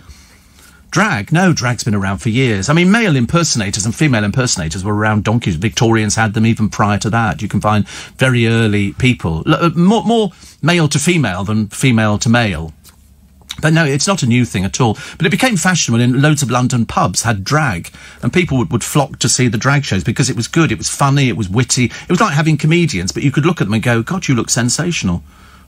Drag? No, drag's been around for years. I mean, male impersonators and female impersonators were around donkeys. Victorians had them even prior to that. You can find very early people. More male to female than female to male. But no, it's not a new thing at all. But it became fashionable in loads of London pubs had drag. And people would flock to see the drag shows because it was good, it was funny, it was witty. It was like having comedians, but you could look at them and go, God, you look sensational.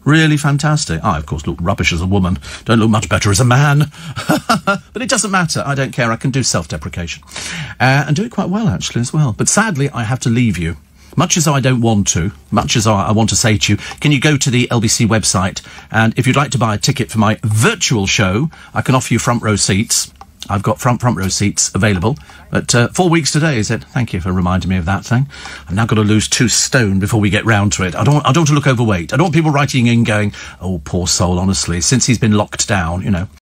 Really fantastic. I, of course, look rubbish as a woman. Don't look much better as a man. But it doesn't matter. I don't care. I can do self-deprecation. And do it quite well, actually, as well. But sadly, I have to leave you. Much as I don't want to, much as I want to say to you, can you go to the LBC website, and if you'd like to buy a ticket for my virtual show, I can offer you front row seats. I've got front row seats available. But 4 weeks today, is it? Thank you for reminding me of that thing. I've now got to lose 2 stone before we get round to it. I don't want to look overweight. I don't want people writing in going, oh, poor soul, honestly, since he's been locked down, you know.